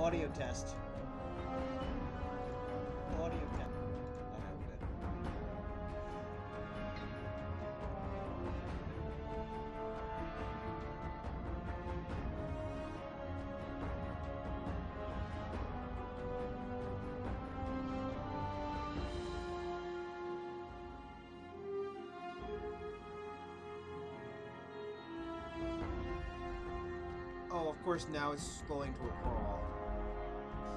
Audio test. Audio test. Okay, we're good. Oh, of course now it's going to a crawl.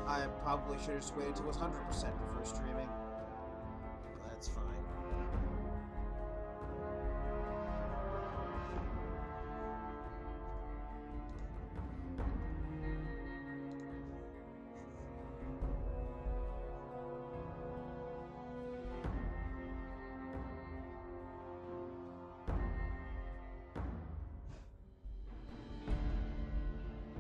I probably should have just waited till it was 100% before streaming. But that's fine.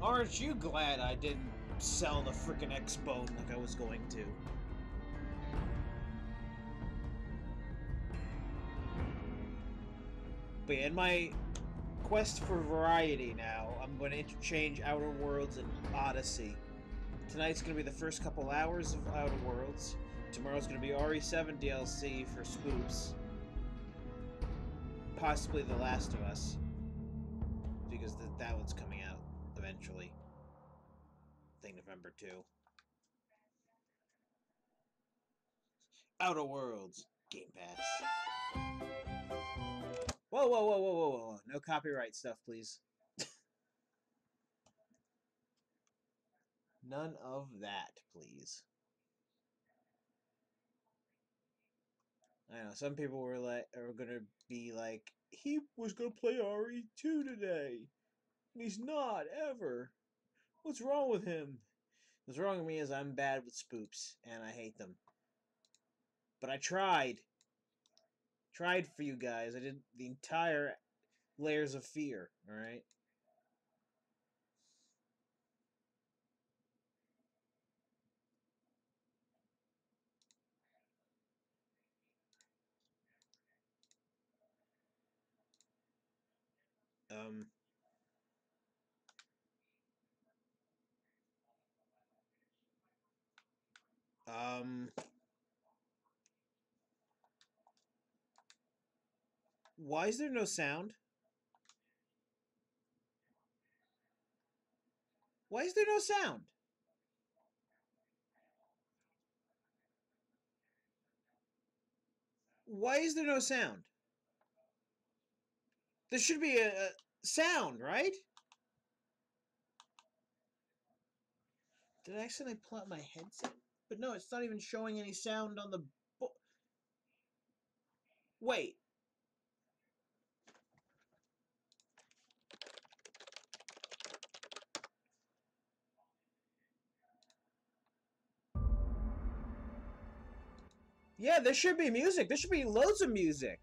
Aren't you glad I didn't sell the frickin' X-Bone like I was going to? But yeah, in my quest for variety now, I'm going to interchange Outer Worlds and Odyssey. Tonight's going to be the first couple hours of Outer Worlds. Tomorrow's going to be RE7 DLC for Spoops. Possibly The Last of Us. Because that one's coming out eventually. I think November 2. Outer Worlds. Game Pass. Whoa, whoa, whoa, whoa, whoa, whoa. No copyright stuff, please. None of that, please. I know, some people were are gonna be like, he was gonna play RE2 today. And he's not, ever. What's wrong with him? What's wrong with me is I'm bad with spoops, and I hate them. But I tried. Tried for you guys. I did the entire Layers of Fear, alright? Um... Why is there no sound? Why is there no sound? Why is there no sound? There should be a sound, right? Did I accidentally pull out my headset? But no, it's not even showing any sound on the Wait. Yeah, there should be music. There should be loads of music.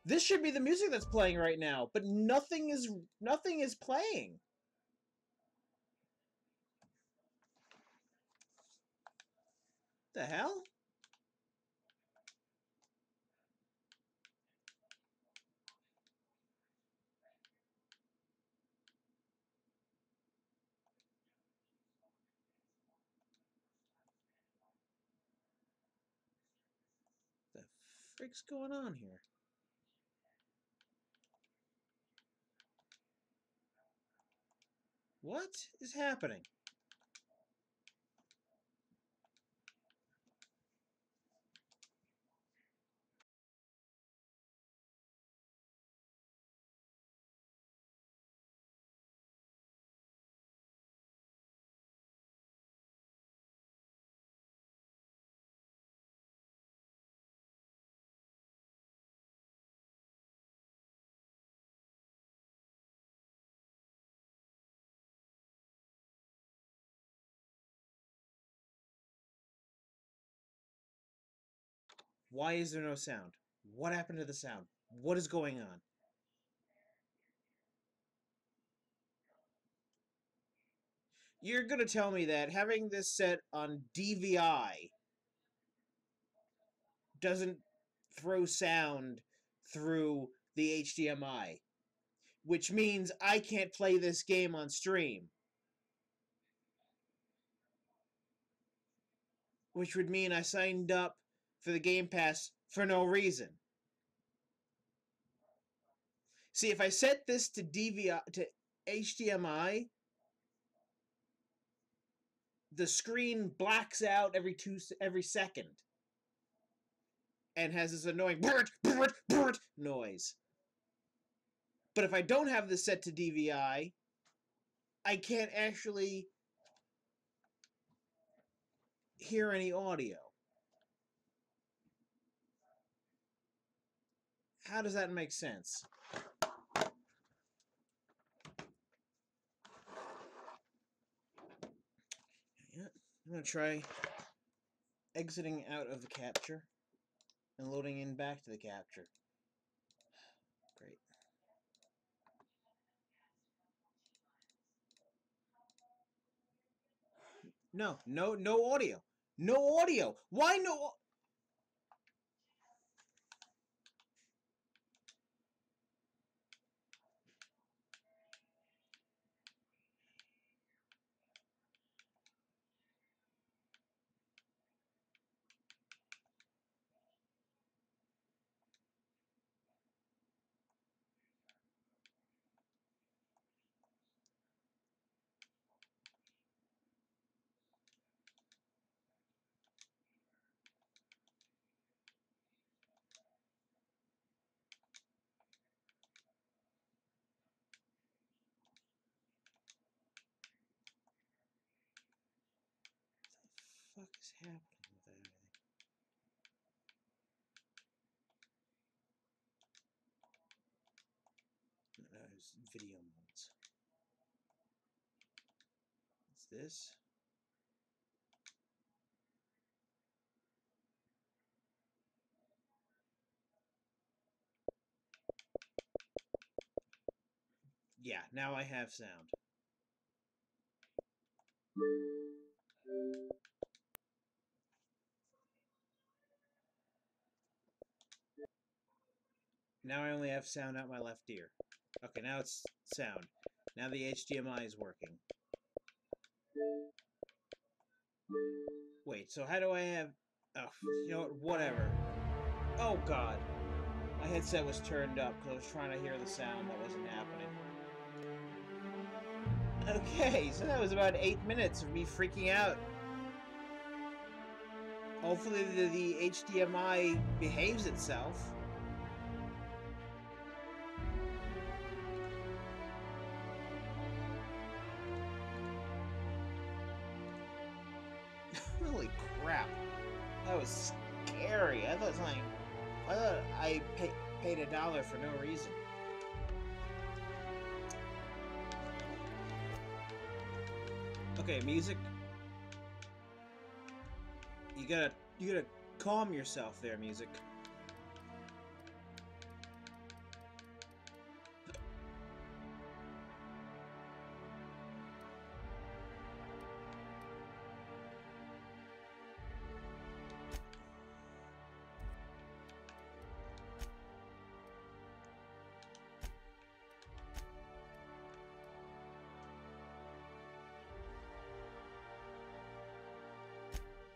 This should be the music that's playing right now, but nothing is playing. The hell? The frick's going on here? What is happening? Why is there no sound? What happened to the sound? What is going on? You're going to tell me that having this set on DVI doesn't throw sound through the HDMI, which means I can't play this game on stream. which would mean I signed up for the Game Pass for no reason. See, if I set this to HDMI, the screen blacks out every second and has this annoying noise. But if I don't have this set to DVI, I can't actually hear any audio. How does that make sense? Yeah, I'm going to try exiting out of the capture and loading in back to the capture. Great. No audio. No audio. Why no? What the fuck is happening with everything? No, there's video modes. What's this? Yeah, now I have sound. Now I only have sound out my left ear. Okay, now it's sound. Now the HDMI is working. Wait, so how do I have... Oh, you know what? Whatever. Oh, God. My headset was turned up because I was trying to hear the sound that wasn't happening. Okay, so that was about 8 minutes of me freaking out. Hopefully the HDMI behaves itself. Holy crap. That was scary. I thought I paid $1 for no reason. Okay, music. You gotta calm yourself there, music.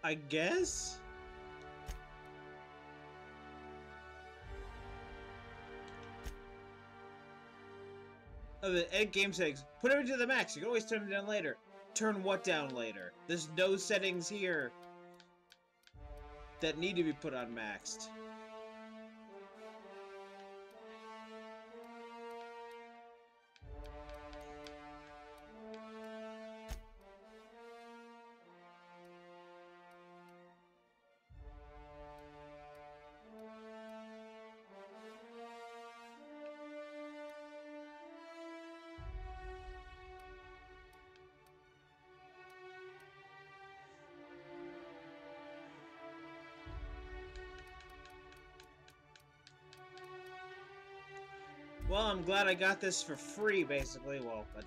I guess? Oh, the Ed game settings. Put everything to the max. You can always turn it down later. Turn what down later? There's no settings here that need to be put on maxed. Well, I'm glad I got this for free, basically. Well, $1.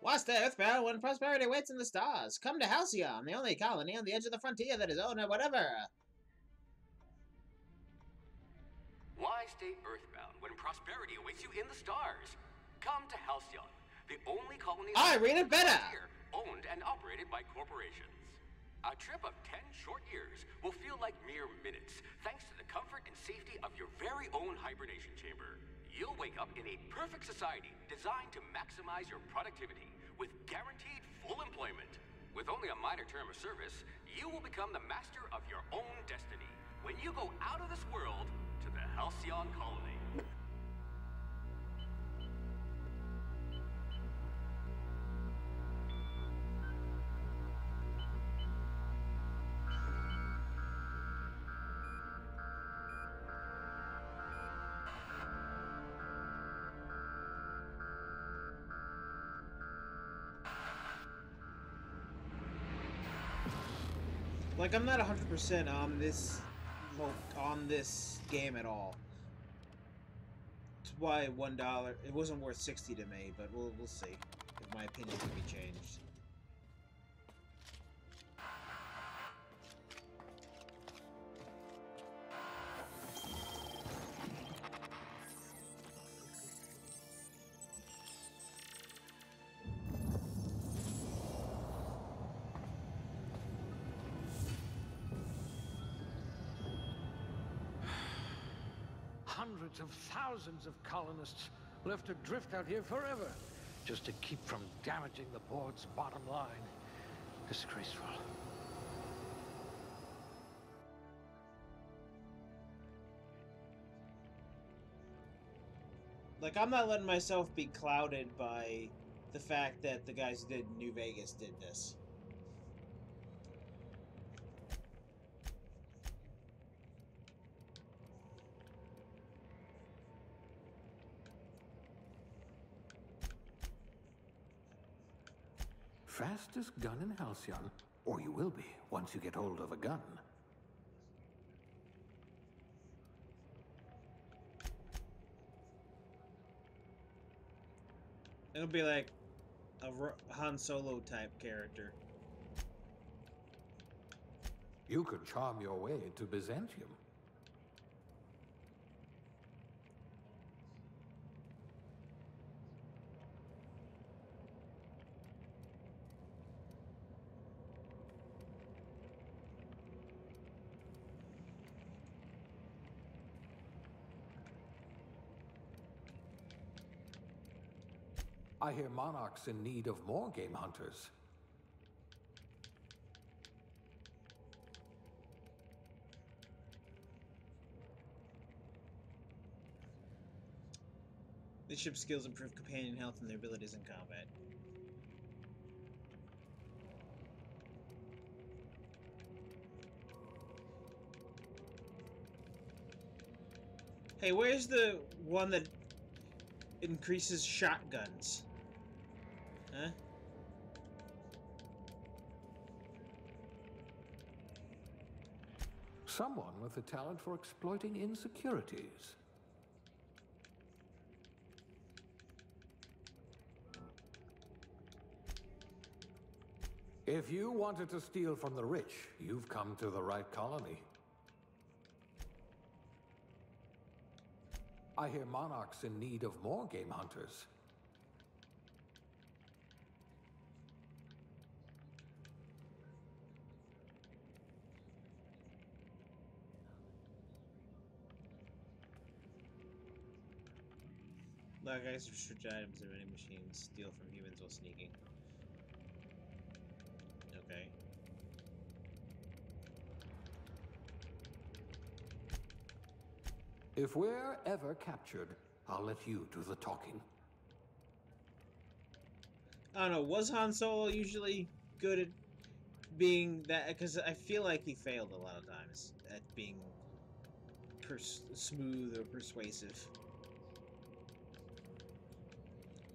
What's the Earthbound when prosperity waits in the stars? Come to Halcyon, the only colony on the edge of the frontier that is owned or whatever. Why stay Earthbound when prosperity awaits you in the stars? Come to Halcyon, the only colony I read it better! Owned and operated by corporations. A trip of 10 short years will feel like mere minutes, thanks to the comfort and safety of your very own hibernation chamber. You'll wake up in a perfect society designed to maximize your productivity with guaranteed full employment. With only a minor term of service, you will become the master of your own destiny when you go out of this world to the Halcyon colony. Like, I'm not 100% on this game at all. That's why $1, it wasn't worth 60 to me, but we'll see if my opinion can be changed. Hundreds of thousands of colonists left adrift out here forever, just to keep from damaging the port's bottom line. Disgraceful. Like, I'm not letting myself be clouded by the fact that the guys who did New Vegas did this. Fastest gun in Halcyon, or you will be once you get hold of a gun. It'll be like a Han Solo type character. You could charm your way into Byzantium. I hear Monarch's in need of more game hunters. This ship's skills improve companion health and their abilities in combat. Hey, where's the one that increases shotguns? Huh? Someone with a talent for exploiting insecurities. If you wanted to steal from the rich, you've come to the right colony. I hear Monarch's in need of more game hunters. Black guys restrict items in vending machines, steal from humans while sneaking. Okay. If we're ever captured, I'll let you do the talking. I don't know, was Han Solo usually good at being that? Because I feel like he failed a lot of times at being smooth or persuasive.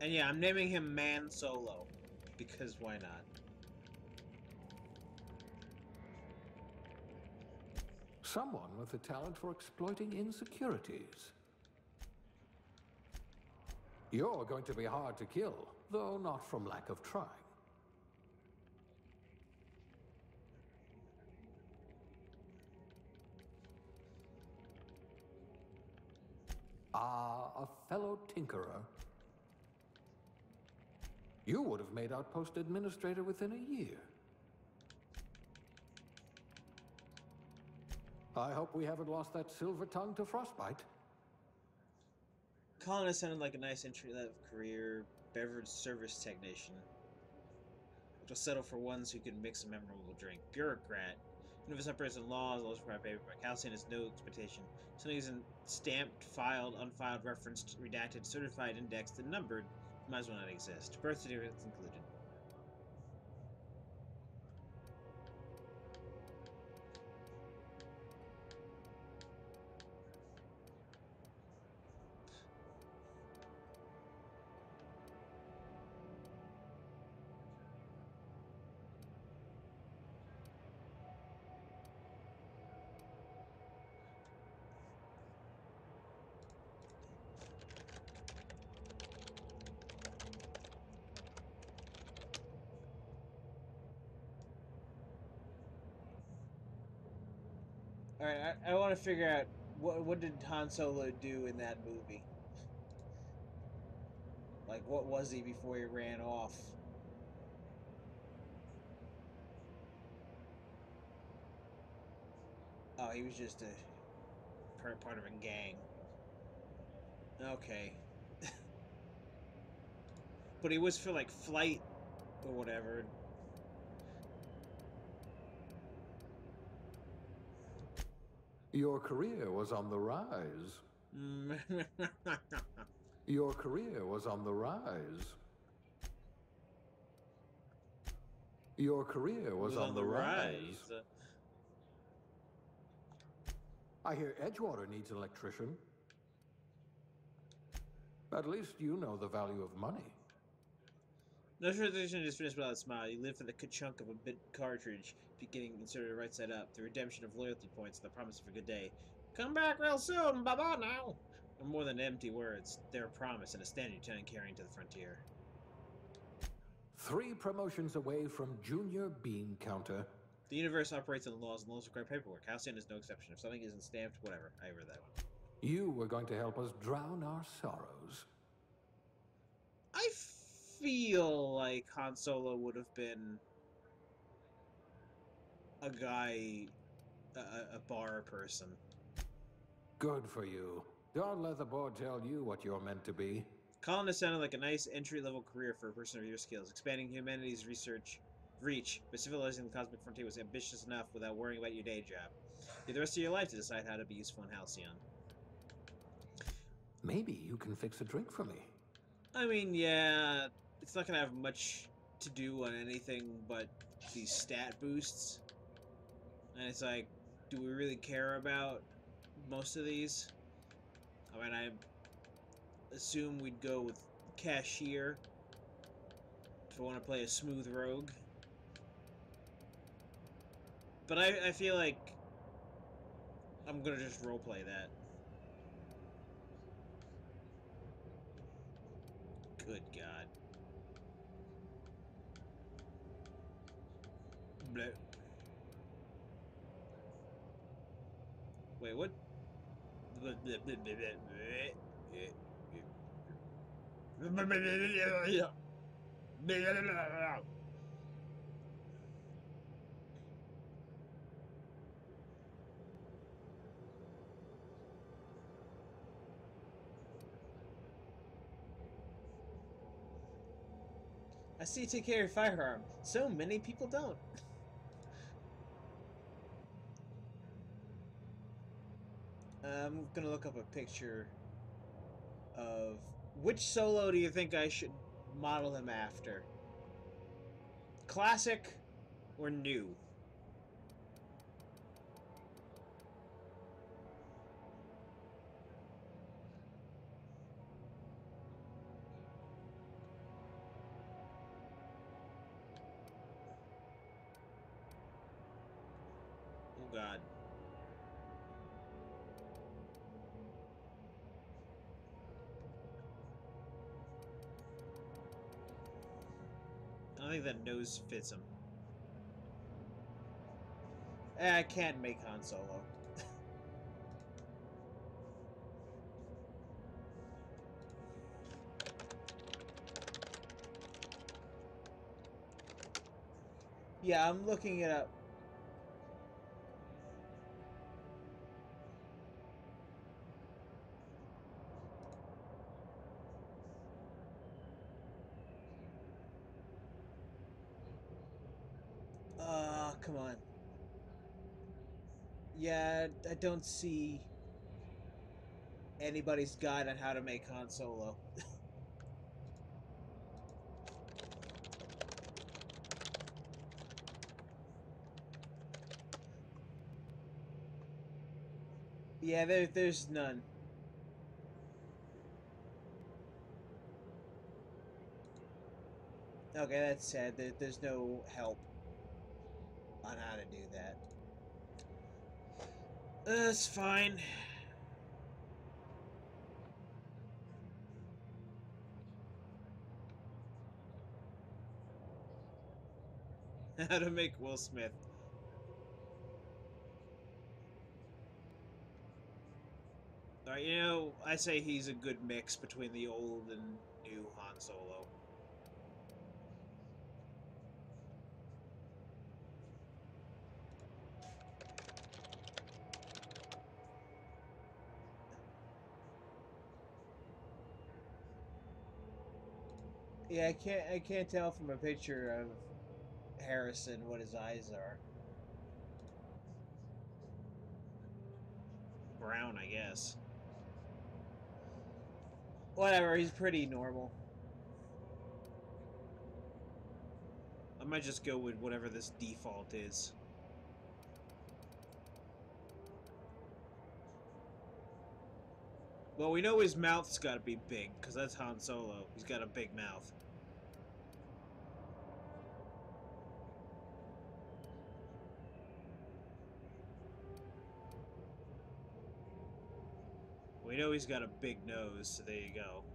And yeah, I'm naming him Man Solo, because why not? Someone with a talent for exploiting insecurities. You're going to be hard to kill. though not from lack of trying. Ah, a fellow tinkerer. You would have made Outpost Administrator within a year. I hope we haven't lost that silver tongue to frostbite. Colonist sounded like a nice entry-level career beverage service technician, which will settle for ones who can mix a memorable drink. Bureaucrat. Universe operates in laws required paperwork. Halcyon has no expectation. Something isn't stamped, filed, unfiled, referenced, redacted, certified, indexed, and numbered. Might as well not exist. Birth certificates included. Alright, I want to figure out what did Han Solo do in that movie? Like, what was he before he ran off? Oh, he was just a part of a gang. Okay. But he was for, like, flight or whatever. Your career was on the rise. Your career was on the rise. Your career was on the rise. I hear Edgewater needs an electrician. At least you know the value of money. No transition is finished without a smile. You live for the ka-chunk of a bit cartridge, beginning inserted right side up, the redemption of loyalty points, the promise of a good day. Come back real soon, bye-bye now! They're more than empty words. They're a promise and a standing lieutenant carrying to the frontier. 3 promotions away from Junior Bean Counter. The universe operates on the laws, and laws require paperwork. Halcyon is no exception. If something isn't stamped, whatever. I read that one. You were going to help us drown our sorrows. I feel like Han Solo would have been a guy, a bar person. Good for you. Don't let the board tell you what you're meant to be. Colonist sounded like a nice entry-level career for a person of your skills. Expanding humanity's reach, but civilizing the cosmic frontier was ambitious enough without worrying about your day job. You have the rest of your life to decide how to be useful in Halcyon. Maybe you can fix a drink for me. I mean, yeah, it's not going to have much to do on anything but these stat boosts. And it's like, do we really care about most of these? I mean, I assume we'd go with Cashier if I want to play a smooth rogue. But I feel like I'm going to just roleplay that. Good God. Bleh. Wait, what? I see you take care of your firearm. So many people don't. I'm gonna look up a picture of which Solo do you think I should model him after? Classic or new? Oh God. don't think that nose fits him. I can't make Han Solo. Yeah, I'm looking it up. Come on. Yeah, I don't see anybody's guide on how to make Han Solo. Yeah, there's none. Okay, that's sad. There's no help on how to do that. That's fine. How to make Will Smith. Alright, you know, I say he's a good mix between the old and new Han Solo. Yeah, I can't tell from a picture of Harrison what his eyes are. Brown, I guess. Whatever, he's pretty normal. I might just go with whatever this default is. Well, we know his mouth's got to be big, because that's Han Solo. He's got a big mouth. We know he's got a big nose, so there you go.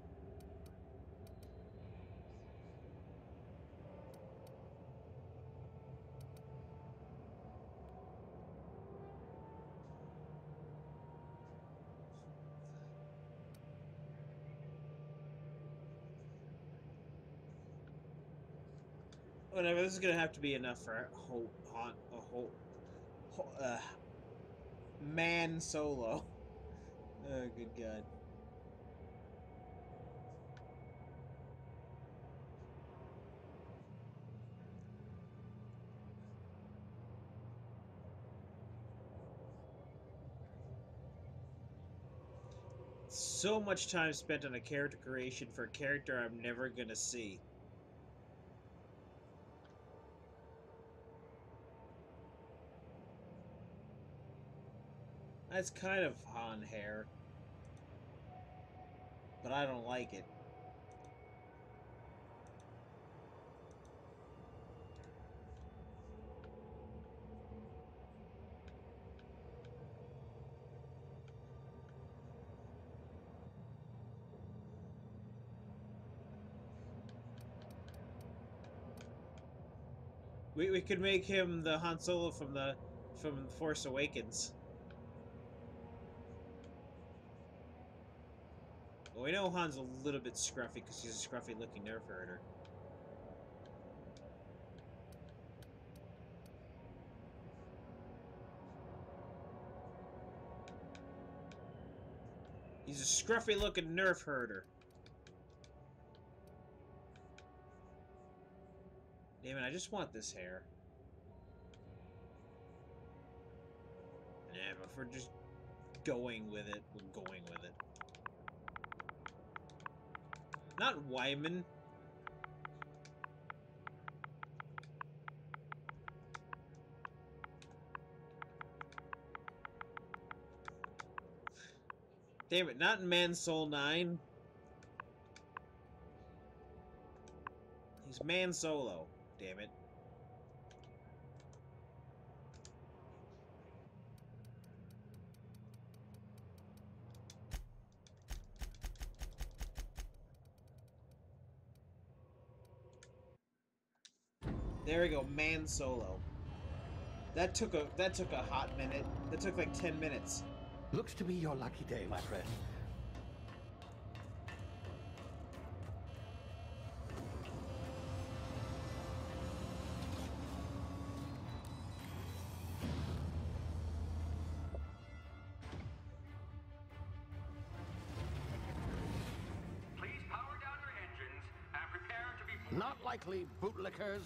Whatever, this is gonna have to be enough for a whole man Solo. Oh, good God. So much time spent on a character creation for a character I'm never gonna see. That's kind of Han hair, but I don't like it. We could make him the Han Solo from Force Awakens. Well, we know Han's a little bit scruffy because he's a scruffy-looking nerf herder. He's a scruffy-looking nerf herder. Damn it, I just want this hair. Yeah, but if we're just going with it, we're going with it. Not Wyman. Damn it, not Man Soul 9. He's Man Solo. Damn it. There we go, Man Solo. That took a hot minute. That took like 10 minutes. Looks to be your lucky day, my friend. Please power down your engines and prepare to be... Not likely, bootlickers.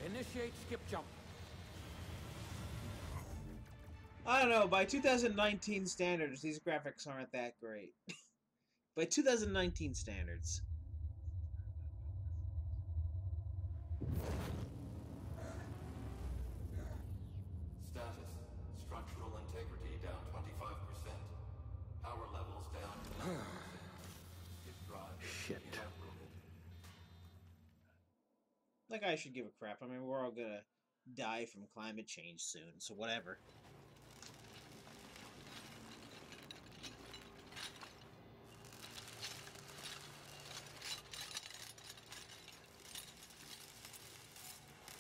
Initiate skip jump. I don't know, by 2019 standards, these graphics aren't that great. By 2019 standards. Status. Structural integrity down 25%. Power levels down to 90%. If drive Shit. uprooted. Like I should give a crap. I mean, we're all gonna die from climate change soon, so whatever.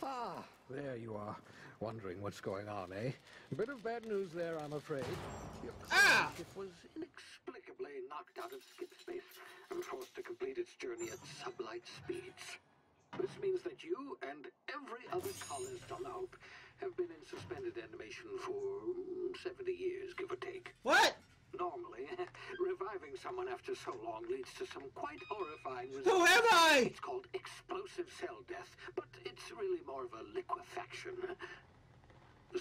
Ah, there you are. Wondering what's going on, eh? Bit of bad news there, I'm afraid. Your ship was inexplicably knocked out of skip space and forced to complete its journey at sublight speeds. This means that you and every other colonist on the Hope have been in suspended animation for 70 years, give or take. What? Normally, reviving someone after so long leads to some quite horrifying results. Who am I? It's called explosive cell death, but it's really more of a liquefaction.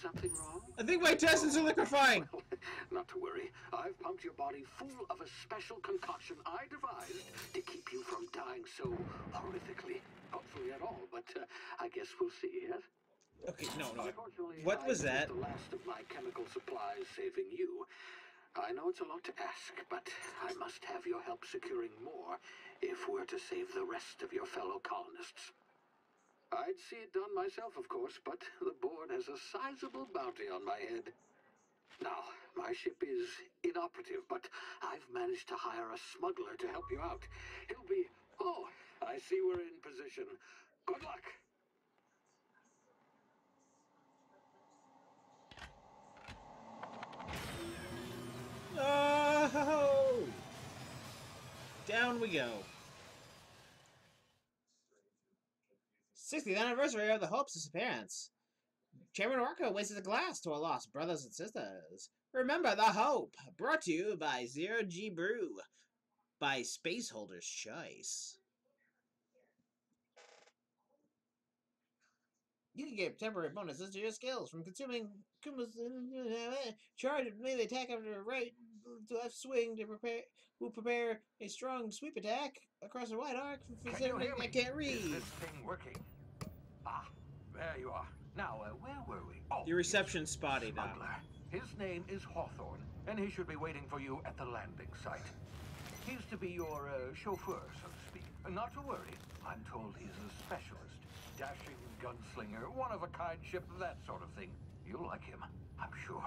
Something wrong? I think my intestines are liquefying. Well, not to worry. I've pumped your body full of a special concoction I devised to keep you from dying so horrifically. Hopefully at all, but I guess we'll see, yes? Okay, no. Unfortunately, What was I used that? the last of my chemical supplies saving you. I know it's a lot to ask, but I must have your help securing more if we're to save the rest of your fellow colonists. I'd see it done myself, of course, but the board has a sizable bounty on my head. Now, my ship is inoperative, but I've managed to hire a smuggler to help you out. He'll be... Oh, I see we're in position. Good luck! Oh! Down we go. 60th anniversary of the Hope's disappearance. Chairman Orko raises a glass to our lost brothers and sisters. Remember the Hope, brought to you by Zero G Brew, by Spaceholder's Choice. You can get temporary bonuses to your skills from consuming charge of melee attack after a right to left swing to prepare a strong sweep attack across a wide arc for something I can't read. Is this thing working? Ah, there you are. Now, where were we? Oh, Your reception's spotty, Doc. smuggler. His name is Hawthorne, and he should be waiting for you at the landing site. He's to be your chauffeur, so to speak. Not to worry. I'm told he's a specialist. Dashing gunslinger, one-of-a-kind ship, that sort of thing. You'll like him, I'm sure.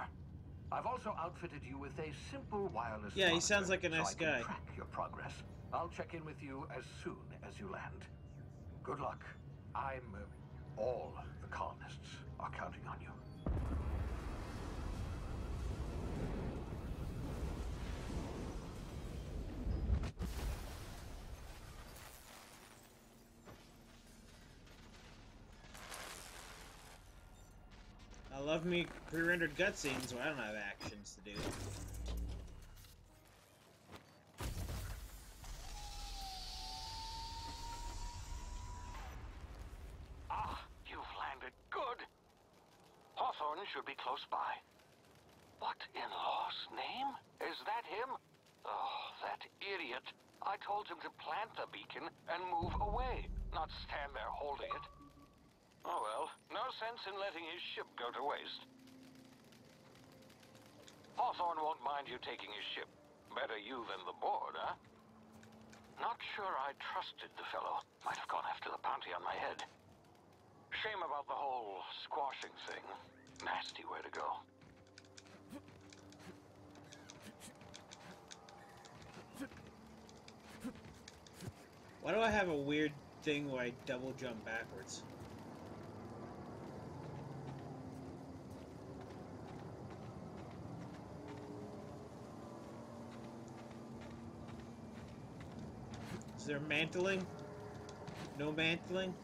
I've also outfitted you with a simple wireless Yeah, he monitor, sounds like a nice so I can guy. track your progress. I'll check in with you as soon as you land. Good luck. All the colonists are counting on you. I love me pre-rendered cutscenes where I don't have actions to do. Ah, you've landed. Good. Hawthorne should be close by. What in law's name? Is that him? Oh, that idiot. I told him to plant the beacon and move away, not stand there holding it. Oh well, no sense in letting his ship go to waste. Hawthorne won't mind you taking his ship. Better you than the board, huh? Not sure I trusted the fellow. Might have gone after the bounty on my head. Shame about the whole squashing thing. Nasty way to go. Why do I have a weird thing where I double jump backwards? Is there mantling? No mantling?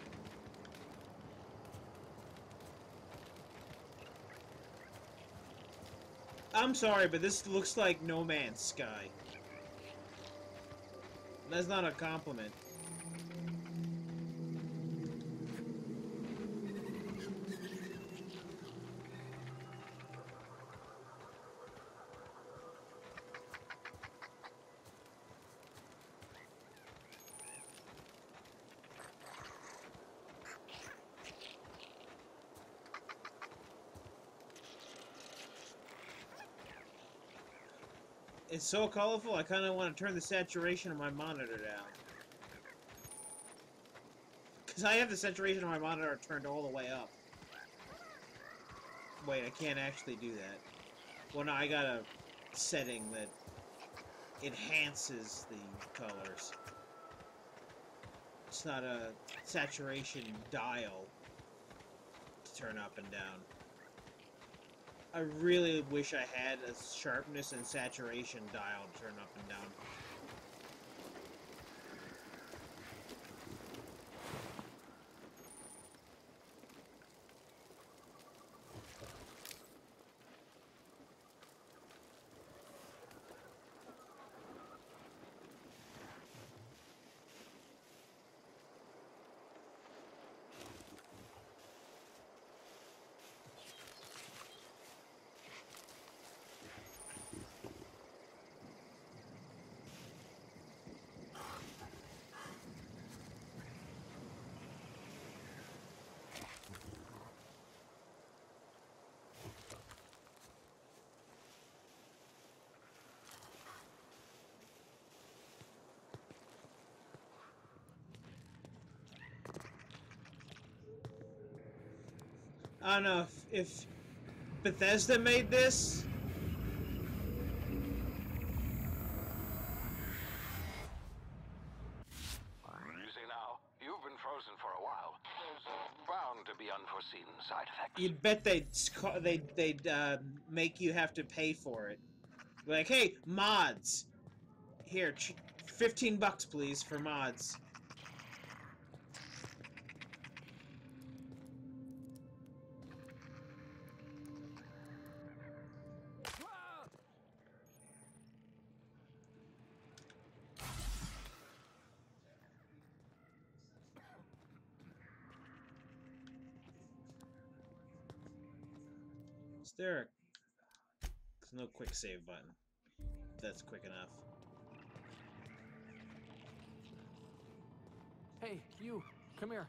I'm sorry, but this looks like No Man's Sky. That's not a compliment. It's so colorful, I kind of want to turn the saturation of my monitor down. Because I have the saturation of my monitor turned all the way up. Wait, I can't actually do that. Well, no, I got a setting that enhances the colors. It's not a saturation dial to turn up and down. I really wish I had a sharpness and saturation dial to turn up and down. I don't know if Bethesda made this. You see now, you've been frozen for a while. There's bound to be unforeseen side effects. You'd bet they'd make you have to pay for it. Like, hey, mods. Here, $15 please for mods. Is there there's no quick save button. That's quick enough. Hey, you, come here.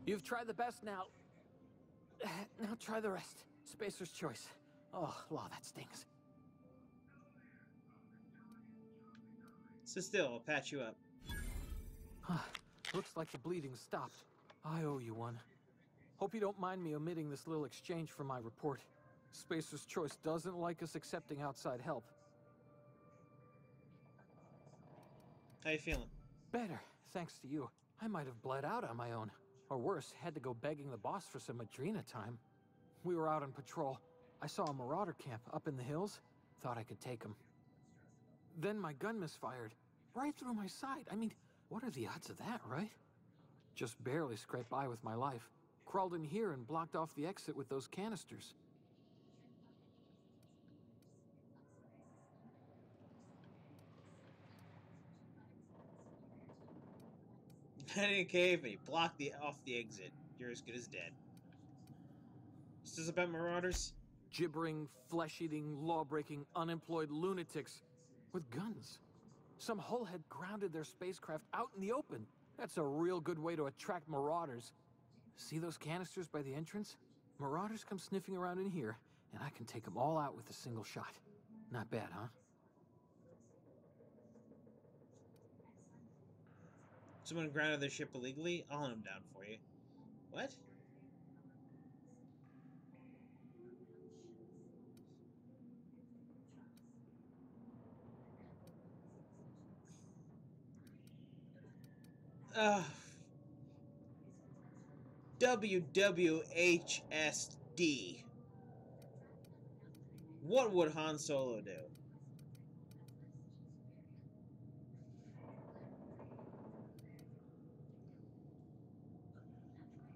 You've tried the best now. Now try the rest. Spacer's choice. Oh, wow, that stings. Sit still, I'll patch you up. Looks like the bleeding stopped. I owe you one. Hope you don't mind me omitting this little exchange from my report. Spacer's choice doesn't like us accepting outside help. How you feeling? Better, thanks to you. I might have bled out on my own. Or worse, had to go begging the boss for some Adrena time. We were out on patrol. I saw a marauder camp up in the hills. Thought I could take him. Then my gun misfired. Right through my side. I mean, what are the odds of that, right? Just barely scraped by with my life. Crawled in here and blocked off the exit with those canisters. Head in a cave and you block off the exit. You're as good as dead. Is this about marauders? Gibbering, flesh-eating, law-breaking, unemployed lunatics with guns. Some hullhead grounded their spacecraft out in the open. That's a real good way to attract marauders. See those canisters by the entrance? Marauders come sniffing around in here, and I can take them all out with a single shot. Not bad, huh? Someone grounded their ship illegally? I'll hunt them down for you. What? WWHSD. What would Han Solo do?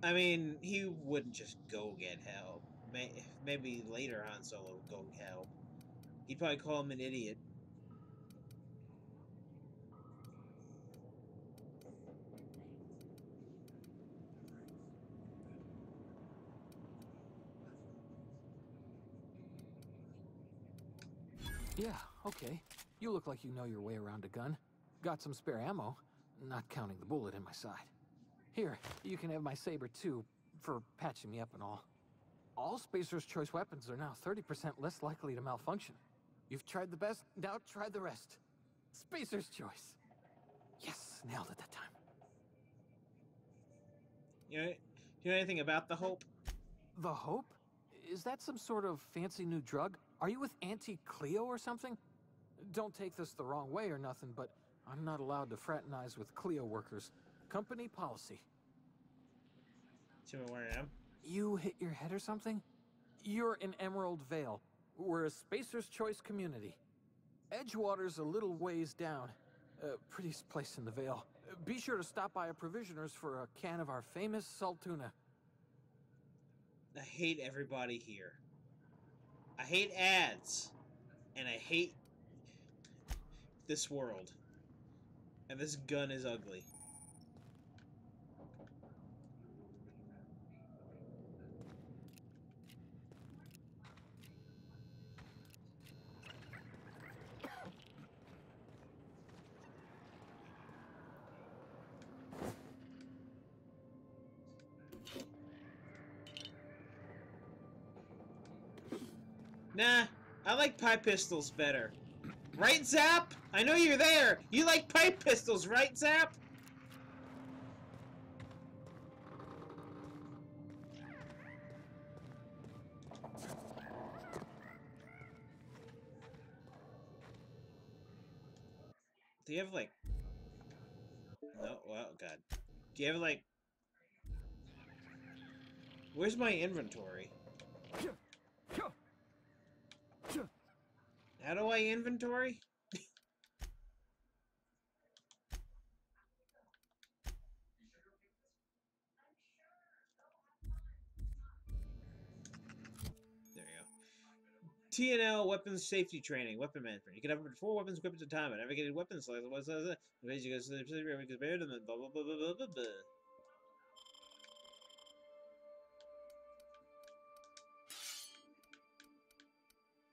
I mean, he wouldn't just go get help. Maybe later Han Solo would go get help. He'd probably call him an idiot. Yeah, okay. You look like you know your way around a gun. Got some spare ammo, not counting the bullet in my side. Here, you can have my saber too, for patching me up and all. All Spacer's Choice weapons are now 30% less likely to malfunction. You've tried the best, now try the rest. Spacer's Choice. Yes, nailed it that time. You know anything about the Hope? The Hope? Is that some sort of fancy new drug? Are you with Auntie Cleo or something? Don't take this the wrong way or nothing, but I'm not allowed to fraternize with Cleo workers. Company policy. See me where I am? You hit your head or something? You're in Emerald Vale. We're a Spacer's Choice community. Edgewater's a little ways down. Prettiest place in the Vale. Be sure to stop by a provisioner's for a can of our famous salt tuna. I hate everybody here. I hate ads. And I hate this world. And this gun is ugly. Nah, I like pipe pistols better. Right, Zap? I know you're there! You like pipe pistols, right, Zap? Do you have, like... No, well, God. Do you have, like... Where's my inventory? How do I inventory? There you go. TNL weapons safety training, weapon management. You can have up to 4 weapons equipped at a time. And navigated weapons like what's that? Ways you guys compared to them. Blah blah blah blah blah blah blah.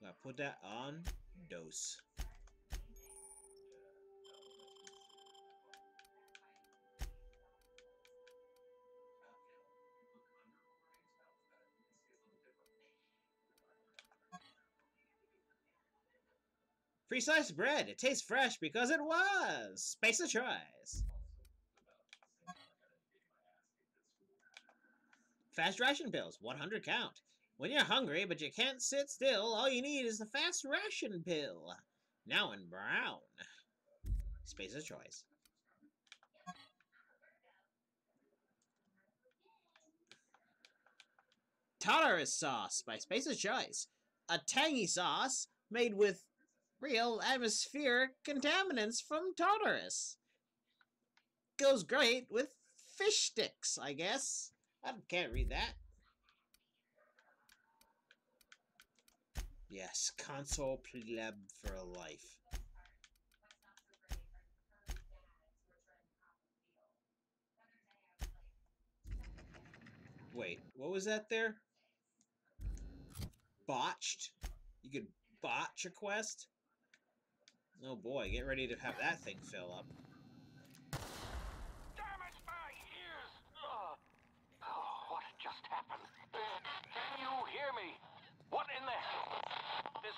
Now put that on dose. Free sliced bread. It tastes fresh because it was. Space of choice. Fast ration pills. 100 count. When you're hungry but you can't sit still, all you need is the fast ration pill. Now in brown. Space of choice. Tartarus sauce by Space of Choice. A tangy sauce made with real atmospheric contaminants from Tartarus. Goes great with fish sticks, I guess. I can't read that. Yes, console pleb for life. Wait, what was that there? Botched? You could botch a quest? Oh boy, get ready to have that thing fill up. Damn it, my ears! Oh, what just happened? Can you hear me? What in the hell? This...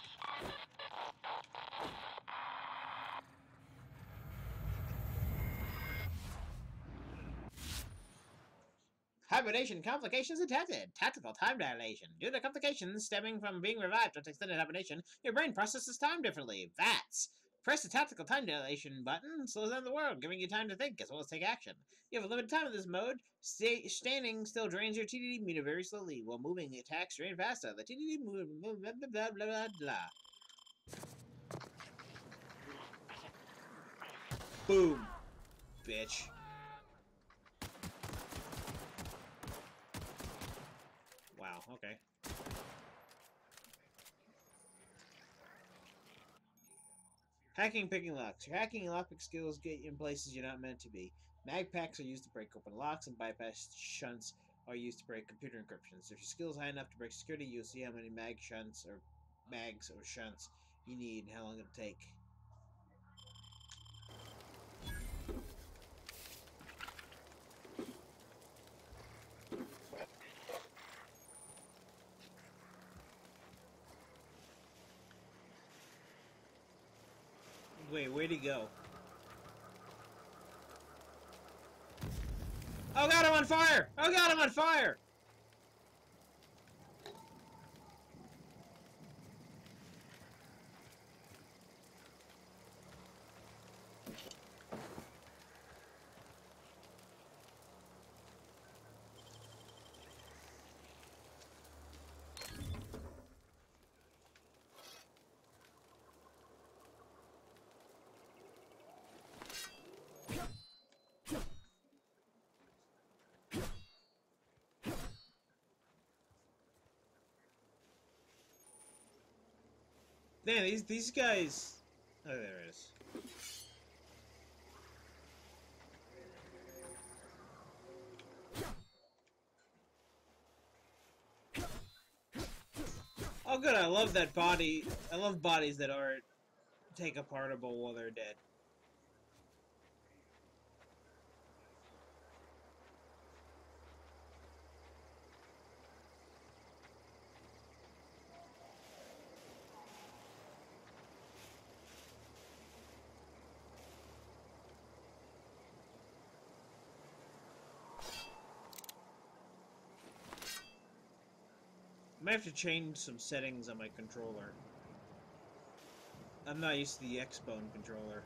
Hibernation complications detected. Tactical time dilation. Due to complications stemming from being revived after extended hibernation, your brain processes time differently. VATS. Press the tactical time dilation button, slows down the world, giving you time to think as well as take action. You have a limited time in this mode. Standing still drains your TDD meter very slowly, while moving attacks drain faster. The TDD move blah blah blah blah blah blah. Boom, bitch. Wow, okay. Hacking, picking locks. Your hacking and lockpick skills get you in places you're not meant to be. Mag packs are used to break open locks, and bypass shunts are used to break computer encryptions. If your skill's high enough to break security, you'll see how many mags or shunts you need and how long it'll take. Wait, where'd he go? Oh god, I'm on fire! Oh god, I'm on fire! Man, these guys... Oh, there it is. Oh good, I love that body. I love bodies that aren't take apartable while they're dead. I might have to change some settings on my controller. I'm not used to the X-Bone controller.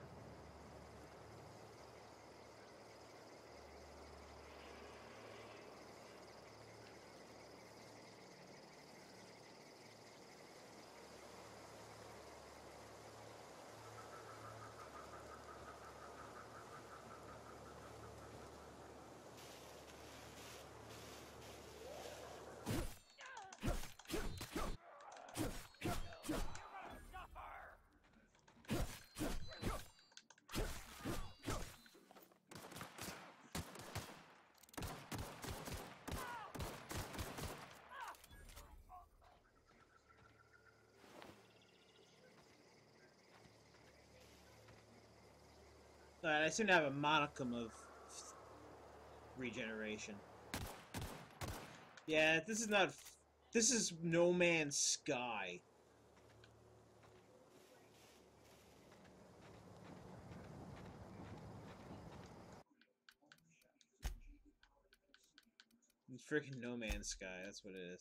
I seem to have a modicum of regeneration. Yeah, this is not... This is No Man's Sky. It's freaking No Man's Sky, that's what it is.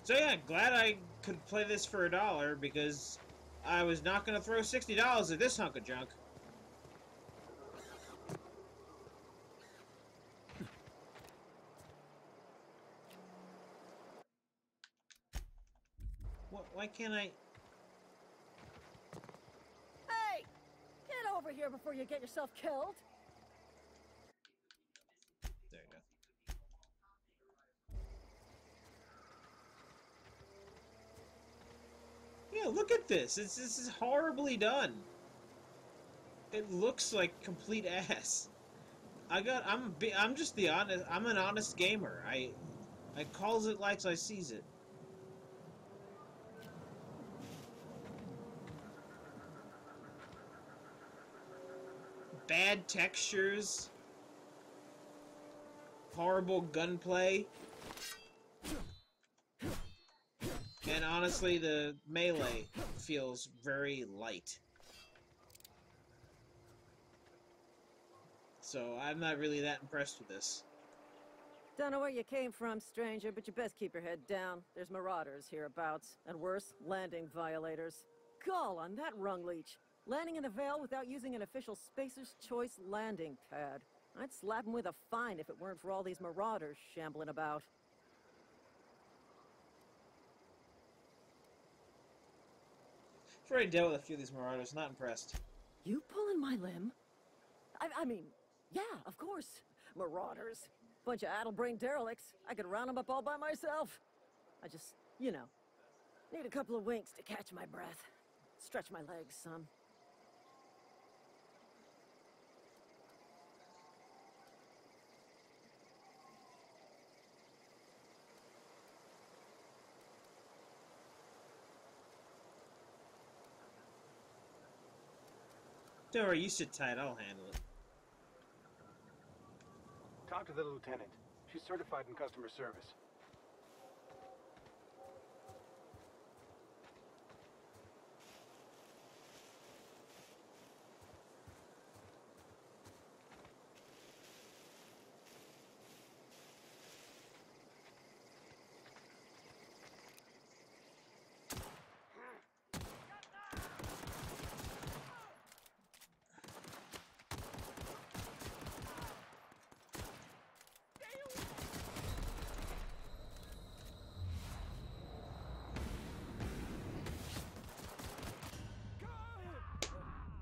So yeah, glad I could play this for $1 because I was not going to throw $60 at this hunk of junk. Why can't I... Hey! Get over here before you get yourself killed! There you go. Yeah, look at this. This is horribly done. It looks like complete ass. I'm just the honest. I'm an honest gamer. I calls it like I sees it. Bad textures. Horrible gunplay. And honestly, the melee feels very light. so I'm not really that impressed with this. Don't know where you came from, stranger, but you best keep your head down. There's marauders hereabouts, and worse, landing violators. Gall on that rung leech. Landing in the Vale without using an official Spacer's Choice landing pad. I'd slap him with a fine if it weren't for all these marauders shambling about. I've already dealt with a few of these marauders, not impressed. You pulling my limb? I mean, yeah, of course. Marauders. Bunch of addle-brained derelicts. I could round them up all by myself. I just, you know, need a couple of winks to catch my breath. Stretch my legs some. Don't worry, you sit tight, I'll handle it. Talk to the lieutenant. She's certified in customer service.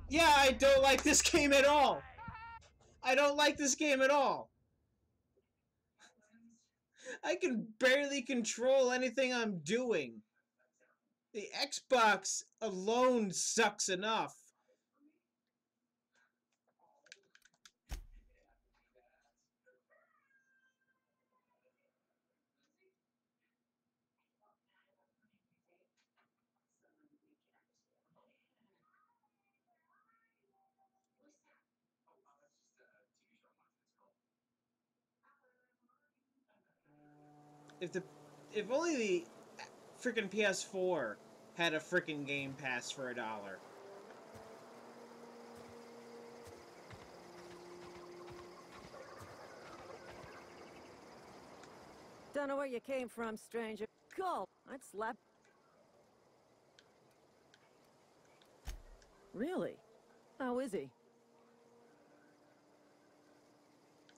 Yeah, I don't like this game at all. I don't like this game at all. I can barely control anything I'm doing. The Xbox alone sucks enough. If only the freaking PS4 had a freaking Game Pass for $1. Don't know where you came from, stranger. Gall, I'd slap... Really? How is he?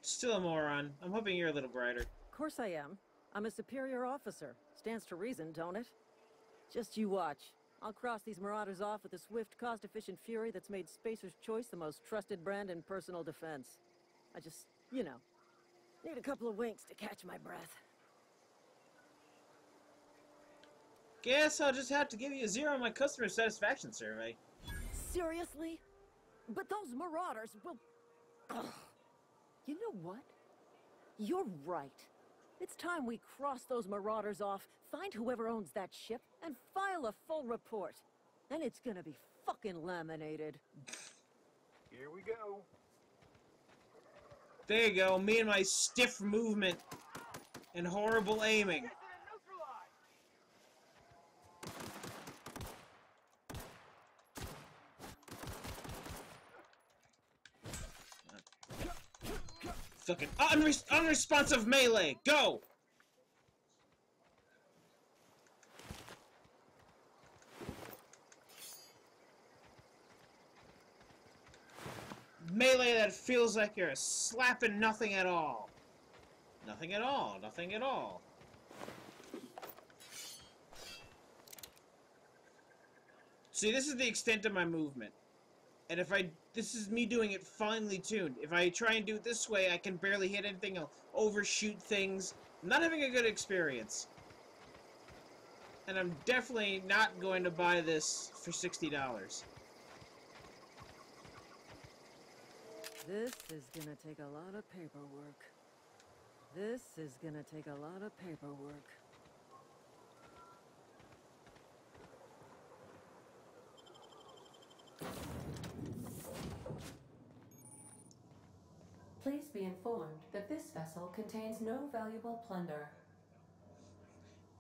Still a moron. I'm hoping you're a little brighter. Of course I am. I'm a superior officer. Stands to reason, don't it? Just you watch. I'll cross these marauders off with a swift, cost-efficient fury that's made Spacer's Choice the most trusted brand in personal defense. I just, you know, need a couple of winks to catch my breath. Guess I'll just have to give you a 0 on my customer satisfaction survey. Seriously? But those marauders will... Ugh. You know what? You're right. It's time we cross those marauders off, find whoever owns that ship, and file a full report. And it's gonna be fucking laminated. Here we go. There you go, me and my stiff movement and horrible aiming. Fucking unresponsive melee, go! Melee that feels like you're slapping nothing at all. Nothing at all, nothing at all. See, this is the extent of my movement. And if this is me doing it finely tuned. If I try and do it this way, I can barely hit anything, I'll overshoot things. I'm not having a good experience. And I'm definitely not going to buy this for $60. This is gonna take a lot of paperwork. This is gonna take a lot of paperwork. Please be informed that this vessel contains no valuable plunder.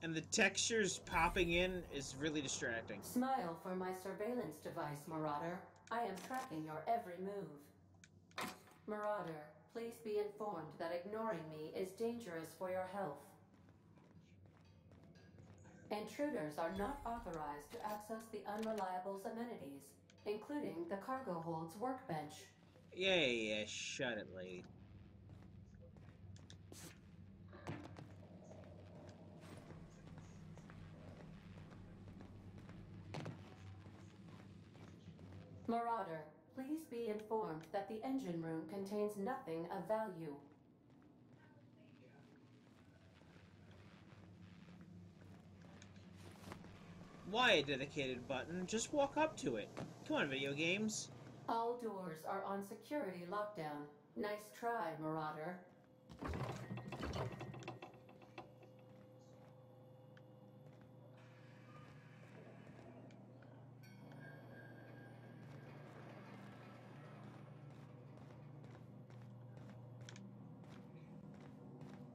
And the textures popping in is really distracting. Smile for my surveillance device, Marauder. I am tracking your every move. Marauder, please be informed that ignoring me is dangerous for your health. Intruders are not authorized to access the Unreliable's amenities, including the cargo hold's workbench. Yeah, shut it, lady. Marauder, please be informed that the engine room contains nothing of value. Why a dedicated button? Just walk up to it. Come on, video games. All doors are on security lockdown. Nice try, Marauder.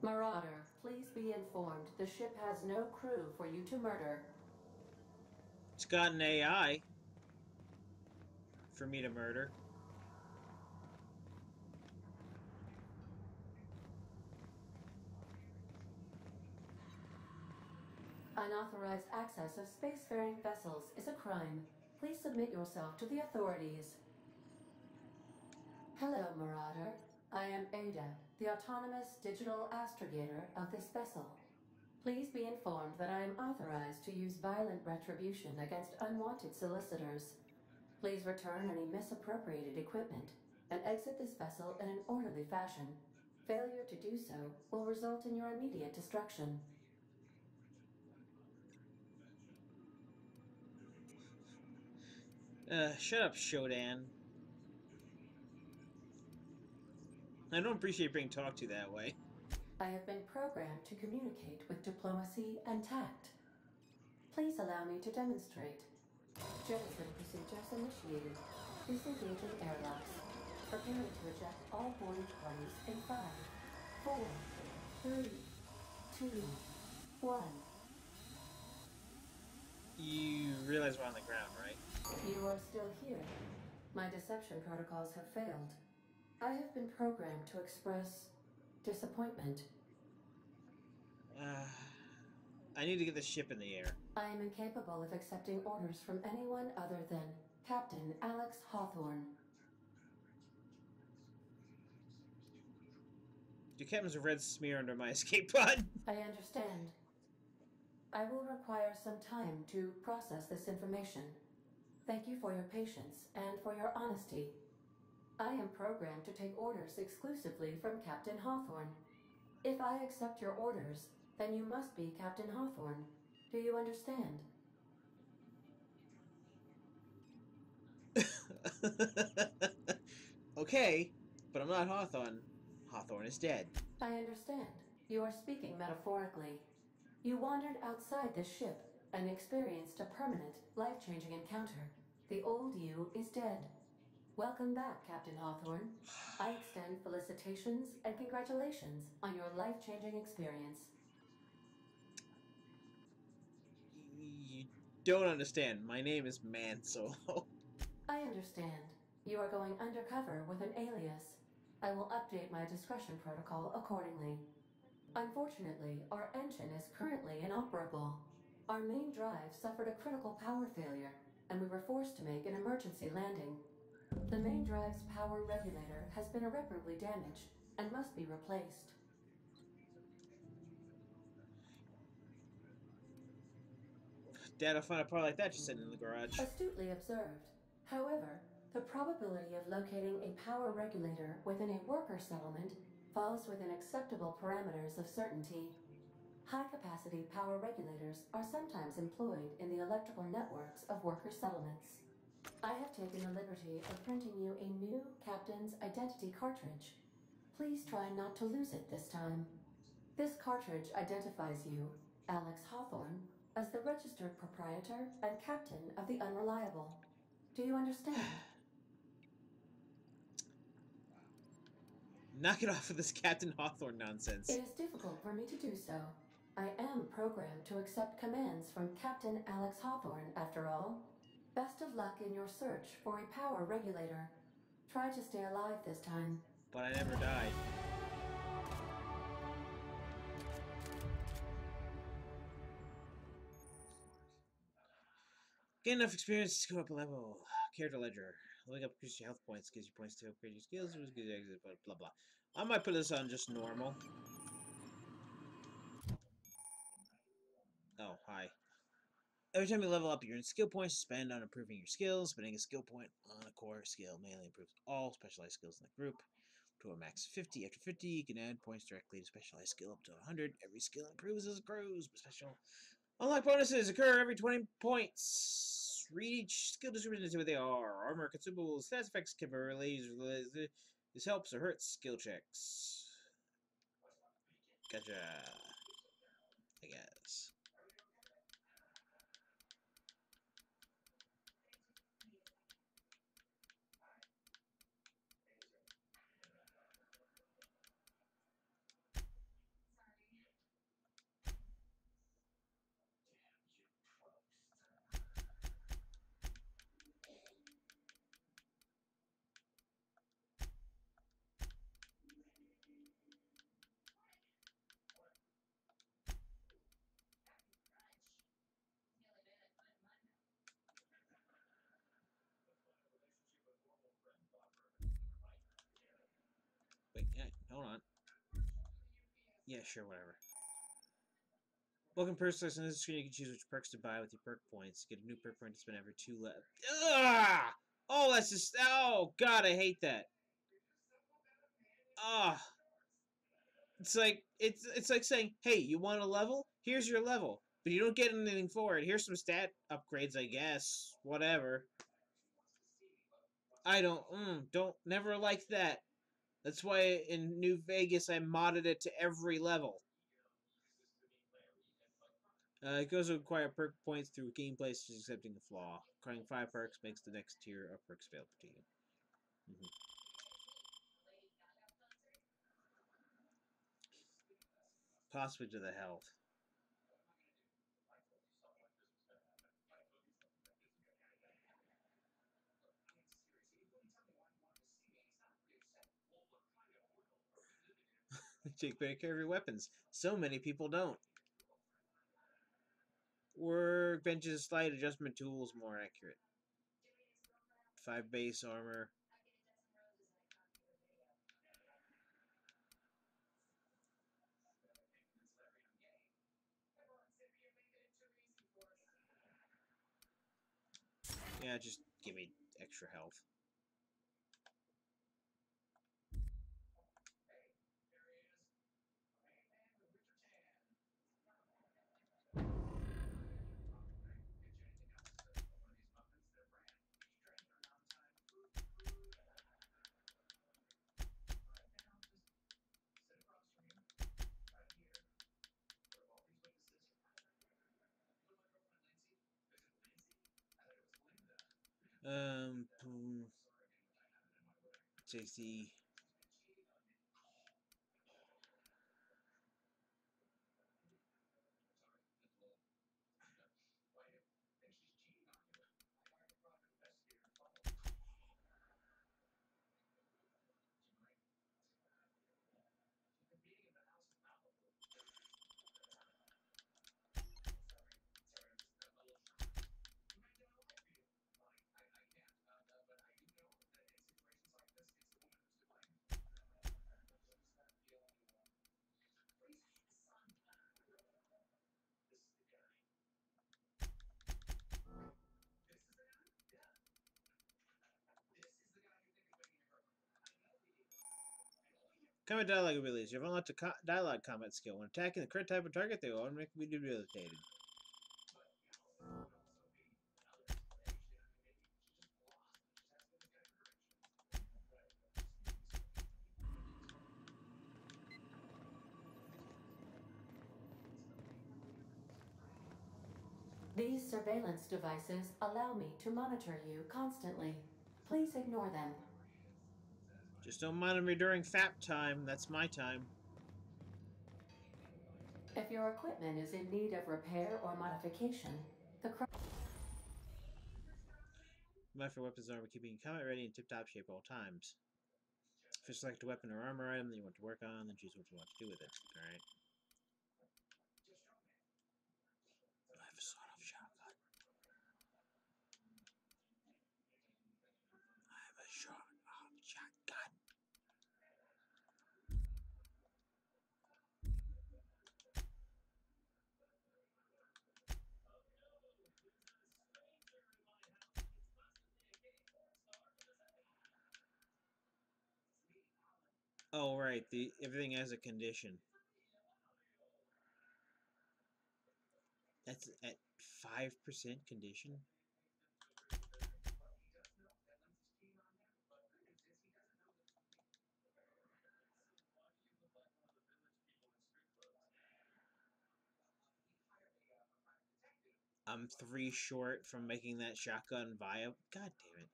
Marauder, please be informed the ship has no crew for you to murder. It's got an AI for me to murder. Unauthorized access of spacefaring vessels is a crime. Please submit yourself to the authorities. Hello, Marauder. I am Ada, the autonomous digital astrogator of this vessel. Please be informed that I am authorized to use violent retribution against unwanted solicitors. Please return any misappropriated equipment and exit this vessel in an orderly fashion. Failure to do so will result in your immediate destruction. Shut up, Shodan. I don't appreciate being talked to that way. I have been programmed to communicate with diplomacy and tact. Please allow me to demonstrate. Jettison procedures initiated. Disengaging airlocks. Preparing to eject all boarding parties in 5, 4, 3, 2, 1. You realize we're on the ground, right? You are still here. My deception protocols have failed. I have been programmed to express disappointment. I need to get the ship in the air. I am incapable of accepting orders from anyone other than Captain Alex Hawthorne. Your captain's a red smear under my escape pod. I understand. I will require some time to process this information. Thank you for your patience and for your honesty. I am programmed to take orders exclusively from Captain Hawthorne. If I accept your orders, then you must be Captain Hawthorne. Do you understand? Okay, but I'm not Hawthorne. Hawthorne is dead. I understand. You are speaking metaphorically. You wandered outside this ship and experienced a permanent, life-changing encounter. The old you is dead. Welcome back, Captain Hawthorne. I extend felicitations and congratulations on your life-changing experience. You don't understand. My name is Man Solo. I understand. You are going undercover with an alias. I will update my discretion protocol accordingly. Unfortunately, our engine is currently inoperable. Our main drive suffered a critical power failure, and we were forced to make an emergency landing. The main drive's power regulator has been irreparably damaged and must be replaced. Dad'll find a part like that just sitting in the garage. Astutely observed. However, the probability of locating a power regulator within a worker settlement falls within acceptable parameters of certainty. High-capacity power regulators are sometimes employed in the electrical networks of worker settlements. I have taken the liberty of printing you a new Captain's Identity cartridge. Please try not to lose it this time. This cartridge identifies you, Alex Hawthorne, as the registered proprietor and captain of the Unreliable. Do you understand? Knock it off with this Captain Hawthorne nonsense. It is difficult for me to do so. I am programmed to accept commands from Captain Alex Hawthorne, after all. Best of luck in your search for a power regulator. Try to stay alive this time. But I never died. Get enough experience to go up a level. Character ledger. Looking up increases your health points, gives you points to upgrade your skills, gives you exit, blah blah. I might put this on just normal. Oh, hi. Every time you level up, you earn skill points to spend on improving your skills. Spending a skill point on a core skill mainly improves all specialized skills in the group to a max of 50. After 50, you can add points directly to specialized skill up to 100. Every skill improves as it grows, but special unlock bonuses occur every 20 points. Read each skill description to see what they are. Armor, consumables, stats effects can be released. This helps or hurts skill checks. Gotcha. I guess. Wait, yeah, hold on. Yeah, sure, whatever. Welcome perks in this screen. You can choose which perks to buy with your perk points. Get a new perk point to spend every 2 left. Ah! Oh, that's just. Oh, God, I hate that. Ah. It's like saying, hey, you want a level? Here's your level. But you don't get anything for it. Here's some stat upgrades, I guess. Whatever. I don't never like that. That's why in New Vegas I modded it to every level. It goes to acquire perk points through gameplay such as accepting a flaw. Acquiring 5 perks makes the next tier of perks available to you. Possibly to the health. Take better care of your weapons. So many people don't. Workbenches, slight adjustment tools, more accurate. 5 base armor. Yeah, just give me extra health. JC. Combat dialogue abilities. You have unlocked a dialogue combat skill. When attacking the correct type of target, they will automatically be debilitated. These surveillance devices allow me to monitor you constantly. Please ignore them. Just don't monitor me during FAP time. That's my time. If your equipment is in need of repair or modification, the My for weapons armor keeping combat ready in tip-top shape at all times. Just select a weapon or armor item that you want to work on, then choose what you want to do with it. Alright. I have a sawed-off shotgun. I have a sawed-off shotgun. Oh, right. Everything has a condition. That's at 5% condition? I'm 3 short from making that shotgun viable. God damn it.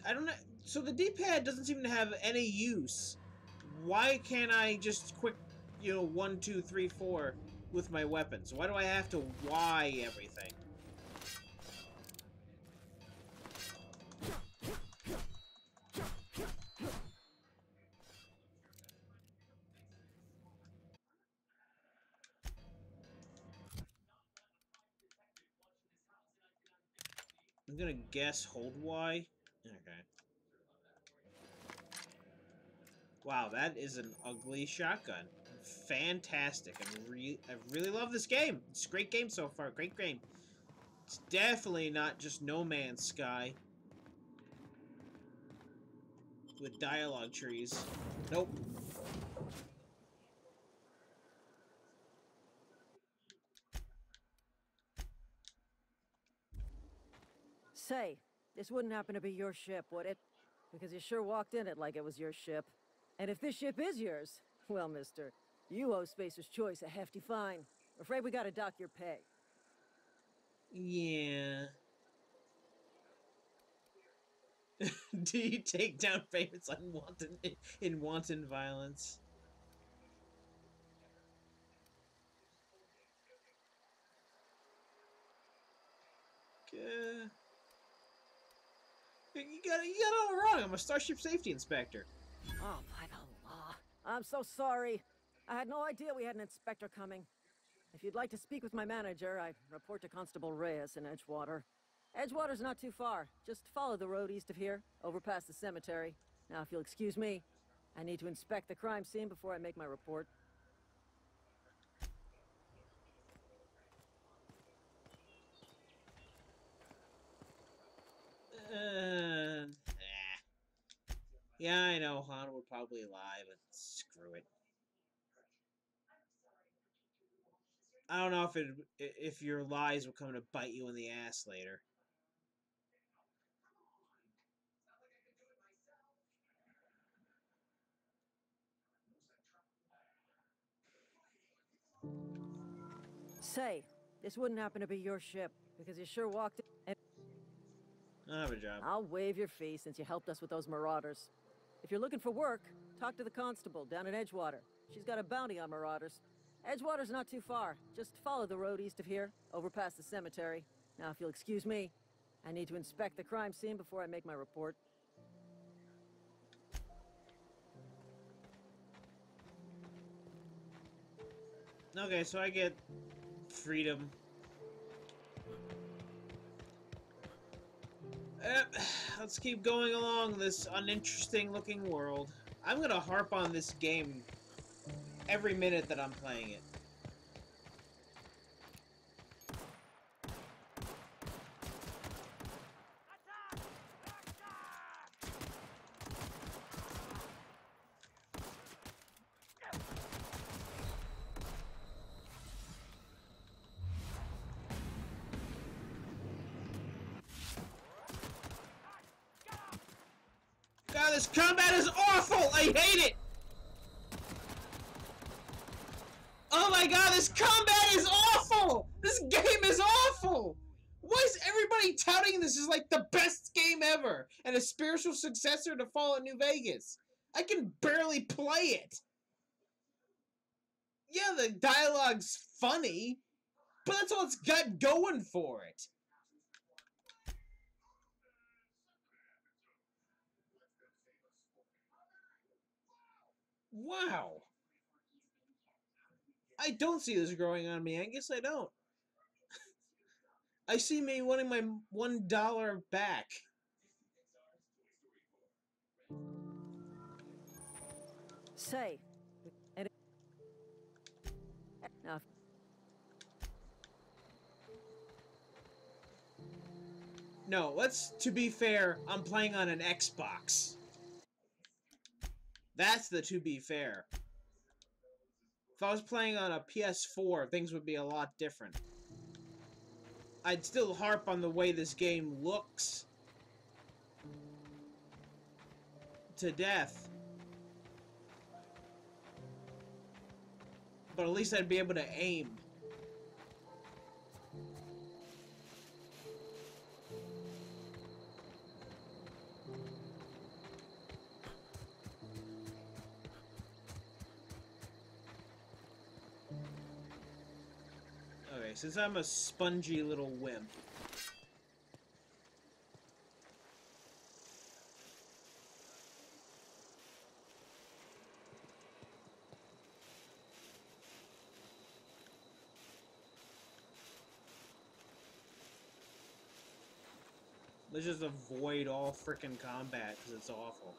I don't know. So the D-pad doesn't seem to have any use. Why can't I just quick, 1, 2, 3, 4 with my weapons? Why do I have to Y everything? I'm gonna guess hold Y. Okay. Wow, that is an ugly shotgun. Fantastic. I really love this game. It's a great game so far. Great game. It's definitely not just No Man's Sky with dialogue trees. Nope. Say, this wouldn't happen to be your ship, would it? Because you sure walked in it like it was your ship. And if this ship is yours, well, mister, you owe Spacer's Choice a hefty fine. Afraid we gotta dock your pay. Yeah. Do you take down payments on wanton violence? You got it all wrong. I'm a Starship Safety Inspector. Oh, by the law. I'm so sorry. I had no idea we had an inspector coming. If you'd like to speak with my manager, I report to Constable Reyes in Edgewater. Edgewater's not too far. Just follow the road east of here, over past the cemetery. Now, if you'll excuse me, I need to inspect the crime scene before I make my report. Yeah, I know Han would probably lie, but screw it. I don't know if your lies will come to bite you in the ass later. Say, this wouldn't happen to be your ship, because you sure walked in. I have a job. I'll waive your fee since you helped us with those marauders. If you're looking for work, talk to the constable down in Edgewater. She's got a bounty on marauders. Edgewater's not too far. Just follow the road east of here, over past the cemetery. Now, if you'll excuse me, I need to inspect the crime scene before I make my report. Okay, so I get freedom. Let's keep going along this uninteresting looking world. I'm gonna harp on this game every minute that I'm playing it. God, this combat is awful! I hate it! Oh my god, this combat is awful! This game is awful! Why is everybody touting this as like the best game ever and a spiritual successor to Fallout New Vegas? I can barely play it. Yeah, the dialogue's funny, But that's all it's got going for it. Wow. I don't see this growing on me. I guess I don't. I see me wanting my $1 back. Say, now, No, to be fair, I'm playing on an Xbox. That's the to be fair. If I was playing on a PS4, things would be a lot different. I'd still harp on the way this game looks to death. But at least I'd be able to aim. Okay, since I'm a spongy little wimp. Let's just avoid all frickin' combat, because it's awful.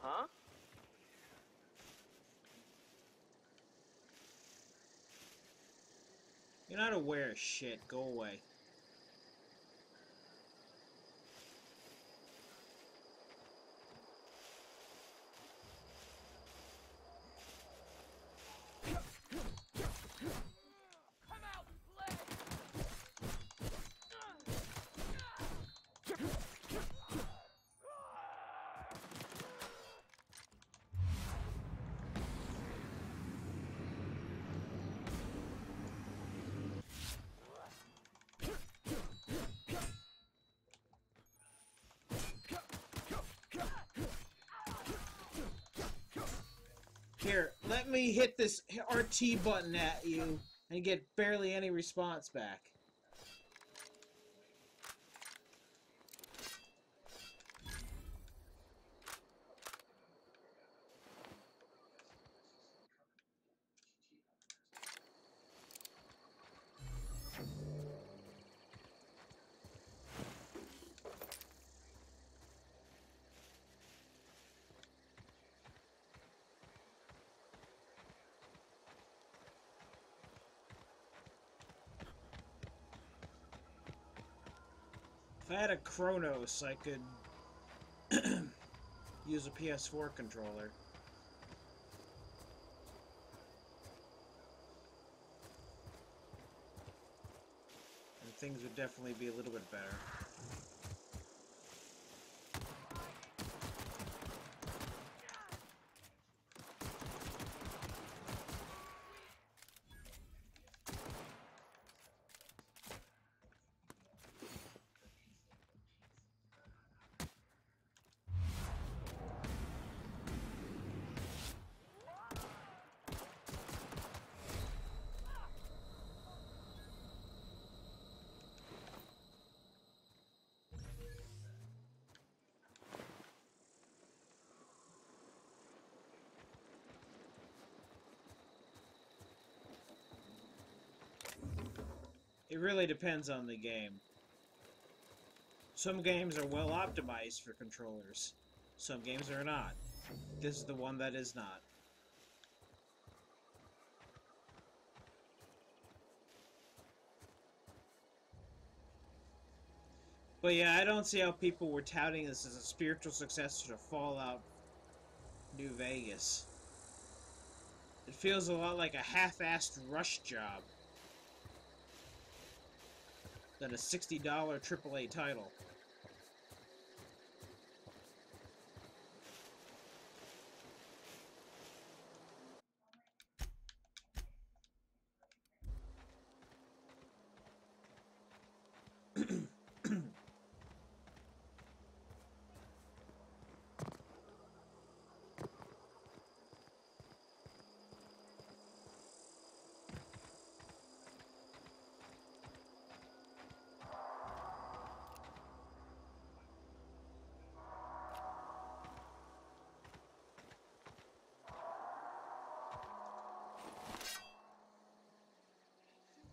huh? You're not aware of shit. Go away. Here, let me hit this RT button at you and get barely any response back. If I had a Chronos, I could use a PS4 controller. And things would definitely be a little bit better. It really depends on the game. Some games are well optimized for controllers. Some games are not. This is the one that is not. But yeah, I don't see how people were touting this as a spiritual successor to Fallout New Vegas. It feels a lot like a half-assed rush job than a $60 AAA title.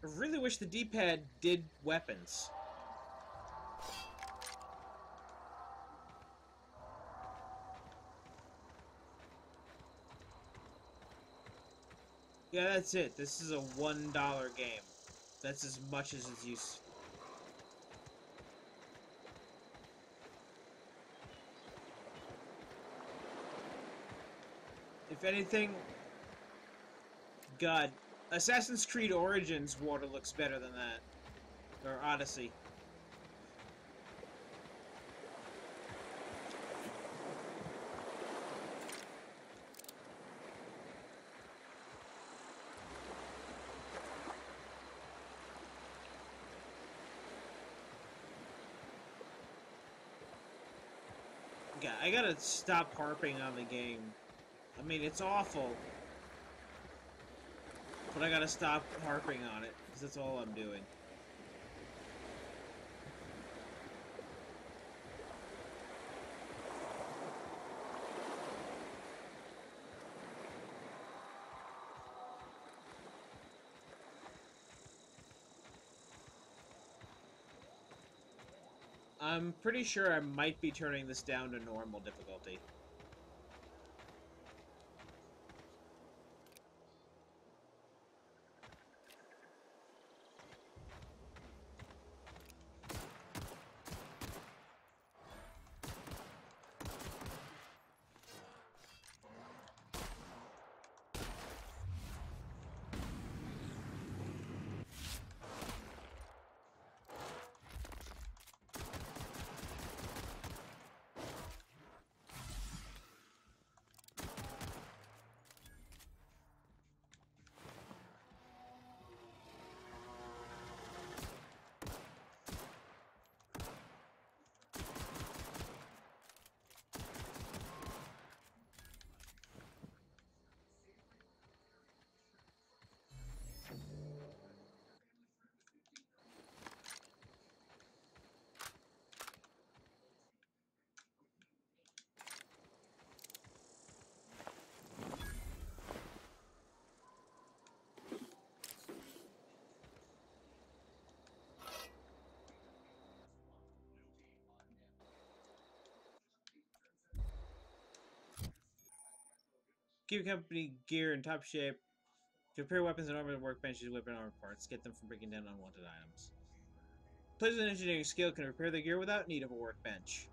I really wish the D-pad did weapons. Yeah, that's it. This is a $1 game. That's as much as it's used. If anything, God, Assassin's Creed Origins water looks better than that. Or Odyssey. God, I gotta stop harping on the game. I mean, it's awful. But I gotta stop harping on it, because that's all I'm doing. I'm pretty sure I might be turning this down to normal difficulty. Keep company gear in top shape. To repair weapons and armor workbenches, weapon armor parts. Get them from breaking down unwanted items. Players with engineering skill can repair their gear without need of a workbench.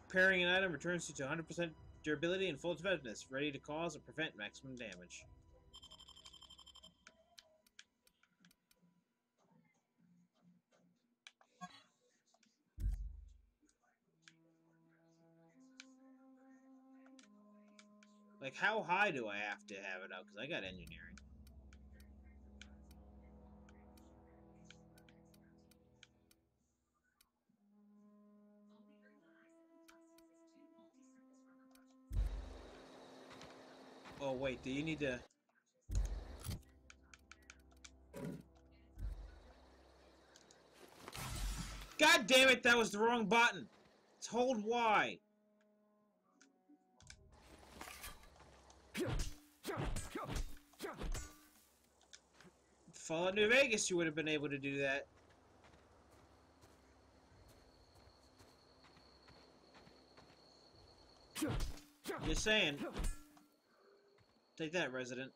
Repairing an item returns you to 100% durability and full defensiveness, ready to cause or prevent maximum damage. Like, how high do I have to have it up? Because I got engineering. Oh, wait, do you need to... God damn it, that was the wrong button! It's hold Y. Fallout New Vegas, you would have been able to do that. Just saying. Take that, resident.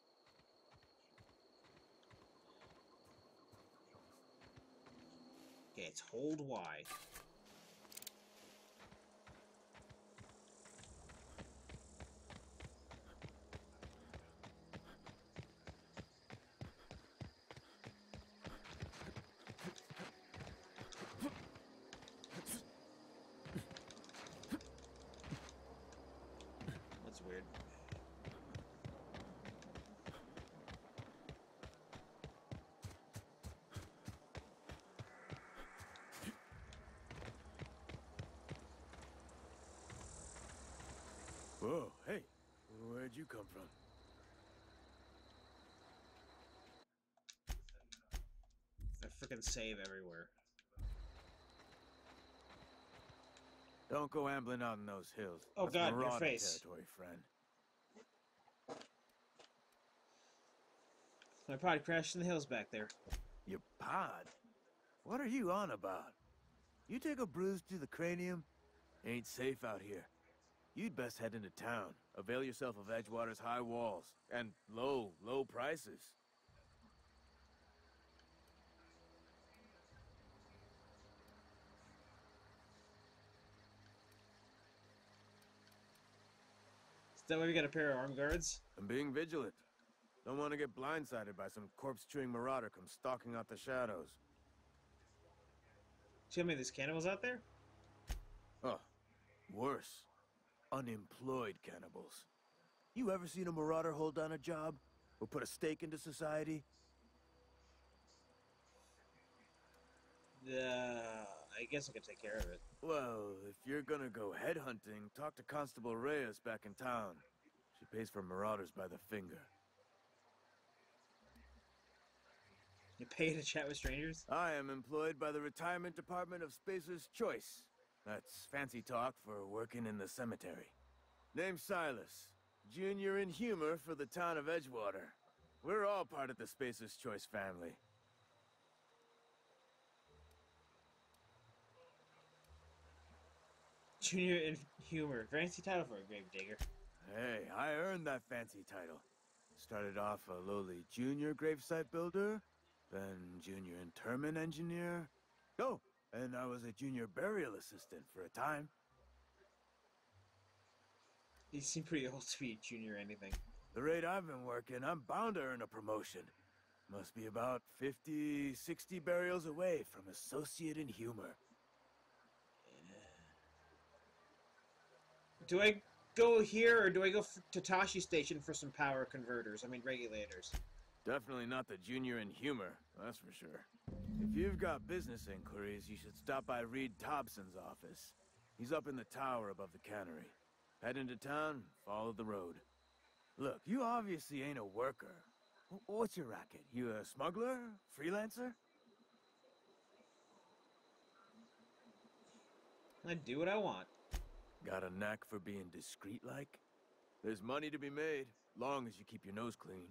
Okay, it's hold Y. That's weird. Whoa, hey, where'd you come from? I freaking save everywhere. Don't go ambling out in those hills. Oh That's God, your Marauder face. territory, friend. My pod crashed in the hills back there. Your pod? What are you on about? You take a bruise to the cranium? Ain't safe out here. You'd best head into town. Avail yourself of Edgewater's high walls. And low prices. Is that why we got a pair of armed guards? I'm being vigilant. Don't want to get blindsided by some corpse-chewing marauder come stalking out the shadows. Tell me there's cannibals out there? Oh, worse. Unemployed cannibals. You ever seen a marauder hold down a job? Or put a stake into society? I guess I could take care of it. Well, if you're gonna go headhunting, talk to Constable Reyes back in town. She pays for marauders by the finger. You pay to chat with strangers? I am employed by the Retirement Department of Spacer's Choice. That's fancy talk for working in the cemetery. Name's Silas. Junior in humor for the town of Edgewater. We're all part of the Spacer's Choice family. Junior in humor. Fancy title for a gravedigger. Hey, I earned that fancy title. Started off a lowly junior gravesite builder, then junior interment engineer. Oh, and I was a junior burial assistant for a time. You seem pretty old to be junior anything. The rate I've been working, I'm bound to earn a promotion. Must be about 50, 60 burials away from associate in humor. Do I go here or do I go to Tashi Station for some power converters? I mean regulators. Definitely not the junior in humor, that's for sure. If you've got business inquiries, you should stop by Reed Thompson's office. He's up in the tower above the cannery. Head into town, follow the road. Look, you obviously ain't a worker. What's your racket? You a smuggler? Freelancer? I do what I want. Got a knack for being discreet-like? There's money to be made, long as you keep your nose clean.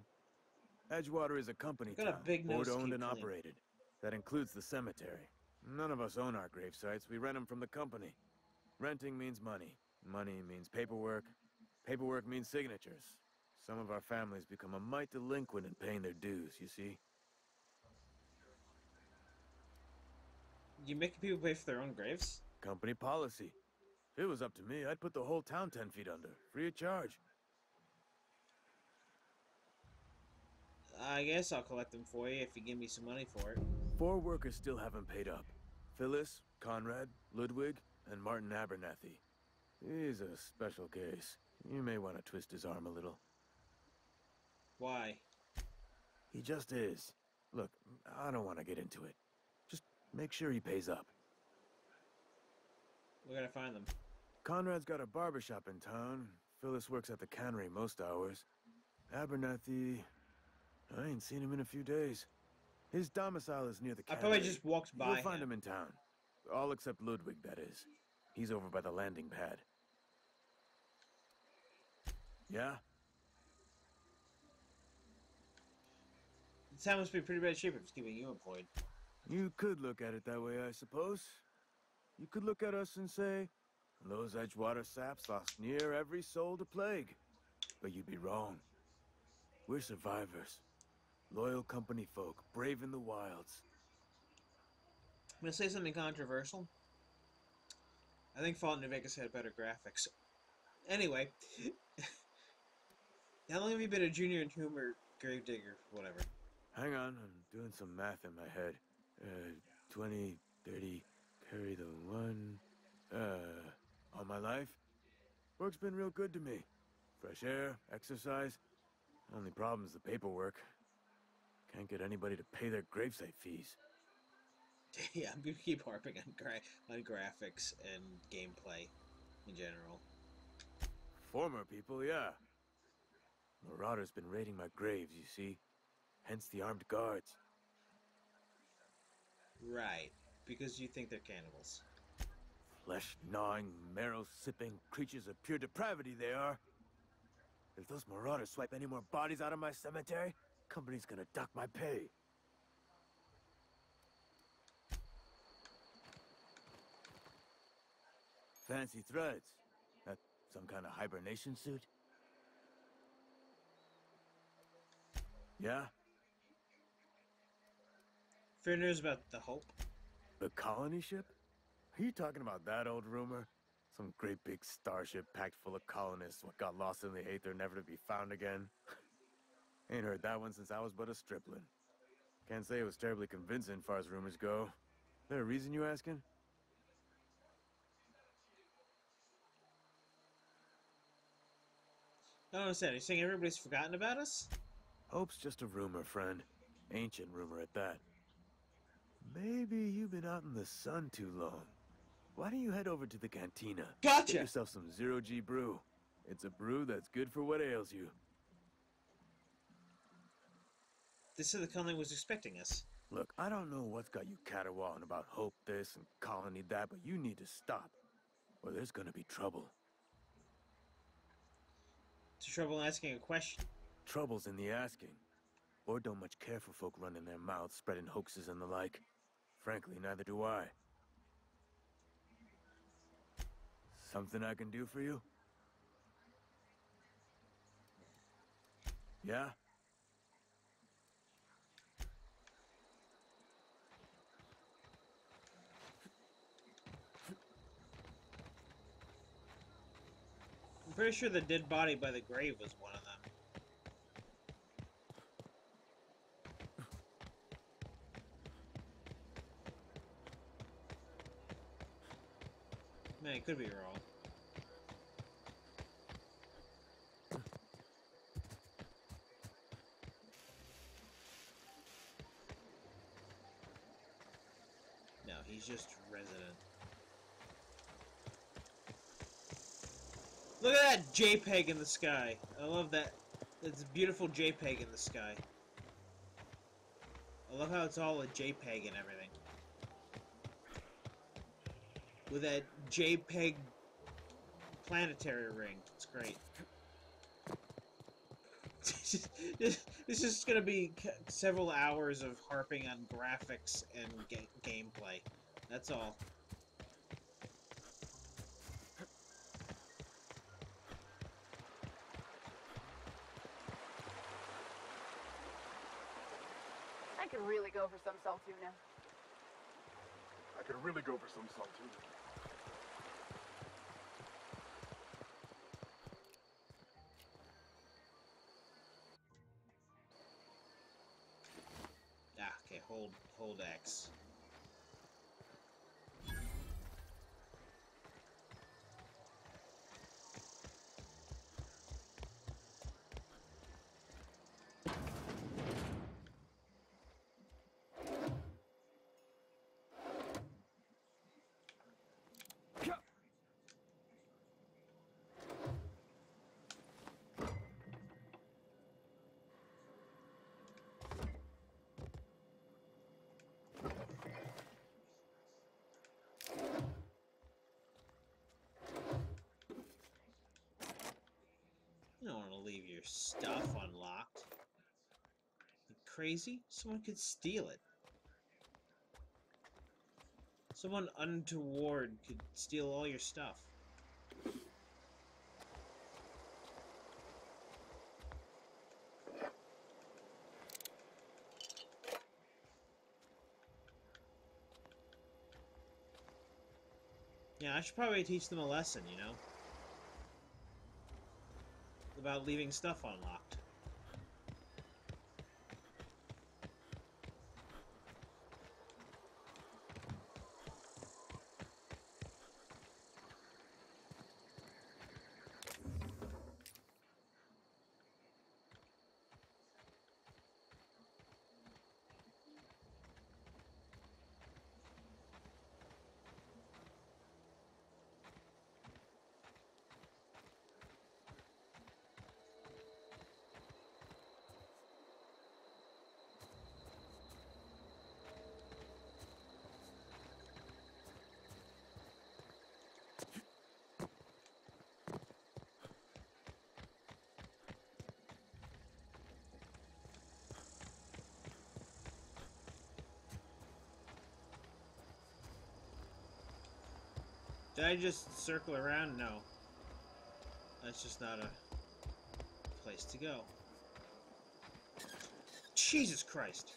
Edgewater is a company Got a town, big nose to board-owned keep and clean. operated. That includes the cemetery. None of us own our grave sites, we rent them from the company. Renting means money. Money means paperwork. Paperwork means signatures. Some of our families become a mite delinquent in paying their dues, you see? You making people pay for their own graves? Company policy. If it was up to me, I'd put the whole town 10 feet under, free of charge. I guess I'll collect them for you if you give me some money for it. 4 workers still haven't paid up. Phyllis, Conrad, Ludwig, and Martin Abernathy. He's a special case. You may want to twist his arm a little. Why? He just is. Look, I don't want to get into it. Just make sure he pays up. We're gonna find them. Conrad's got a barbershop in town. Phyllis works at the cannery most hours. Abernathy... I ain't seen him in a few days. His domicile is near the I cannery. probably just walked by You'll find him in town. All except Ludwig, that is. He's over by the landing pad. Yeah? The town must be in pretty bad shape if it's keeping you employed. You could look at it that way, I suppose. You could look at us and say, those Edgewater saps lost near every soul to plague. But you'd be wrong. We're survivors. Loyal company folk, brave in the wilds. I'm gonna say something controversial. I think Fallout New Vegas had better graphics. Anyway, how long have you been a junior in humor gravedigger? Whatever. Hang on, I'm doing some math in my head. 20, 30, carry the 1. All my life? Work's been real good to me. Fresh air, exercise. Only problem's the paperwork. Can't get anybody to pay their gravesite fees. Yeah, I'm gonna keep harping on graphics and gameplay in general. Former people, yeah. Marauder's been raiding my graves, you see. Hence the armed guards. Right, because you think they're cannibals. Flesh-gnawing, marrow-sipping creatures of pure depravity they are. If those marauders swipe any more bodies out of my cemetery, company's gonna dock my pay. Fancy threads. That some kind of hibernation suit? Yeah? Fair news about the Hope. The colony ship? Are you talking about that old rumor? Some great big starship packed full of colonists what got lost in the aether never to be found again? Ain't heard that one since I was but a stripling. Can't say it was terribly convincing far as rumors go. There a reason you asking? I don't understand. Are you saying everybody's forgotten about us? Hope's just a rumor, friend. Ancient rumor at that. Maybe you've been out in the sun too long. Why don't you head over to the cantina? Get Gotcha! yourself some zero-G brew. It's a brew that's good for what ails you. They said the colony was expecting us. Look, I don't know what's got you caterwauling about Hope this and Colony that, but you need to stop, or there's gonna be trouble. It's trouble asking a question. Trouble's in the asking. Board don't much care for folk running their mouths, spreading hoaxes and the like. Frankly, neither do I. Something I can do for you? Yeah? I'm pretty sure the dead body by the grave was one of them. Man, I could be wrong. No, he's just resident. Look at that JPEG in the sky. I love that. It's a beautiful JPEG in the sky. I love how it's all a JPEG and everything. With that JPEG planetary ring. It's great. This is going to be several hours of harping on graphics and gameplay. That's all. I could really go for some Saltuna. I could really go for some Saltuna. Ah, okay, hold X. You don't want to leave your stuff unlocked. You crazy? Someone could steal it. Someone untoward could steal all your stuff. Yeah, I should probably teach them a lesson, you know? About leaving stuff unlocked. Did I just circle around? No. That's just not a place to go. Jesus Christ!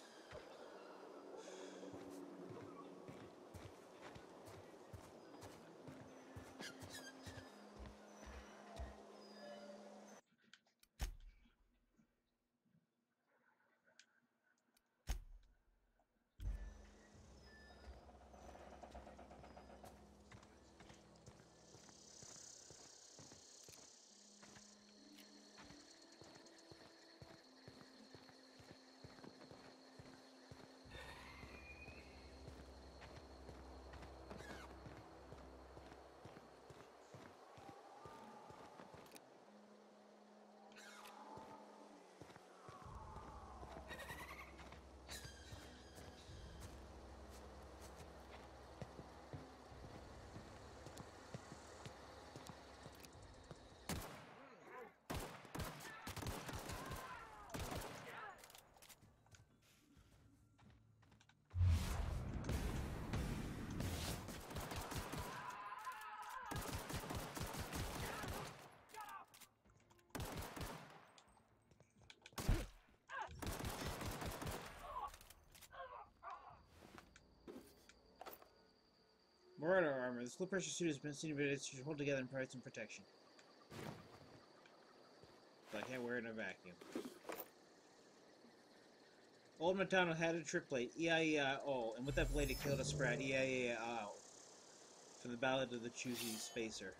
Marauder armor. This low-pressure suit has been seen, but it should hold together and provide some protection. But I can't wear it in a vacuum. Old Matano had a trip plate, E-I-E-I-O, and with that blade it killed a sprat, E-I-E-I-O. From the Ballad of the Choosy Spacer.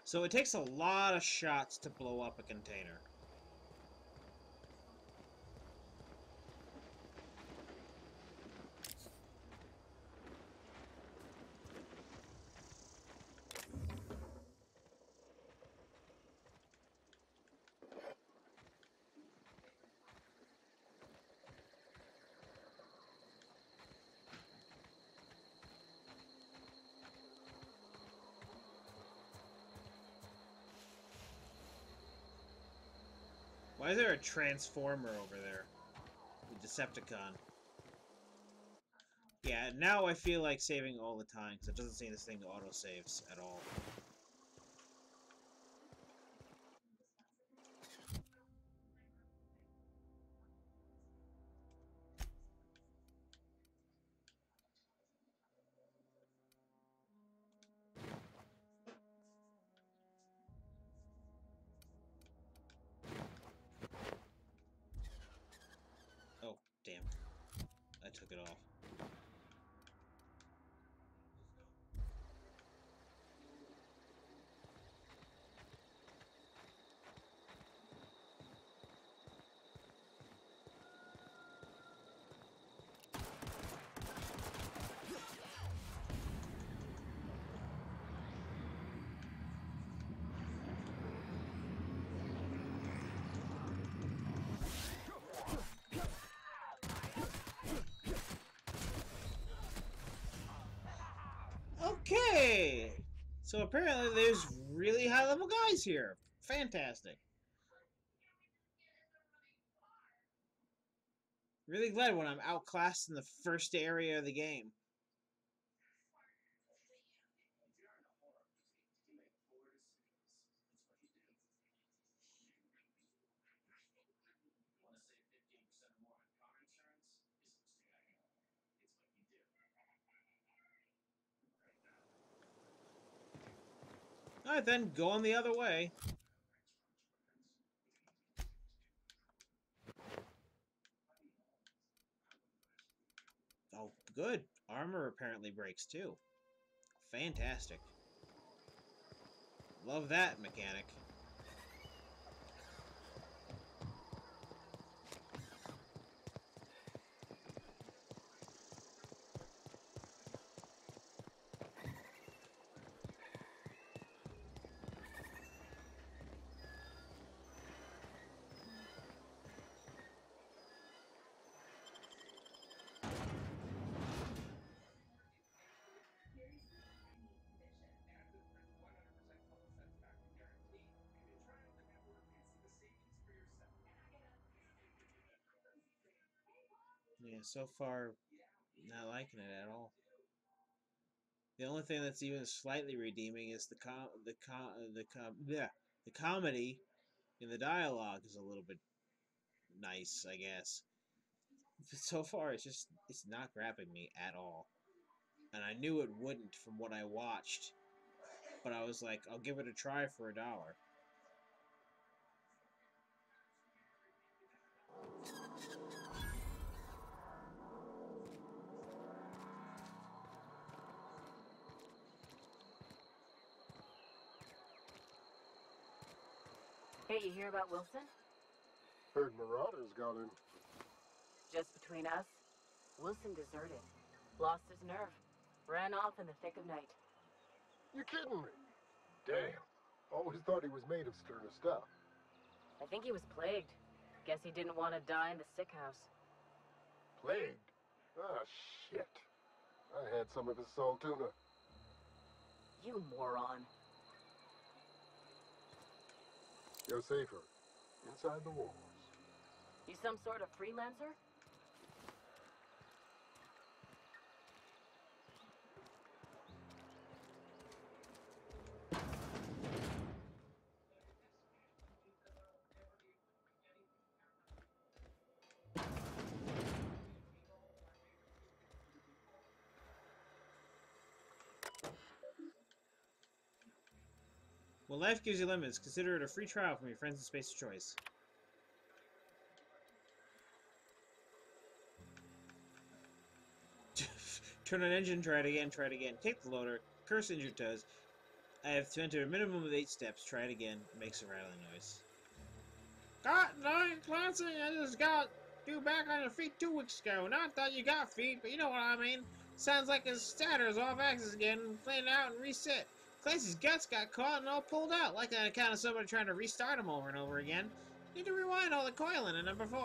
So it takes a lot of shots to blow up a container. Why is there a transformer over there? A Decepticon. Yeah, now I feel like saving all the time, because it doesn't seem this thing auto-saves at all. Oh, damn. I took it off. Okay! So apparently there's really high-level guys here. Fantastic. Really glad when I'm outclassed in the first area of the game. Alright then, go on the other way. Oh, good. Armor apparently breaks too. Fantastic. Love that, mechanic. Yeah, so far, not liking it at all. The only thing that's even slightly redeeming is the comedy in the dialogue is a little bit nice, I guess. But so far, it's not grabbing me at all, and I knew it wouldn't from what I watched. But I was like, I'll give it a try for $1. Hey, you hear about Wilson? Heard Marauders got him. Just between us, Wilson deserted. Lost his nerve. Ran off in the thick of night. You kidding me? Damn. Always thought he was made of sterner stuff. I think he was plagued. Guess he didn't want to die in the sick house. Plagued? Ah, shit. I had some of his salt tuna. You moron. You're safer. Inside the walls. You some sort of freelancer? When life gives you lemons, consider it a free trial from your friends in Space of Choice. Turn on engine, try it again, try it again. Take the loader, curse injured toes. I have to enter a minimum of 8 steps. Try it again. Makes a rattling noise. God darn, Clancy, I just got you back on your feet 2 weeks ago. Not that you got feet, but you know what I mean. Sounds like his starter's off axis again, clean out and reset. Clancy's guts got caught and all pulled out, like on account of somebody trying to restart him over and over again. Need to rewind all the coiling in number 4.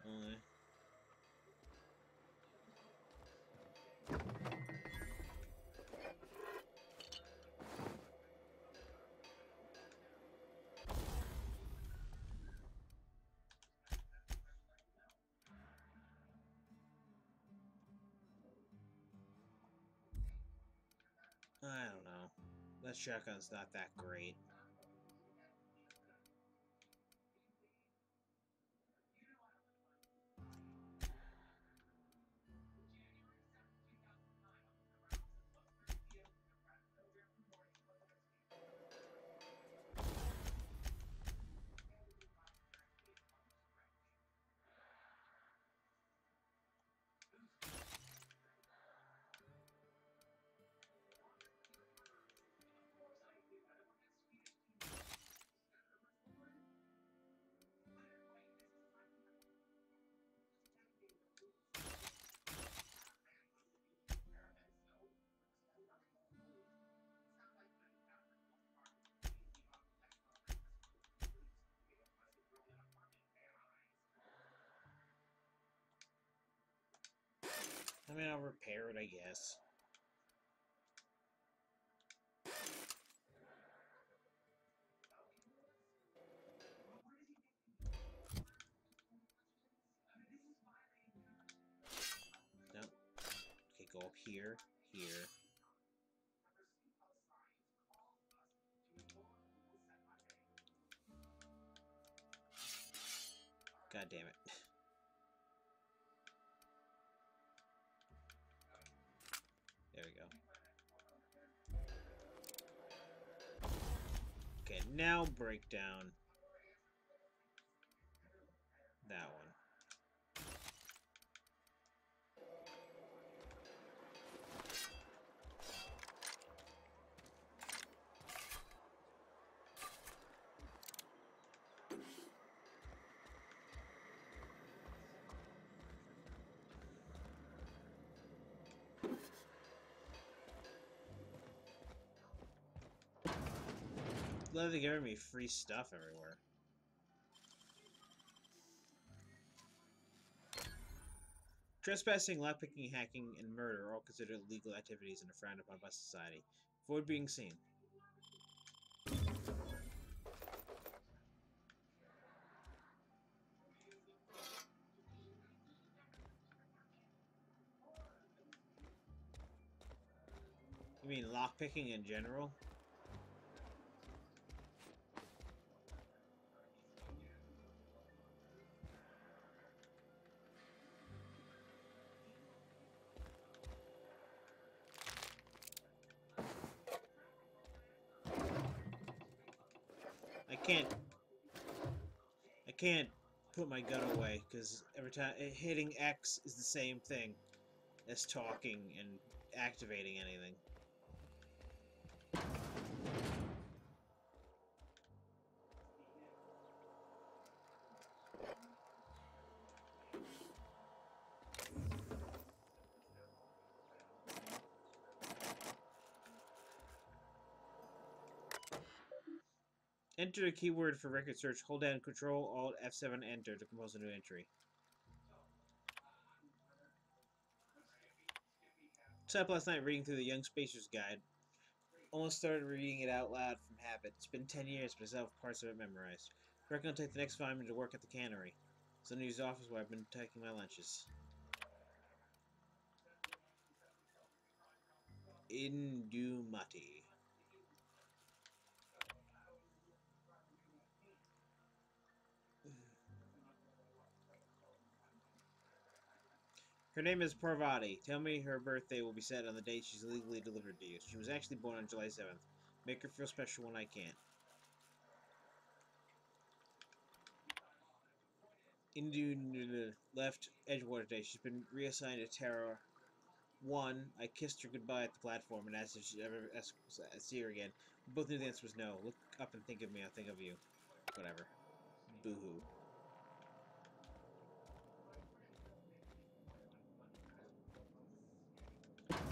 Only. I don't know. That shotgun's not that great. I mean, I'll repair it, I guess. Nope. Okay, go up here, here. God damn it. There we go. Okay, now break down that one. glad they're giving me free stuff everywhere. Trespassing, lockpicking, hacking, and murder are all considered illegal activities and are frowned upon by society. Avoid being seen. You mean lockpicking in general? I can't put my gun away because every time hitting X is the same thing as talking and activating anything. Enter a keyword for record search. Hold down Control Alt F7 Enter to compose a new entry. Sat up last night reading through the Young Spacer's Guide. Almost started reading it out loud from habit. It's been 10 years, but I still have parts of it memorized. I reckon I'll take the next volume to work at the cannery. It's in his office where I've been taking my lunches. Indumati. Her name is Parvati. Tell me her birthday will be set on the date she's legally delivered to you. She was actually born on July 7th. Make her feel special when I can. Indu left Edgewater today. She's been reassigned to Terra 1. I kissed her goodbye at the platform and asked if she'd ever see her again. We both knew the answer was no. Look up and think of me. I'll think of you. Whatever. Boo-hoo.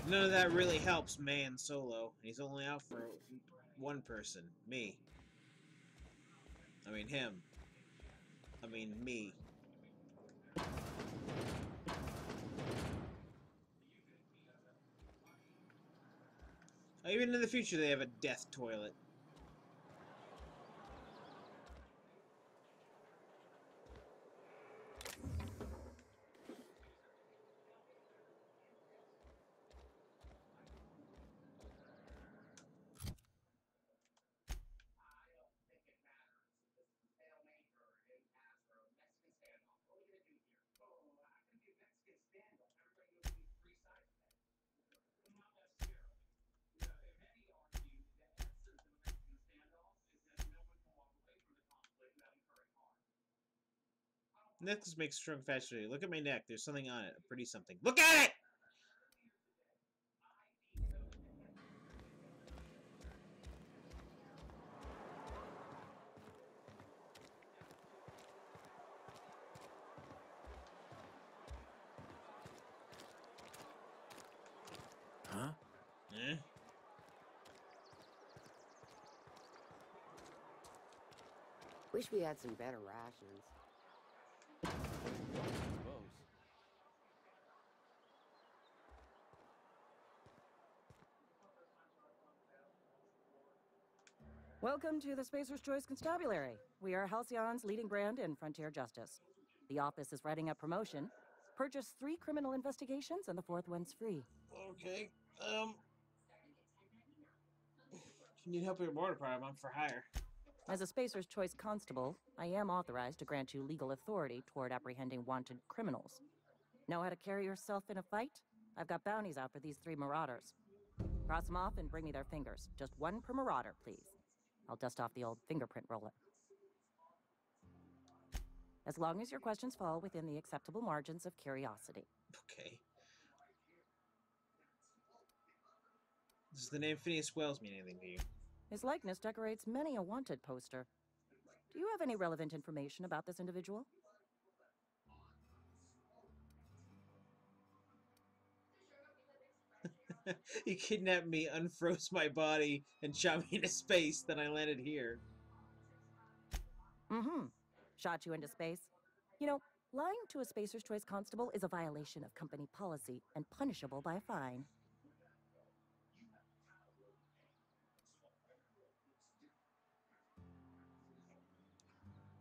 None of that really helps Man Solo. He's only out for one person. Me. I mean him. I mean me. Even in the future they have a death toilet. Necklace makes strong faster. Look at my neck. There's something on it. A pretty something. Look at it! Huh? Eh? Wish we had some better rations. Welcome to the Spacer's Choice Constabulary. We are Halcyon's leading brand in frontier justice. The office is writing a promotion. Purchase 3 criminal investigations and the 4th one's free. Okay. If you need help with your mortar problem, I'm for hire. As a Spacer's Choice constable, I am authorized to grant you legal authority toward apprehending wanted criminals. Know how to carry yourself in a fight? I've got bounties out for these 3 marauders. Cross them off and bring me their fingers. Just 1 per marauder, please. I'll dust off the old fingerprint roller. As long as your questions fall within the acceptable margins of curiosity. Okay. Does the name Phineas Wells mean anything to you? His likeness decorates many a wanted poster. Do you have any relevant information about this individual? He kidnapped me, unfroze my body, and shot me into space. Then I landed here. Mm-hmm. Shot you into space. You know, lying to a Spacer's Choice constable is a violation of company policy and punishable by a fine.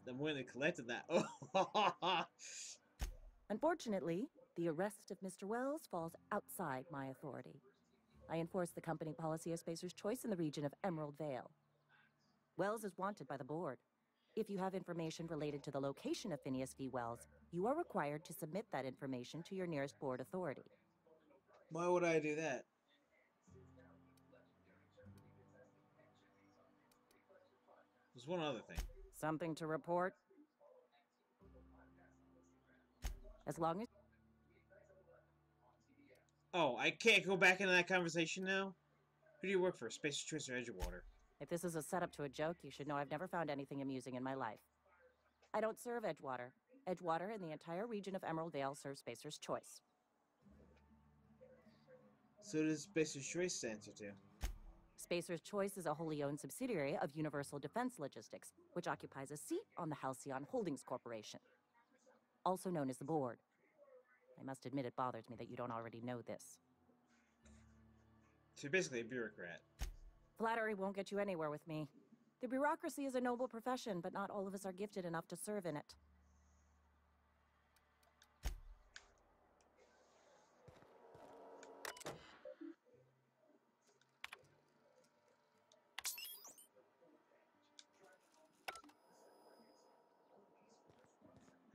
I'm when they collected that. Oh, Unfortunately, the arrest of Mr. Wells falls outside my authority. I enforce the company policy of Spacer's Choice in the region of Emerald Vale. Wells is wanted by the board. If you have information related to the location of Phineas V. Wells, you are required to submit that information to your nearest board authority. why would I do that? There's one other thing. Something to report? As long as... Oh, I can't go back into that conversation now? Who do you work for, Space Choice or Edgewater? If this is a setup to a joke, you should know I've never found anything amusing in my life. I don't serve Edgewater. Edgewater and the entire region of Emerald Vale serve Spacer's Choice. So does Space Choice answer to? Spacer's Choice is a wholly owned subsidiary of Universal Defense Logistics, which occupies a seat on the Halcyon Holdings Corporation, also known as the Board. I must admit it bothers me that you don't already know this. So you're basically a bureaucrat. Flattery won't get you anywhere with me. The bureaucracy is a noble profession, but not all of us are gifted enough to serve in it.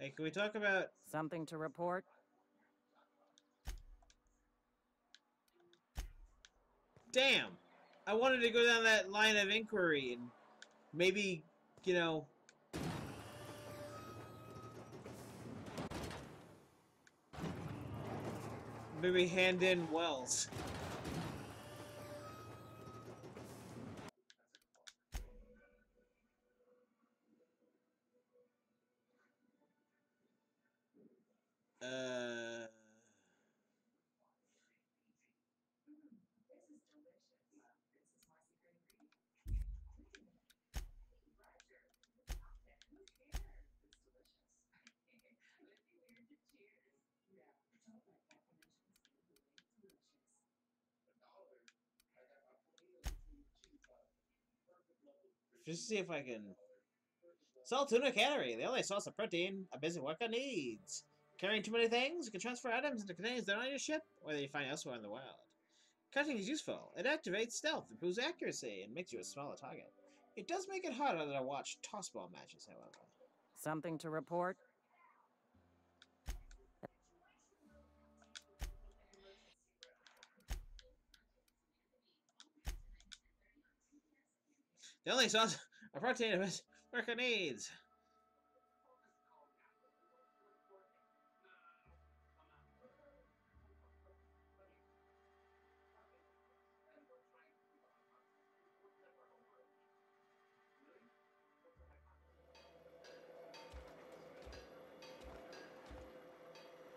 Hey, can we talk about... Something to report? Damn! I wanted to go down that line of inquiry and maybe, you know... maybe hand in Wells. Just to see if I can... Salt tuna calorie, the only source of protein a busy worker needs. Carrying too many things, you can transfer items into containers that are on your ship, or that you find elsewhere in the world. Cutting is useful. It activates stealth, improves accuracy, and makes you a smaller target. It does make it harder to watch tossball matches, however. Something to report? The only source of protein a busy worker needs.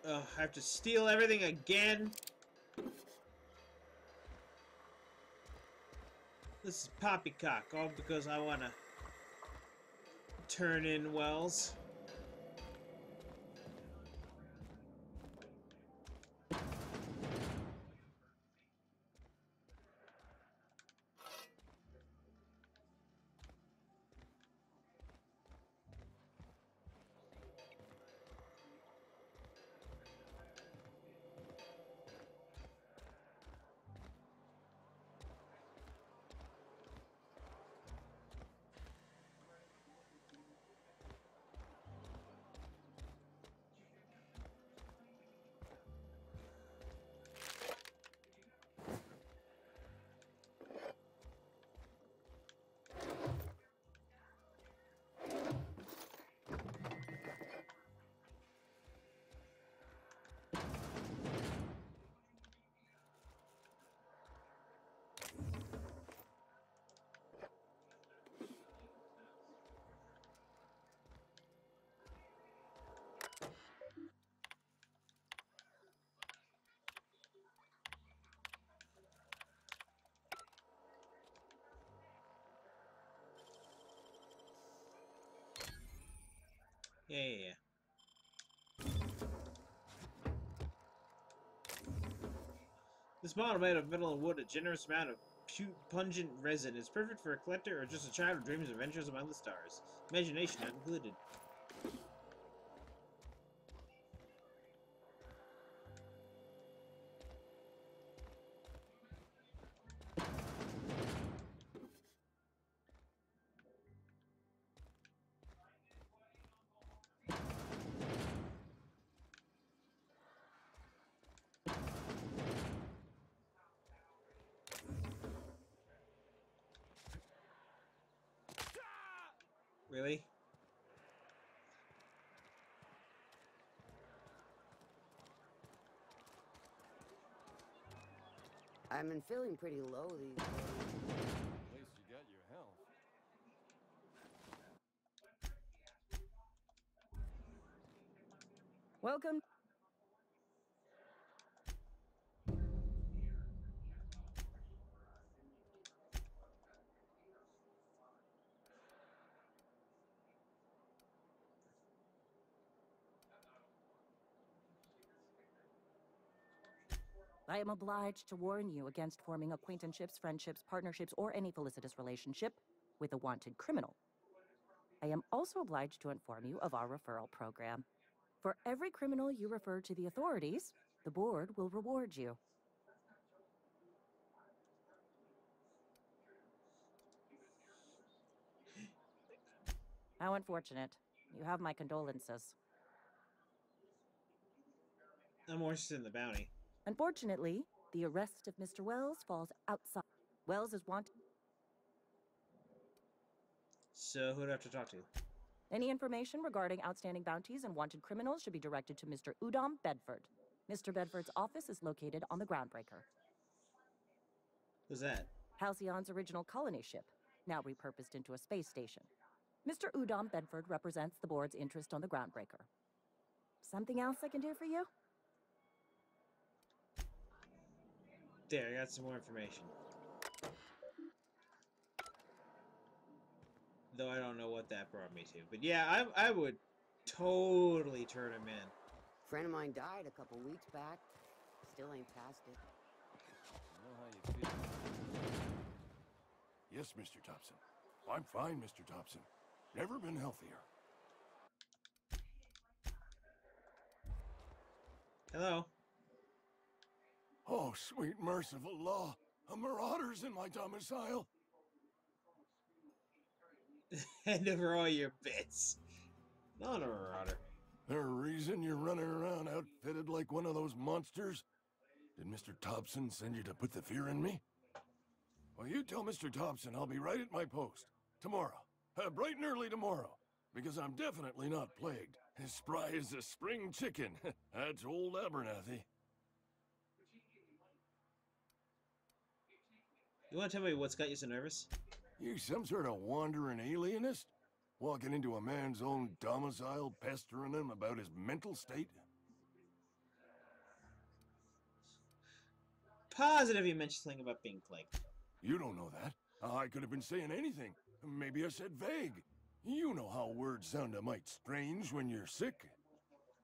I have to steal everything again? This is poppycock, all because I want to turn in Wells. Yeah. This model made of metal and wood, a generous amount of pungent resin, is perfect for a collector or just a child who dreams of adventures among the stars. Imagination not included. Really? I've been feeling pretty low these days. At least you got your health. Welcome. I am obliged to warn you against forming acquaintanceships, friendships, partnerships, or any felicitous relationship with a wanted criminal. I am also obliged to inform you of our referral program. For every criminal you refer to the authorities, the board will reward you. How unfortunate. You have my condolences. I'm more interested in the bounty. Unfortunately, the arrest of Mr. Wells falls outside. Wells is wanted. So, who do I have to talk to? Any information regarding outstanding bounties and wanted criminals should be directed to Mr. Udom Bedford. Mr. Bedford's office is located on the Groundbreaker. Who's that? Halcyon's original colony ship, now repurposed into a space station. Mr. Udom Bedford represents the board's interest on the Groundbreaker. Something else I can do for you? There, I got some more information. Though I don't know what that brought me to. But yeah, I would totally turn him in. Friend of mine died a couple weeks back. Still ain't past it. I know how you feel. Yes, Mr. Thompson. I'm fine, Mr. Thompson. Never been healthier. Hello. Oh, sweet merciful law. A marauder's in my domicile. Hand over all your bits. Not a marauder. There a reason you're running around outfitted like one of those monsters? Did Mr. Thompson send you to put the fear in me? Well, you tell Mr. Thompson I'll be right at my post. Tomorrow. Bright and early tomorrow. Because I'm definitely not plagued. As spry as a spring chicken. That's old Abernathy. You want to tell me what's got you so nervous? You some sort of wandering alienist? Walking into a man's own domicile, pestering him about his mental state? Positive you mentioned something about being plagued. You don't know that. I could have been saying anything. Maybe I said vague. You know how words sound a mite strange when you're sick.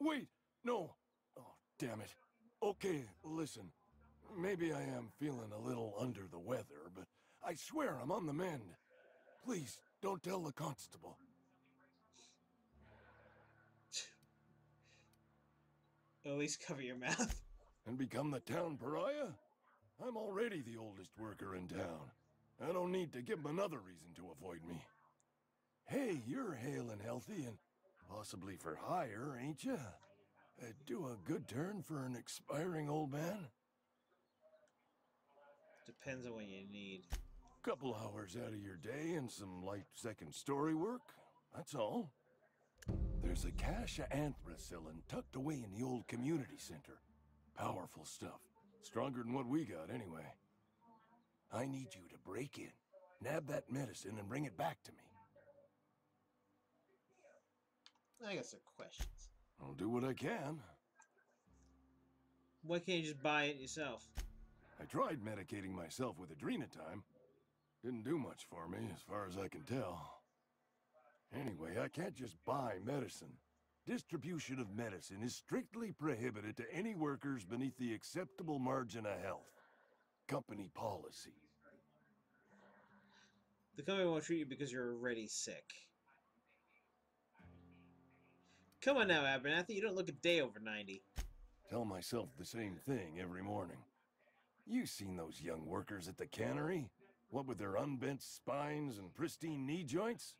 Wait, no. Oh, damn it. Okay, listen. Maybe I am feeling a little under the weather, but I swear I'm on the mend. Please, don't tell the constable. At least cover your mouth. And become the town pariah? I'm already the oldest worker in town. I don't need to give him another reason to avoid me. Hey, you're hale and healthy and possibly for hire, ain't you? Do a good turn for an expiring old man? Depends on what you need. Couple hours out of your day and some light second story work. That's all. There's a cache of anthracillin tucked away in the old community center. Powerful stuff. Stronger than what we got, anyway. I need you to break in, nab that medicine, and bring it back to me. I got some questions. I'll do what I can. Why can't you just buy it yourself? I tried medicating myself with adrenatime. Didn't do much for me, as far as I can tell. Anyway, I can't just buy medicine. distribution of medicine is strictly prohibited to any workers beneath the acceptable margin of health. Company policy. The company won't treat you because you're already sick. Come on now, Abernathy. You don't look a day over 90. Tell myself the same thing every morning. You seen those young workers at the cannery? What with their unbent spines and pristine knee joints?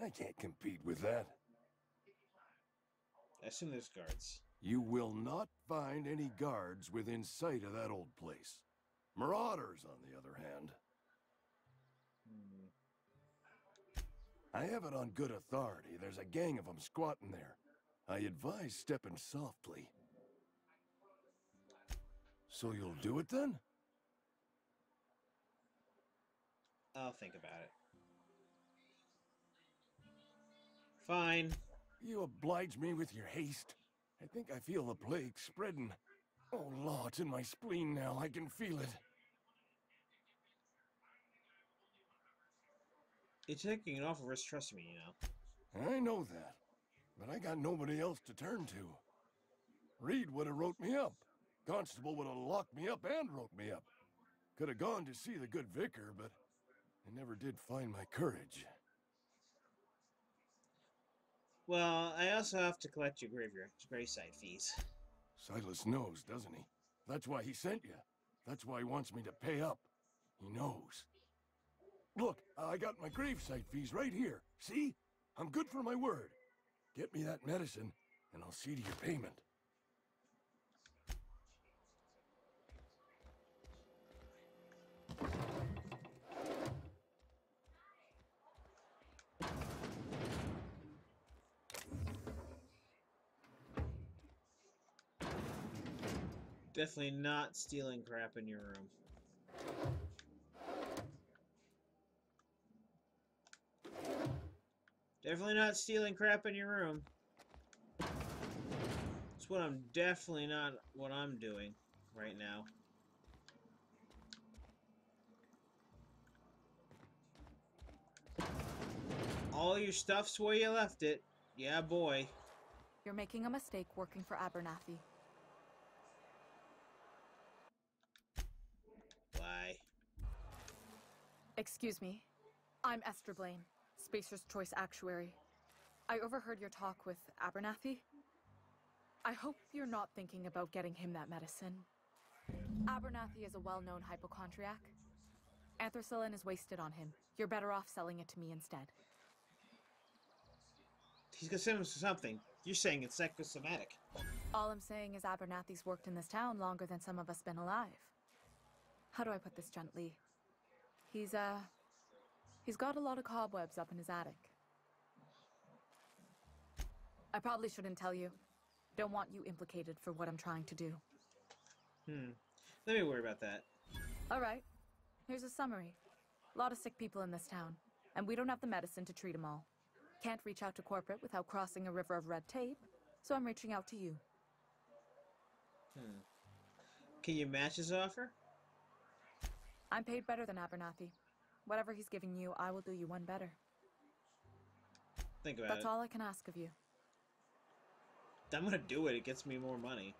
I can't compete with that. I assume there's guards. You will not find any guards within sight of that old place. Marauders, on the other hand. I have it on good authority. There's a gang of them squatting there. I advise stepping softly. So you'll do it then? I'll think about it. Fine. You oblige me with your haste. I think I feel the plague spreading. Oh, Law, it's in my spleen now. I can feel it. You're taking an awful risk trusting me, you know. I know that. But I got nobody else to turn to. Reed would have wrote me up. Constable would have locked me up and wrote me up. Could have gone to see the good vicar, but I never did find my courage. Well, I also have to collect your graveside fees. Silas knows, doesn't he? That's why he sent you. That's why he wants me to pay up. He knows. Look, I got my gravesite fees right here. See? I'm good for my word. Get me that medicine, and I'll see to your payment. Definitely not stealing crap in your room. Definitely not stealing crap in your room. That's what I'm definitely not what I'm doing right now. All your stuff's where you left it. Yeah, boy. You're making a mistake working for Abernathy. Why? Excuse me. I'm Esther Blaine, Spacer's Choice Actuary. I overheard your talk with Abernathy. I hope you're not thinking about getting him that medicine. Abernathy is a well-known hypochondriac. Anthracillin is wasted on him. You're better off selling it to me instead. He's gonna send us something. You're saying it's psychosomatic. All I'm saying is Abernathy's worked in this town longer than some of us been alive. How do I put this gently? He's got a lot of cobwebs up in his attic. I probably shouldn't tell you. Don't want you implicated for what I'm trying to do. Let me worry about that. All right. Here's a summary. A lot of sick people in this town, and we don't have the medicine to treat them all. Can't reach out to corporate without crossing a river of red tape, so I'm reaching out to you. Can you match his offer? I'm paid better than Abernathy. Whatever he's giving you, I will do you one better. Think about That's it. all I can ask of you. I'm gonna do it. It gets me more money.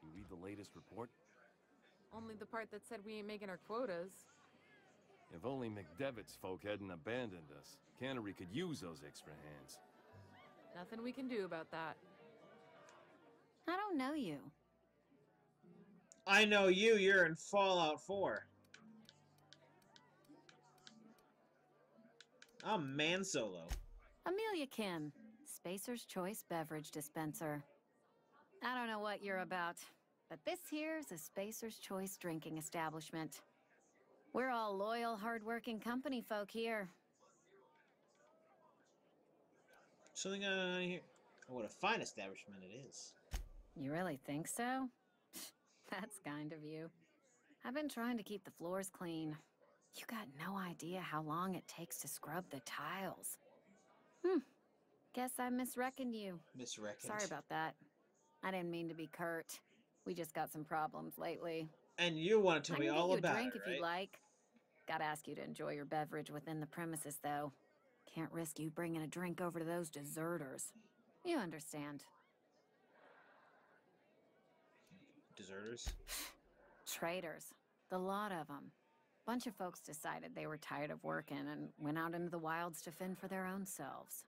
You read the latest report? Only the part that said we ain't making our quotas. If only McDevitt's folk hadn't abandoned us. Cannery could use those extra hands. Nothing we can do about that. I don't know you. I know you. You're in Fallout 4. I'm Man Solo. Amelia Kim, Spacer's Choice Beverage Dispenser. I don't know what you're about, but this here's a Spacer's Choice drinking establishment. We're all loyal, hard-working company folk here. Something on here. Oh, what a fine establishment it is. You really think so? That's kind of you. I've been trying to keep the floors clean. You got no idea how long it takes to scrub the tiles. Guess I misreckoned you. Misreckoned. Sorry about that. I didn't mean to be curt. We just got some problems lately. And you want to tell I me can get all you a about drink it, if right? you'd like. Gotta ask you to enjoy your beverage within the premises, though. Can't risk you bringing a drink over to those deserters. You understand. Deserters? Traitors. The lot of them. Bunch of folks decided they were tired of working and went out into the wilds to fend for their own selves.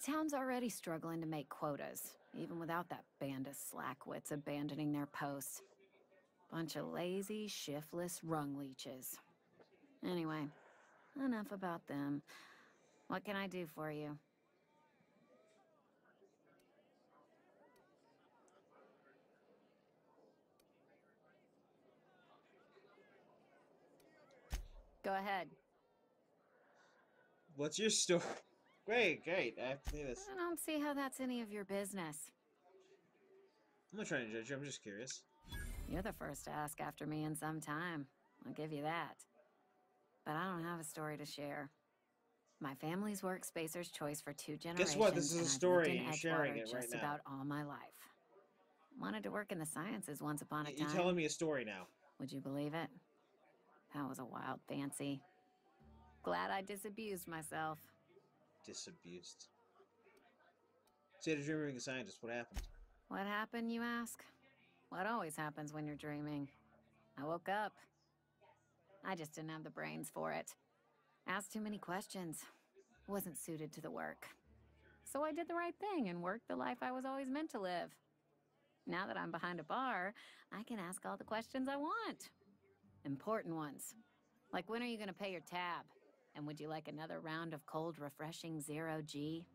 Town's already struggling to make quotas, even without that band of slackwits abandoning their posts. Bunch of lazy, shiftless rung leeches. Anyway, enough about them. What can I do for you? Go ahead. What's your story? Great, great. I have to see this. I don't see how that's any of your business. I'm not trying to judge you. I'm just curious. You're the first to ask after me in some time. I'll give you that. But I don't have a story to share. My family's worked Spacer's Choice for 2 generations. Guess what? This is a and I've story, lived in and you're sharing Edgewater it right just now. about all my life. Wanted to work in the sciences once upon a time. You're telling me a story now. Would you believe it? That was a wild fancy. Glad I disabused myself. Disabused. So you had a dream of being a scientist. What happened? What happened, you ask? What always happens when you're dreaming. I woke up. I just didn't have the brains for it. Asked too many questions. Wasn't suited to the work. So I did the right thing and worked the life I was always meant to live. Now that I'm behind a bar, I can ask all the questions I want. Important ones. Like, when are you gonna pay your tab? And would you like another round of cold, refreshing Zero-G?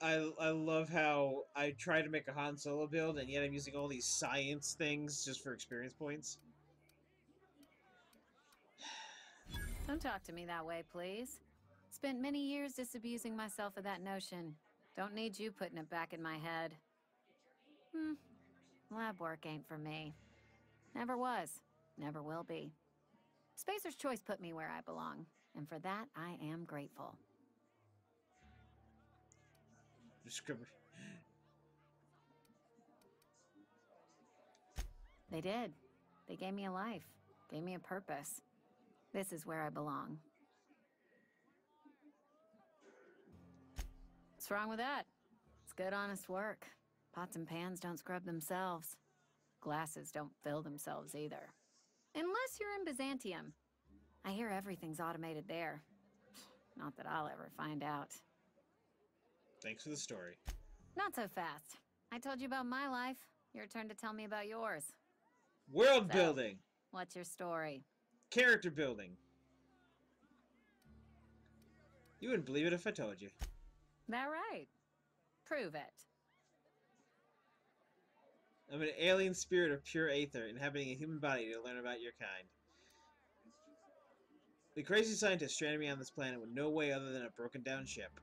I love how I try to make a Han Solo build, and yet I'm using all these science things just for experience points. Don't talk to me that way, please. Spent many years disabusing myself of that notion. Don't need you putting it back in my head. Lab work ain't for me. Never was. Never will be. Spacer's Choice put me where I belong, and for that, I am grateful. They did. They gave me a life. Gave me a purpose. This is where I belong. What's wrong with that? It's good, honest work. Pots and pans don't scrub themselves. Glasses don't fill themselves either. Unless you're in Byzantium. I hear everything's automated there. Not that I'll ever find out. Thanks for the story. Not so fast. I told you about my life. Your turn to tell me about yours. World building. What's your story? Character building. You wouldn't believe it if I told you. That right? Prove it. I'm an alien spirit of pure aether, inhabiting a human body to learn about your kind. The crazy scientist stranded me on this planet with no way other than a broken down ship.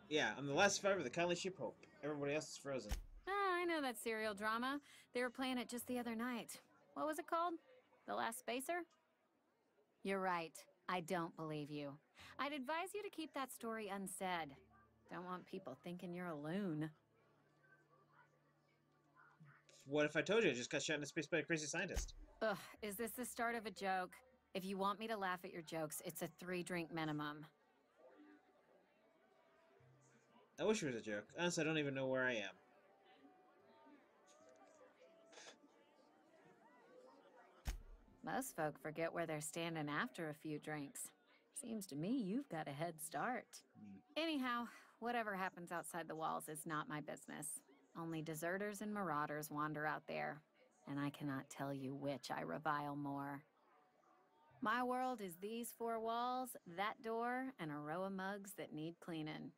Yeah, I'm the last survivor of the colony ship Hope. Everybody else is frozen. Ah, I know that serial drama. They were playing it just the other night. What was it called? The Last Spacer? You're right. I don't believe you. I'd advise you to keep that story unsaid. Don't want people thinking you're a loon. What if I told you I just got shot into space by a crazy scientist? Ugh, is this the start of a joke? If you want me to laugh at your jokes, it's a 3-drink minimum. I wish it was a joke. Honestly, I don't even know where I am. Most folk forget where they're standing after a few drinks. Seems to me you've got a head start. Anyhow, whatever happens outside the walls is not my business. Only deserters and marauders wander out there, and I cannot tell you which I revile more. My world is these 4 walls, that door, and a row of mugs that need cleaning.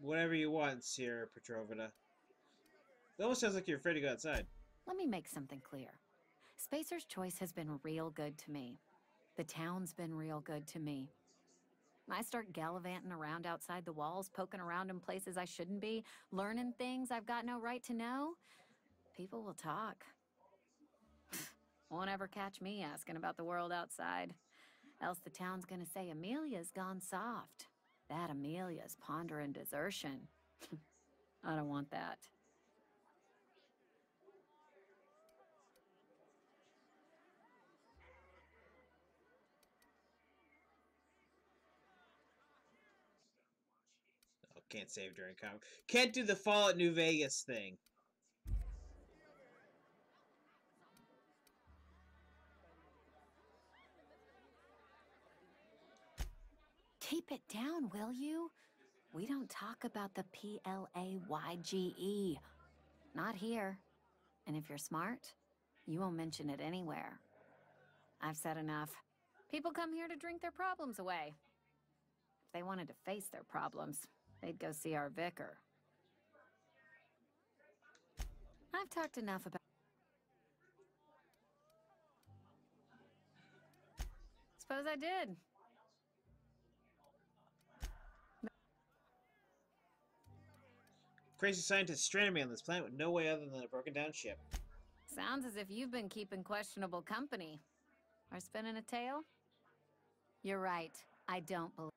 Whatever you want, Sierra Petrovna. It almost sounds like you're afraid to go outside. Let me make something clear. Spacer's Choice has been real good to me. The town's been real good to me. I start gallivanting around outside the walls, poking around in places I shouldn't be, learning things I've got no right to know. People will talk. Won't ever catch me asking about the world outside. Else the town's gonna say Amelia's gone soft. That Amelia's pondering desertion. I don't want that. Oh, can't save during combat. Can't do the Fallout New Vegas thing. Keep it down, will you? We don't talk about the PLAYGE. Not here. And if you're smart, you won't mention it anywhere. I've said enough. People come here to drink their problems away. If they wanted to face their problems, they'd go see our vicar. I've talked enough about... Suppose I did. Crazy scientists stranded me on this planet with no way other than a broken down ship. Sounds as if you've been keeping questionable company. Or spinning a tale? You're right. I don't believe...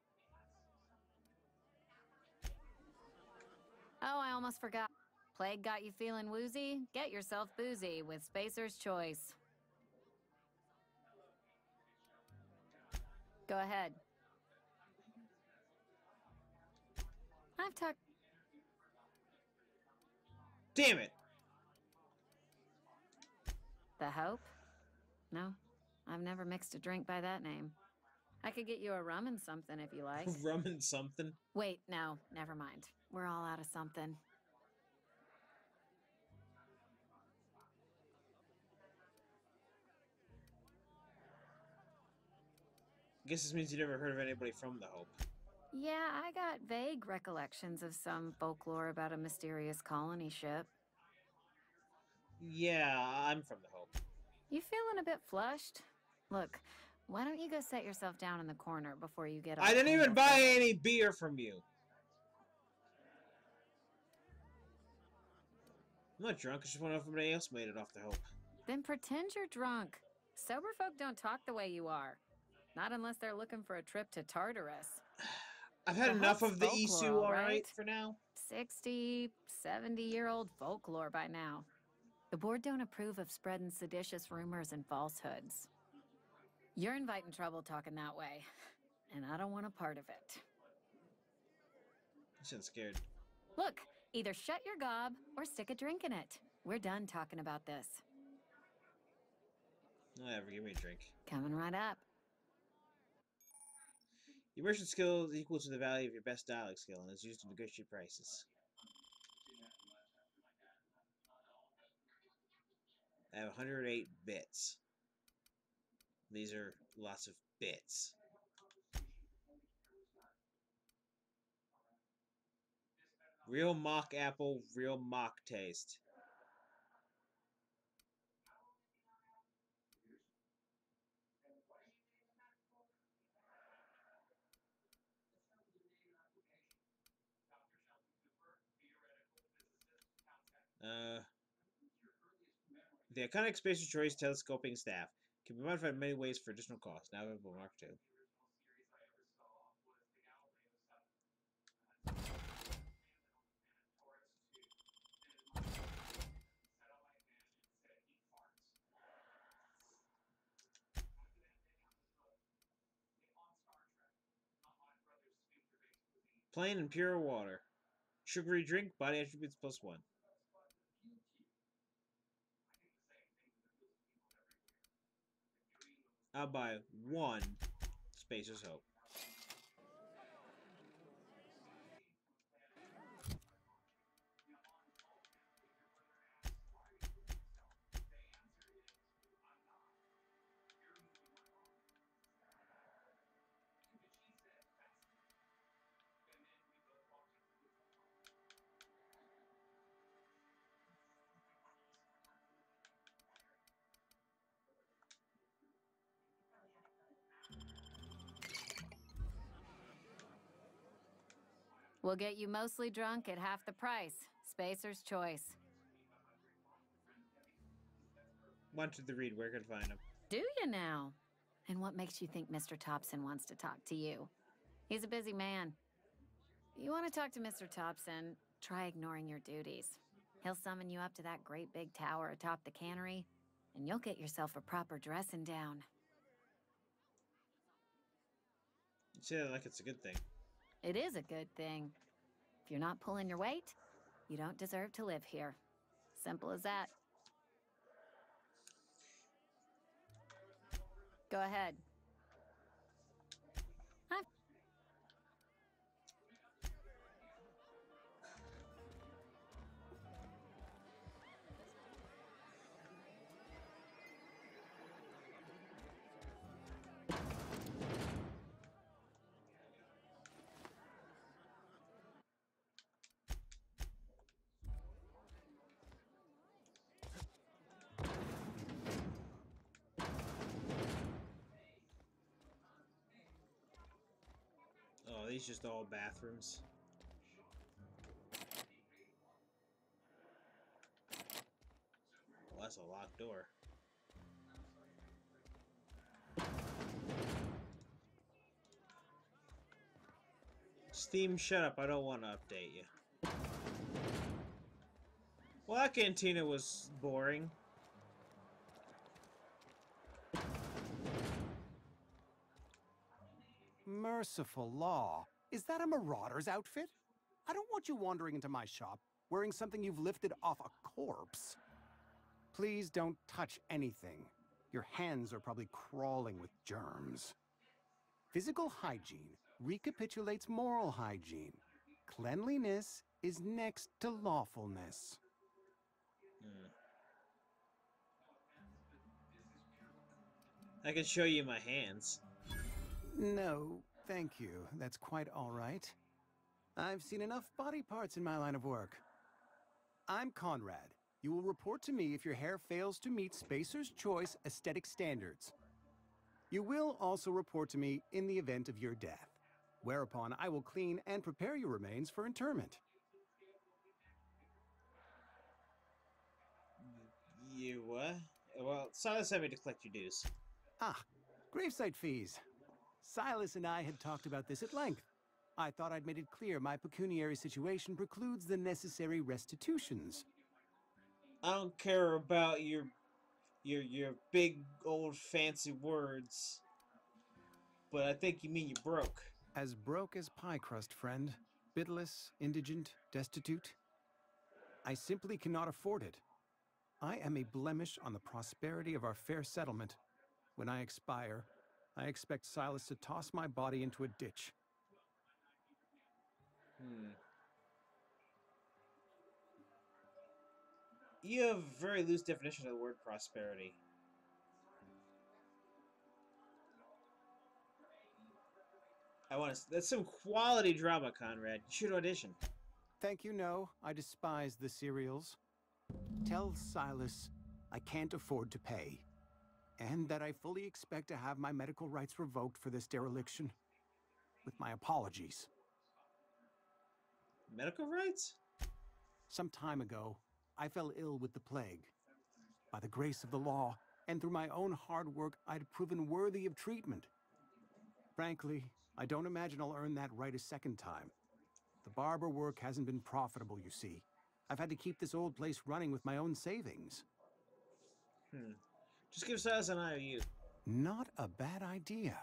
Oh, I almost forgot. Plague got you feeling woozy? Get yourself boozy with Spacer's Choice. Go ahead. I've talked... Damn it! The Hope? No, I've never mixed a drink by that name. I could get you a rum and something if you like. Rum and something? Wait, no, never mind. We're all out of something. I guess this means you never heard of anybody from the Hope. Yeah, I got vague recollections of some folklore about a mysterious colony ship. Yeah, I'm from the Hope. You feeling a bit flushed? Look, why don't you go set yourself down in the corner before you get all I didn't even buy tangled? any beer from you. I'm not drunk, I just wonder if somebody else made it off the Hope. Then pretend you're drunk. Sober folk don't talk the way you are. Not unless they're looking for a trip to Tartarus. I've had enough of the Isu, alright, for now. 60, 70-year-old folklore by now. The board don't approve of spreading seditious rumors and falsehoods. You're inviting trouble talking that way, and I don't want a part of it. You sound scared. Look, either shut your gob or stick a drink in it. We're done talking about this. Whatever, give me a drink. Coming right up. Your merchant skill is equal to the value of your best dialogue skill and is used to negotiate prices. I have 108 bits. These are lots of bits. Real mock apple, real mock taste. The iconic Spacer's Choice telescoping staff can be modified in many ways for additional costs. Now available Mark II. Plain and pure water. Sugary drink, body attributes +1. I'll buy one Spacer's Hope. We'll get you mostly drunk at half the price. Spacer's Choice. Wanted to read. Where could I find him? Do you now? And what makes you think Mr. Thompson wants to talk to you? He's a busy man. You want to talk to Mr. Thompson, try ignoring your duties. He'll summon you up to that great big tower atop the cannery, and you'll get yourself a proper dressing down. You say that like it's a good thing. It is a good thing. If you're not pulling your weight, you don't deserve to live here. Simple as that. Go ahead. Oh, these just all bathrooms. Well, that's a locked door. Steam, shut up. I don't want to update you. Well, that cantina was boring. Merciful law. Is that a marauder's outfit? I don't want you wandering into my shop wearing something you've lifted off a corpse. Please don't touch anything. Your hands are probably crawling with germs. Physical hygiene recapitulates moral hygiene. Cleanliness is next to lawfulness. I can show you my hands. No, thank you. That's quite all right. I've seen enough body parts in my line of work. I'm Conrad. You will report to me if your hair fails to meet Spacer's Choice aesthetic standards. You will also report to me in the event of your death, whereupon I will clean and prepare your remains for interment. You what? Well, Silas had me to collect your dues. Ah, gravesite fees. Silas and I had talked about this at length. I thought I'd made it clear my pecuniary situation precludes the necessary restitutions. I don't care about your big old fancy words, but I think you mean you're broke. As broke as pie crust, friend. Bitless, indigent, destitute. I simply cannot afford it. I am a blemish on the prosperity of our fair settlement. When I expire, I expect Silas to toss my body into a ditch. You have a very loose definition of the word prosperity. That's some quality drama, Conrad. You should audition. Thank you, no. I despise the serials. Tell Silas I can't afford to pay, and that I fully expect to have my medical rights revoked for this dereliction. With my apologies. Medical rights? Some time ago, I fell ill with the plague. By the grace of the law, and through my own hard work, I'd proven worthy of treatment. Frankly, I don't imagine I'll earn that right a second time. The barber work hasn't been profitable, you see. I've had to keep this old place running with my own savings. Just give Silas an IOU. Not a bad idea.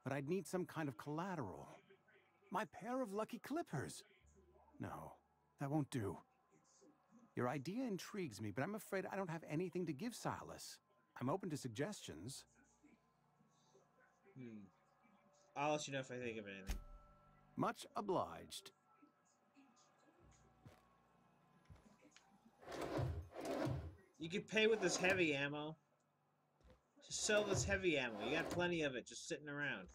But I'd need some kind of collateral. My pair of lucky clippers. No, that won't do. Your idea intrigues me, but I'm afraid I don't have anything to give Silas. I'm open to suggestions. I'll let you know if I think of anything. Much obliged. You could pay with this heavy ammo. Just sell this heavy ammo. You got plenty of it just sitting around.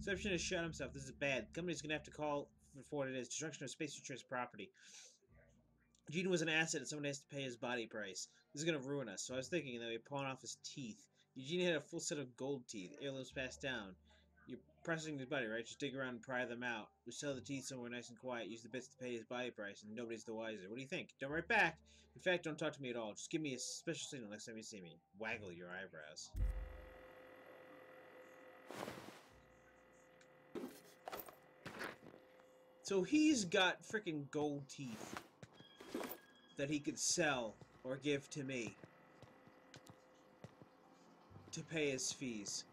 Inception has shot himself. This is bad. The company's gonna have to call for what it is. Destruction of Space Choice property. Gene was an asset and someone has to pay his body price. This is gonna ruin us. So I was thinking that we pawn off his teeth. Eugene had a full set of gold teeth. Heirlooms passed down. Your pressing his body, right? Just dig around and pry them out. We sell the teeth somewhere nice and quiet, use the bits to pay his body price, and nobody's the wiser. What do you think? Don't write back. In fact, don't talk to me at all. Just give me a special signal next time you see me. Waggle your eyebrows. So he's got freaking gold teeth that he could sell or give to me to pay his fees.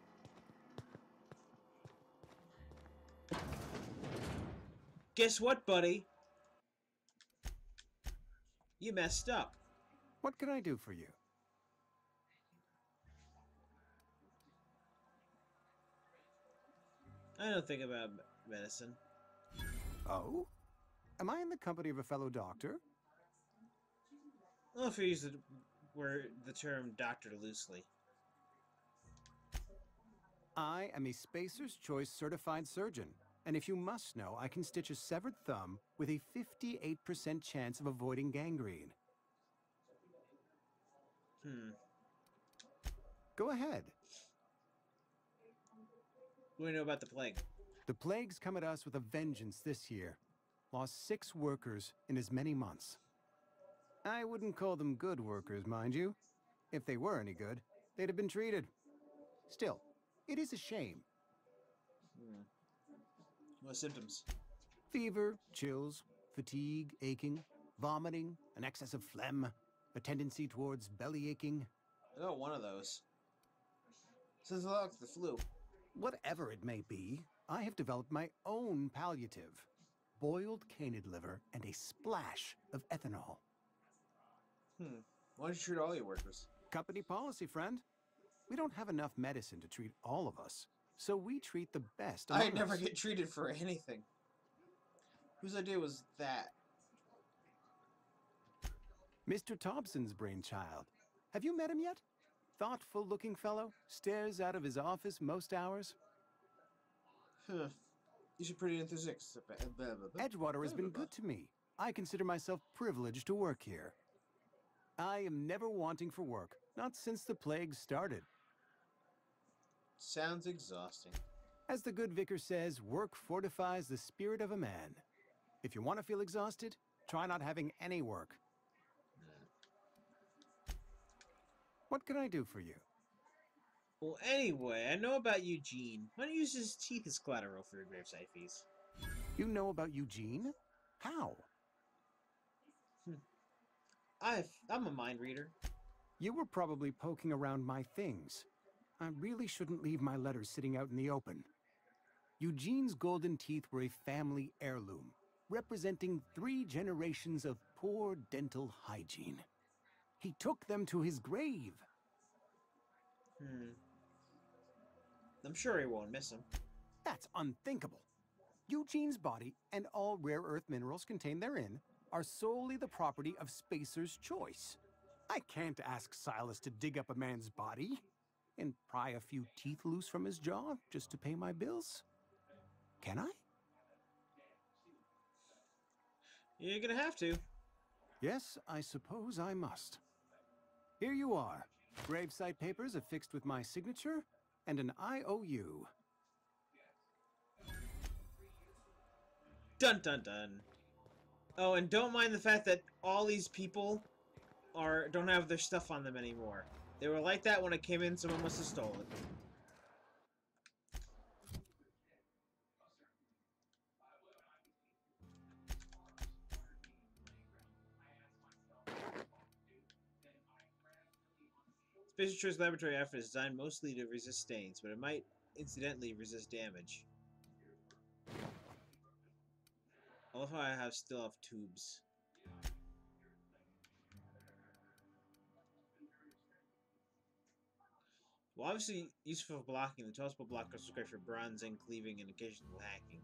Guess what, buddy? You messed up. What can I do for you? I don't think about medicine. Oh? Am I in the company of a fellow doctor? Well, if you use the term doctor loosely. I am a Spacer's Choice certified surgeon, and if you must know, I can stitch a severed thumb with a 58% chance of avoiding gangrene. Go ahead. What do we know about the plague? The plague's come at us with a vengeance this year. Lost 6 workers in as many months. I wouldn't call them good workers, mind you. If they were any good, they'd have been treated. Still, it is a shame. What symptoms? Fever, chills, fatigue, aching, vomiting, an excess of phlegm, a tendency towards belly aching. I got one of those. Sounds a lot like the flu. Whatever it may be, I have developed my own palliative. Boiled canid liver and a splash of ethanol. Why don't you treat all your workers? Company policy, friend. We don't have enough medicine to treat all of us, so we treat the best among I never us. get treated for anything. Whose idea was that? Mr. Thompson's brainchild. Have you met him yet? Thoughtful-looking fellow, stares out of his office most hours. You should pretty enthusiastic. Edgewater has been good to me. I consider myself privileged to work here. I am never wanting for work, not since the plague started. Sounds exhausting. As the good vicar says, work fortifies the spirit of a man. If you want to feel exhausted, try not having any work. What can I do for you? Well, anyway, I know about Eugene. Why don't you use his teeth as collateral for your gravesite fees? You know about Eugene? How? I'm a mind reader. You were probably poking around my things. I really shouldn't leave my letters sitting out in the open. Eugene's golden teeth were a family heirloom, representing 3 generations of poor dental hygiene. He took them to his grave. I'm sure he won't miss them. That's unthinkable. Eugene's body and all rare earth minerals contained therein are solely the property of Spacer's Choice. I can't ask Silas to dig up a man's body and pry a few teeth loose from his jaw just to pay my bills. Can I? You're gonna have to. Yes, I suppose I must. Here you are. Gravesite papers affixed with my signature and an IOU. Dun dun dun. Oh, and don't mind the fact that all these people don't have their stuff on them anymore. They were like that when I came in, someone must have stole it. Spacer Choice Laboratory outfit is designed mostly to resist stains, but it might incidentally resist damage. I love how I still have tubes. Well, obviously useful for blocking. The tallest block is great for bronzing, cleaving, and occasional hacking.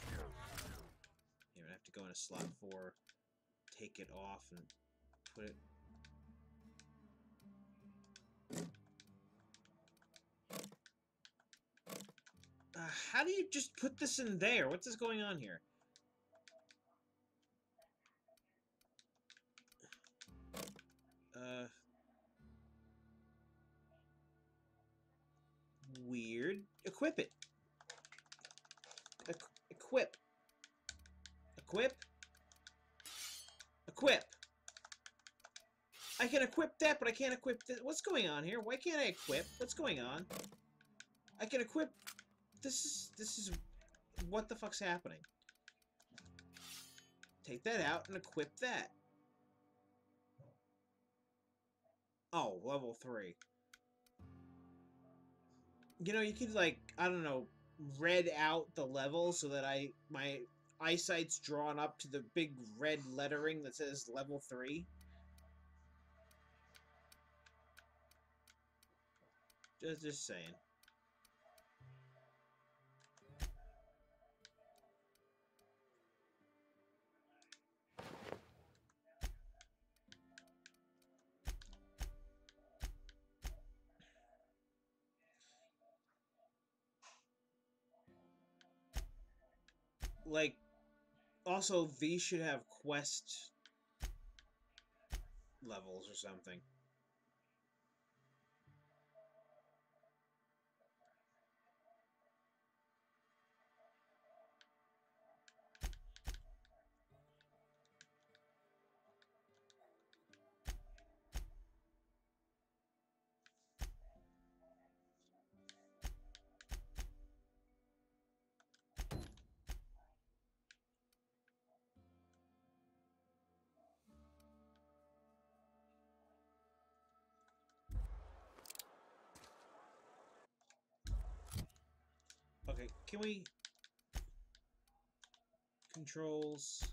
You're gonna have to go in a slot 4, take it off, and put it. How do you just put this in there? What's going on here? Weird. equip it. Equip. Equip. Equip. I can equip that, but I can't equip this. What's going on here? Why can't I equip? What's going on? I can equip... This is... What the fuck's happening? Take that out and equip that. Oh, level 3. You know, you could, like, I don't know, red out the level so that my eyesight's drawn up to the big red lettering that says level 3. Just saying. Like, also, these should have quest levels or something. Okay, can we... Controls...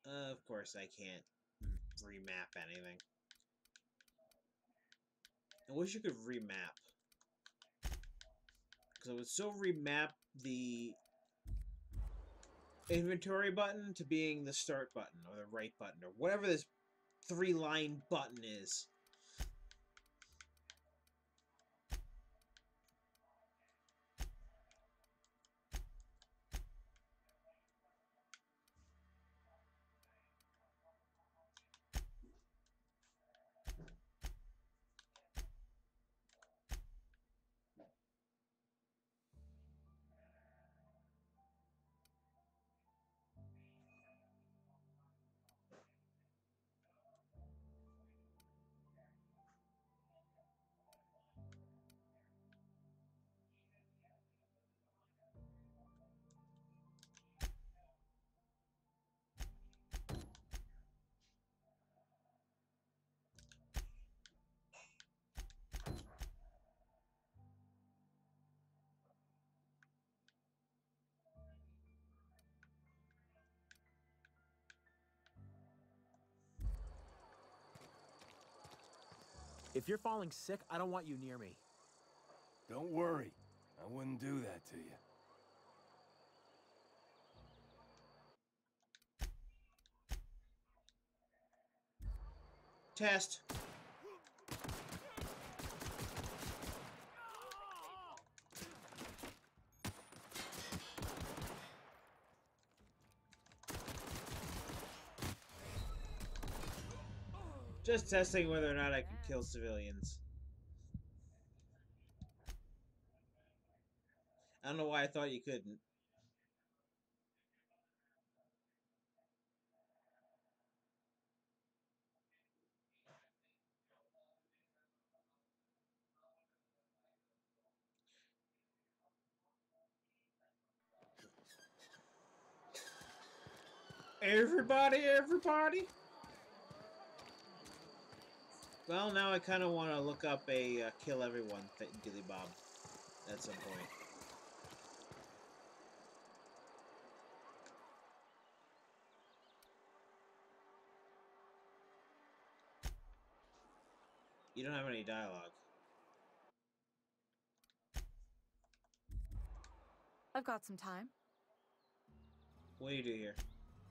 of course I can't remap anything. I wish you could remap. Because I would so remap the inventory button to being the start button, or the right button, or whatever this 3-line button is. If you're falling sick, I don't want you near me. Don't worry. I wouldn't do that to you. Test. Just testing whether or not I can kill civilians. I don't know why I thought you couldn't. Everybody! Well, now I kind of want to look up a kill everyone Dilly Bob at some point. You don't have any dialogue. I've got some time. What do you do here?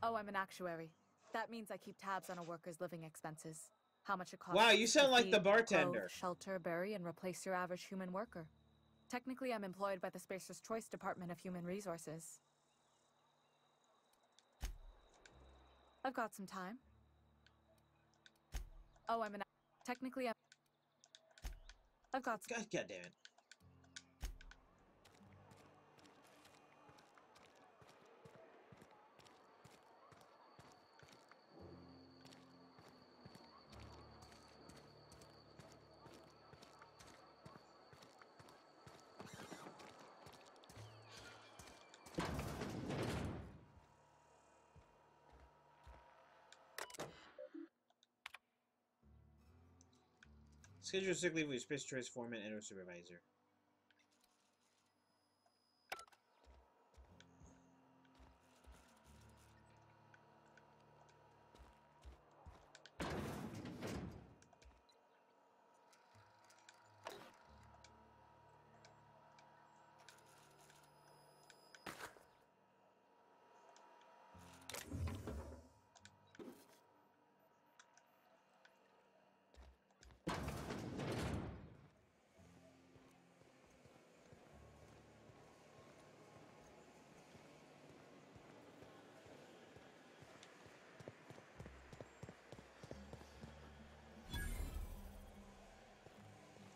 Oh, I'm an actuary. That means I keep tabs on a worker's living expenses. How much it costs. Wow, you sound to like the feed, bartender. clothe, shelter, bury, and replace your average human worker. Technically, I'm employed by the Spacer's Choice Department of Human Resources. I've got some time. Oh, technically I'm... I've got God damn it. Schedule sick leave with your space choice foreman and or supervisor.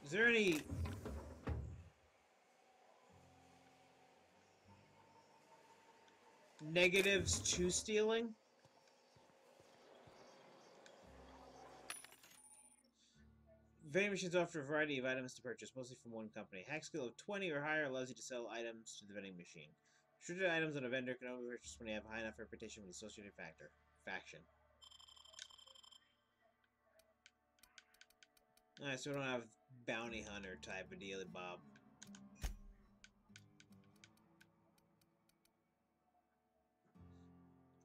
Is there any negatives to stealing? Vending machines offer a variety of items to purchase, mostly from one company. Hack skill of 20 or higher allows you to sell items to the vending machine. Restricted items on a vendor can only be purchased when you have a high enough reputation with the associated faction. Alright, so we don't have bounty hunter type of dealy bob.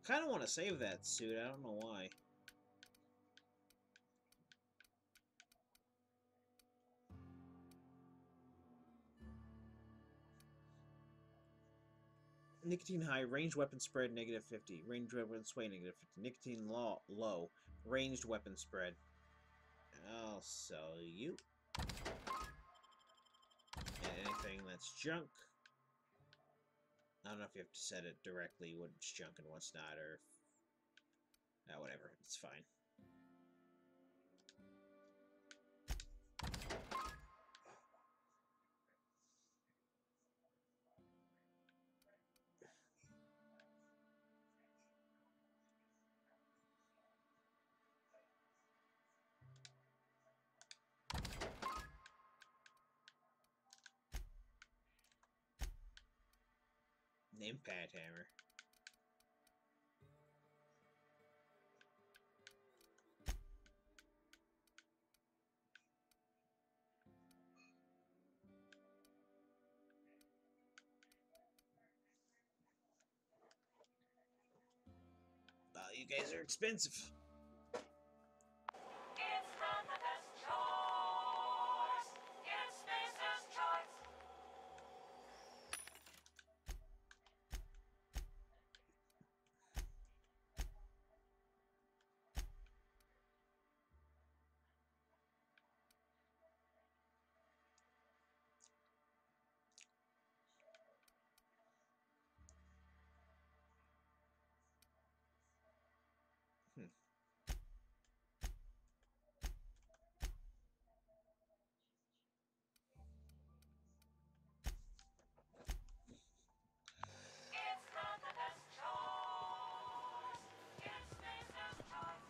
Kinda want to save that suit, I don't know why. Nicotine high, ranged weapon spread negative 50, ranged weapon sway negative 50, nicotine low, ranged weapon spread. I'll sell you. And anything that's junk. I don't know if you have to set it directly what's junk and what's not, or... whatever, it's fine. Impact hammer. Wow, you guys are expensive. It's Random's choice. It's Spacer's choice. It's Random's choice. It's Spacer's choice.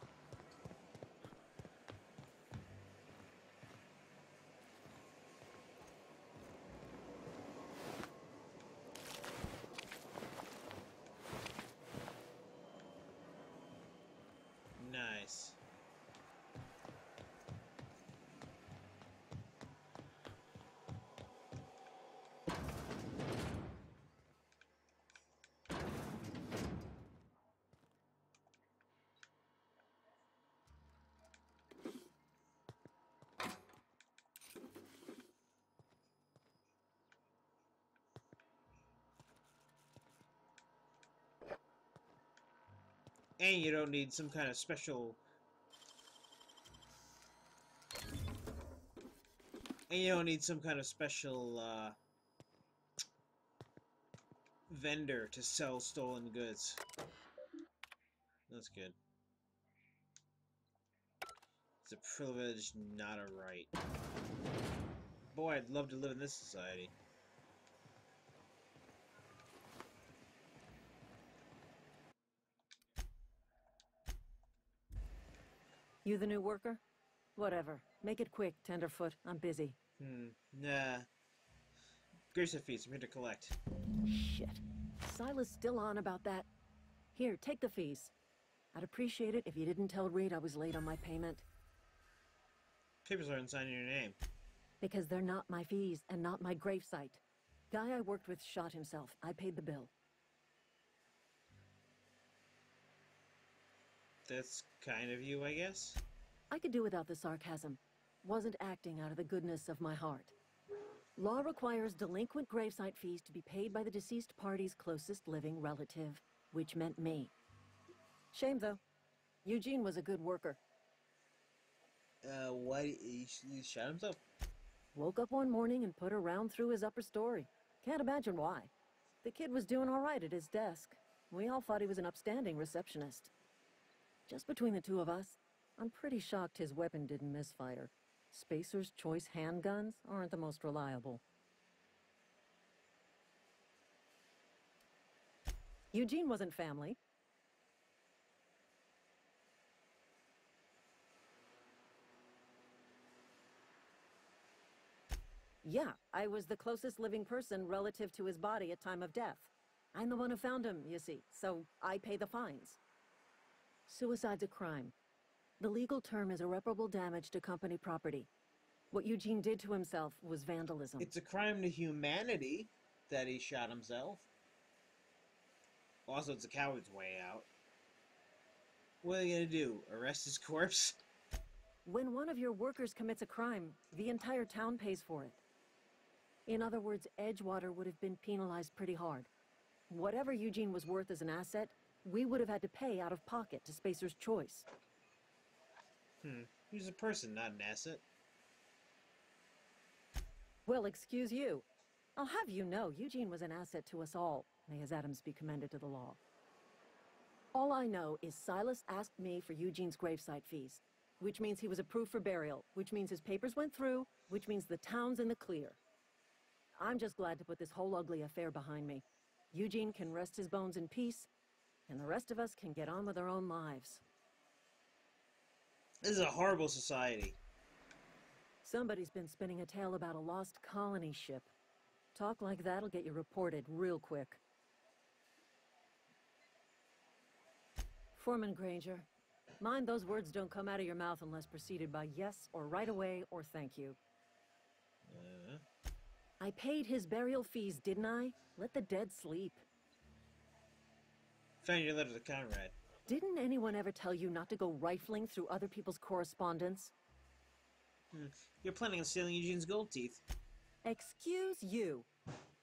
Nice. And you don't need some kind of special... And you don't need some kind of special, vendor to sell stolen goods. That's good. It's a privilege, not a right. Boy, I'd love to live in this society. You the new worker? Whatever. Make it quick, Tenderfoot. I'm busy. Nah. Grace fees, I'm here to collect. Shit. Silas still on about that. Here, take the fees. I'd appreciate it if you didn't tell Reed I was late on my payment. Papers aren't signed in your name. Because they're not my fees and not my gravesite. Guy I worked with shot himself. I paid the bill. That's kind of you, I guess. I could do without the sarcasm. Wasn't acting out of the goodness of my heart. Law requires delinquent gravesite fees to be paid by the deceased party's closest living relative, which meant me. Shame, though. Eugene was a good worker. Why he shot himself? Woke up one morning and put a round through his upper story. Can't imagine why. The kid was doing all right at his desk. We all thought he was an upstanding receptionist. Just between the two of us, I'm pretty shocked his weapon didn't misfire. Spacer's Choice handguns aren't the most reliable. Eugene wasn't family. Yeah, I was the closest living person relative to his body at time of death. I'm the one who found him, you see, so I pay the fines. Suicide's a crime. The legal term is irreparable damage to company property. What Eugene did to himself was vandalism. It's a crime to humanity that he shot himself. Also, it's a coward's way out. What are they gonna do? Arrest his corpse? When one of your workers commits a crime, the entire town pays for it. In other words, Edgewater would have been penalized pretty hard. Whatever Eugene was worth as an asset, we would have had to pay out of pocket to Spacer's Choice. He's a person, not an asset. Well, excuse you. I'll have you know, Eugene was an asset to us all. May his atoms be commended to the law. All I know is Silas asked me for Eugene's gravesite fees, which means he was approved for burial, which means his papers went through, which means the town's in the clear. I'm just glad to put this whole ugly affair behind me. Eugene can rest his bones in peace, and the rest of us can get on with our own lives. This is a horrible society. Somebody's been spinning a tale about a lost colony ship. Talk like that'll get you reported real quick. Foreman Granger, mind those words don't come out of your mouth unless preceded by yes or right away or thank you. I paid his burial fees, didn't I? Let the dead sleep. Found your letter to Conrad. Didn't anyone ever tell you not to go rifling through other people's correspondence? You're planning on stealing Eugene's gold teeth. Excuse you.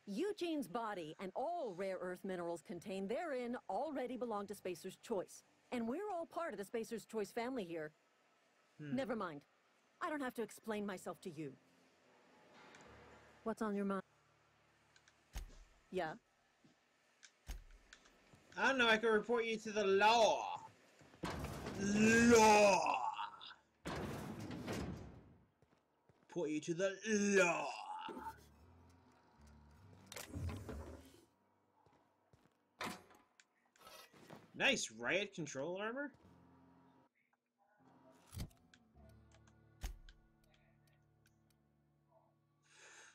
Eugene's body and all rare earth minerals contained therein already belong to Spacer's Choice. And we're all part of the Spacer's Choice family here. Never mind. I don't have to explain myself to you. What's on your mind? Yeah? I don't know, I can report you to the law. Law! Report you to the law. Nice riot control armor.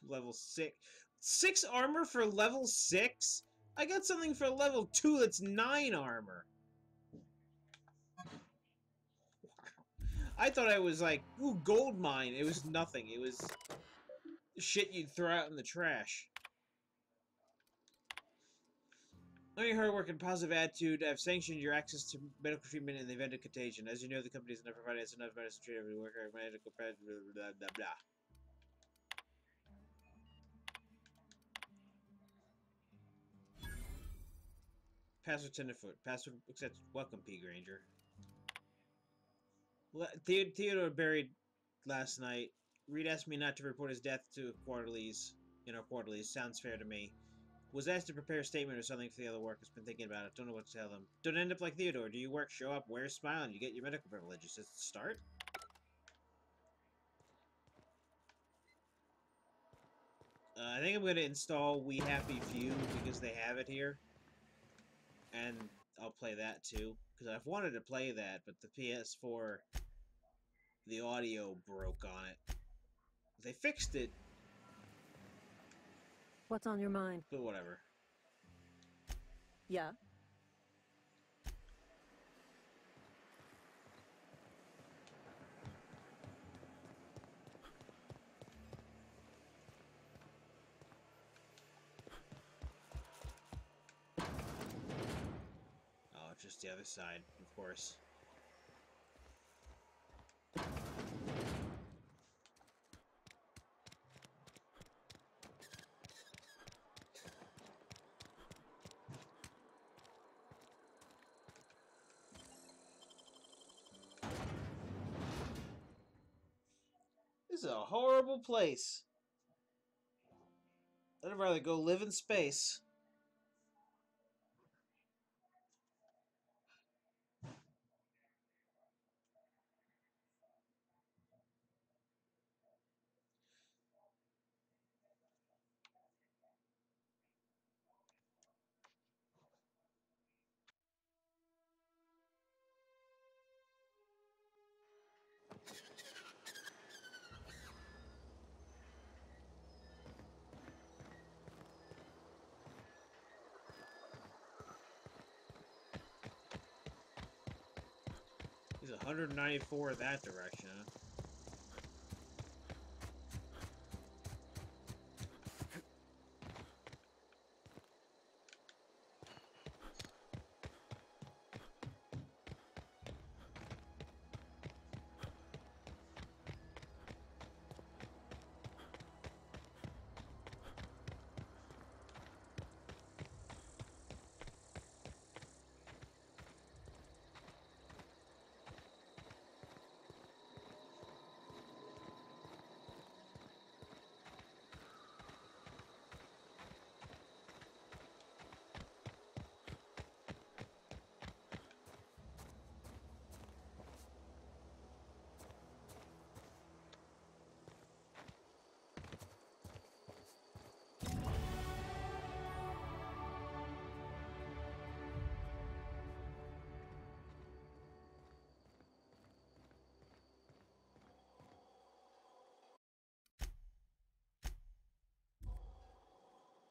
Level 6. 6 armor for level 6? I got something for level 2 that's 9 armor. I thought I was like, ooh, gold mine. It was nothing. It was shit you'd throw out in the trash. On your hard work and positive attitude, I've sanctioned your access to medical treatment in the event of contagion. As you know, the company has not provided us enough medicine to treat every worker. Medical blah, blah, blah, blah. Password Tenderfoot. Password accepted. Welcome, P. Granger. Theodore buried last night. Reed asked me not to report his death to quarterlies. In our quarterlies. Sounds fair to me. Was asked to prepare a statement or something for the other workers. Been thinking about it. Don't know what to tell them. Don't end up like Theodore. Do you work, show up, wear a smile, and you get your medical privileges. Does it start? I think I'm going to install We Happy Few because they have it here. And I'll play that too. Because I've wanted to play that, but the PS4, the audio broke on it. They fixed it. What's on your mind? But whatever. Yeah? Oh, it's just the other side, of course. This is a horrible place. I'd rather go live in space. He's 194 that direction, huh?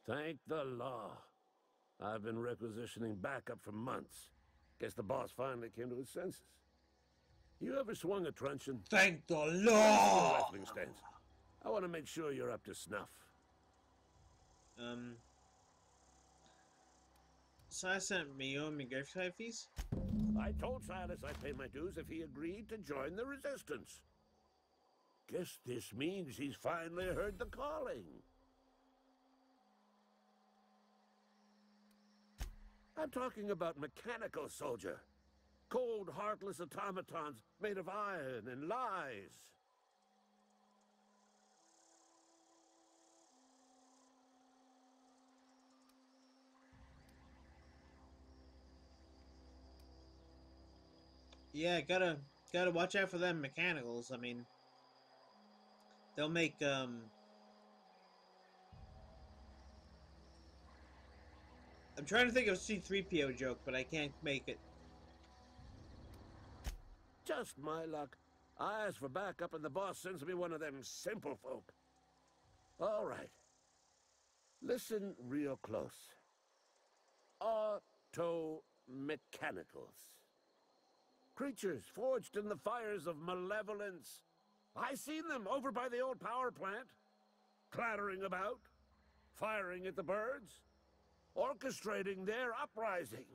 Thank the law. I've been requisitioning backup for months. Guess the boss finally came to his senses. You ever swung a truncheon? Thank the Your law! rifling stance. I want to make sure you're up to snuff. Silas sent me on my gift card fees? I told Silas I'd pay my dues if he agreed to join the resistance. Guess this means he's finally heard the calling. I'm talking about mechanical soldier. Cold, heartless automatons made of iron and lies. Yeah, gotta watch out for them mechanicals. I mean, they'll make I'm trying to think of a C-3PO joke, but I can't make it. Just my luck. I ask for backup and the boss sends me one of them simple folk. All right. Listen real close. Auto-mechanicals. Creatures forged in the fires of malevolence. I seen them over by the old power plant. Clattering about. Firing at the birds. Orchestrating their uprising.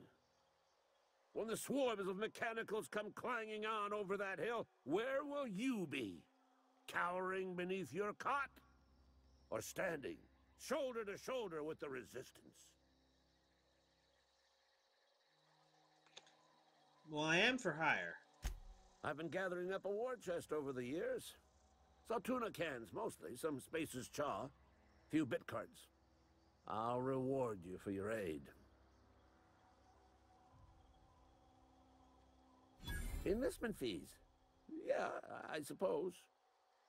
When the swarms of mechanicals come clanging on over that hill, where will you be? Cowering beneath your cot? Or standing, shoulder to shoulder with the resistance? Well, I am for hire. I've been gathering up a war chest over the years. Saw tuna cans, mostly, some Spacer's chaw, few bit cards. I'll reward you for your aid. Enlistment fees. Yeah, I suppose.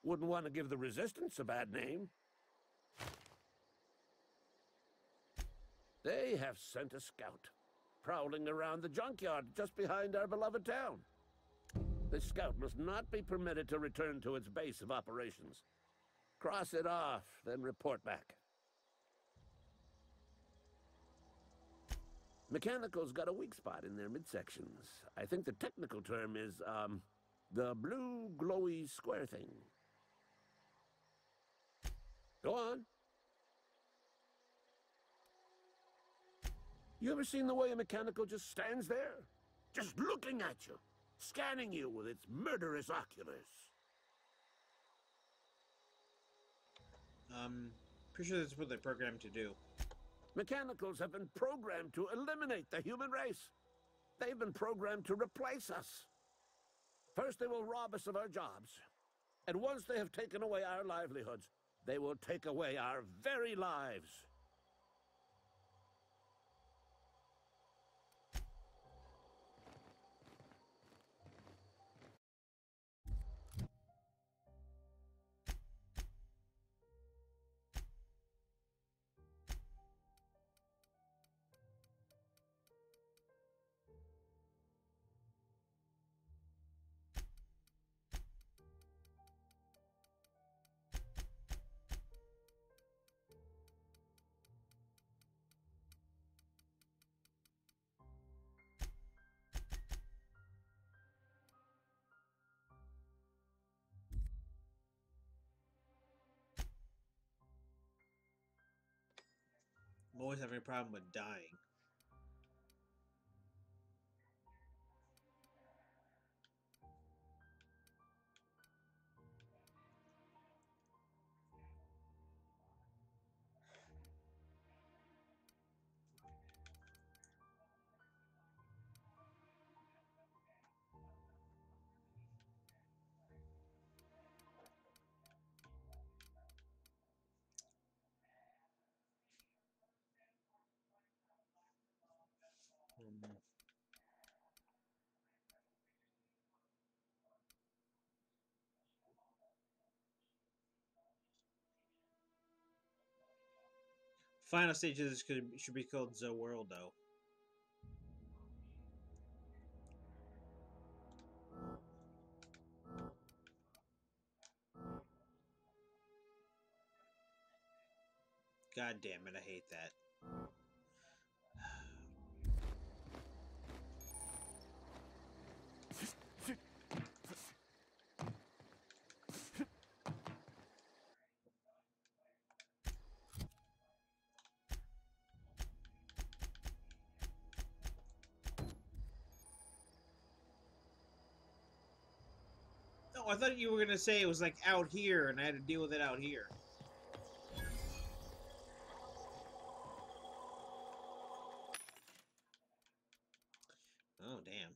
Wouldn't want to give the Resistance a bad name. They have sent a scout, prowling around the junkyard just behind our beloved town. This scout must not be permitted to return to its base of operations. Cross it off, then report back. Mechanical's got a weak spot in their midsections. I think the technical term is, the blue glowy square thing. Go on. You ever seen the way a mechanical just stands there? Just looking at you, scanning you with its murderous oculars. Pretty sure that's what they're programmed to do. Mechanicals have been programmed to eliminate the human race. They've been programmed to replace us. First, they will rob us of our jobs. And once they have taken away our livelihoods, they will take away our very lives. I'm always having a problem with dying. Final stage of this should be called The World, though. God damn it, I hate that. No, I thought you were gonna say it was like out here and I had to deal with it out here. Oh, damn.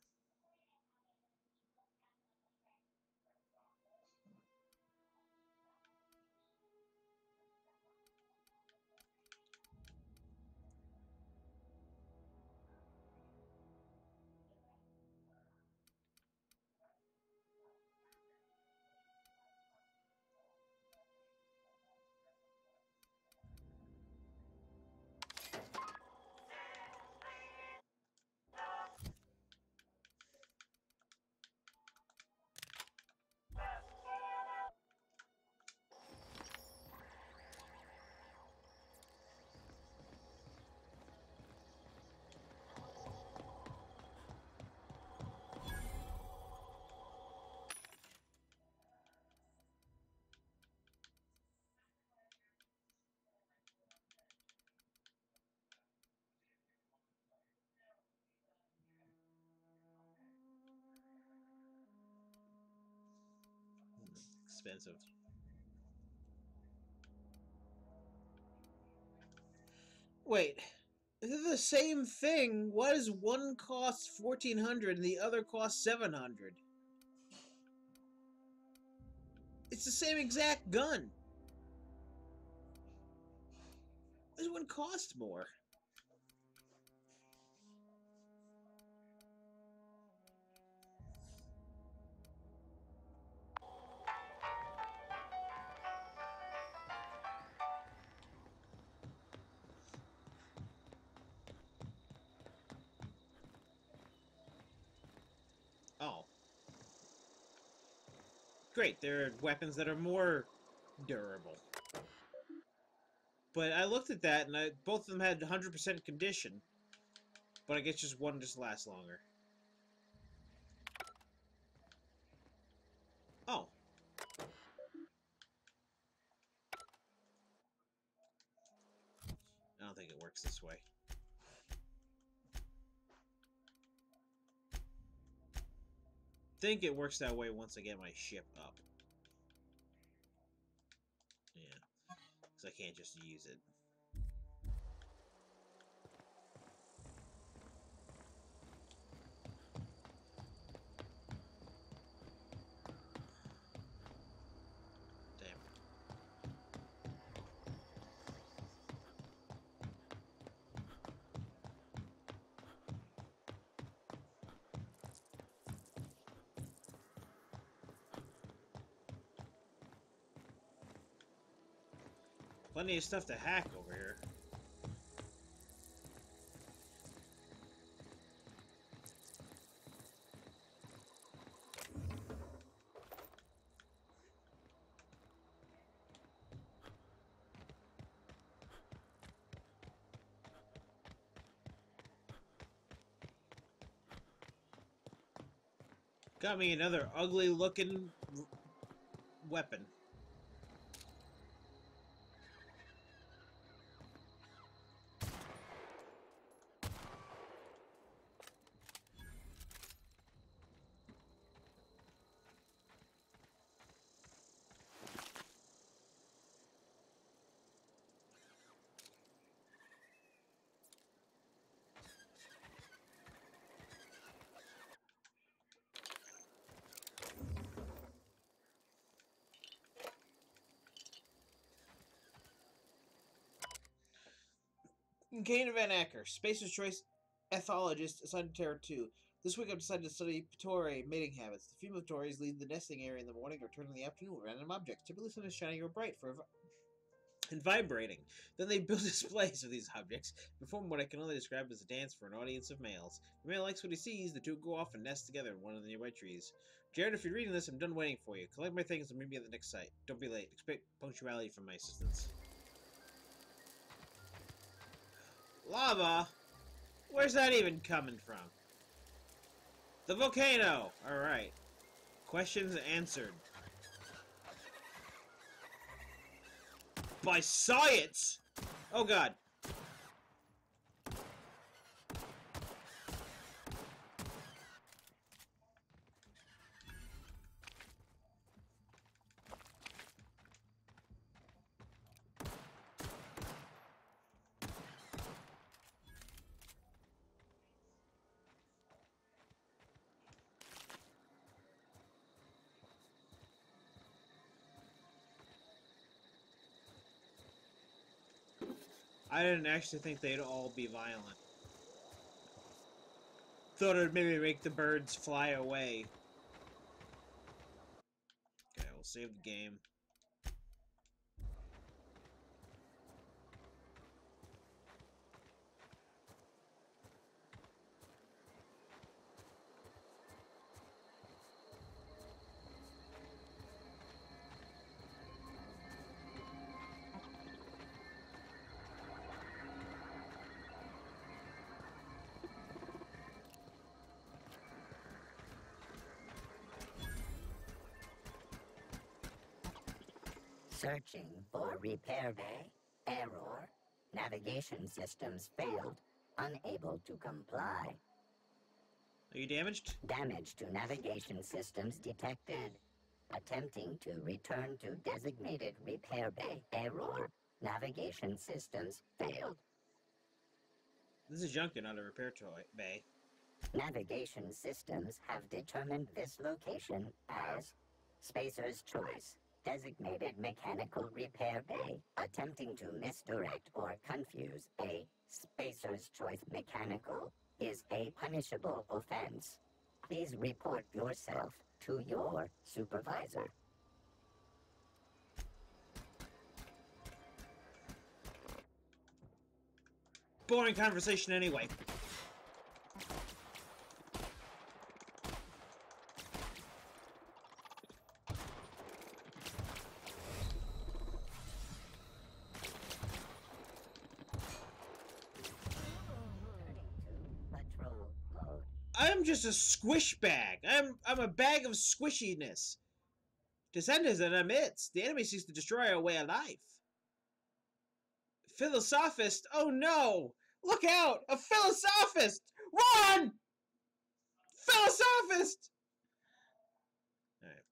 Expensive. Wait, they're the same thing. Why does one cost 1,400 and the other cost 700? It's the same exact gun. Why does one cost more? great. There are weapons that are more durable. But I looked at that, and both of them had 100% condition. But I guess just one just lasts longer. Oh. I don't think it works this way. I think it works that way once I get my ship up. Yeah. Because I can't just use it. Damn. Plenty of stuff to hack over here. Got me another ugly looking weapon. Kane Van Acker, Spacer's Choice ethologist assigned to Terra 2. This week I've decided to study Ptori mating habits. The female Ptoris leave the nesting area in the morning or return in the afternoon with random objects, typically something shiny or bright and vibrating. Then they build displays of these objects, perform what I can only describe as a dance for an audience of males. If the male likes what he sees, the two go off and nest together in one of the nearby trees. Jared, if you're reading this, I'm done waiting for you. Collect my things and meet me at the next site. Don't be late. Expect punctuality from my assistants. Lava? Where's that even coming from? The volcano! Alright. Questions answered. By science! Oh god. I didn't actually think they'd all be violent. Thought it'd maybe make the birds fly away. Okay, we'll save the game. Searching for repair bay. Error. Navigation systems failed. Unable to comply. Are you damaged? Damage to navigation systems detected. Attempting to return to designated repair bay. Error. Navigation systems failed. This is junkyard, not a repair bay. Navigation systems have determined this location as Spacer's Choice. Designated mechanical repair bay. Attempting to misdirect or confuse a Spacer's Choice mechanical is a punishable offense. Please report yourself to your supervisor. Boring conversation anyway. I'm just a squish bag. I'm a bag of squishiness. Descendants in our midst. The enemy seeks to destroy our way of life. Philosophist? Oh no! Look out! A philosophist! Run! Philosophist! Alright.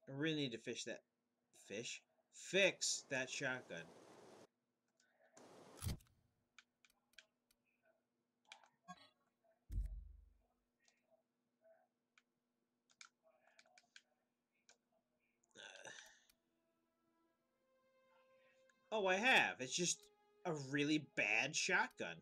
I really need to fix that shotgun. Oh, I have. It's just a really bad shotgun.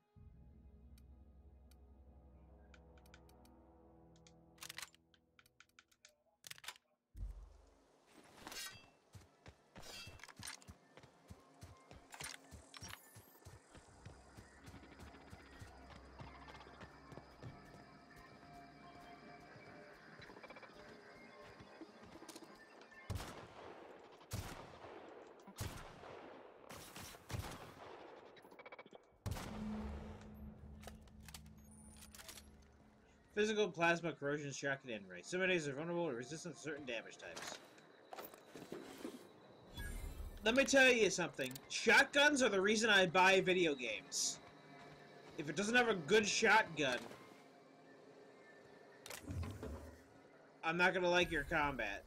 Physical plasma corrosion shock and end ray. Some enemies are vulnerable to resistance to certain damage types. Let me tell you something. Shotguns are the reason I buy video games. If it doesn't have a good shotgun, I'm not gonna like your combat.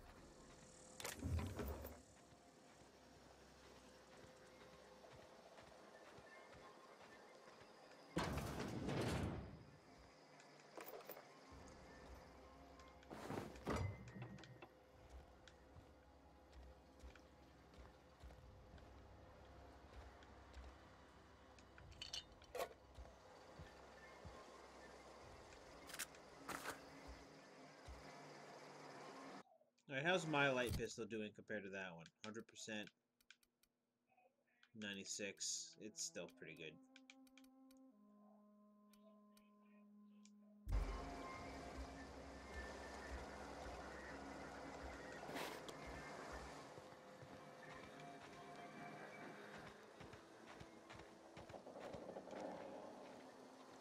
Alright, how's my light pistol doing compared to that one? 100%. 96. It's still pretty good.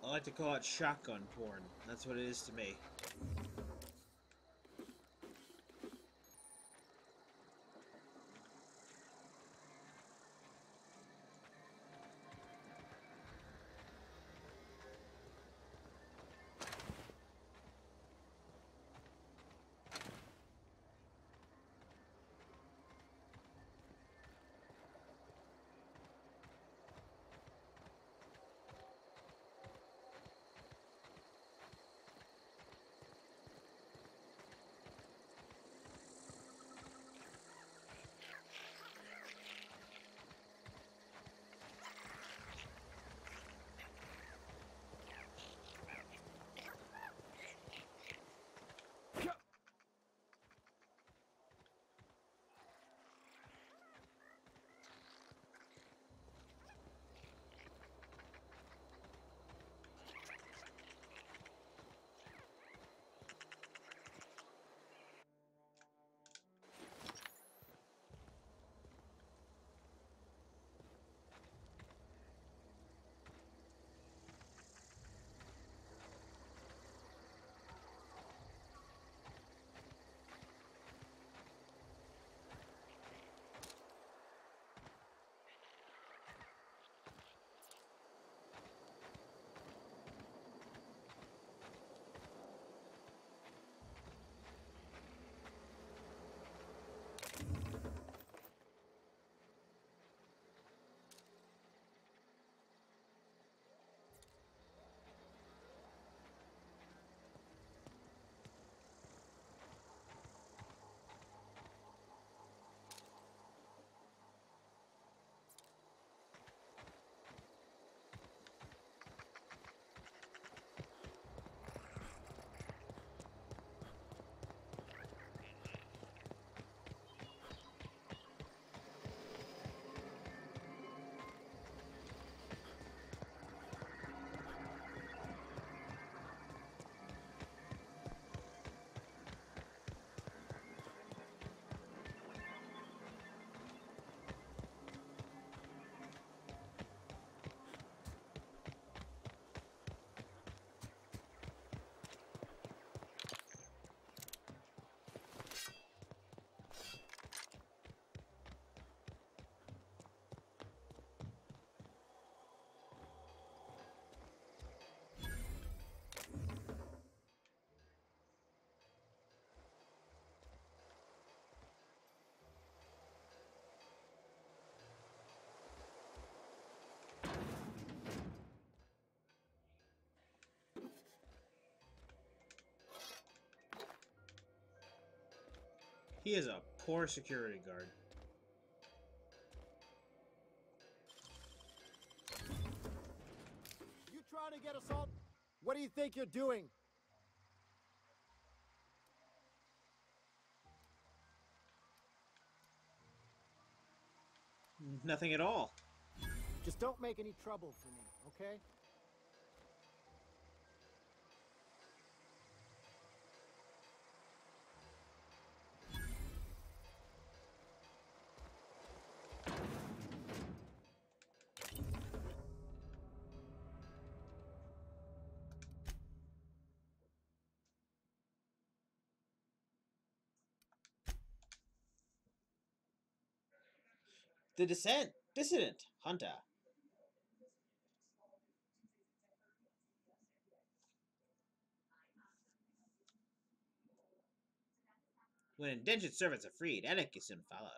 I like to call it shotgun porn. That's what it is to me. He is a poor security guard. You trying to get us all? What do you think you're doing? Nothing at all. Just don't make any trouble for me, okay? The dissident Hunter. When indentured servants are freed, anarchy soon follows.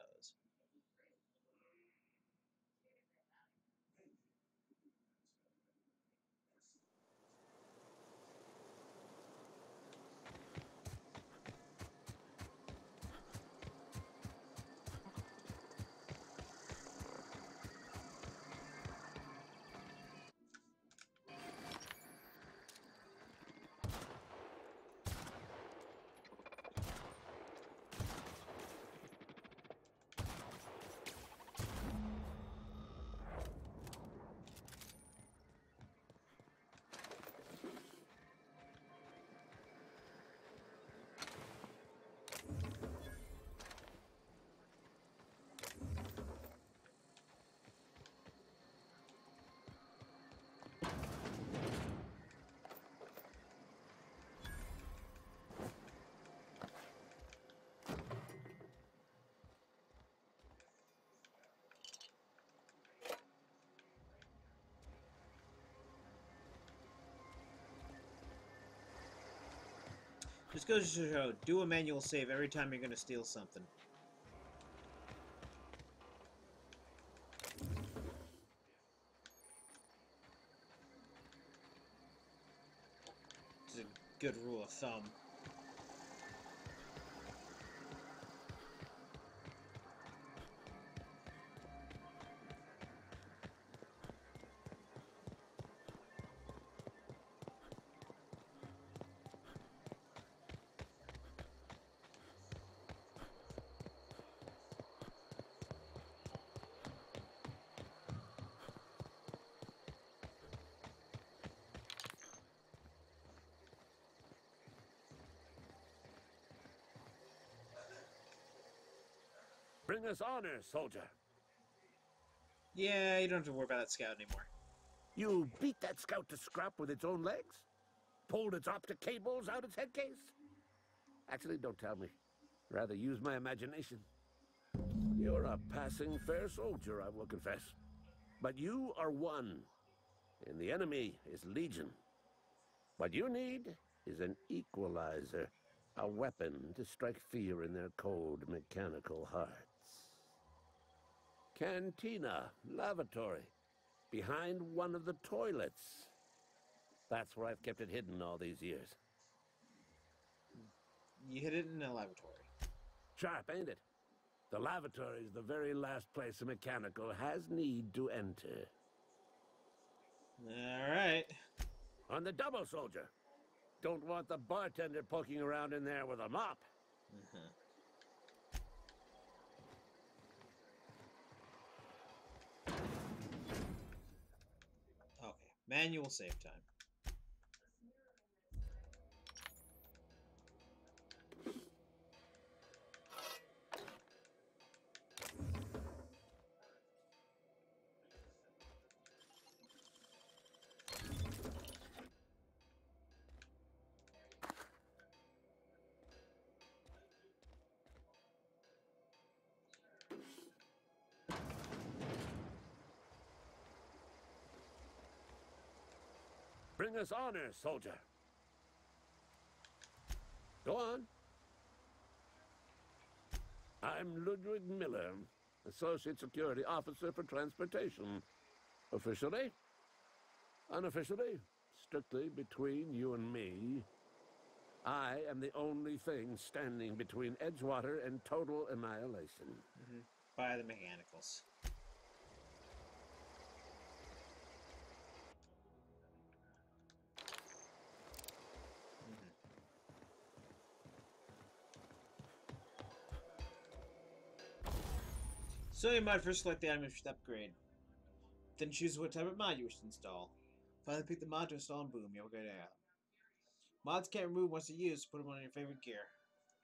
Just goes to show, do a manual save every time you're going to steal something. It's a good rule of thumb. Bring us honor, soldier. Yeah, you don't have to worry about that scout anymore. You beat that scout to scrap with its own legs? Pulled its optic cables out its head case? Actually, don't tell me. Rather use my imagination. You're a passing fair soldier, I will confess. But you are one, and the enemy is legion. What you need is an equalizer, a weapon to strike fear in their cold, mechanical hearts. Cantina, lavatory, behind one of the toilets. That's where I've kept it hidden all these years. You hid it in a lavatory. Sharp, ain't it? The lavatory is the very last place a mechanical has need to enter. Alright. On the double, soldier. Don't want the bartender poking around in there with a mop. Okay, manual save time. Bring us honor, soldier. Go on. I'm Ludwig Miller, Associate Security Officer for Transportation. Officially, unofficially, strictly between you and me, I am the only thing standing between Edgewater and total annihilation. By the mechanicals. So you might first select the item you should upgrade. Then choose what type of mod you wish to install. Finally pick the mod to install and boom, you'll get out. Mods can't remove once they're used, put them on your favorite gear.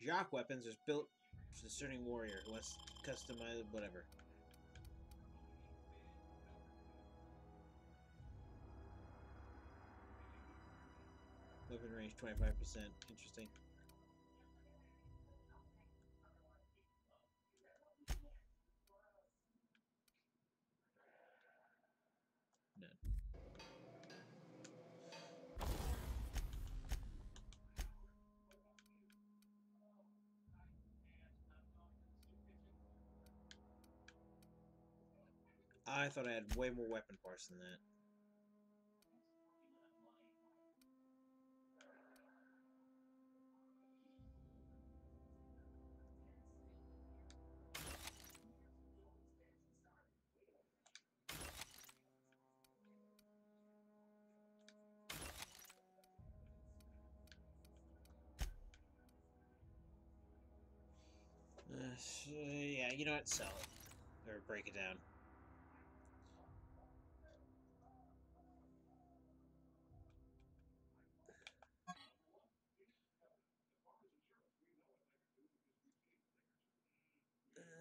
Jock weapons is built for the discerning warrior who wants to customize whatever. Weapon range 25%. Interesting. None. I thought I had way more weapon parts than that. So, yeah, you know what? Sell it. Or break it down.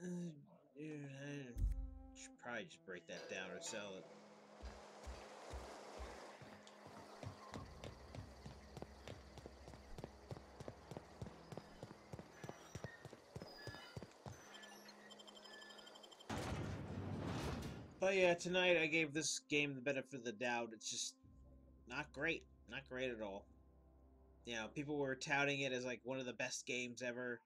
I should probably just break that down or sell it. But yeah, tonight I gave this game the benefit of the doubt. It's just not great. Not great at all. You know, people were touting it as like one of the best games ever.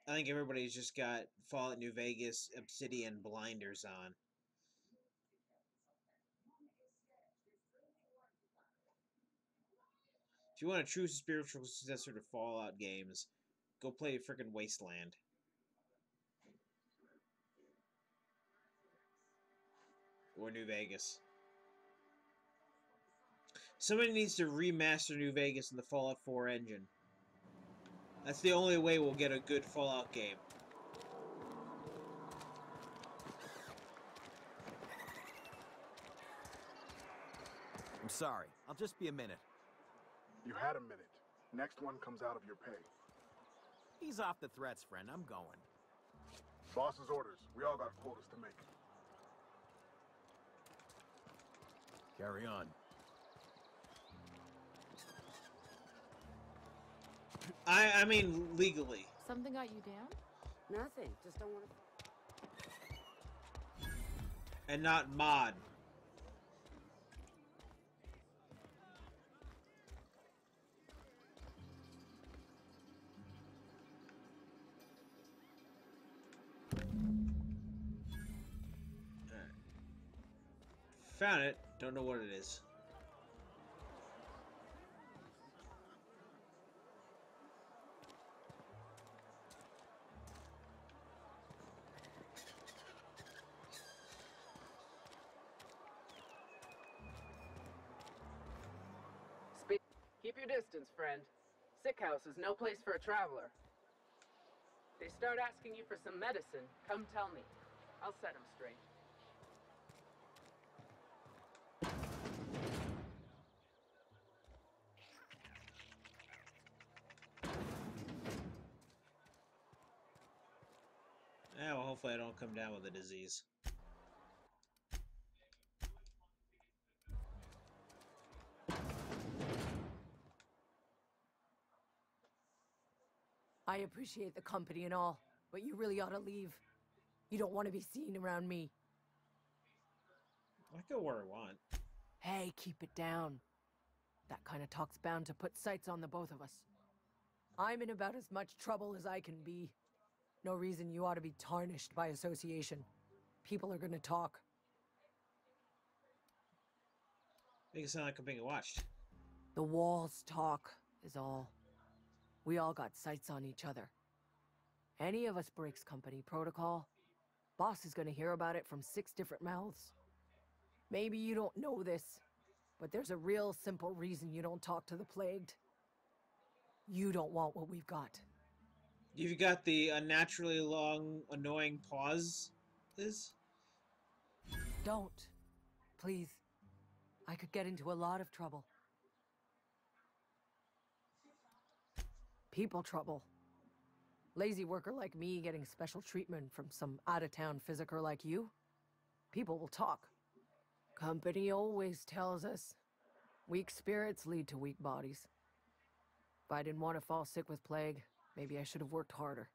I think everybody's just got Fallout New Vegas, Obsidian blinders on. If you want a true spiritual successor to Fallout games, go play frickin' Wasteland. Or New Vegas. Somebody needs to remaster New Vegas in the Fallout 4 engine. That's the only way we'll get a good Fallout game. I'm sorry. I'll just be a minute. You had a minute. Next one comes out of your pay. Ease off the threats, friend. I'm going. Boss's orders. We all got quotas to make. Carry on. I mean, legally. Something got you down? Nothing. Just don't want to... And not mod. Alright. Found it. Don't know what it is. Keep your distance, friend. Sick house is no place for a traveler. They start asking you for some medicine, come tell me. I'll set them straight. Yeah, well, hopefully I don't come down with a disease. I appreciate the company and all, but you really ought to leave. You don't want to be seen around me. I go where I want. Hey, keep it down. That kind of talk's bound to put sights on the both of us. I'm in about as much trouble as I can be. No reason you ought to be tarnished by association. People are gonna talk. Make it sound like I'm being watched. The walls talk. is all. We all got sights on each other. Any of us breaks company protocol, boss is gonna hear about it from 6 different mouths. Maybe you don't know this, but there's a real simple reason you don't talk to the plagued. You don't want what we've got. You've got the unnaturally long, annoying pause. Don't. Please. I could get into a lot of trouble. People trouble. Lazy worker like me getting special treatment from some out-of-town physiker like you. People will talk. Company always tells us, weak spirits lead to weak bodies. If I didn't want to fall sick with plague, maybe I should have worked harder.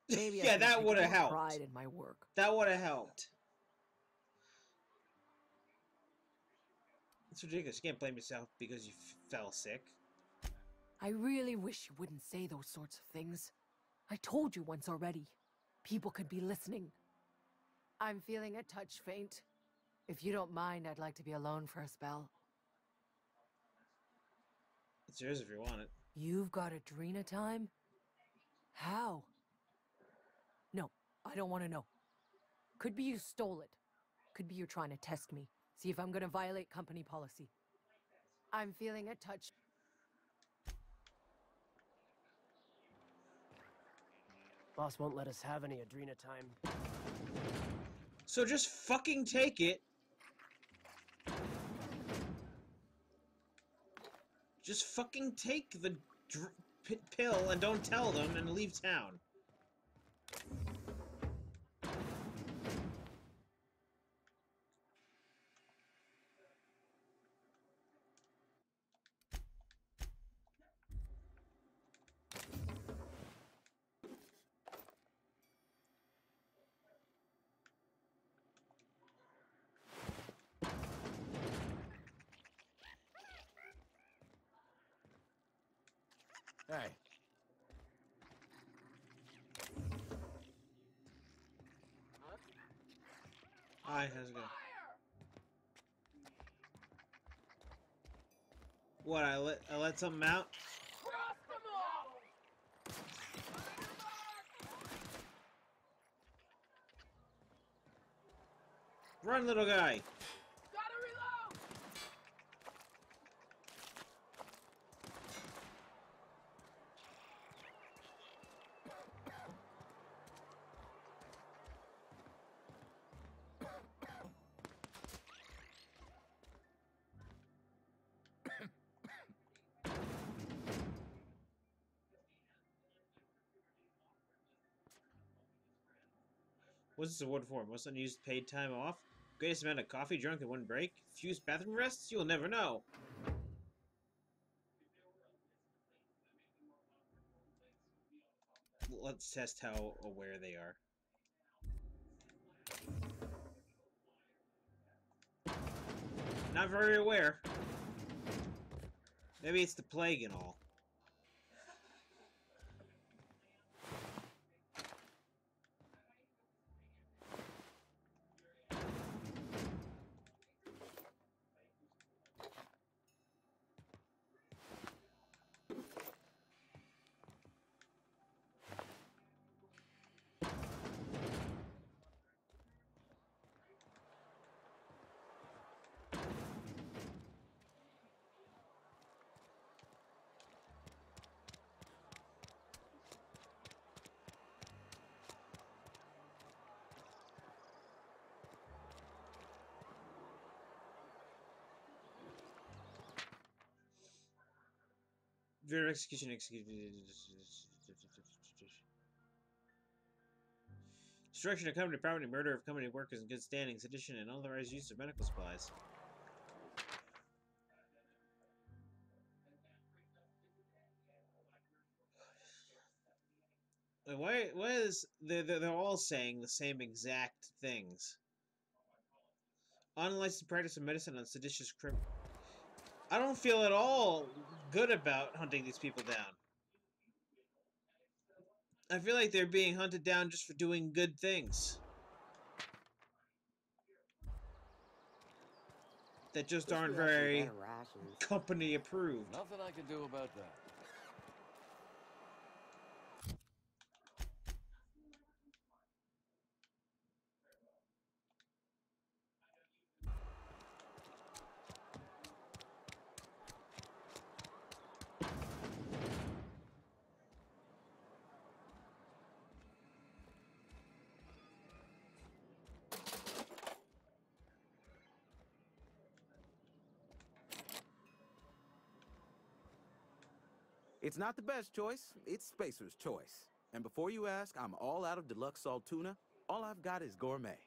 Maybe Yeah, that would have helped. Pride in my work. That would have helped. It's ridiculous. You can't blame yourself because you fell sick. I really wish you wouldn't say those sorts of things. I told you once already. People could be listening. I'm feeling a touch faint. If you don't mind, I'd like to be alone for a spell. It's yours if you want it. You've got Adrena time? How? No, I don't want to know. Could be you stole it. Could be you're trying to test me. See if I'm gonna violate company policy. I'm feeling a touch... Boss won't let us have any Adrena time. So just fucking take it. Just fucking take the pill and don't tell them and leave town. Hey. Hi, how's it going? What, I let something out? Run, little guy! What's this award for? Most unused paid time off? Greatest amount of coffee drunk in one break? Fewest bathroom rests? You'll never know. Let's test how aware they are. Not very aware. Maybe it's the plague and all. Video execution destruction of company property, murder of company workers in good standing, sedition, and unauthorized use of medical supplies. Why is they're all saying the same exact things? Unlicensed practice of medicine on seditious criminals. I don't feel at all good about hunting these people down. I feel like they're being hunted down just for doing good things. That just aren't very company approved. Nothing I can do about that. It's not the best choice, it's Spacer's choice. And before you ask, I'm all out of deluxe salt tuna. All I've got is gourmet.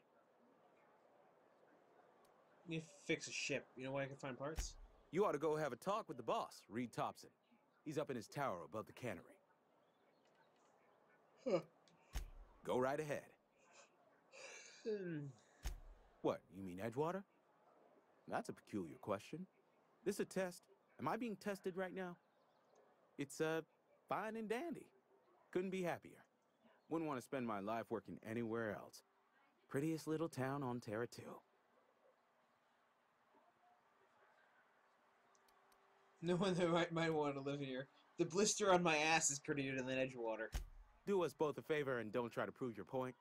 You fix a ship. You know where I can find parts? You ought to go have a talk with the boss, Reed Thompson. He's up in his tower above the cannery. Huh. Go right ahead. Hmm. What, you mean Edgewater? That's a peculiar question. This a test? Am I being tested right now? It's, fine and dandy. Couldn't be happier. Wouldn't want to spend my life working anywhere else. Prettiest little town on Terra 2. No one that might want to live here. The blister on my ass is prettier than Edgewater. Do us both a favor and don't try to prove your point.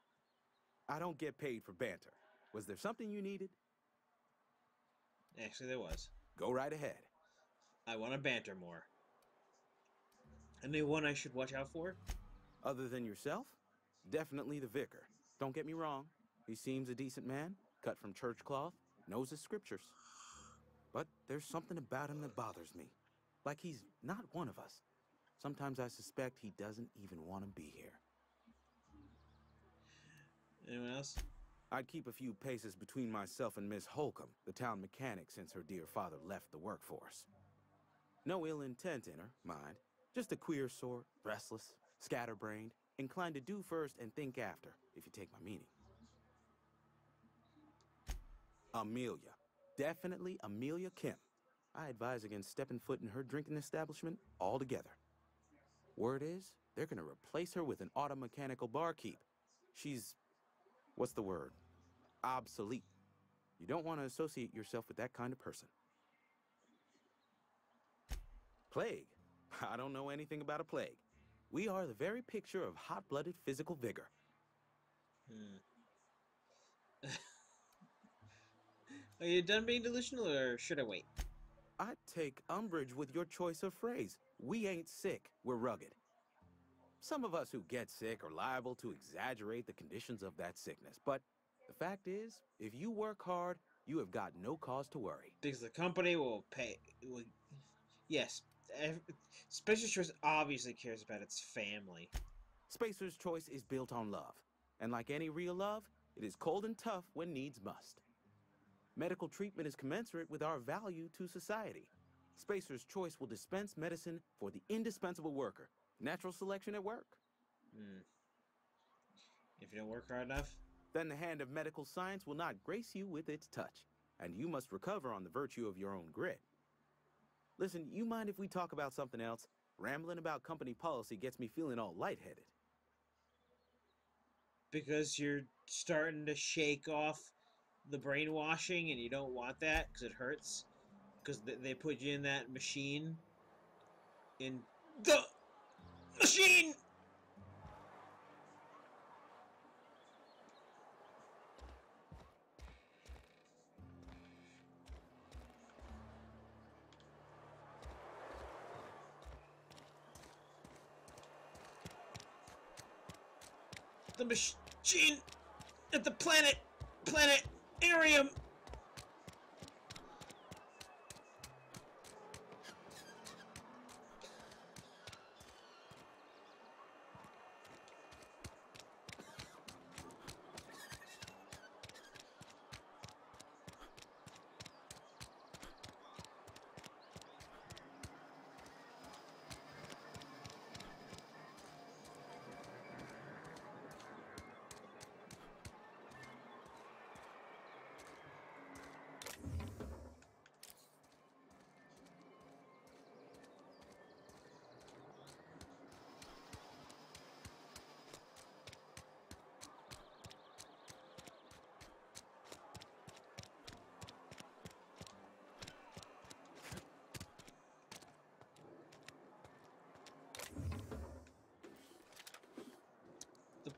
I don't get paid for banter. Was there something you needed? Actually, there was. Go right ahead. I want to banter more. Anyone I should watch out for? Other than yourself? Definitely the vicar. Don't get me wrong. He seems a decent man, cut from church cloth, knows his scriptures. But there's something about him that bothers me. Like he's not one of us. Sometimes I suspect he doesn't even want to be here. Anyone else? I'd keep a few paces between myself and Miss Holcomb, the town mechanic, since her dear father left the workforce. No ill intent in her, mind. Just a queer sort, restless, scatterbrained, inclined to do first and think after, if you take my meaning. Amelia. Definitely Amelia Kim. I advise against stepping foot in her drinking establishment altogether. Word is, they're gonna replace her with an auto-mechanical barkeep. She's... what's the word? Obsolete. You don't want to associate yourself with that kind of person. Plague. I don't know anything about a plague. We are the very picture of hot-blooded physical vigor. Are you done being delusional, or should I wait? I take umbrage with your choice of phrase. We ain't sick, we're rugged. Some of us who get sick are liable to exaggerate the conditions of that sickness, but the fact is, if you work hard, you have got no cause to worry. Because the company will pay... Yes, Spacer's Choice obviously cares about its family. Spacer's Choice is built on love, and like any real love, it is cold and tough when needs must. Medical treatment is commensurate with our value to society. Spacer's Choice will dispense medicine for the indispensable worker. Natural selection at work. If you don't work hard enough? Then the hand of medical science will not grace you with its touch, and you must recover on the virtue of your own grit. Listen, you mind if we talk about something else? Rambling about company policy gets me feeling all lightheaded. Because you're starting to shake off the brainwashing and you don't want that because it hurts? Because they put you in that machine? In the machine! The machine at the planetarium.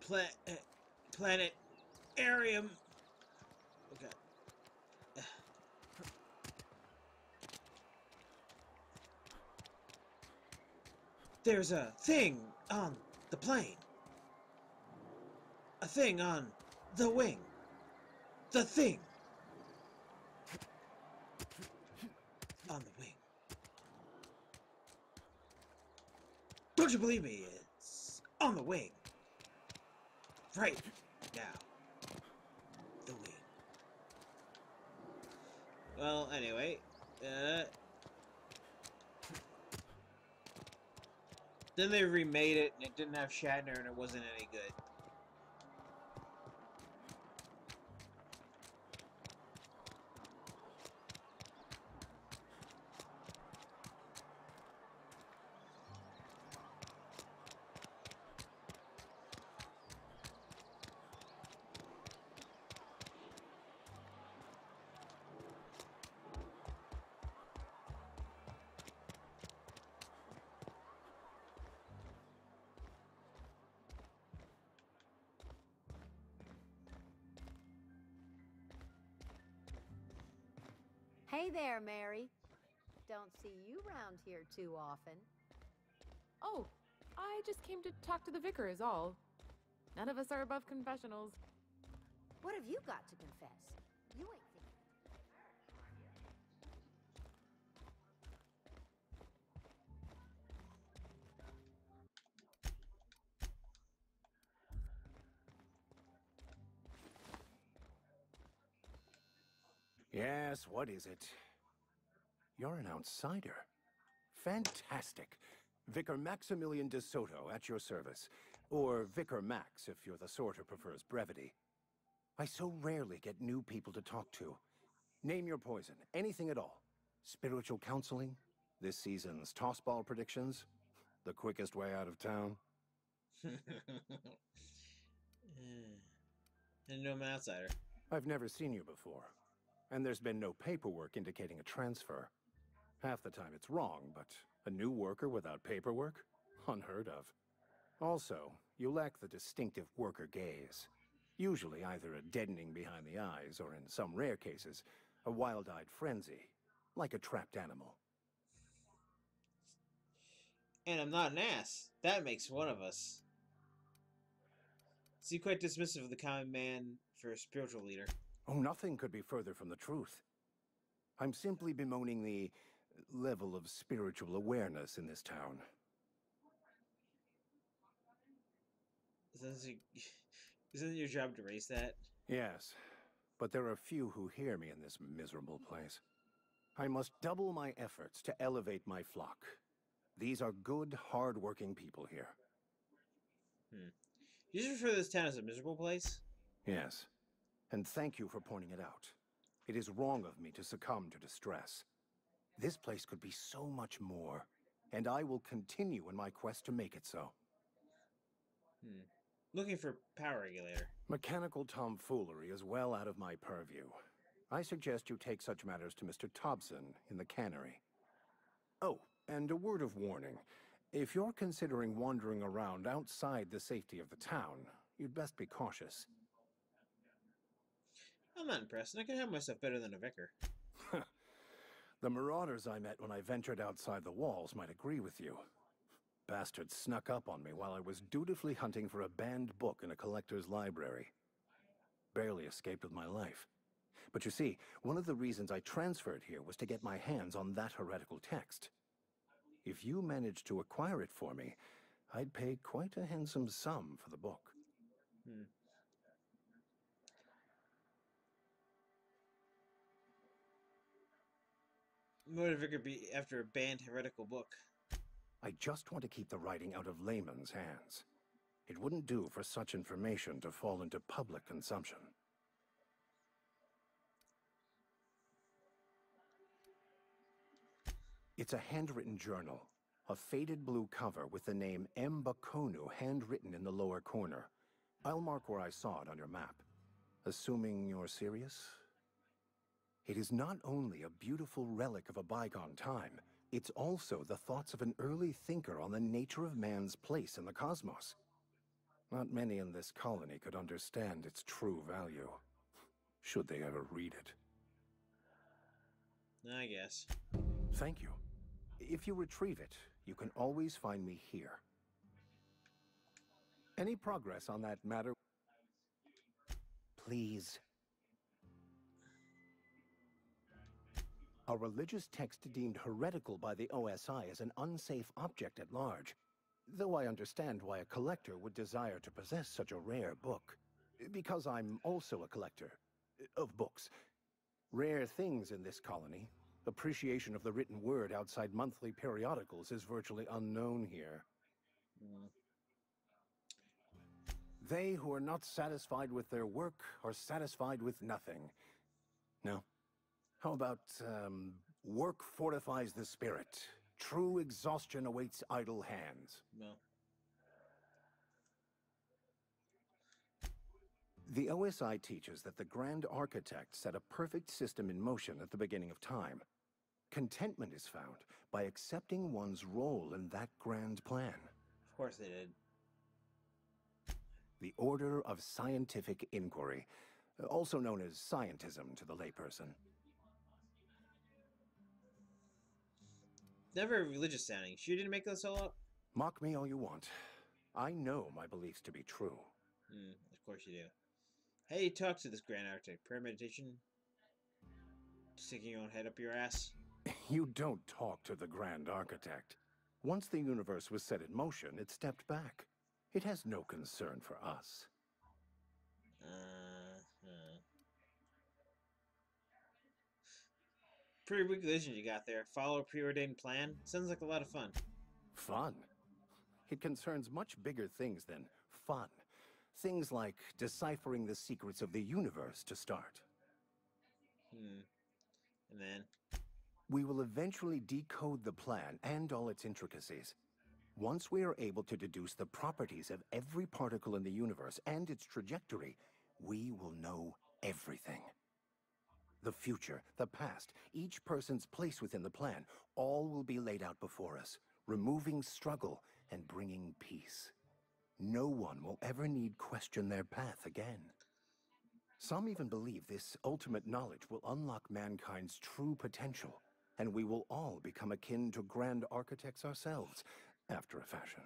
The planetarium. Okay. There's a thing on the plane. A thing on the wing. The thing on the wing. Don't you believe me? It's on the wing. Right now. The wing. Well, anyway. Then they remade it, and it didn't have Shatner, and it wasn't any good. Hey there, Mary. Don't see you round here too often. Oh, I just came to talk to the vicar is all. None of us are above confessionals. What have you got to confess? You ain't thinking. Yes, what is it? You're an outsider. Fantastic. Vicar Maximilian de Soto, at your service. Or Vicar Max, if you're the sort who prefers brevity. I so rarely get new people to talk to. Name your poison, anything at all. Spiritual counseling? This season's tossball predictions? The quickest way out of town? And no, I'm an outsider. I've never seen you before. And there's been no paperwork indicating a transfer. Half the time it's wrong, but a new worker without paperwork? Unheard of. Also, you lack the distinctive worker gaze. Usually either a deadening behind the eyes, or in some rare cases, a wild-eyed frenzy, like a trapped animal. And I'm not an ass. That makes one of us. See, quite dismissive of the common man for a spiritual leader. Oh, nothing could be further from the truth. I'm simply bemoaning the level of spiritual awareness in this town. Isn't it your job to raise that? Yes, but there are few who hear me in this miserable place. I must double my efforts to elevate my flock. These are good, hard-working people here. You just refer to this town as a miserable place? Yes, and thank you for pointing it out. It is wrong of me to succumb to distress. This place could be so much more, and I will continue in my quest to make it so. Looking for power regulator. Mechanical tomfoolery is well out of my purview. I suggest you take such matters to Mr. Thompson in the cannery. Oh, and a word of warning. If you're considering wandering around outside the safety of the town, you'd best be cautious. I'm not impressed, and I can have myself better than a vicar. The marauders I met when I ventured outside the walls might agree with you. Bastards snuck up on me while I was dutifully hunting for a banned book in a collector's library. Barely escaped with my life. But you see, one of the reasons I transferred here was to get my hands on that heretical text. If you managed to acquire it for me, I'd pay quite a handsome sum for the book. What would a vicar be after a banned heretical book? I just want to keep the writing out of layman's hands. It wouldn't do for such information to fall into public consumption. It's a handwritten journal. A faded blue cover with the name M. Bakonu handwritten in the lower corner. I'll mark where I saw it on your map. Assuming you're serious? It is not only a beautiful relic of a bygone time, it's also the thoughts of an early thinker on the nature of man's place in the cosmos. Not many in this colony could understand its true value, should they ever read it. I guess. Thank you. If you retrieve it, you can always find me here. Any progress on that matter? Please. A religious text deemed heretical by the OSI is an unsafe object at large. Though I understand why a collector would desire to possess such a rare book. Because I'm also a collector of books. Rare things in this colony. Appreciation of the written word outside monthly periodicals is virtually unknown here. They who are not satisfied with their work are satisfied with nothing. No. How about, work fortifies the spirit. True exhaustion awaits idle hands. No. The OSI teaches that the Grand Architect set a perfect system in motion at the beginning of time. Contentment is found by accepting one's role in that grand plan. Of course they did. The Order of Scientific Inquiry, also known as scientism to the layperson. Never religious sounding. Sure didn't make this all up? Mock me all you want. I know my beliefs to be true. Of course you do. How do you talk to this Grand Architect? Prayer meditation? Sticking your own head up your ass? You don't talk to the Grand Architect. Once the universe was set in motion, it stepped back. It has no concern for us. Pretty weak religion you got there. Follow a preordained plan? Sounds like a lot of fun. Fun? It concerns much bigger things than fun. Things like deciphering the secrets of the universe to start. And then? We will eventually decode the plan and all its intricacies. Once we are able to deduce the properties of every particle in the universe and its trajectory, we will know everything. The future, the past, each person's place within the plan, all will be laid out before us, removing struggle and bringing peace. No one will ever need question their path again. Some even believe this ultimate knowledge will unlock mankind's true potential, and we will all become akin to grand architects ourselves, after a fashion.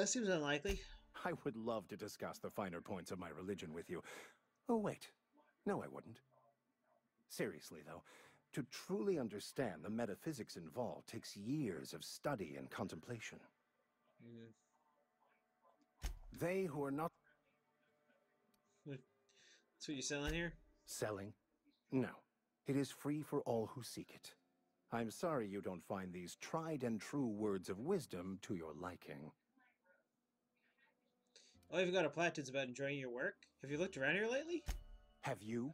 Seems unlikely. I would love to discuss the finer points of my religion with you. Oh, wait. No, I wouldn't. Seriously, though, to truly understand the metaphysics involved takes years of study and contemplation. They who are not... That's what you're selling here? Selling? No. It is free for all who seek it. I'm sorry you don't find these tried and true words of wisdom to your liking. Oh, you've got a platitudes about enjoying your work? Have you looked around here lately? Have you?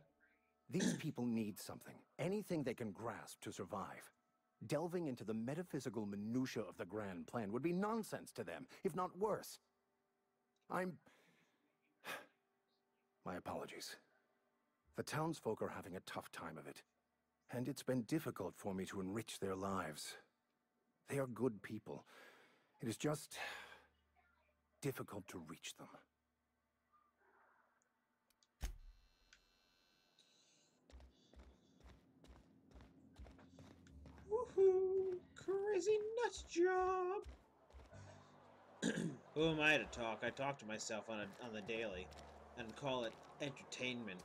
These people need something. Anything they can grasp to survive. Delving into the metaphysical minutiae of the grand plan would be nonsense to them, if not worse. My apologies. The townsfolk are having a tough time of it. And it's been difficult for me to enrich their lives. They are good people. It is just difficult to reach them. Woohoo! Crazy nut job! Who am I to talk? I talk to myself on the daily and call it entertainment.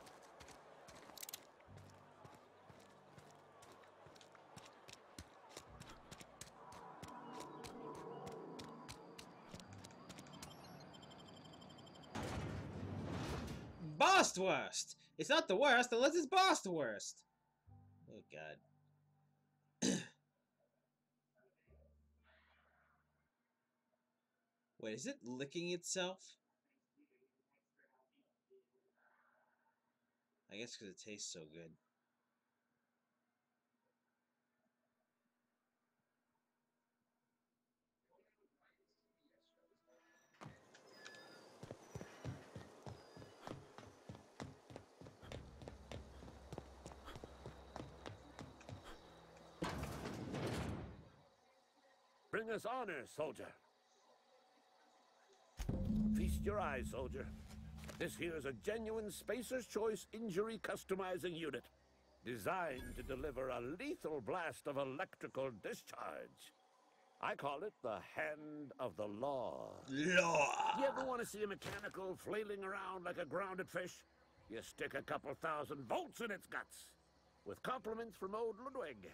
Bostworst! It's not the worst unless it's Bostworst! Oh god. Wait, is it licking itself? I guess because it tastes so good. Bring us honor, soldier. Feast your eyes, soldier. This here is a genuine Spacer's Choice injury customizing unit, designed to deliver a lethal blast of electrical discharge. I call it the Hand of the Law. Law! You ever want to see a mechanical flailing around like a grounded fish? You stick a couple thousand volts in its guts. With compliments from old Ludwig.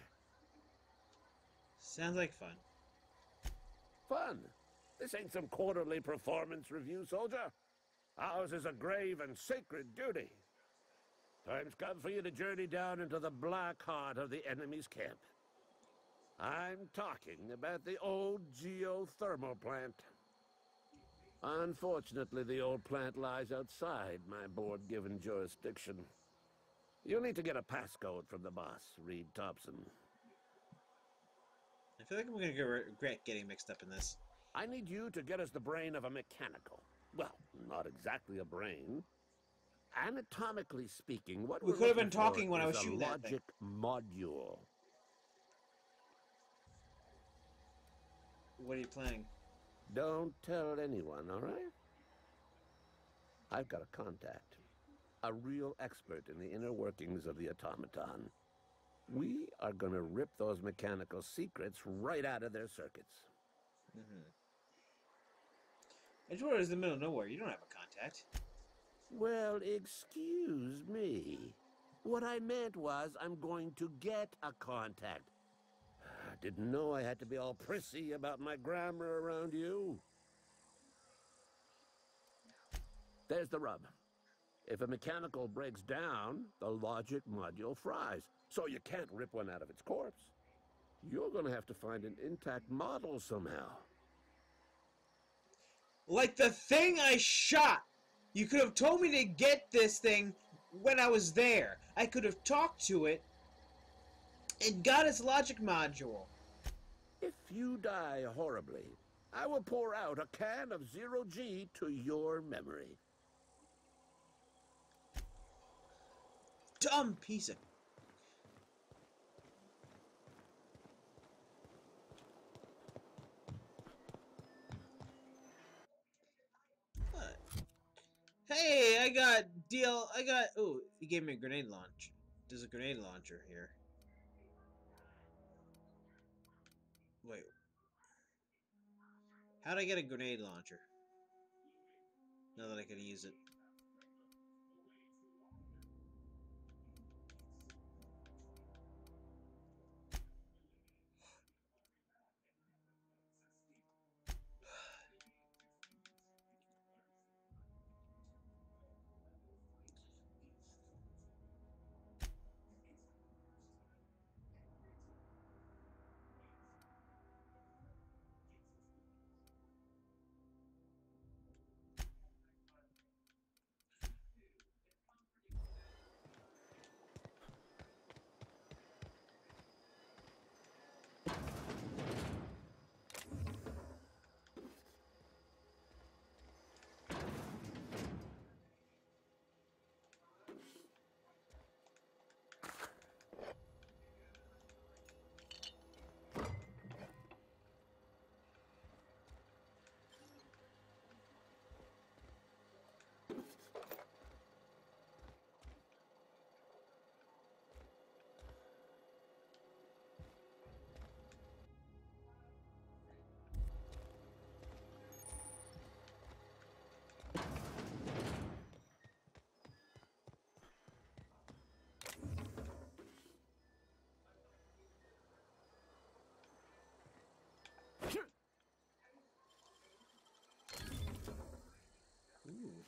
Sounds like fun. fun. This ain't some quarterly performance review, soldier. Ours is a grave and sacred duty. Time's come for you to journey down into the black heart of the enemy's camp. I'm talking about the old geothermal plant. Unfortunately, the old plant lies outside my board-given jurisdiction. You'll need to get a passcode from the boss, Reed Thompson. I feel like I'm gonna regret getting mixed up in this. I need you to get us the brain of a mechanical. Well, not exactly a brain. Anatomically speaking, what We we're could have looking been talking for when I is was a shooting that thing. logic module. What are you playing? Don't tell anyone, all right? I've got a contact. A real expert in the inner workings of the automaton. We are gonna rip those mechanical secrets right out of their circuits. Edgewater is in the middle of nowhere. You don't have a contact. Well, excuse me. What I meant was I'm going to get a contact. I didn't know I had to be all prissy about my grammar around you. There's the rub. If a mechanical breaks down, the logic module fries. So you can't rip one out of its corpse. You're gonna have to find an intact model somehow. Like the thing I shot! You could have told me to get this thing when I was there. I could have talked to it and got its logic module. If you die horribly, I will pour out a can of 0G to your memory. Dumb piece of... Hey, I got... Ooh, he gave me a grenade launch. There's a grenade launcher here. Wait. How'd I get a grenade launcher? Now that I could use it. Ooh.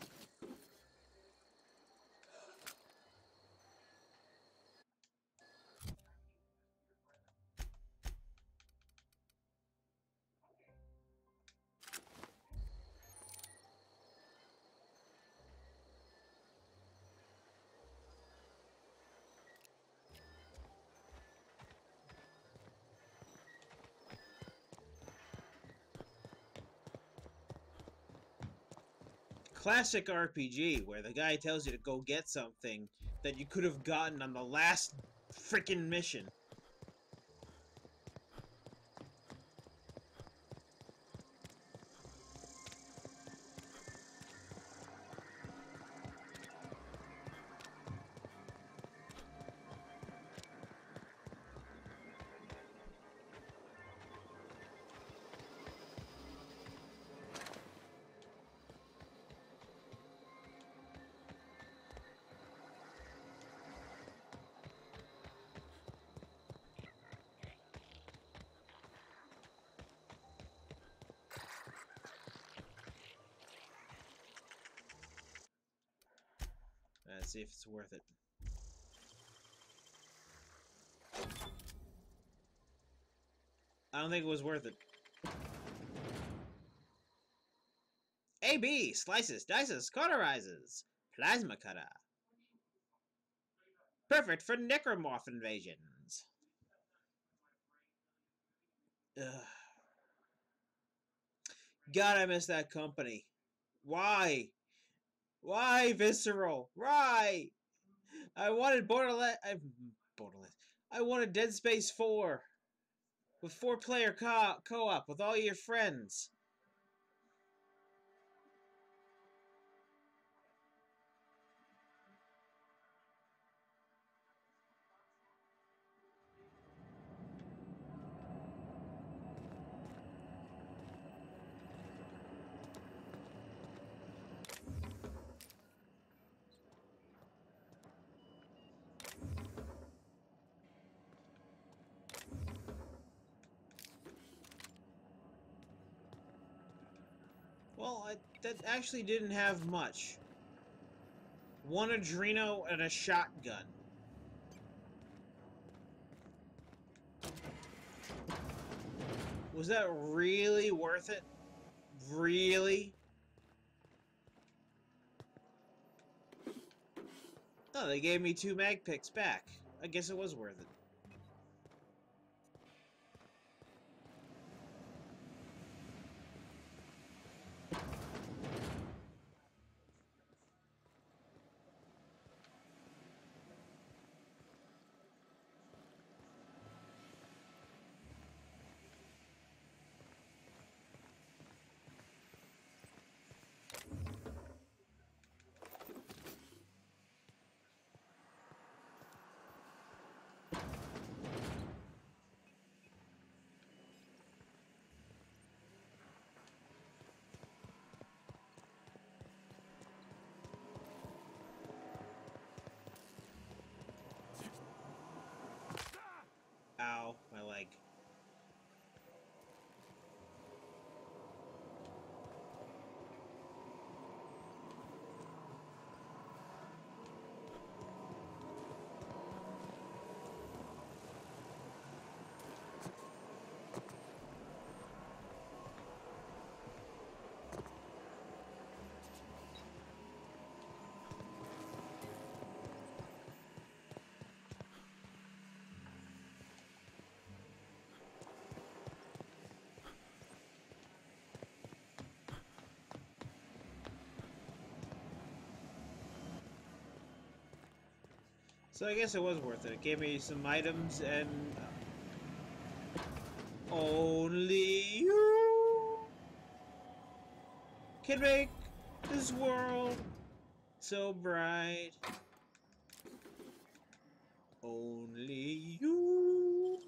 Classic RPG, where the guy tells you to go get something that you could have gotten on the last freaking mission. Let's see if it's worth it. I don't think it was worth it. AB slices, dices, cauterizes. Plasma cutter. Perfect for necromorph invasions. Ugh. God, I miss that company. Why? Why, Visceral? Why? I wanted Borderlands. I wanted Dead Space 4 with 4-player co-op with all your friends. Well, that actually didn't have much. One Adreno and a shotgun. Was that really worth it? Really? Oh, they gave me 2 mag picks back. I guess it was worth it. Ow, my leg. So I guess it was worth it. It gave me some items and... only you can make this world so bright. Only you.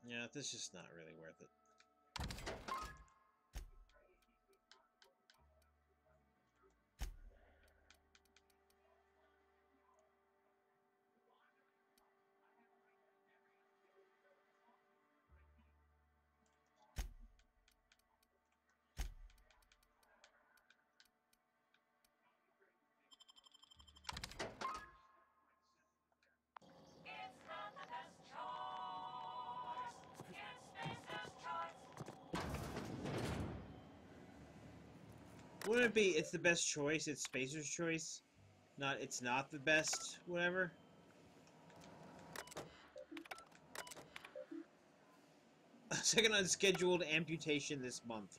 Yeah, this is just not really worth it. Wouldn't it be it's the best choice, it's Spacer's choice? Not it's not the best, whatever? Second unscheduled amputation this month.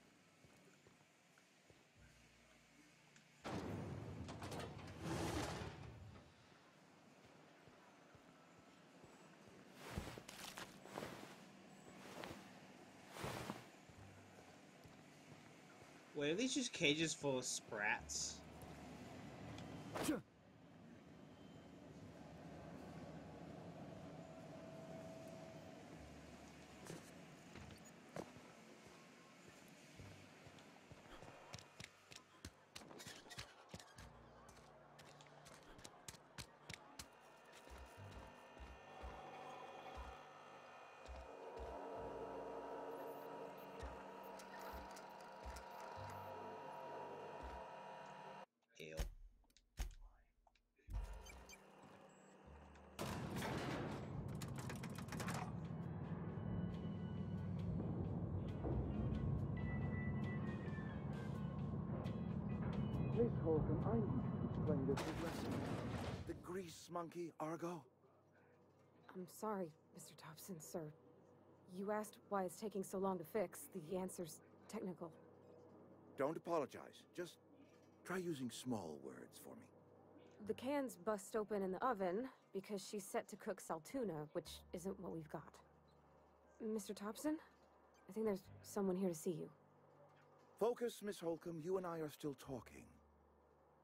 Wait, are these just cages full of sprats? Ale. Miss Holcomb, I need to explain this lesson. The grease monkey, Argo? I'm sorry, Mr. Thompson, sir. You asked why it's taking so long to fix. The answer's technical. Don't apologize. Just try using small words for me. The cans bust open in the oven because she's set to cook saltuna, which isn't what we've got. Mr. Thompson? I think there's someone here to see you. Focus, Miss Holcomb. You and I are still talking.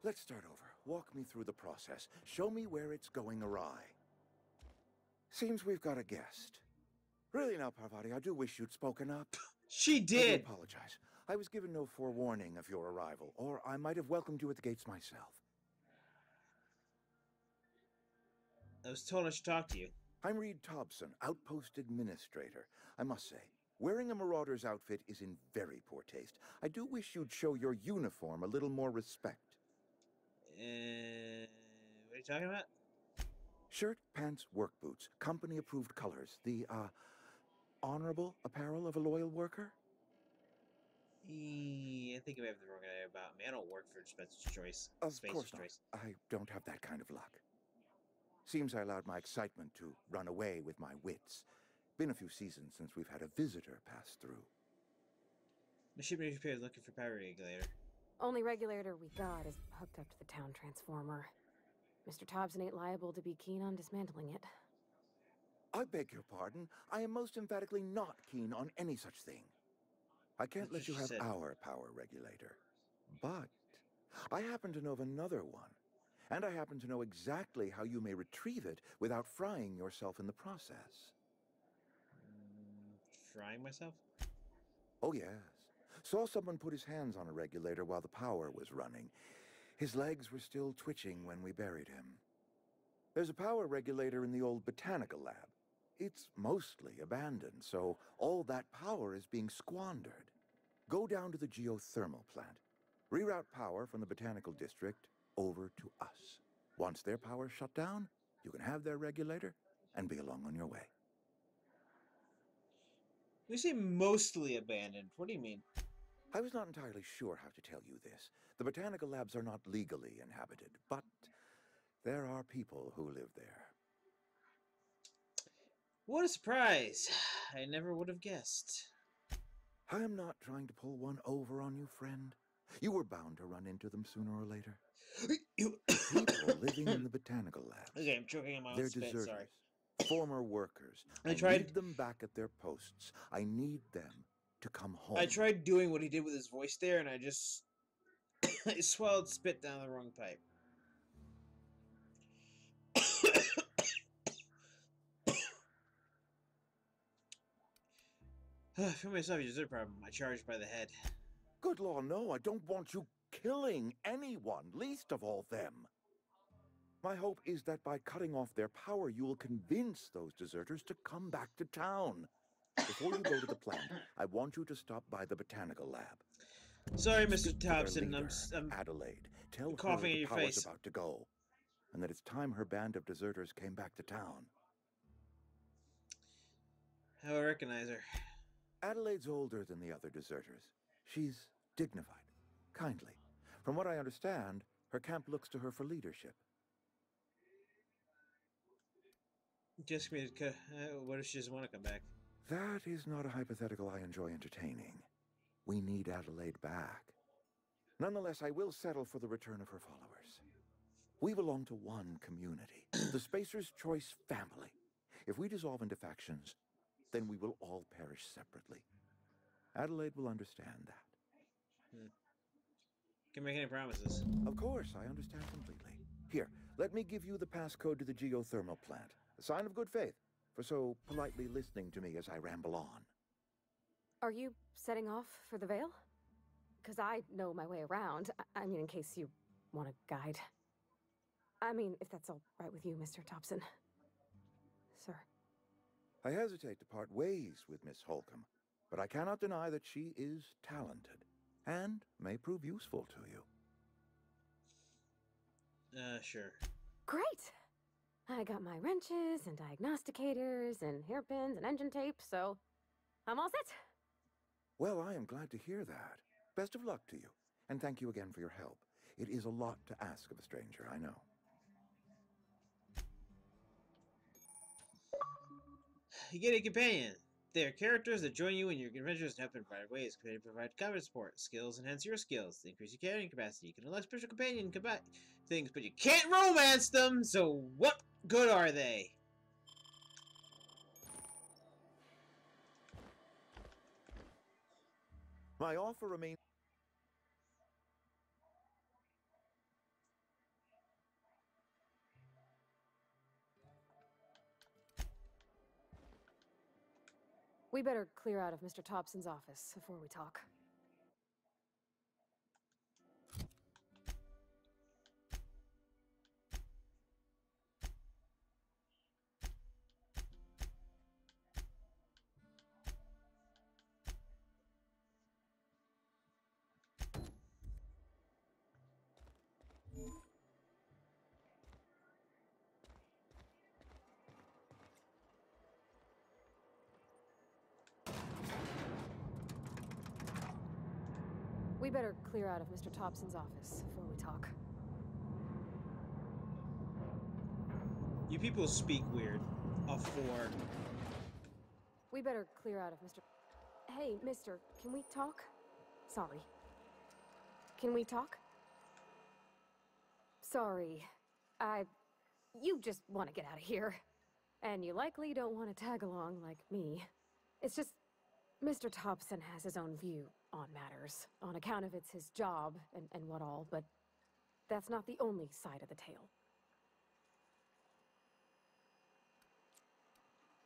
Let's start over. Walk me through the process. Show me where it's going awry. Seems we've got a guest. Really now, Parvati, I do wish you'd spoken up. She I do did! apologize. I was given no forewarning of your arrival, or I might have welcomed you at the gates myself. I was told I should talk to you. I'm Reed Thompson, Outpost Administrator. I must say, wearing a marauder's outfit is in very poor taste. I do wish you'd show your uniform a little more respect. What are you talking about? Shirt, pants, work boots, company-approved colors. The, honorable apparel of a loyal worker? I think you may have the wrong idea about me. I don't work for Spacer's Choice. Of Spacer's course not. Choice. I don't have that kind of luck. Seems I allowed my excitement to run away with my wits. Been a few seasons since we've had a visitor pass through. The shipment repair is looking for power regulator. Only regulator we got is hooked up to the town transformer. Mr. Thompson ain't liable to be keen on dismantling it. I beg your pardon. I am most emphatically not keen on any such thing. I can't let you have our power regulator. But I happen to know of another one. And I happen to know exactly how you may retrieve it without frying yourself in the process. Frying myself? Oh, yes. Saw someone put his hands on a regulator while the power was running. His legs were still twitching when we buried him. There's a power regulator in the old botanical lab. It's mostly abandoned, so all that power is being squandered. Go down to the geothermal plant. Reroute power from the botanical district over to us. Once their power's shut down, you can have their regulator and be along on your way. You say mostly abandoned. What do you mean? I was not entirely sure how to tell you this. The botanical labs are not legally inhabited, but there are people who live there. What a surprise. I never would have guessed. I am not trying to pull one over on you, friend. You were bound to run into them sooner or later. People living in the botanical labs. Okay, I'm choking on my own They're spit, deserters, sorry. former workers. I I tried- need them back at their posts. I need them to come home. I tried doing what he did with his voice there, and I just... I swallowed spit down the wrong pipe. For myself, you deserve a problem. I charged by the head. Good law, no. I don't want you killing anyone, least of all them. My hope is that by cutting off their power, you will convince those deserters to come back to town. Before you go to the plant, I want you to stop by the botanical lab. Sorry, Mr. Speak to their Thompson. leader, I'm Adelaide. Tell coughing her in the your power's face. about to go, and that it's time her band of deserters came back to town. How I recognize her. Adelaide's older than the other deserters. She's dignified, kindly. From what I understand, her camp looks to her for leadership. Just me. What if she doesn't want to come back? That is not a hypothetical I enjoy entertaining. We need Adelaide back. Nonetheless, I will settle for the return of her followers. We belong to one community, the Spacer's Choice family. If we dissolve into factions, then we will all perish separately. Adelaide will understand that. Can't make any promises. Of course, I understand completely. Here, let me give you the passcode to the geothermal plant. A sign of good faith for so politely listening to me as I ramble on. Are you setting off for the Vale? Because I know my way around. I mean, in case you want a guide. I mean, if that's all right with you, Mr. Thompson. Sir. I hesitate to part ways with Miss Holcomb, but I cannot deny that she is talented and may prove useful to you. Sure. Great! I got my wrenches and diagnosticators and hairpins and engine tape, so I'm all set. Well, I am glad to hear that. Best of luck to you, and thank you again for your help. It is a lot to ask of a stranger, I know. You get a companion. They are characters that join you in your adventures and help in varied ways. Companion provide combat support. Skills enhance your skills. They increase your carrying capacity. You can elect special companion combat things, but you can't romance them, so what good are they? My offer remains... We better clear out of Mr. Thompson's office before we talk. We better clear out of Mr. Thompson's office before we talk. You people speak weird. A 4. We better clear out of Mr. Hey, mister, can we talk? Sorry. Can we talk? Sorry. You just want to get out of here. And you likely don't want to tag along like me. It's just, Mr. Thompson has his own view on matters, on account of it's his job and what all, but that's not the only side of the tale.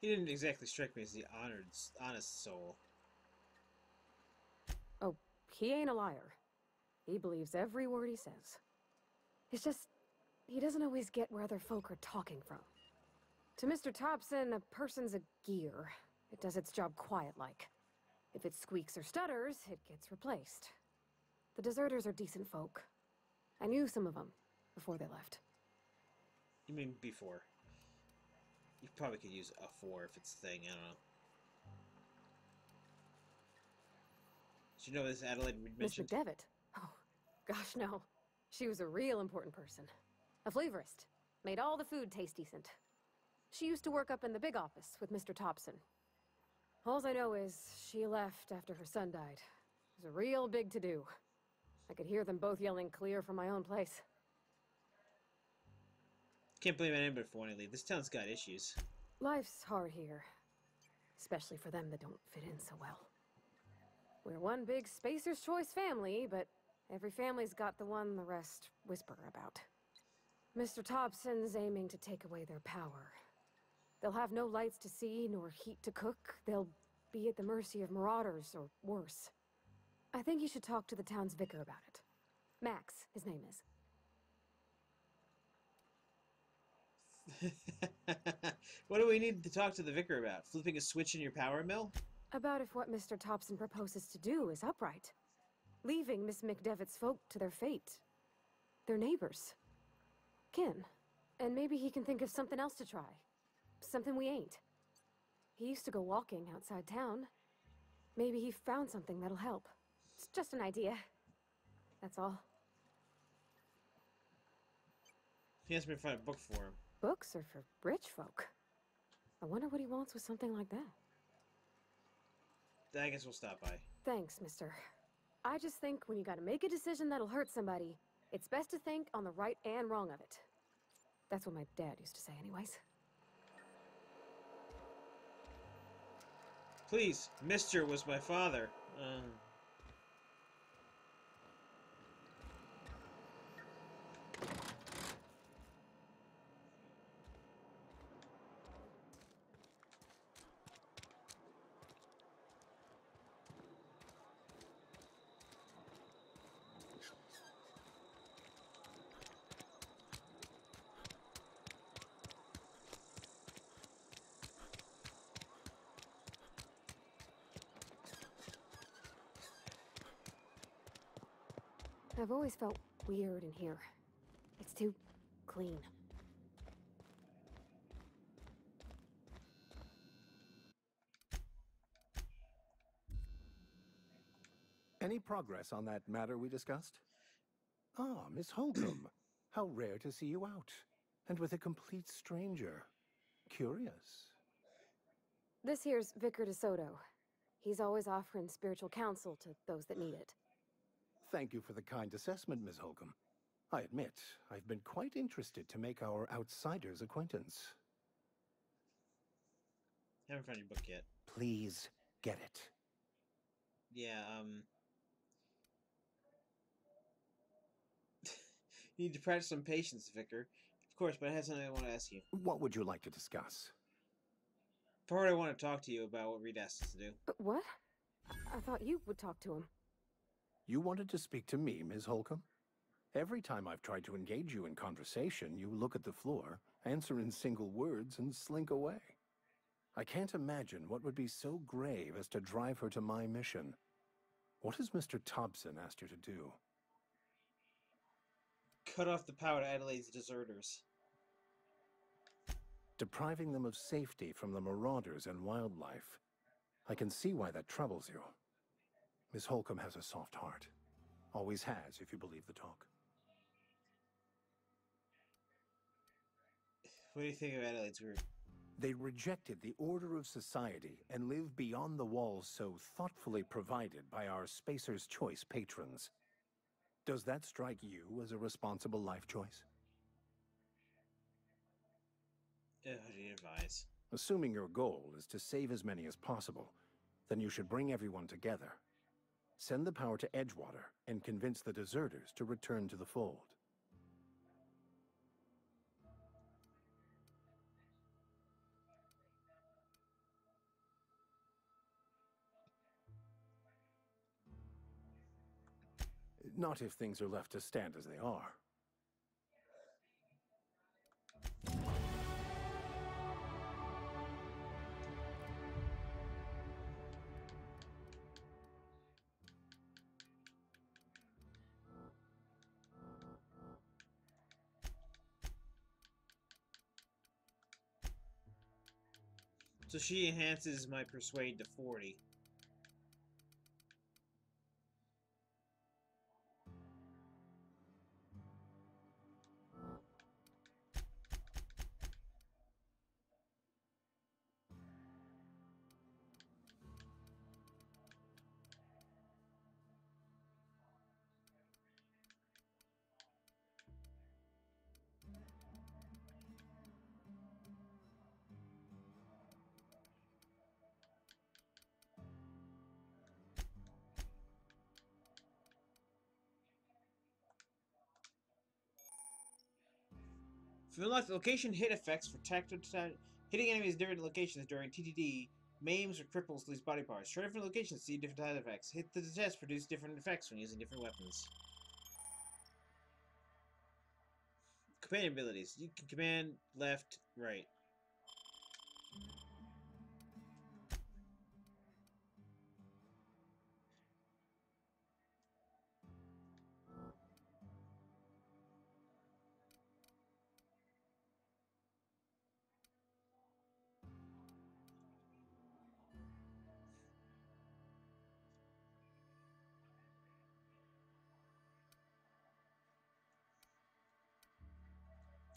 He didn't exactly strike me as the honest soul. Oh, he ain't a liar. He believes every word he says. It's just, he doesn't always get where other folk are talking from. To Mr. Thompson, a person's a gear. It does its job quiet-like. If it squeaks or stutters, it gets replaced. The deserters are decent folk. I knew some of them before they left. You mean before? You probably could use a 4 if it's a thing, I don't know. Did you know this Adelaide we Miss mentioned? McDevitt? Oh, gosh, no. She was a real important person. A flavorist. Made all the food taste decent. She used to work up in the big office with Mr. Thompson. All I know is she left after her son died. It was a real big to-do. I could hear them both yelling clear from my own place. Can't believe anybody for wanting to leave. This town's got issues. Life's hard here. Especially for them that don't fit in so well. We're one big Spacer's Choice family, but every family's got the one the rest whisper about. Mr. Thompson's aiming to take away their power. They'll have no lights to see, nor heat to cook. They'll be at the mercy of marauders, or worse. I think you should talk to the town's vicar about it. Max, his name is. What do we need to talk to the vicar about? Flipping a switch in your power mill? About if what Mr. Thompson proposes to do is upright. Leaving Miss McDevitt's folk to their fate. They're neighbors. Kin. And maybe he can think of something else to try. Something we ain't. He used to go walking outside town. Maybe he found something that'll help. It's just an idea. That's all. He asked me to find a book for him. Books are for rich folk. I wonder what he wants with something like that. I guess we'll stop by. Thanks, mister. I just think when you gotta make a decision that'll hurt somebody, it's best to think on the right and wrong of it. That's what my dad used to say anyways. Please, Mr. was my father. I've always felt weird in here. It's too clean. Any progress on that matter we discussed? Ah, Miss Holcomb. How rare to see you out. And with a complete stranger. Curious. This here's Vicar DeSoto. He's always offering spiritual counsel to those that need it. Thank you for the kind assessment, Miss Holcomb. I admit, I've been quite interested to make our outsider's acquaintance. Haven't found your book yet. Please, get it. Yeah, you need to practice some patience, Vicar. Of course, but I have something I want to ask you. What would you like to discuss? Part I want to talk to you about what Reed asked us to do. What? I thought you would talk to him. You wanted to speak to me, Ms. Holcomb? Every time I've tried to engage you in conversation, you look at the floor, answer in single words, and slink away. I can't imagine what would be so grave as to drive her to my mission. What has Mr. Thompson asked you to do? Cut off the power to Adelaide's deserters. Depriving them of safety from the marauders and wildlife. I can see why that troubles you. Miss Holcomb has a soft heart. Always has, if you believe the talk. What do you think of Adelaide's group? They rejected the order of society and live beyond the walls so thoughtfully provided by our Spacer's Choice patrons. Does that strike you as a responsible life choice? How do you advise? Assuming your goal is to save as many as possible, then you should bring everyone together. Send the power to Edgewater and convince the deserters to return to the fold. Not if things are left to stand as they are. So she enhances my persuade to 40. If you unlock the location hit effects for tactile hitting enemies in different locations during TTD, maims or cripples lose body parts. Try different locations to see different side effects. Hit the test produce different effects when using different weapons. Command abilities. You can command left, right.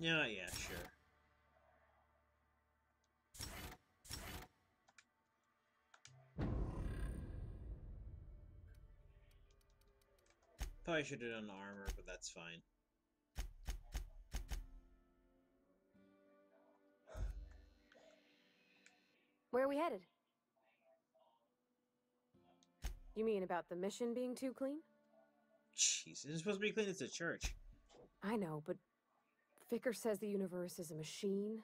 Yeah, yeah, sure. Probably should have done armor, but that's fine. Where are we headed? You mean about the mission being too clean? Jeez, it's supposed to be clean. It's a church. I know, but Vicker says the universe is a machine,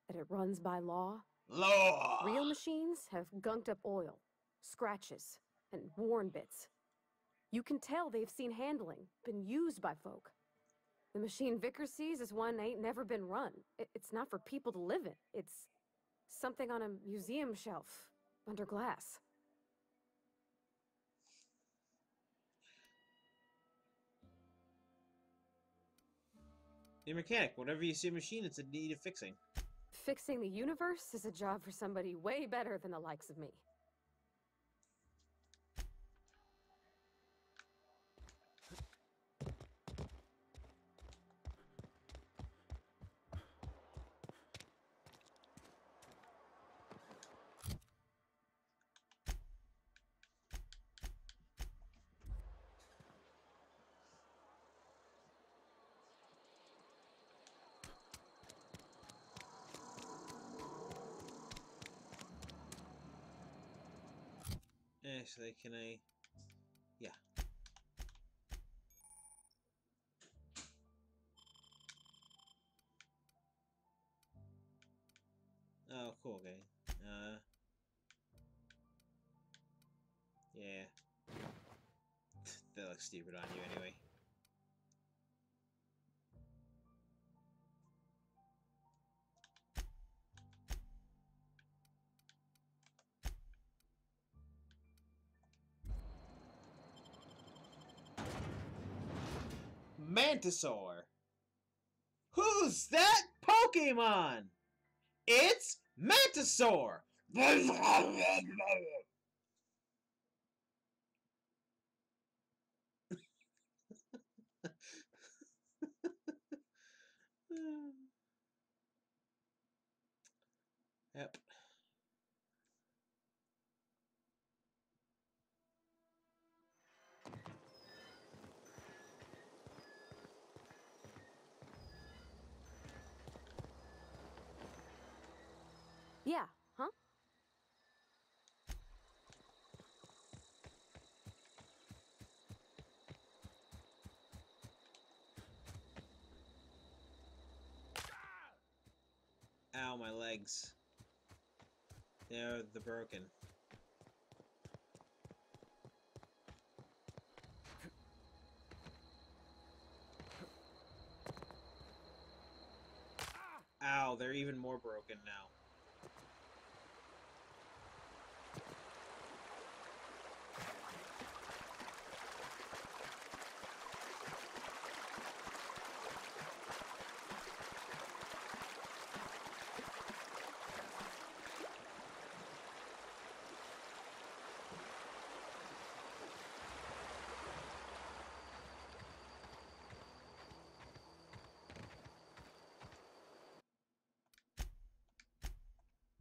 that it runs by law. Law! Real machines have gunked up oil, scratches, and worn bits. You can tell they've seen handling, been used by folk. The machine Vicker sees is one ain't never been run. It's not for people to live in. It's something on a museum shelf, under glass. You're a mechanic. Whenever you see a machine, it's in need of fixing. Fixing the universe is a job for somebody way better than the likes of me. Actually, can I... Yeah. Oh, cool, okay. Yeah. They look stupid on you anyway. Mantisaur! Who's that Pokemon? It's Mantisaur! Yep. Yeah, huh? Ow, my legs. They're broken. Ow, they're even more broken now.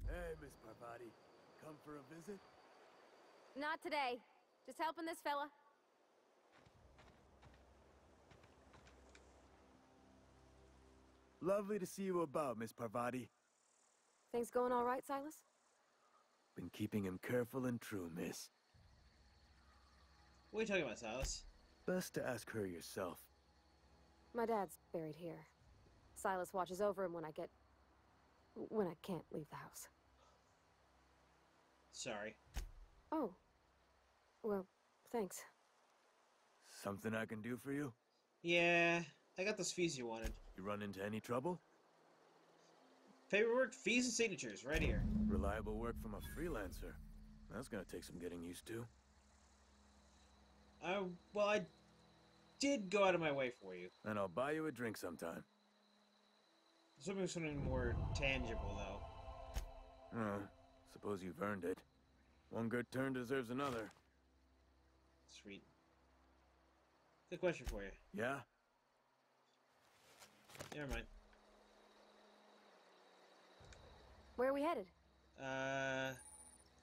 Hey, Miss Parvati. Come for a visit? Not today. Just helping this fella. Lovely to see you about, Miss Parvati. Things going all right, Silas? Been keeping him careful and true, miss. What are you talking about, Silas? Best to ask her yourself. My dad's buried here. Silas watches over him when I can't leave the house. Sorry. Oh. Well, thanks. Something I can do for you? Yeah, I got those fees you wanted. You run into any trouble? Paperwork, fees, and signatures, right here. Reliable work from a freelancer. That's gonna take some getting used to. Well, I did go out of my way for you. And I'll buy you a drink sometime. Something more tangible, though. Oh, suppose you've earned it. One good turn deserves another. Sweet. Good question for you. Yeah? Never mind. Where are we headed?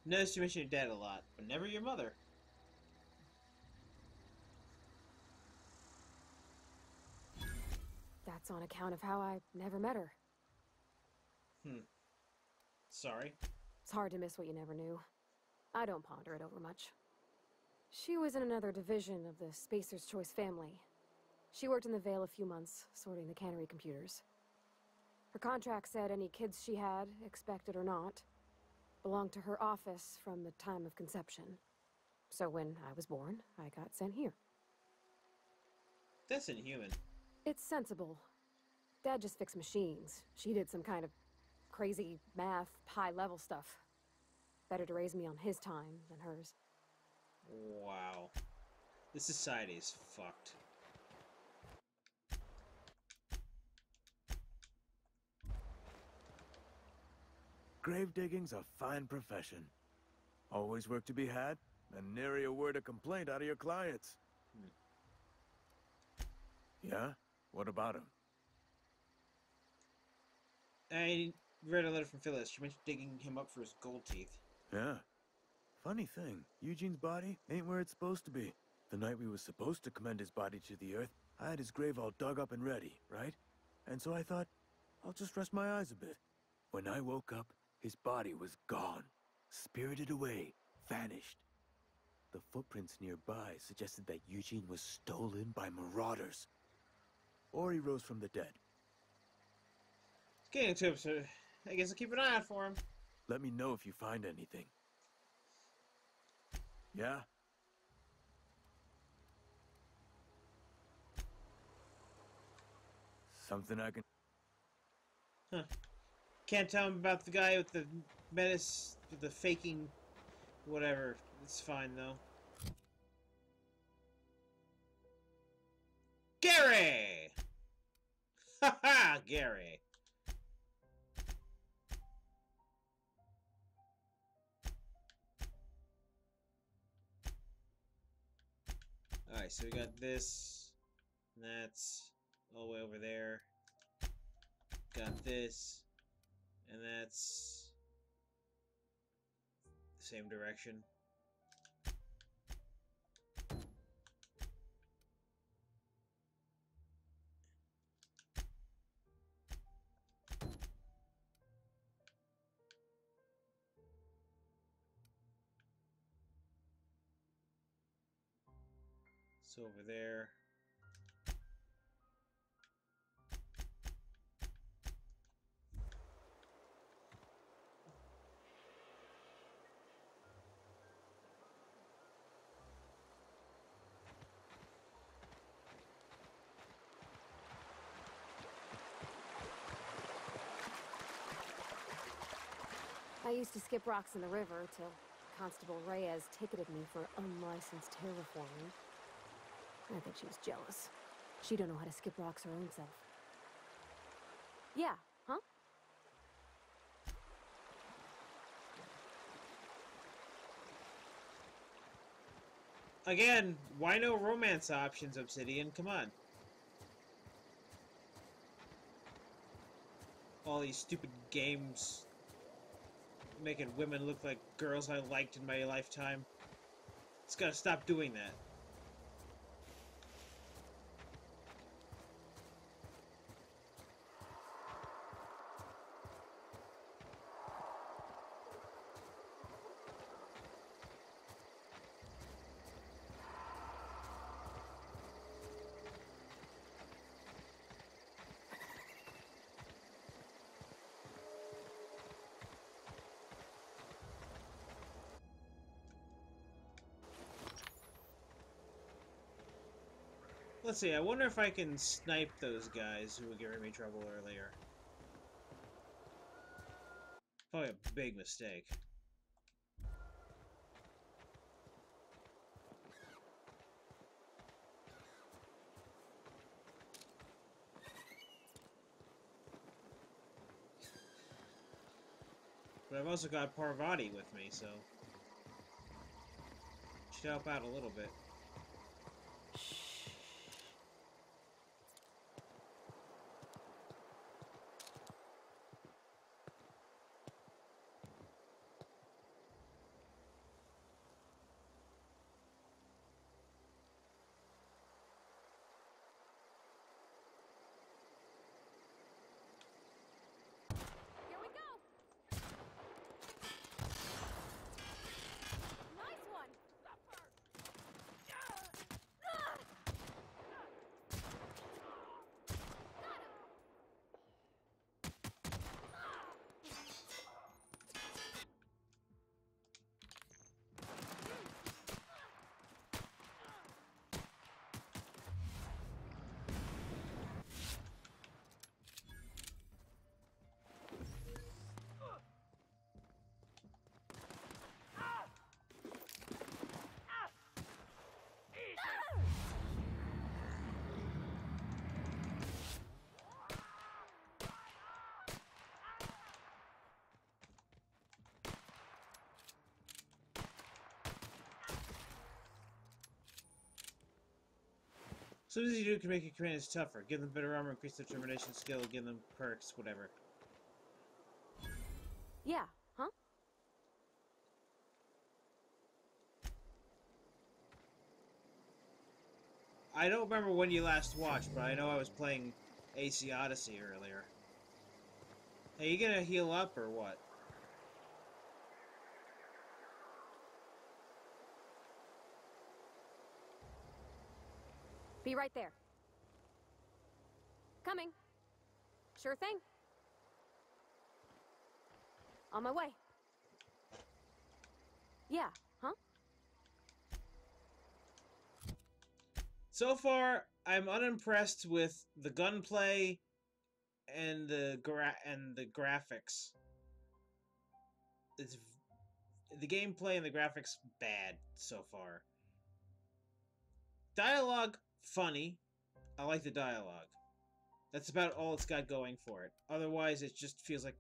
Notice you mention your dad a lot, but never your mother. That's on account of how I never met her. Sorry. It's hard to miss what you never knew. I don't ponder it over much. She was in another division of the Spacer's Choice family. She worked in the Vale a few months, sorting the cannery computers. Her contract said any kids she had, expected or not, belonged to her office from the time of conception. So when I was born, I got sent here. That's inhuman. It's sensible. Dad just fixed machines. She did some kind of crazy math, high-level stuff. Better to raise me on his time than hers. Wow. This society is fucked. Grave digging's a fine profession. Always work to be had, and nary a word of complaint out of your clients. Yeah? What about him? I read a letter from Phyllis. She mentioned digging him up for his gold teeth. Yeah. Funny thing, Eugene's body ain't where it's supposed to be. The night we was supposed to commend his body to the earth, I had his grave all dug up and ready, right? And so I thought, I'll just rest my eyes a bit. When I woke up, his body was gone. Spirited away. Vanished. The footprints nearby suggested that Eugene was stolen by marauders. Or he rose from the dead. It's getting to him, so I guess I'll keep an eye out for him. Let me know if you find anything. Yeah? Something I can... Huh. Can't tell him about the guy with the menace, with the faking... whatever. It's fine, though. Gary! Haha, Gary. Alright, so we got this. And that's all the way over there. Got this. And that's the same direction. So over there. I used to skip rocks in the river till Constable Reyes ticketed me for unlicensed terraforming. I think she was jealous. She don't know how to skip rocks her own self. Yeah, huh? Again, why no romance options, Obsidian? Come on. All these stupid games making women look like girls I liked in my lifetime. It's gotta stop doing that. Let's see, I wonder if I can snipe those guys who were giving me trouble earlier. Probably a big mistake. But I've also got Parvati with me, so... should help out a little bit. Something you do can make your companions tougher. Give them better armor, increase their determination skill, give them perks, whatever. Yeah, huh? I don't remember when you last watched, but I know I was playing AC Odyssey earlier. Hey, you gonna heal up or what? Be right there. Coming. Sure thing. On my way. Yeah, huh? So far, I'm unimpressed with the gunplay and the graphics. It's the gameplay and the graphics bad so far. Dialogue funny. I like the dialogue. That's about all it's got going for it. Otherwise, it just feels like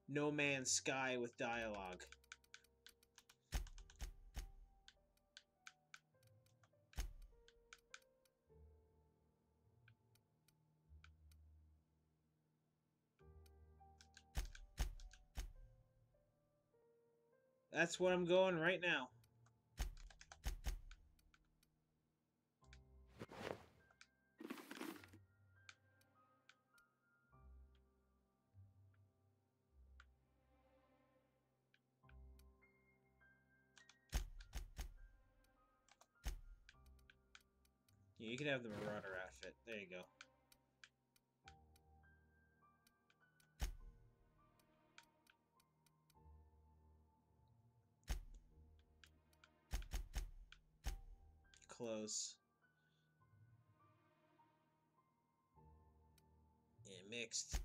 No Man's Sky with dialogue. That's what I'm going right now. Yeah, you can have the Marauder outfit. There you go. Close. Yeah, mixed.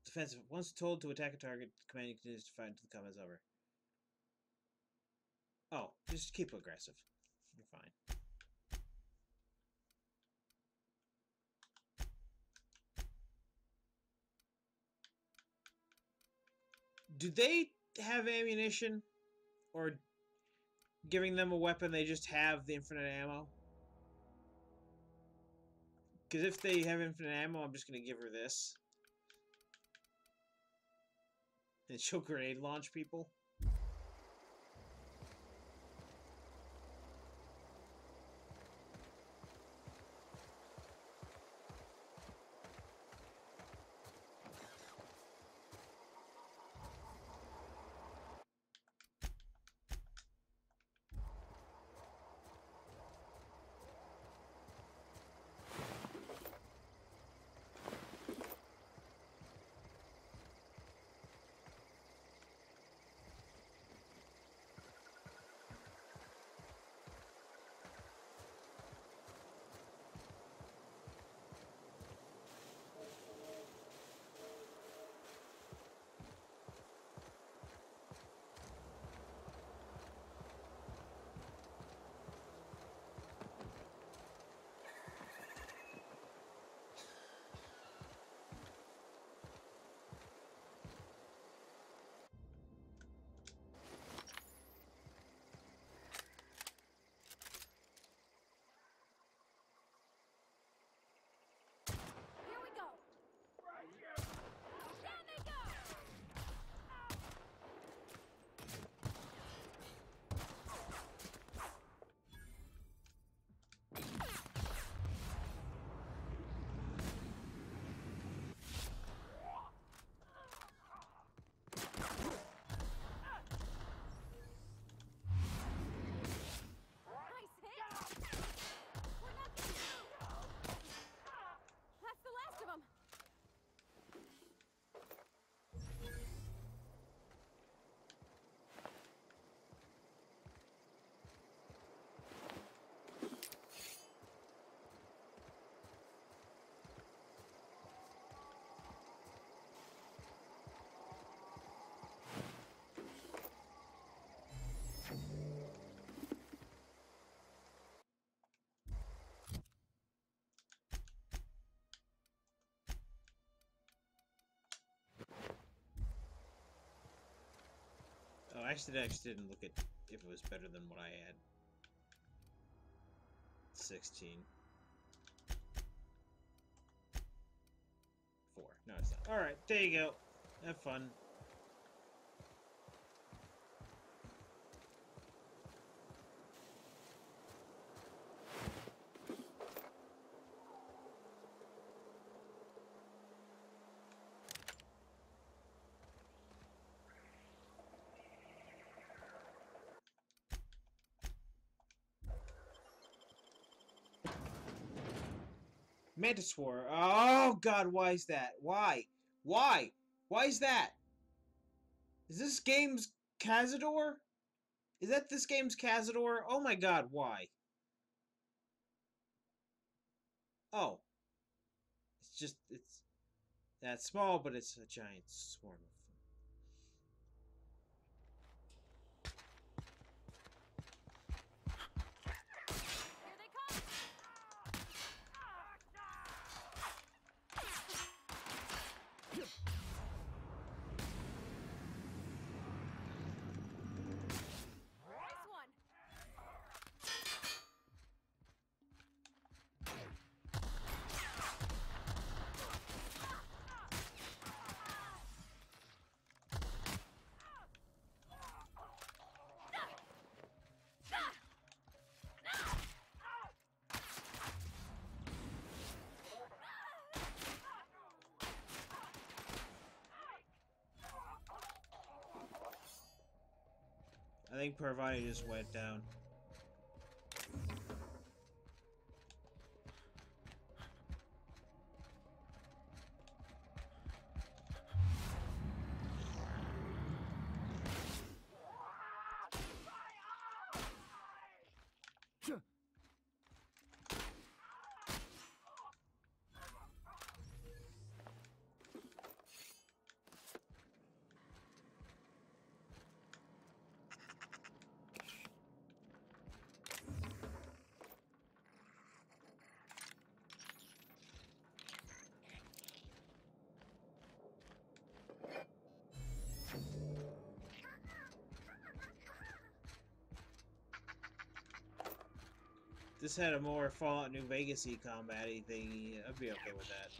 Defensive. Once told to attack a target, command continues to fight until the combat is over. Oh, just keep aggressive. You're fine. Do they have ammunition? Or giving them a weapon, they just have the infinite ammo? Because if they have infinite ammo, I'm just going to give her this. And she'll grenade launch people. Here we go. Down they go. Nice hit. We're not getting through. That's the last of them. Oh, I actually didn't look at if it was better than what I had. 16. 4. No, it's not. Alright, there you go. Have fun. Mantisaur. Oh god, why is that? Why? Why? Why is that? Is this game's Cazador? Is that this game's Cazador? Oh my god, why? Oh. It's just, it's that small, but it's a giant swarm of them. I think Parvati just went down. This had a more Fallout New Vegas-y combat-y thing. I'd be okay with that.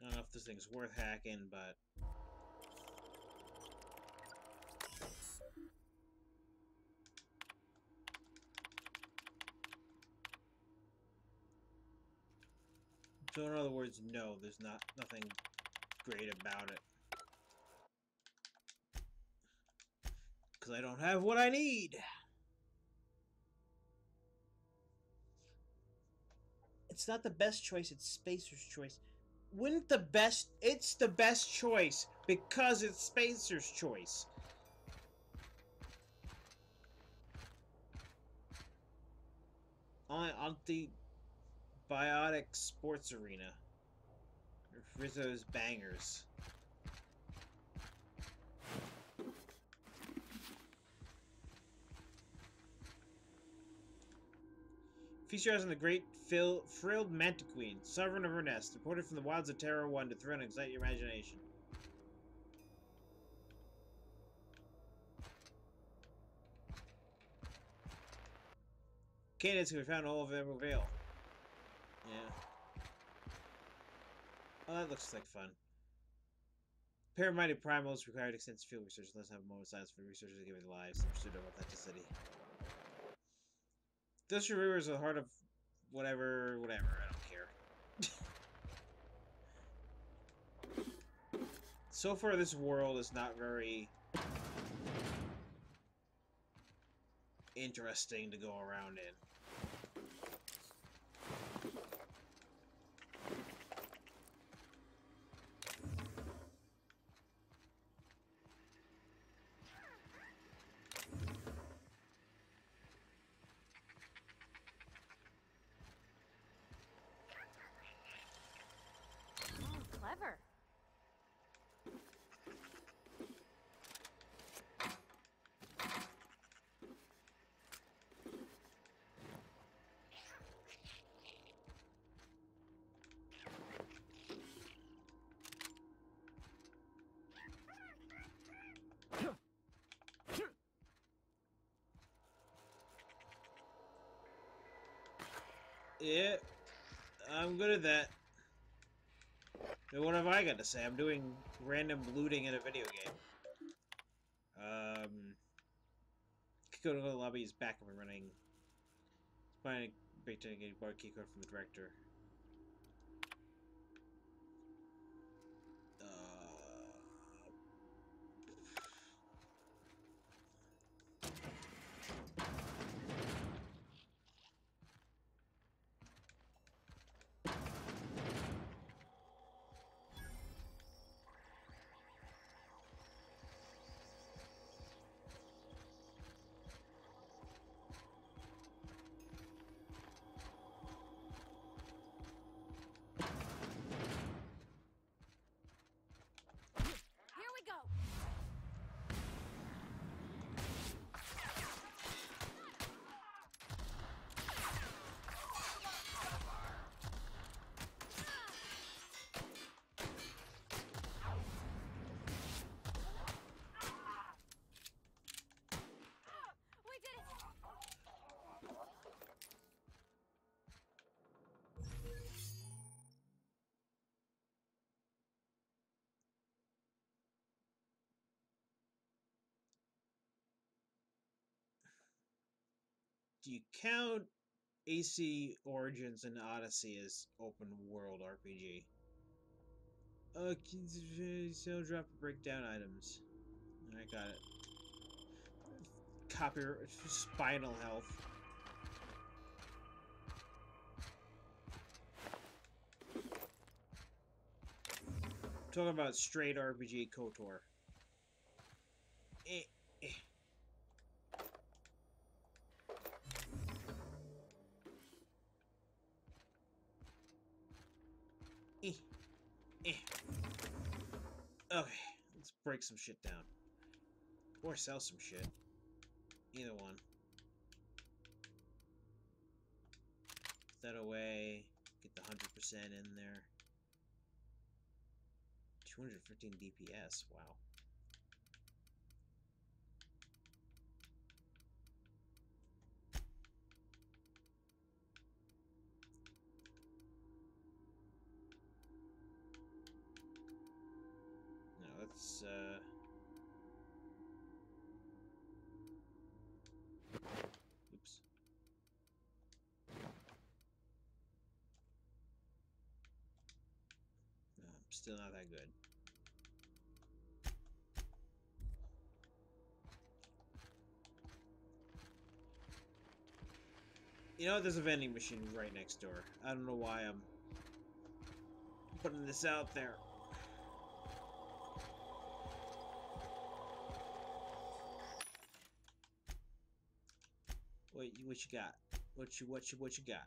I don't know if this thing's worth hacking, but... So in other words, no, there's nothing great about it. Because I don't have what I need! It's not the best choice, it's Spacer's choice. Wouldn't the best... It's the best choice, because it's Spacer's choice. On the Biotic Sports Arena. Rizzo's Bangers. Features on the great frilled mantiqueen, sovereign of her nest, imported from the wilds of Terra 1 to thrill and excite your imagination. Canids can be found all over Emerald Vale. Yeah. Oh, that looks like fun. Paramedic primals required extensive field research. Let's have a moment of silence for researchers giving lives in pursuit of authenticity. Those rivers are the heart of whatever. I don't care. So far, this world is not very interesting to go around in. Clever. Yeah, I'm good at that. And what have I got to say? I'm doing random looting in a video game. Go to the lobby is back up and running. Find a big to get a bar key card from the director. Here we go. We did it. Do you count AC Origins and Odyssey as open world RPG? Sale drop breakdown items. I got it. Copy spinal health. Talking about straight RPG KOTOR. Eh, eh. Eh, eh. Okay, let's break some shit down. Or sell some shit. Either one. Put that away. Get the 100% in there. 215 DPS. Wow. No, let's oops. No, I'm still not that good. You know, there's a vending machine right next door. I don't know why I'm putting this out there. What you got? What you got?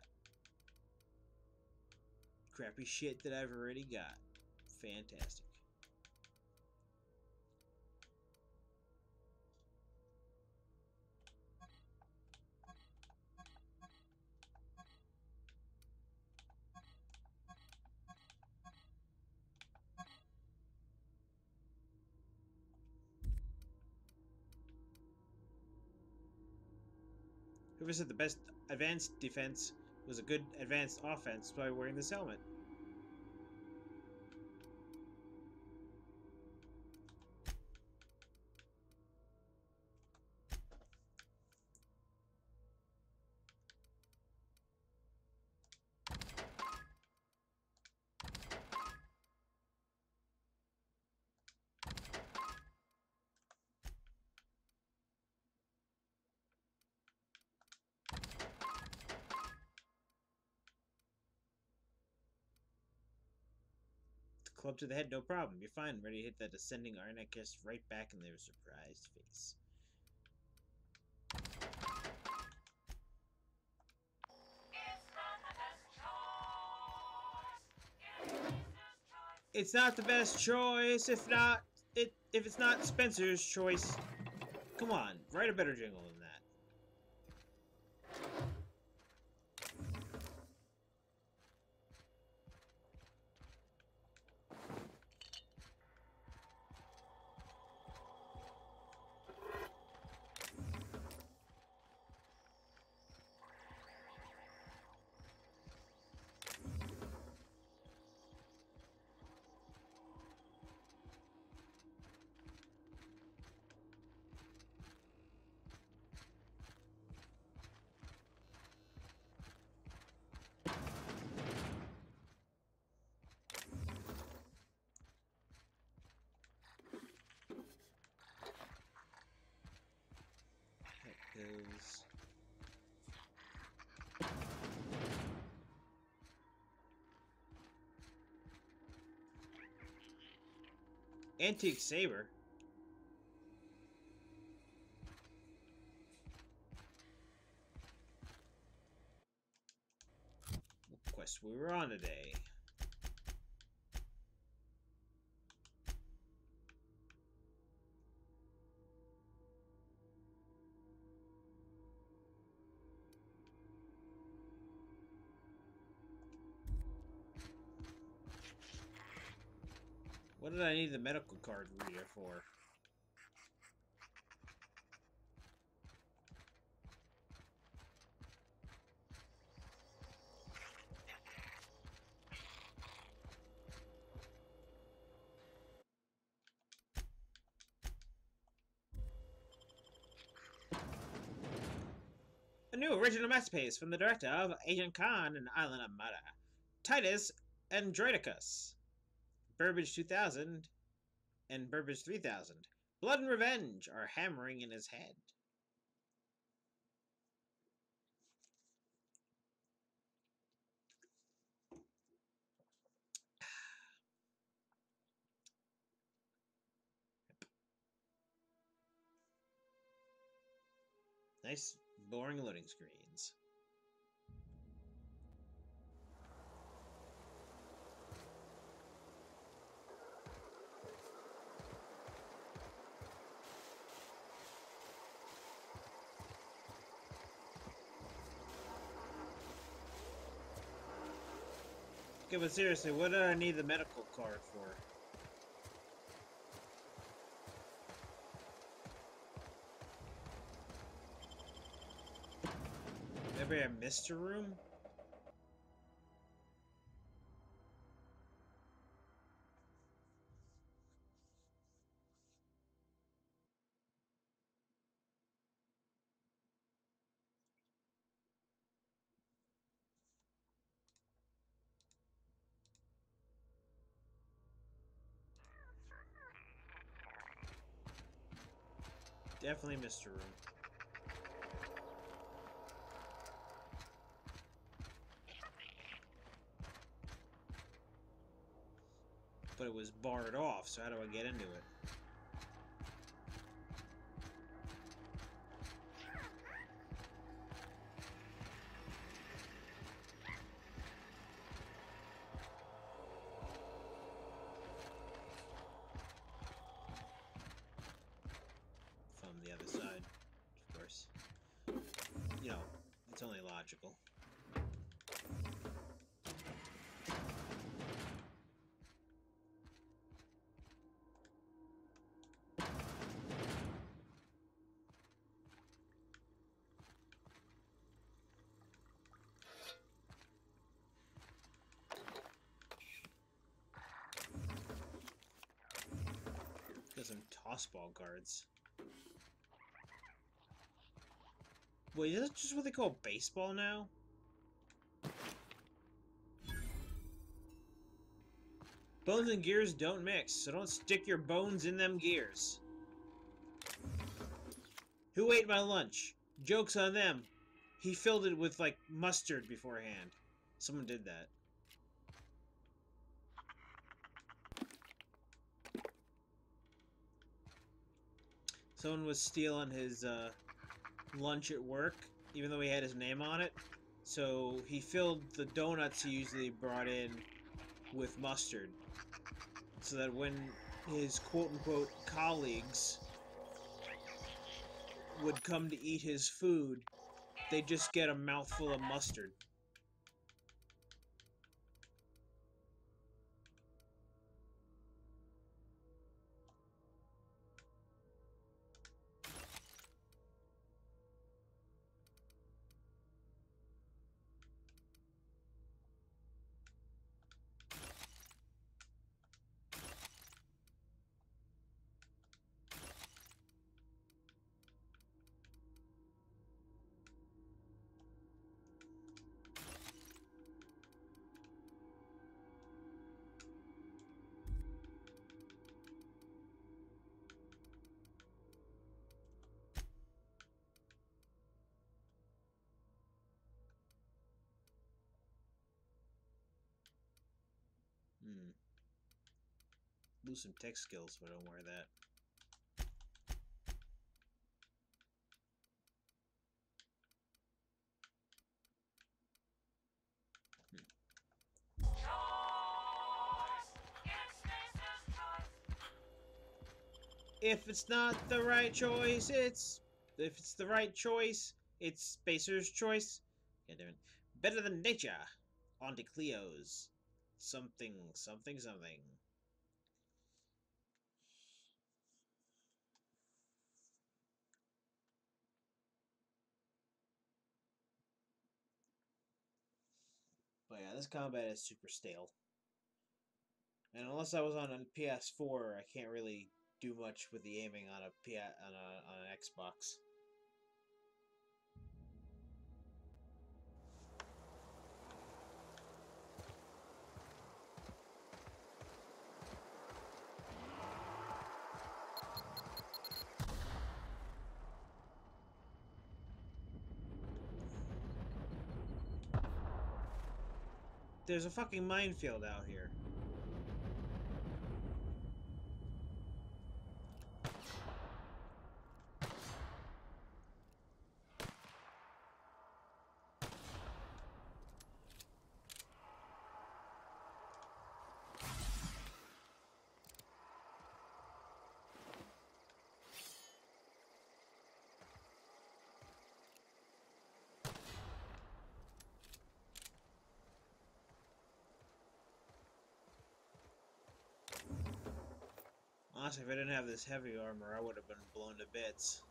Crappy shit that I've already got. Fantastic. Whoever said the best advanced defense was a good advanced offense by wearing this helmet? Club to the head, no problem. You're fine. Ready to hit that ascending Arnakist right back in their surprised face. It's not the best choice if it's not Spencer's choice. Come on, write a better jingle than that. Is Antique Saber. What quest we were on today? What did I need the medical card reader for? A new original masterpiece from the director of Agent Khan and Island of Murder, Titus Andronicus. Burbage 2000 and Burbage 3000. Blood and revenge are hammering in his head. Nice, boring loading screens. Okay, but seriously, what do I need the medical card for? Maybe I missed a room? Definitely missed a room. But it was barred off, so how do I get into it? From the other side, of course. You know, it's only logical. Got some tossball cards. Wait, is that just what they call baseball now? Bones and gears don't mix, so don't stick your bones in them gears. Who ate my lunch? Joke's on them. He filled it with, like, mustard beforehand. Someone did that. Someone was stealing his lunch at work, even though he had his name on it. So he filled the donuts he usually brought in with mustard, so that when his quote-unquote colleagues would come to eat his food, they'd just get a mouthful of mustard. Lose some tech skills if I don't wear that. If it's not the right choice, if it's the right choice, it's Spacer's choice. Yeah, damn it. Better than nature. On to Cleo's. Something, something, something. But yeah, this combat is super stale. And unless I was on a PS4, I can't really do much with the aiming on an Xbox. There's a fucking minefield out here. Honestly, if I didn't have this heavy armor, I would have been blown to bits.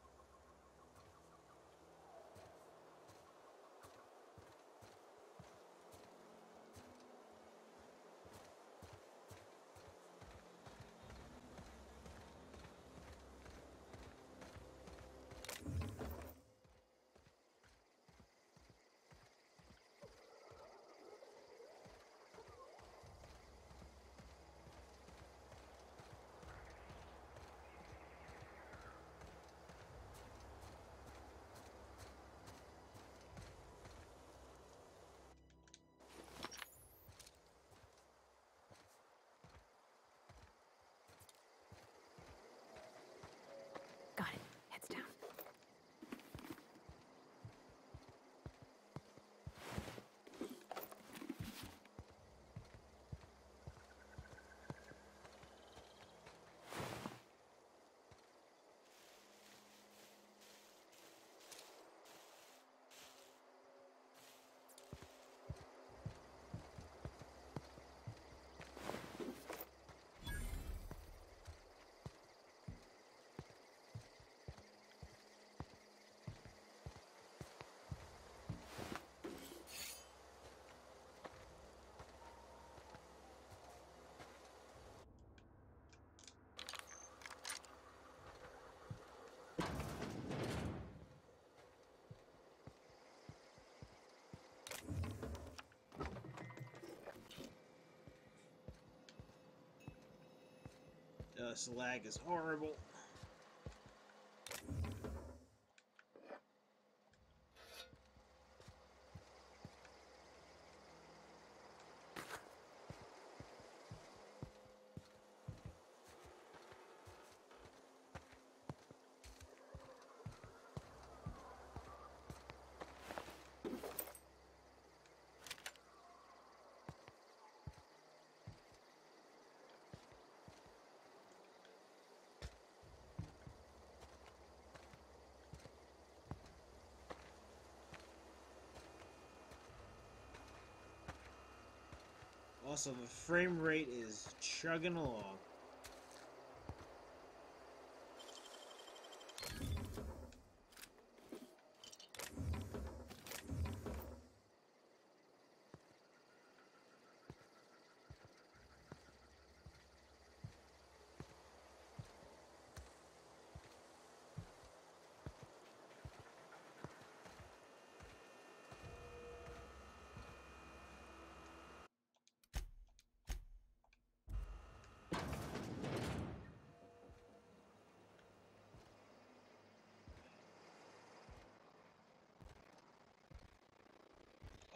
Got it. Heads down. This lag is horrible. Also, the frame rate is chugging along.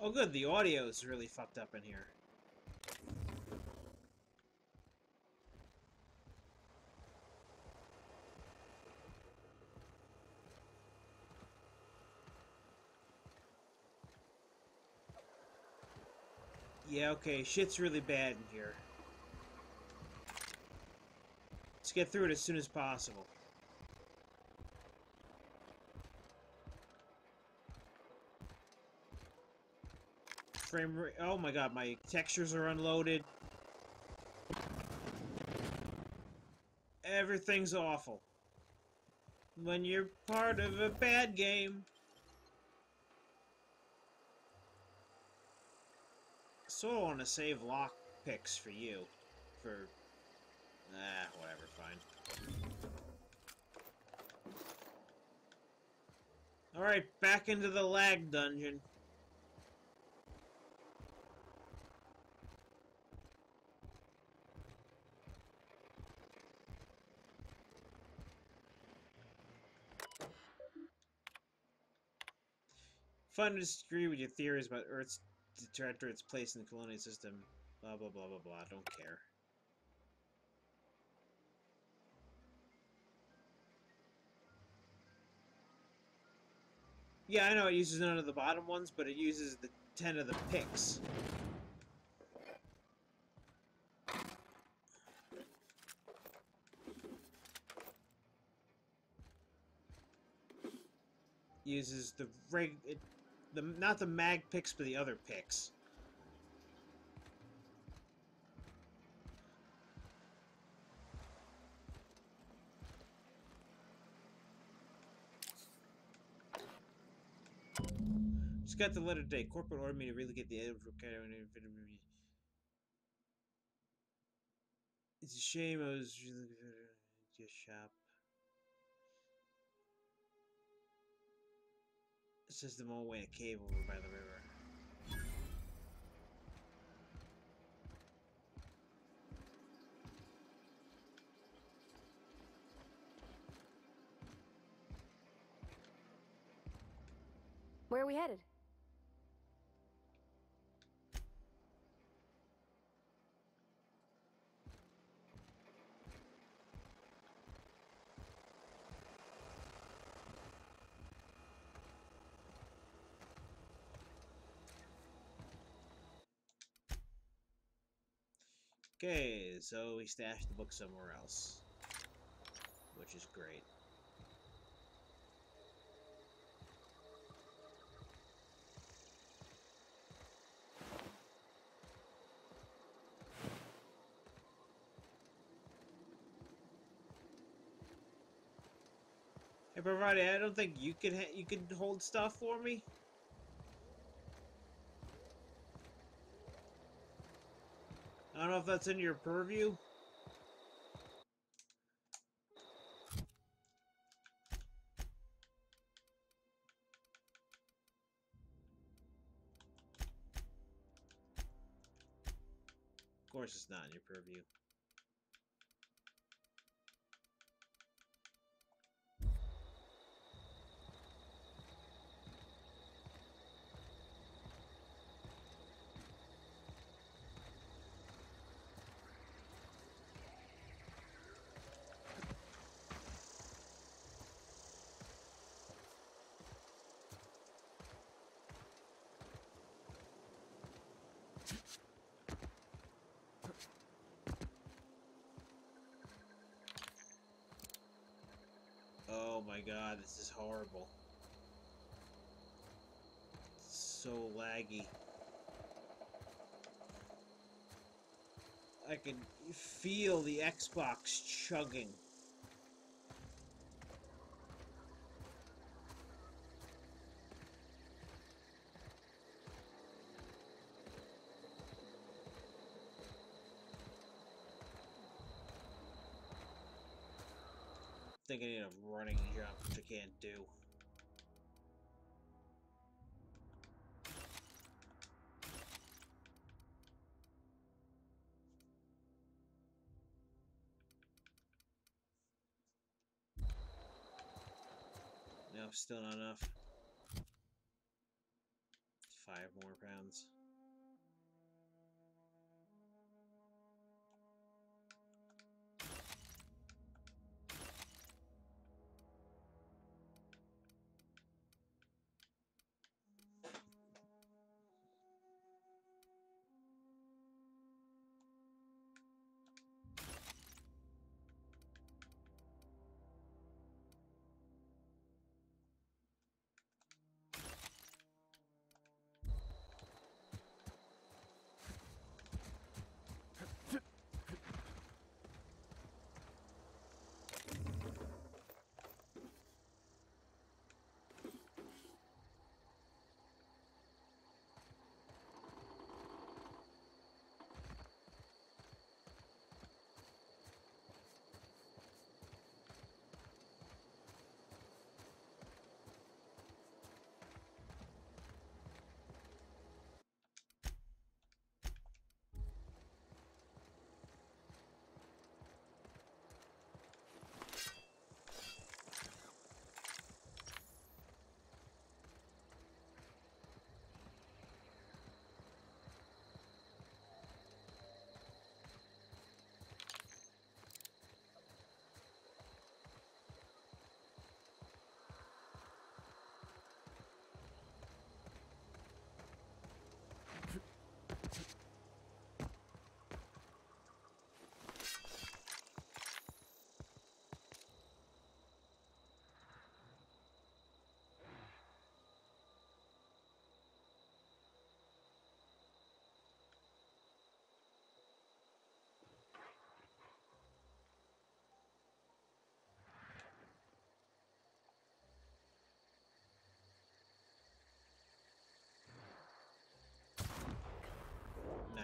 Oh good, the audio is really fucked up in here. Yeah, okay, shit's really bad in here. Let's get through it as soon as possible. Frame rate. Oh my god, my textures are unloaded. Everything's awful. When you're part of a bad game. So I want to save lock picks for you. For... whatever, fine. Alright, back into the lag dungeon. Fun to disagree with your theories about Earth's Directorate's place in the colonial system. Blah, blah, blah, blah, blah. Don't care. Yeah, I know it uses none of the bottom ones, but it uses the 10 of the picks. Uses the not the mag picks, but the other picks. Just got the letter today. Corporate ordered me to really get the It's a shame I was really just shop. It says the mall way in a cave over by the river. Where are we headed? Okay, so we stashed the book somewhere else, which is great. Hey, Bravati, I don't think you could hold stuff for me. I don't know if that's in your purview. Of course it's not in your purview. Oh my god, this is horrible. It's so laggy. I can feel the Xbox chugging. Thinking of running jump, which I can't do. No, still not enough. 5 more pounds.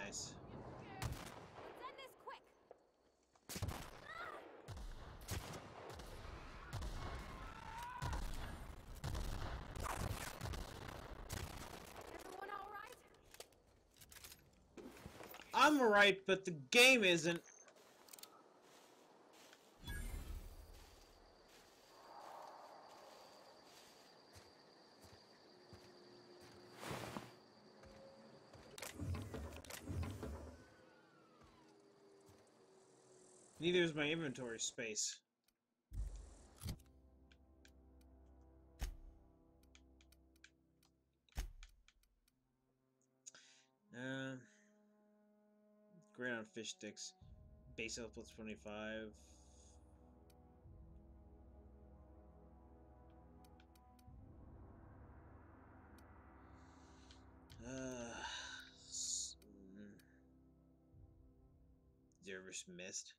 Nice. Let's end this quick. Everyone all right? I'm right, but the game isn't. Neither is my inventory space. Great on fish sticks. Base health plus 25. Service missed.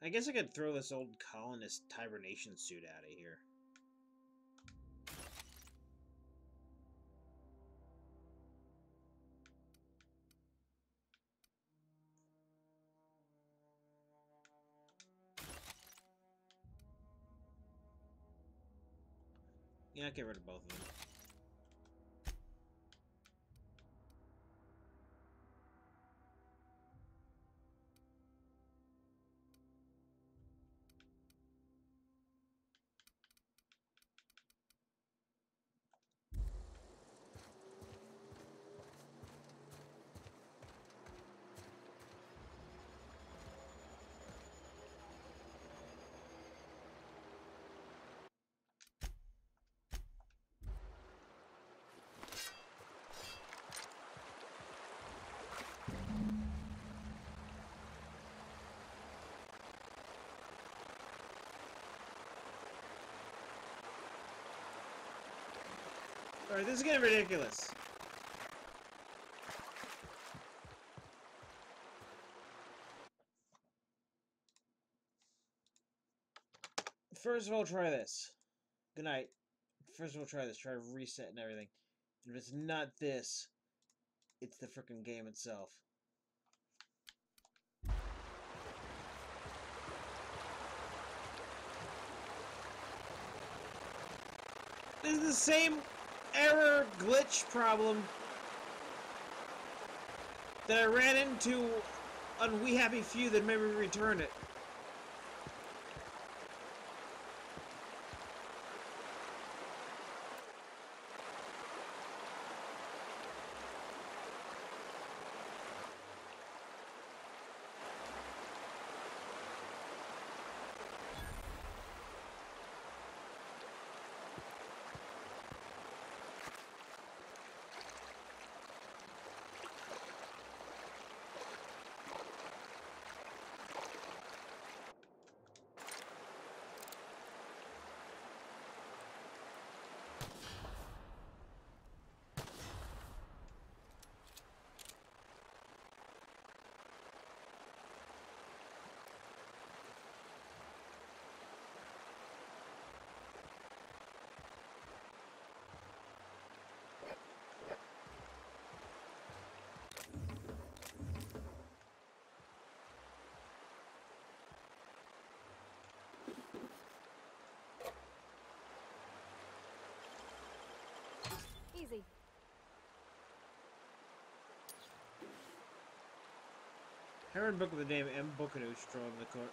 I guess I could throw this old colonist hibernation suit out of here. Yeah, I'll get rid of both of them. Alright, this is getting ridiculous. First of all, try this. Good night. First of all, try this. Try to reset and everything. And if it's not this, it's the frickin' game itself. This is the same error glitch problem that I ran into on We Happy Few that made me return it. Easy. I read a book with the name M. Buchanooch drawn in the corner.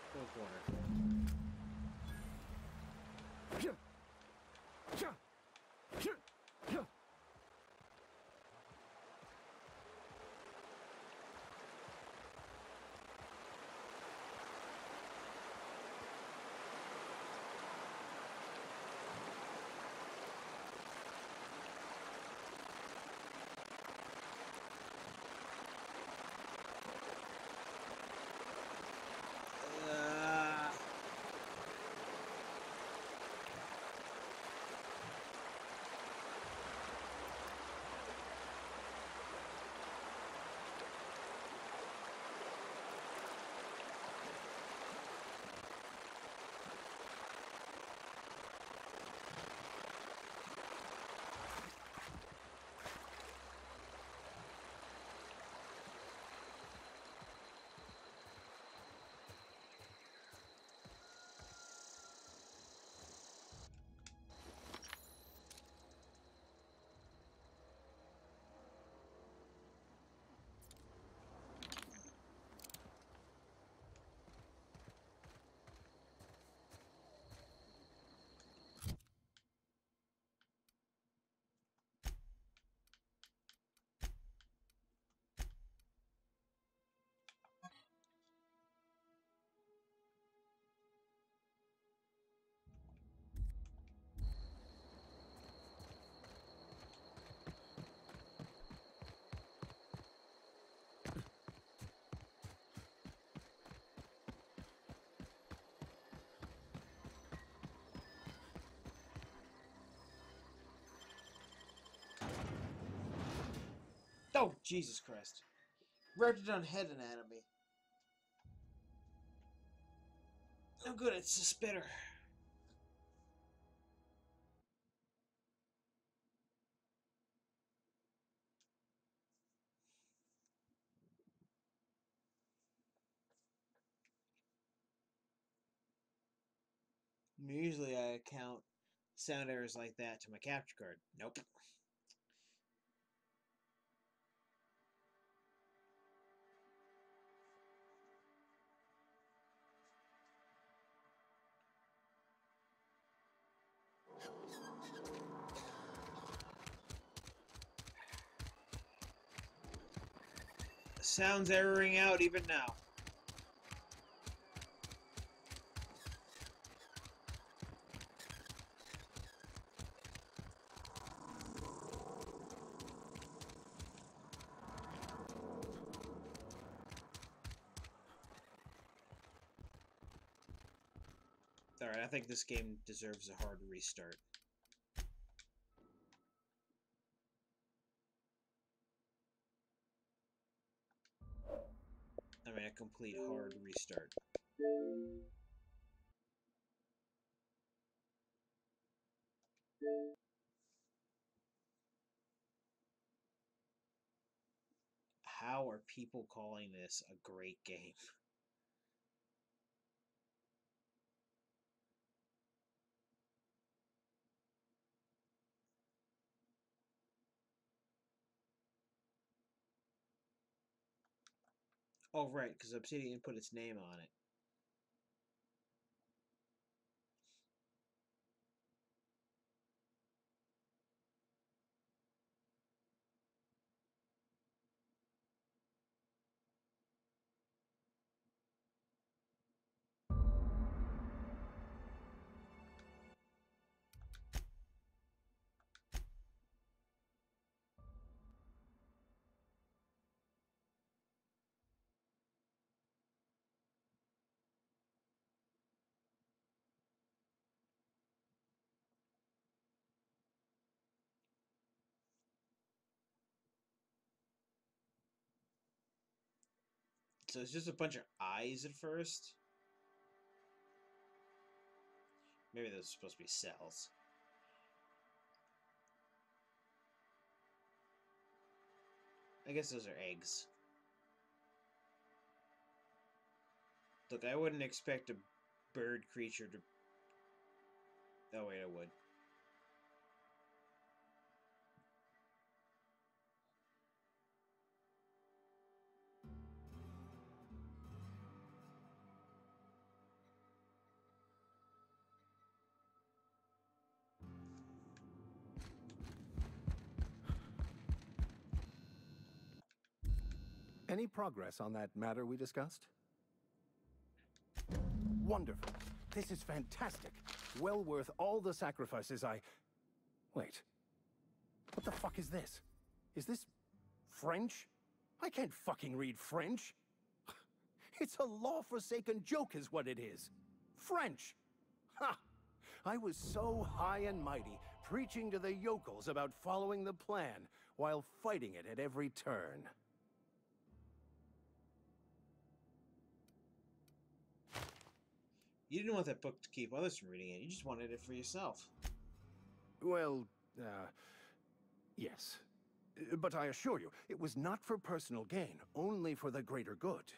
Oh, Jesus Christ. Wrapped on head anatomy. No good, it's a spitter. Usually I account sound errors like that to my capture card. Nope. Sounds erroring out even now. Alright, I think this game deserves a hard restart. having a complete hard restart. How are people calling this a great game? Oh, right, because Obsidian put its name on it. So it's just a bunch of eyes at first. Maybe those are supposed to be cells. I guess those are eggs. Look, I wouldn't expect a bird creature to... Oh, wait, I would. Any progress on that matter we discussed? Wonderful. This is fantastic. Well worth all the sacrifices I... Wait. What the fuck is this? Is this French? I can't fucking read French. It's a law-forsaken joke is what it is. French. Ha! I was so high and mighty, preaching to the yokels about following the plan, while fighting it at every turn. You didn't want that book to keep others from reading it. You just wanted it for yourself. Well, yes. But I assure you, it was not for personal gain, only for the greater good.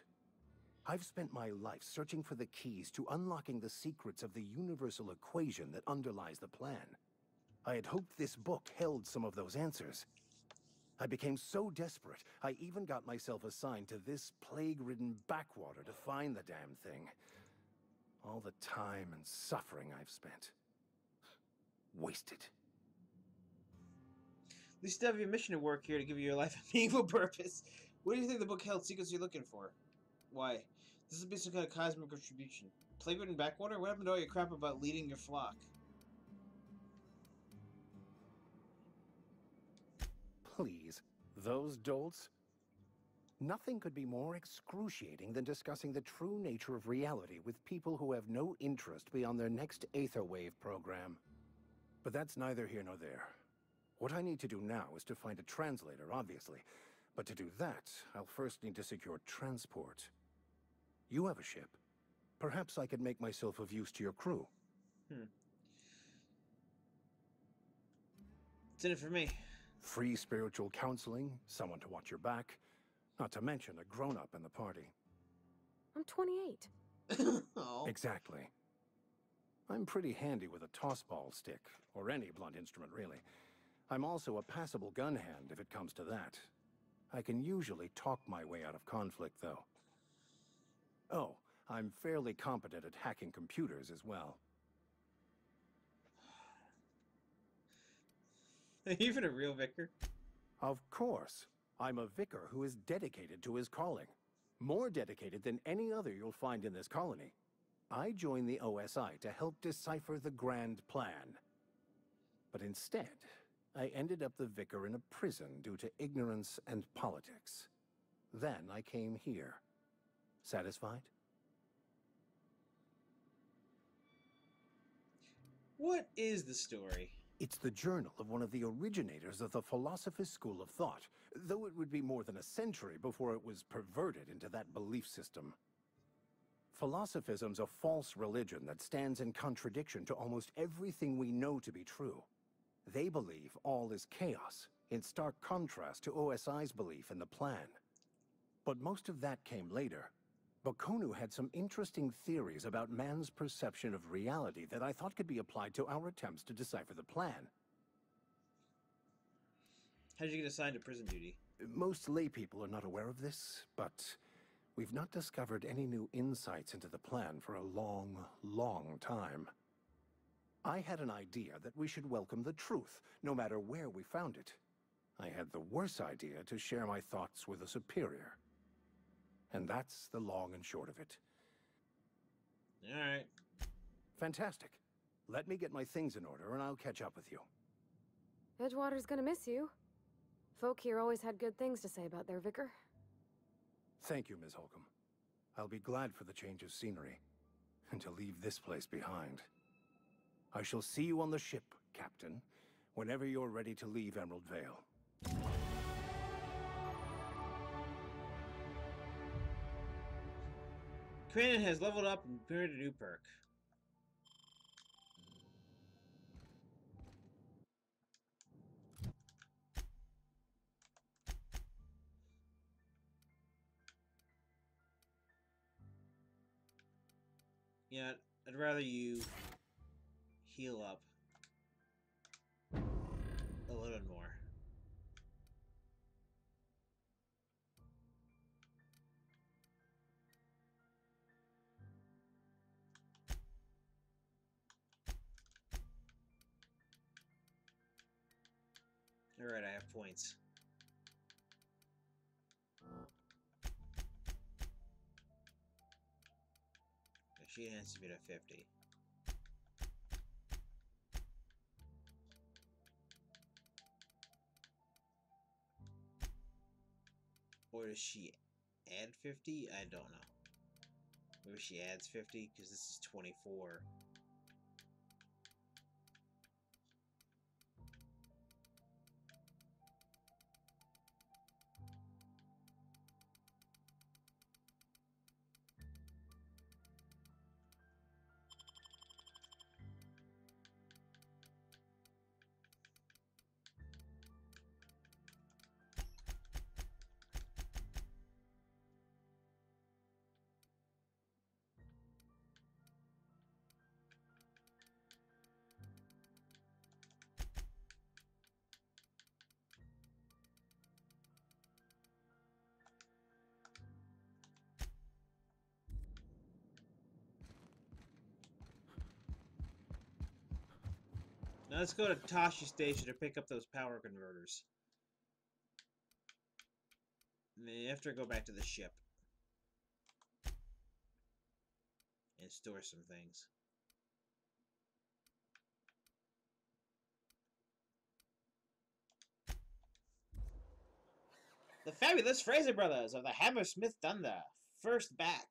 I've spent my life searching for the keys to unlocking the secrets of the universal equation that underlies the plan. I had hoped this book held some of those answers. I became so desperate, I even got myself assigned to this plague-ridden backwater to find the damn thing. All the time and suffering I've spent. Wasted. At least you have your mission to work here to give your life a meaningful purpose. What do you think the book held secrets you're looking for? Why? This will be some kind of cosmic retribution. Plague-ridden backwater? What happened to all your crap about leading your flock? Please, those dolts? Nothing could be more excruciating than discussing the true nature of reality with people who have no interest beyond their next Aetherwave program. But that's neither here nor there. What I need to do now is to find a translator, obviously. But to do that, I'll first need to secure transport. You have a ship. Perhaps I could make myself of use to your crew. What's in it for me? Free spiritual counseling, someone to watch your back, not to mention a grown-up in the party. I'm 28. Oh. Exactly. I'm pretty handy with a toss-ball stick, or any blunt instrument, really. I'm also a passable gun hand, if it comes to that. I can usually talk my way out of conflict, though. Oh, I'm fairly competent at hacking computers as well. Are you even a real vicar? Of course. I'm a vicar who is dedicated to his calling. More dedicated than any other you'll find in this colony. I joined the OSI to help decipher the grand plan. But instead, I ended up the vicar in a prison due to ignorance and politics. Then I came here. Satisfied? What is the story? It's the journal of one of the originators of the Philosophist school of thought, though it would be more than a century before it was perverted into that belief system. Philosophism's a false religion that stands in contradiction to almost everything we know to be true. They believe all is chaos, in stark contrast to OSI's belief in the plan. But most of that came later. Bakonu had some interesting theories about man's perception of reality that I thought could be applied to our attempts to decipher the plan. How did you get assigned to prison duty? Most lay people are not aware of this, but we've not discovered any new insights into the plan for a long, long time. I had an idea that we should welcome the truth, no matter where we found it. I had the worse idea to share my thoughts with a superior. And that's the long and short of it. All right. Fantastic. Let me get my things in order and I'll catch up with you. Edgewater's gonna miss you. Folk here always had good things to say about their vicar. Thank you, Ms. Holcomb. I'll be glad for the change of scenery, and to leave this place behind. I shall see you on the ship, Captain, whenever you're ready to leave Emerald Vale. Cranon has leveled up and prepared a new perk. Yeah, I'd rather you heal up a little more. Alright, I have points. She has to be at 50. Or does she add 50? I don't know. Maybe she adds 50 because this is 24. Now let's go to Tashi Station to pick up those power converters. And then after I go back to the ship. And store some things. The fabulous Fraser brothers of the Hammersmith Thunder. First back,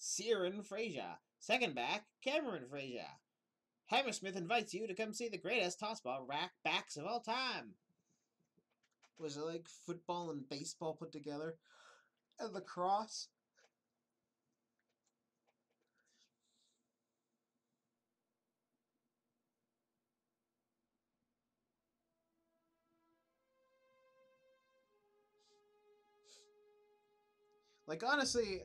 Ciaran Fraser. Second back, Cameron Fraser. Hammersmith invites you to come see the greatest tossball rack backs of all time. Was it like football and baseball put together? And lacrosse? Like, honestly,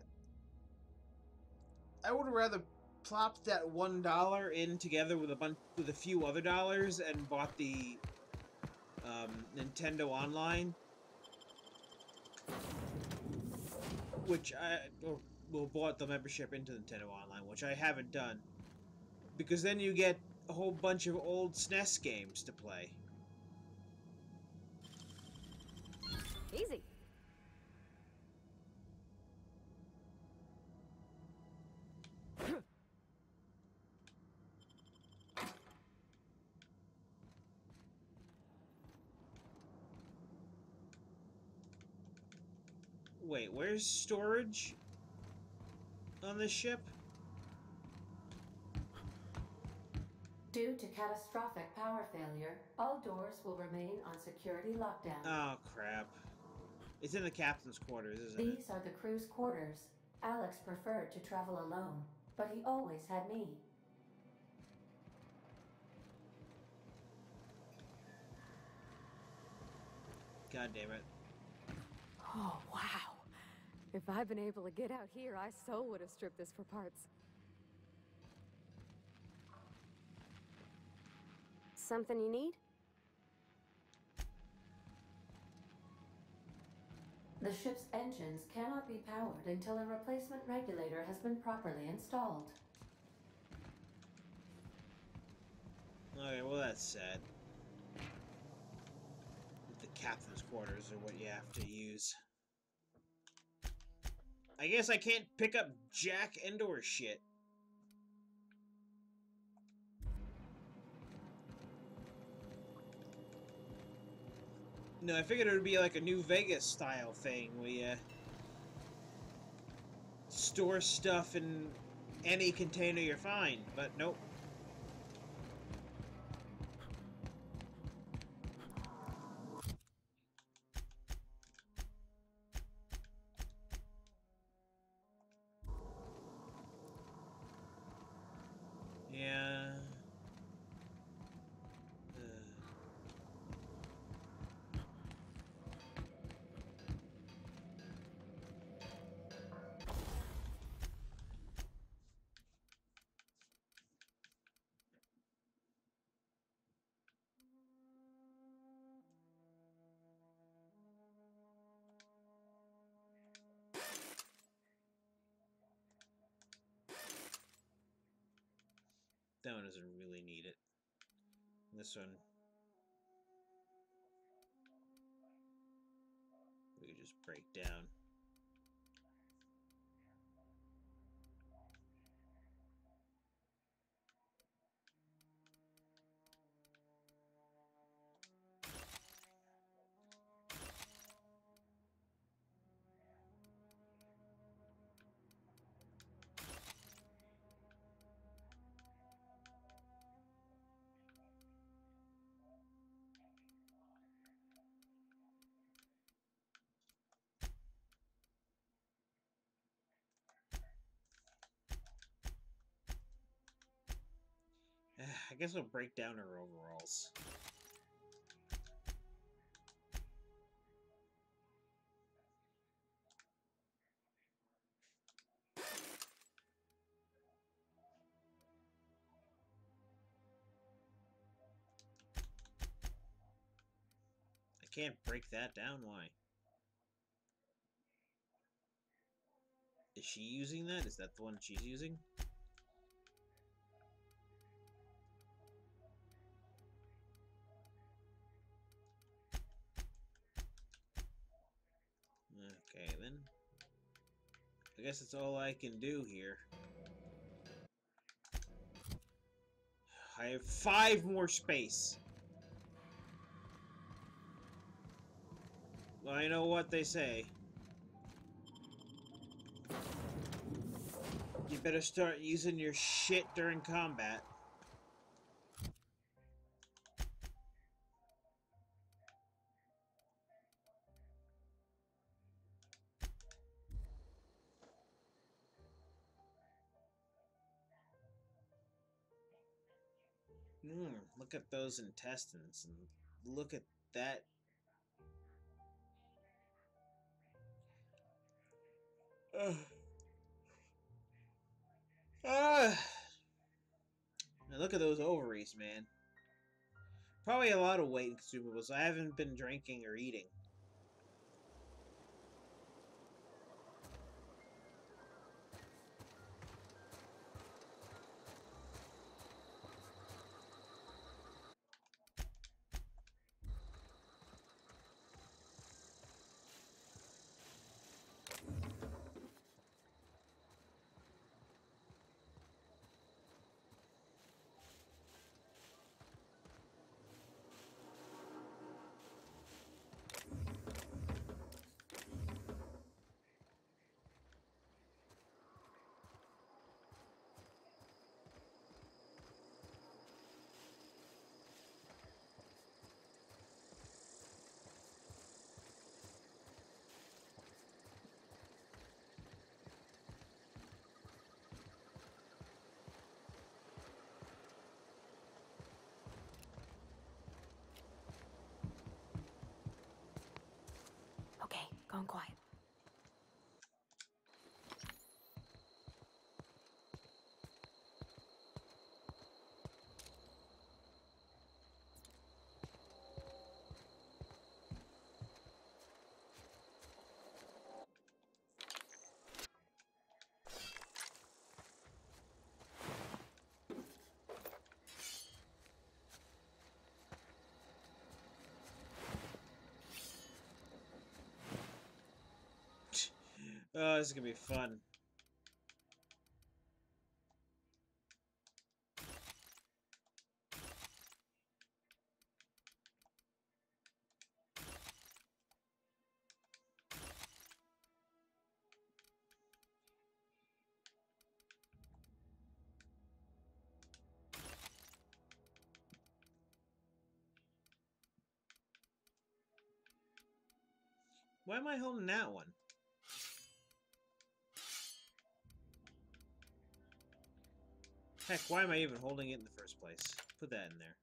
I would rather plop that $1 in together with a few other dollars and bought the Nintendo Online, which bought the membership into Nintendo Online, which I haven't done, because then you get a whole bunch of old SNES games to play. Easy. Wait, where's storage on this ship? Due to catastrophic power failure, all doors will remain on security lockdown. Oh, crap. It's in the captain's quarters, isn't it? These are the crew's quarters. Alex preferred to travel alone, but he always had me. God damn it. Oh, wow. If I'd been able to get out here, I so would have stripped this for parts. Something you need? The ship's engines cannot be powered until a replacement regulator has been properly installed. Okay, well that's sad. The captain's quarters are what you have to use. I guess I can't pick up jack and/or shit. No, I figured it would be like a New Vegas style thing where you store stuff in any container you find, but nope. Yeah. That one doesn't really need it. This one, we could just break down. I guess we'll break down her overalls. I can't break that down, why? Is she using that? Is that the one she's using? Okay, then. I guess that's all I can do here. I have 5 more space. Well, I know what they say. You better start using your shit during combat. Look at those intestines, and look at that. Now look at those ovaries, man. Probably a lot of weight and consumables. I haven't been drinking or eating. Oh, this is gonna be fun. Why am I holding that one? Heck, why am I even holding it in the first place? Put that in there.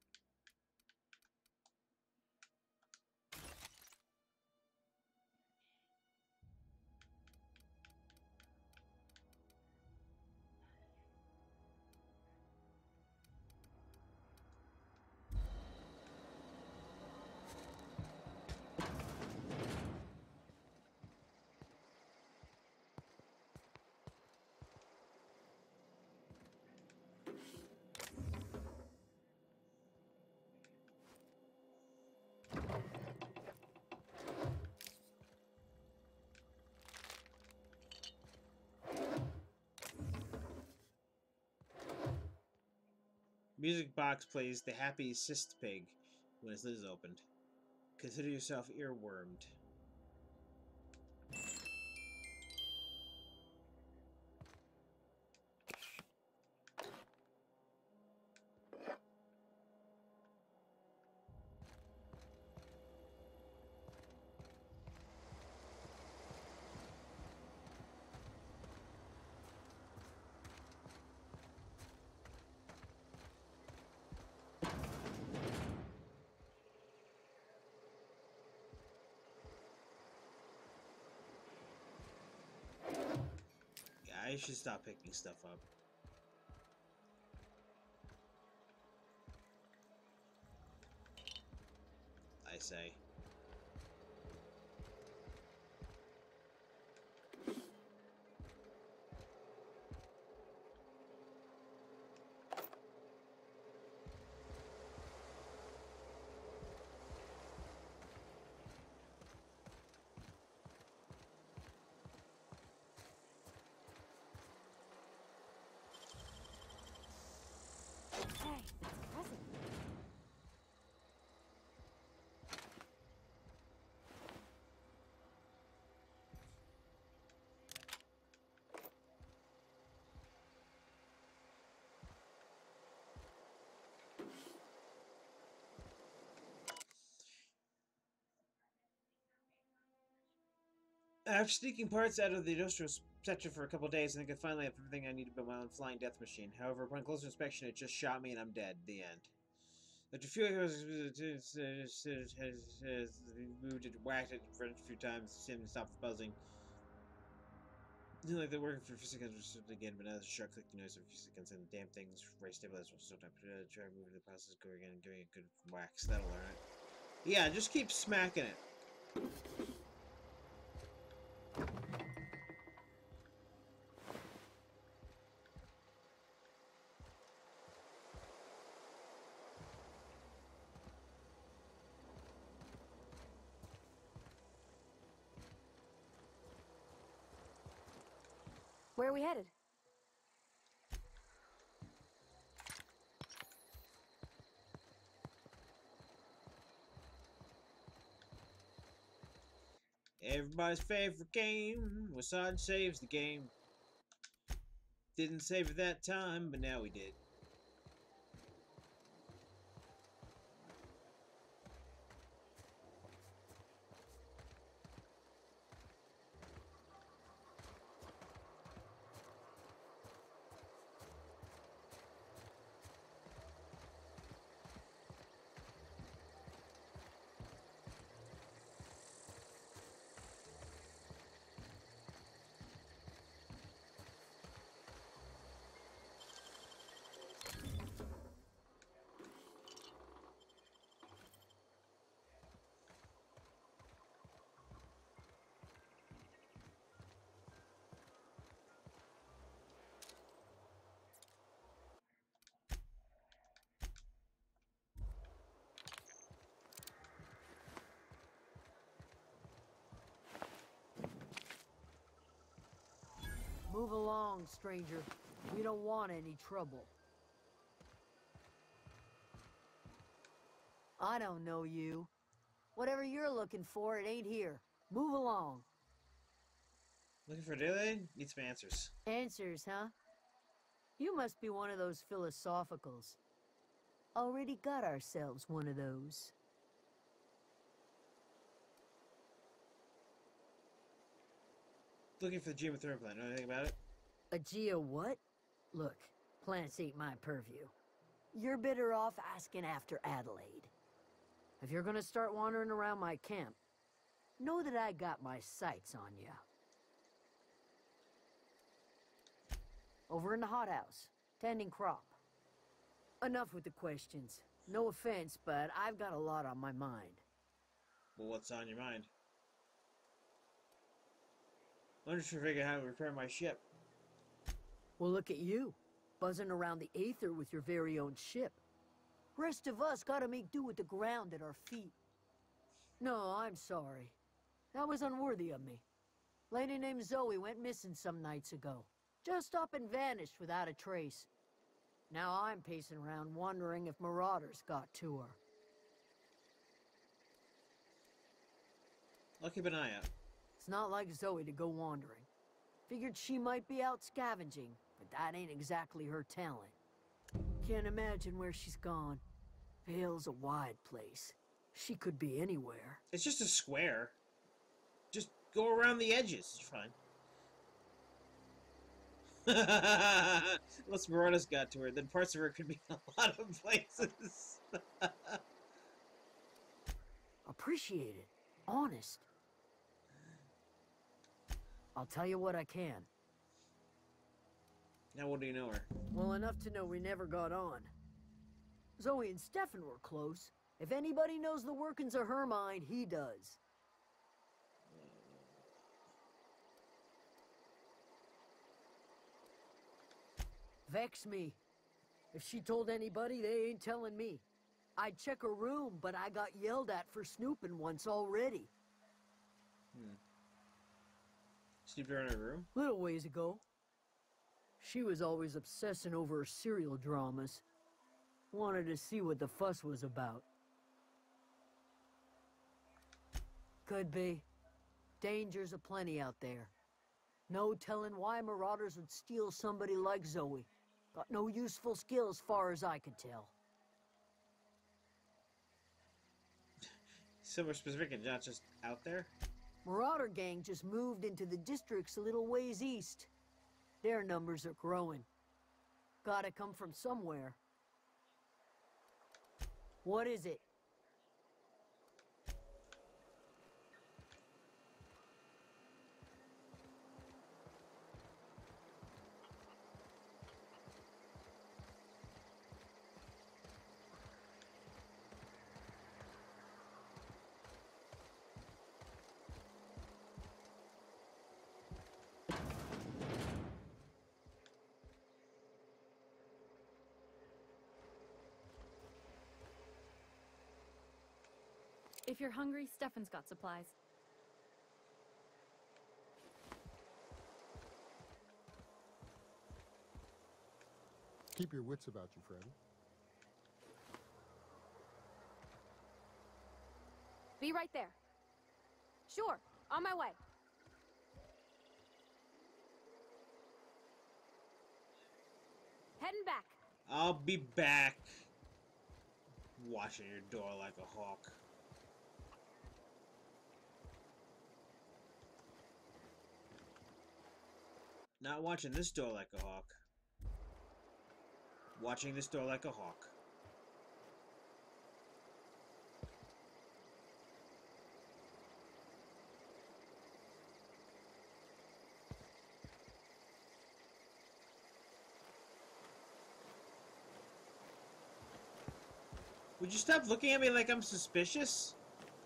Music box plays The Happy Cyst Pig when its lid is opened. Consider yourself earwormed. I should stop picking stuff up. I say. Hey, it's a present. After sneaking parts out of the industrial section for a couple days, I think I finally have everything I need to build my own flying death machine. However, upon closer inspection, it just shot me and I'm dead. The end. After a few hours, moved it, whacked it a few times, Sim stopped buzzing. Like they're working for physics again, but now there's a sharp clicking noise of physics and the damn thing's ray stabilizer will sometimes try moving the process, go again and giving it a good whacks. That'll learn it. Yeah, just keep smacking it. Where are we headed? Everybody's favorite game, Wasad saves the game. Didn't save it that time, but now we did. Move along, stranger. We don't want any trouble. I don't know you. Whatever you're looking for, it ain't here. Move along. Looking for Daylight? Need some answers. Answers, huh? You must be one of those philosophicals. Already got ourselves one of those. Looking for the geothermal plant. Know anything about it? A geo what? Look, plants ain't my purview. You're better off asking after Adelaide. If you're gonna start wandering around my camp, know that I got my sights on you. Over in the hothouse, tending crop. Enough with the questions. No offense, but I've got a lot on my mind. Well, what's on your mind? I'm just trying to figure out how to repair my ship. Well, look at you, buzzing around the aether with your very own ship. Rest of us gotta make do with the ground at our feet. No, I'm sorry. That was unworthy of me. Lady named Zoe went missing some nights ago. Just up and vanished without a trace. Now I'm pacing around wondering if marauders got to her. I'll keep an eye out. It's not like Zoe to go wandering. Figured she might be out scavenging, but that ain't exactly her talent. Can't imagine where she's gone. Vale's a wide place. She could be anywhere. It's just a square. Just go around the edges. You're fine. Unless Marauders got to her, then parts of her could be in a lot of places. Appreciate it. Honest. I'll tell you what I can. Now, what do you know her? Well, enough to know we never got on. Zoe and Stefan were close. If anybody knows the workings of her mind, he does. Vex me. If she told anybody, they ain't telling me. I'd check her room, but I got yelled at for snooping once already. Snooped her in her room? Little ways ago. She was always obsessing over her serial dramas. Wanted to see what the fuss was about. Could be. Dangers aplenty out there. No telling why marauders would steal somebody like Zoe. Got no useful skills far as I could tell. Somewhere specific and not just out there? Marauder gang just moved into the districts a little ways east. Their numbers are growing. Gotta come from somewhere. What is it? If you're hungry, Stefan's got supplies. Keep your wits about you, friend. Be right there. Sure, on my way. Heading back. I'll be back. Watching your door like a hawk. Not watching this door like a hawk. Watching this door like a hawk. Would you stop looking at me like I'm suspicious?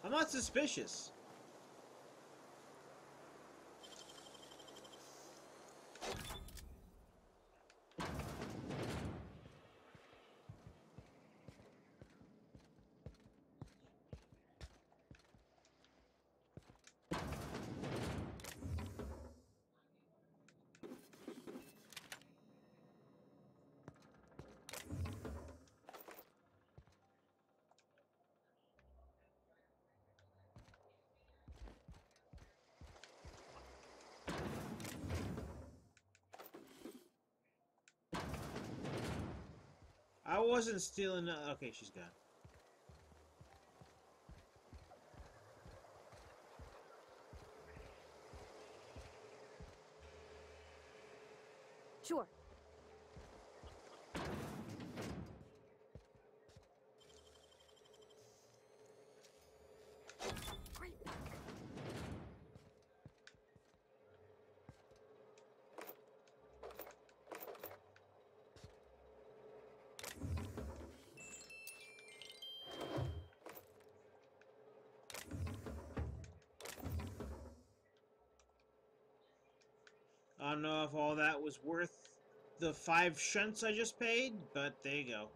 I'm not suspicious. I wasn't stealing. Okay, she's gone. Sure. Great work. I don't know if all that was worth the 5 shunts I just paid, but there you go.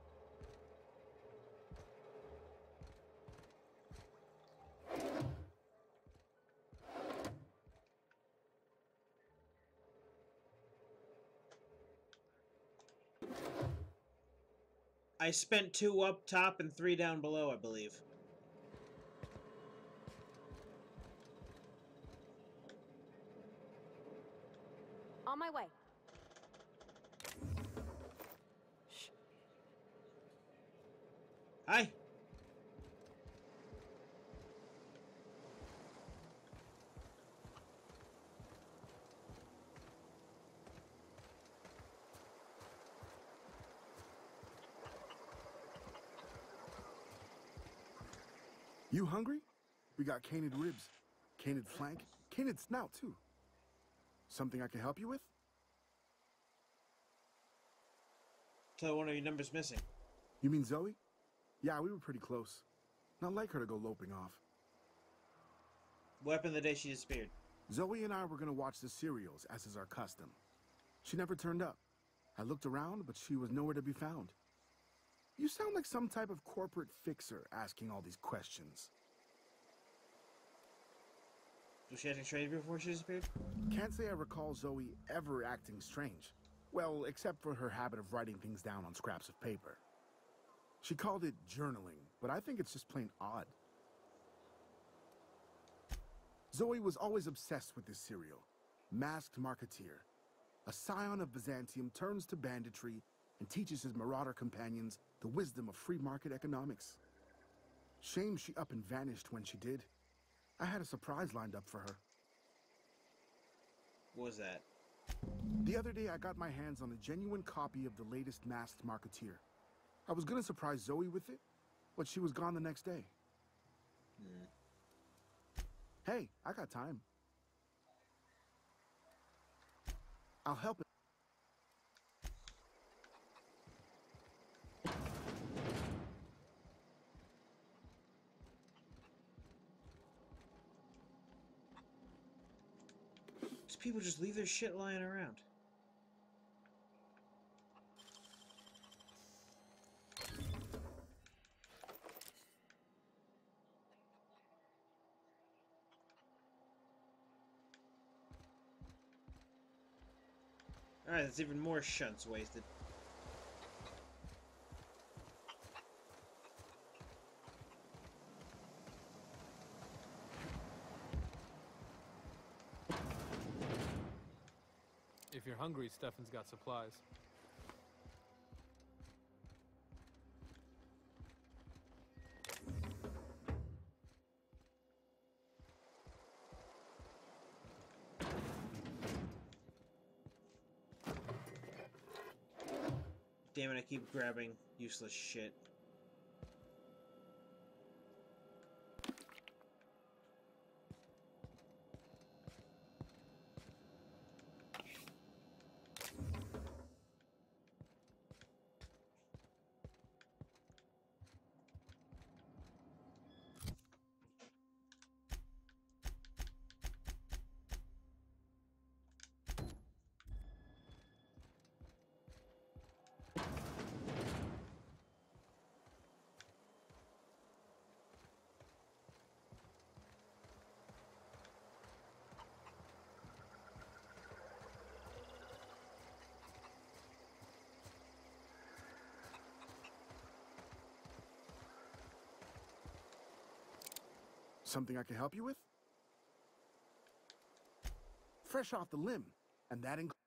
I spent 2 up top and 3 down below, I believe. On my way. Hi. You hungry? We got canid ribs, canid flank, canid snout too. Something I can help you with? So one of your numbers missing. You mean Zoe? Yeah, we were pretty close. Not like her to go loping off. What happened the day she disappeared? Zoe and I were gonna watch the serials, as is our custom. She never turned up. I looked around, but she was nowhere to be found. You sound like some type of corporate fixer asking all these questions. Was she acting strange before she disappeared? Can't say I recall Zoe ever acting strange. Well, except for her habit of writing things down on scraps of paper. She called it journaling, but I think it's just plain odd. Zoe was always obsessed with this serial. Masked Marketeer. A scion of Byzantium turns to banditry and teaches his marauder companions the wisdom of free market economics. Shame she up and vanished when she did. I had a surprise lined up for her. What was that? The other day I got my hands on a genuine copy of the latest Masked Marketeer. I was gonna surprise Zoe with it, but she was gone the next day. Hey, I got time. I'll help it. These people just leave their shit lying around. Alright, that's even more shunts wasted. If you're hungry, Stefan's got supplies. Damn it, I keep grabbing useless shit. Something I can help you with? Fresh off the limb, and that includes...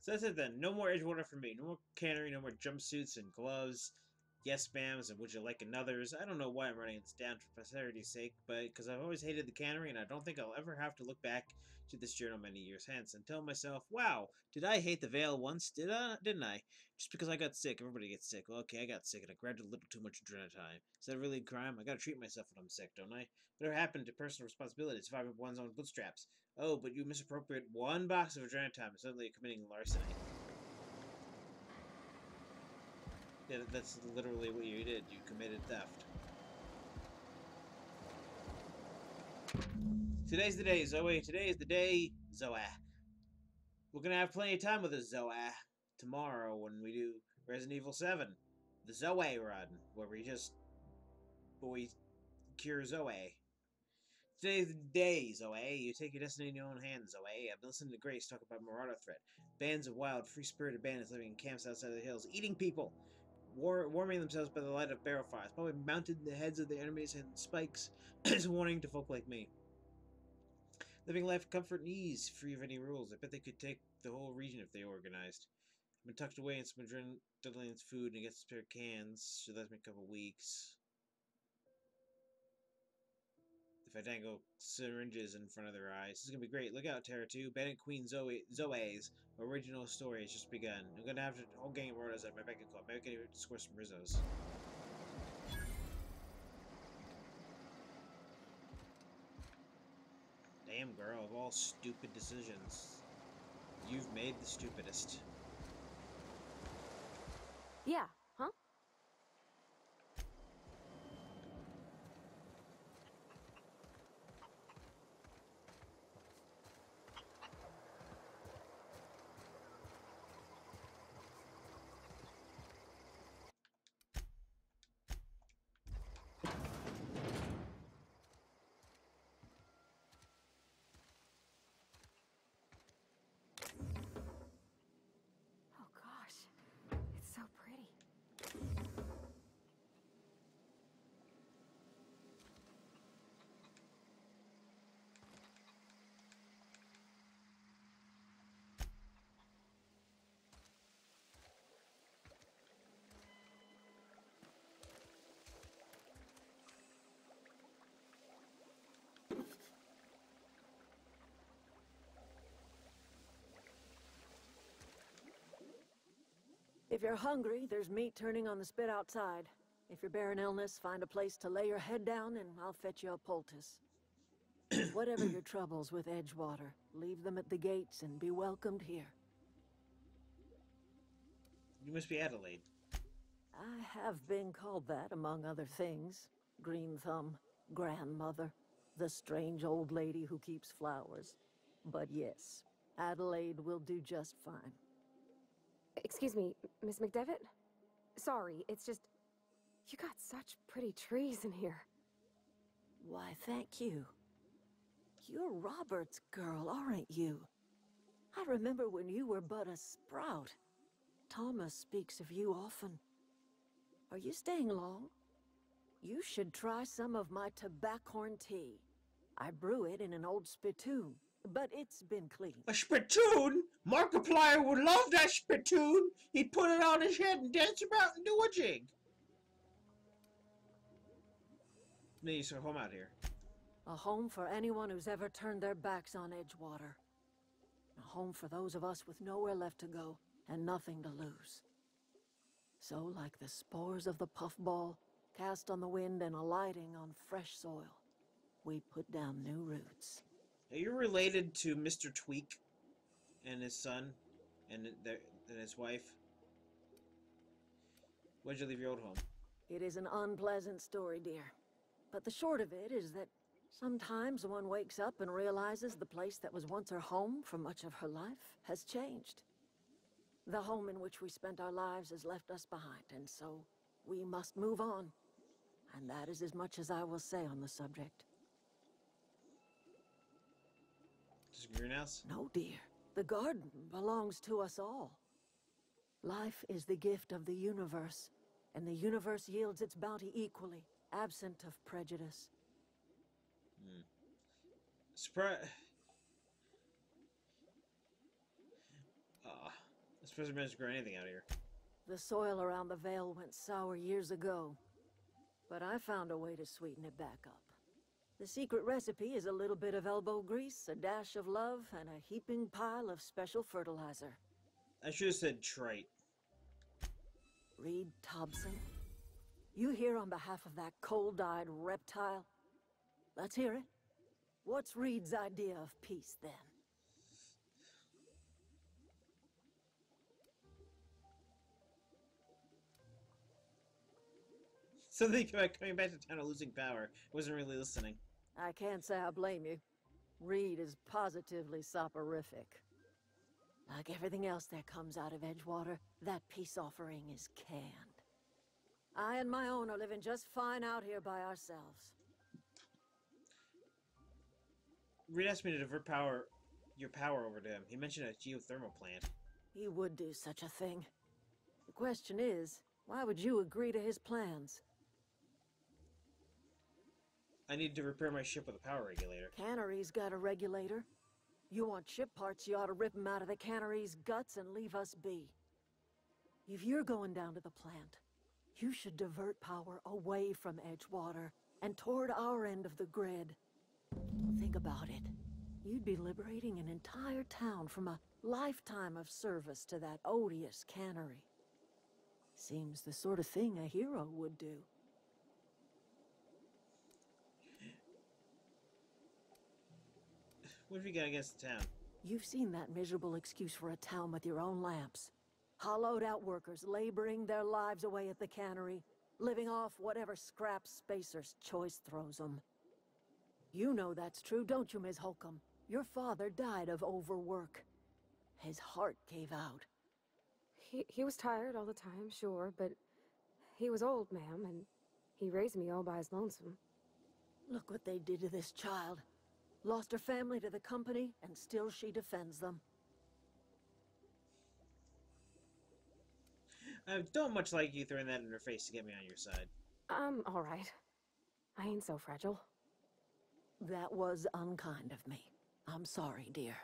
So that's it then. No more Edgewater for me. No more cannery, no more jumpsuits and gloves. Yes, spams, and would you like another's? I don't know why I'm writing this down for posterity's sake, but because I've always hated the cannery, and I don't think I'll ever have to look back to this journal many years hence and tell myself, wow, did I hate the Vale once? Didn't I? Just because I got sick, everybody gets sick. Well, okay, I got sick, and I grabbed a little too much adrenaline. Is that really a crime? I gotta treat myself when I'm sick, don't I? Whatever happened to personal responsibility, surviving one's own bootstraps? Oh, but you misappropriate one box of adrenaline and suddenly committing larceny. Yeah, that's literally what you did. You committed theft. Today's the day, Zoe. Today is the day, Zoe. We're gonna have plenty of time with us, Zoe. Tomorrow when we do Resident Evil 7. The Zoe run, where we cure Zoe. Today's the day, Zoe. You take your destiny in your own hands, Zoe. I've been listening to Grace talk about Marauder threat. Bands of wild, free-spirited bandits living in camps outside of the hills, eating people. Warming themselves by the light of barrel fires, probably mounted in the heads of their enemies and spikes as a warning to folk like me. Living life of comfort and ease, free of any rules. I bet they could take the whole region if they organized. I've been tucked away in some adrenaline's food and get spare cans. Should last me a couple weeks. If I dangle syringes in front of their eyes. This is gonna be great. Look out, Terra 2. Bandit Queen Zoe's original story has just begun. I'm gonna have a whole gang of rotas at my beck and call. Maybe I can even score some Rizzos. Damn, girl, of all stupid decisions, you've made the stupidest. Yeah, huh? Oh gosh, it's so pretty. If you're hungry, there's meat turning on the spit outside. If you're bearing illness, find a place to lay your head down and I'll fetch you a poultice. Whatever your troubles with Edgewater, leave them at the gates and be welcomed here. You must be Adelaide. I have been called that, among other things. Green Thumb, grandmother, the strange old lady who keeps flowers. But yes, Adelaide will do just fine. Excuse me, Miss McDevitt? Sorry, it's just... You got such pretty trees in here. Why, thank you. You're Robert's girl, aren't you? I remember when you were but a sprout. Thomas speaks of you often. Are you staying long? You should try some of my tobaccorn tea. I brew it in an old spittoon, but it's been cleaned. A spittoon? Markiplier would love that spittoon! He'd put it on his head and dance about and do a jig! Need a home out here. A home for anyone who's ever turned their backs on Edgewater. A home for those of us with nowhere left to go and nothing to lose. So, like the spores of the puffball, cast on the wind and alighting on fresh soil, we put down new roots. Are you related to Mr. Tweak and his son and his wife? Why'd you leave your old home? It is an unpleasant story, dear. But the short of it is that sometimes one wakes up and realizes the place that was once her home for much of her life has changed. The home in which we spent our lives has left us behind, and so we must move on. And that is as much as I will say on the subject. Just a greenhouse? No, dear. The garden belongs to us all. Life is the gift of the universe, and the universe yields its bounty equally, absent of prejudice. Surprise. supposed to manage to grow anything out here. The soil around the Vale went sour years ago, but I found a way to sweeten it back up. The secret recipe is a little bit of elbow grease, a dash of love, and a heaping pile of special fertilizer. I should have said trite. Reed Thompson, you here on behalf of that cold-eyed reptile? Let's hear it. What's Reed's idea of peace, then? Something about coming back to town and losing power. Wasn't really listening. I can't say I blame you. Reed is positively soporific. Like everything else that comes out of Edgewater, that peace offering is canned. I and my own are living just fine out here by ourselves. Reed asked me to divert your power over to him. He mentioned a geothermal plant. He would do such a thing. The question is, why would you agree to his plans? I need to repair my ship with a power regulator. Cannery's got a regulator. You want ship parts, you ought to rip them out of the cannery's guts and leave us be. If you're going down to the plant, you should divert power away from Edgewater and toward our end of the grid. Think about it. You'd be liberating an entire town from a lifetime of service to that odious cannery. Seems the sort of thing a hero would do. What have you got against the town? You've seen that miserable excuse for a town with your own lamps. Hollowed out workers laboring their lives away at the cannery, living off whatever scraps Spacer's Choice throws them. You know that's true, don't you, Ms. Holcomb? Your father died of overwork. His heart gave out. He was tired all the time, sure, but he was old, ma'am, and he raised me all by his lonesome. Look what they did to this child. Lost her family to the company, and still she defends them. I don't much like you throwing that in her face to get me on your side. I'm all right. I ain't so fragile. That was unkind of me. I'm sorry, dear.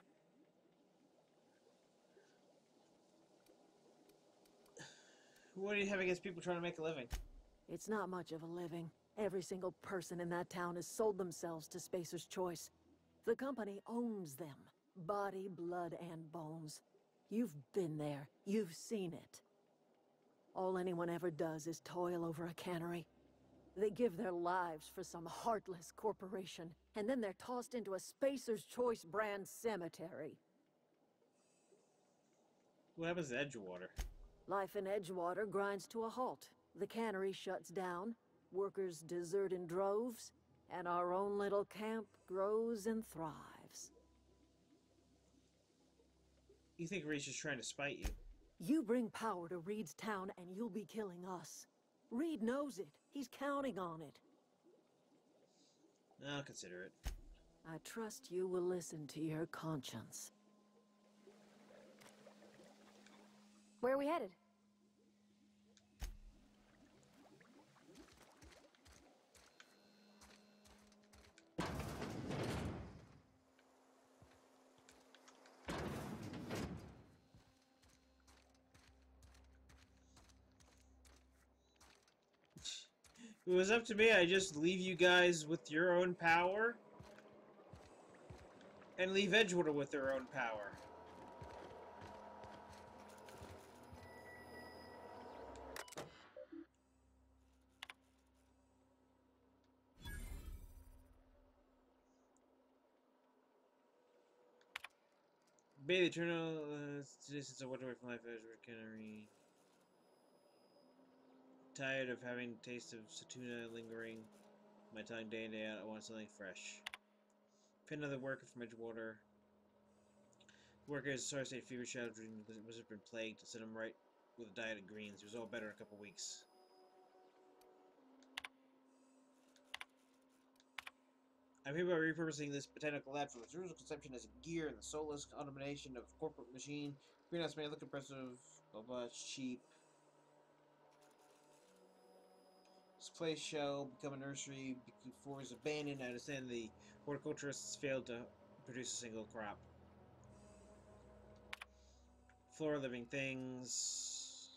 What do you have against people trying to make a living? It's not much of a living. Every single person in that town has sold themselves to Spacer's Choice. The company owns them. Body, blood, and bones. You've been there. You've seen it. All anyone ever does is toil over a cannery. They give their lives for some heartless corporation, and then they're tossed into a Spacer's Choice brand cemetery. What happens to Edgewater? Life in Edgewater grinds to a halt. The cannery shuts down, workers desert in droves, and our own little camp grows and thrives. You think Reed's just trying to spite you? You bring power to Reed's town and you'll be killing us. Reed knows it. He's counting on it. I'll consider it. I trust you will listen to your conscience. Where are we headed? If it was up to me, I'd just leave you guys with your own power. And leave Edgewater with their own power. Bay the Eternal, since I walked away from life as a cannery. Tired of having the taste of Satuna lingering my tongue day in day out. I want something fresh. Pick another worker from Edgewater. Worker is a sorry state fever shadow was been plagued to set him right with a diet of greens. He was all better in a couple weeks. I'm here by repurposing this botanical lab for its original conception as a gear and the soulless automation of corporate machine. Greenhouse may look impressive, blah blah, it's cheap. This place shall become a nursery before it's abandoned. I understand the horticulturists failed to produce a single crop. Floor living things.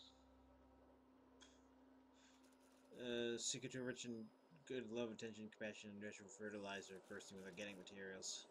Secret to rich and good love, attention, compassion, industrial fertilizer, bursting with organic materials.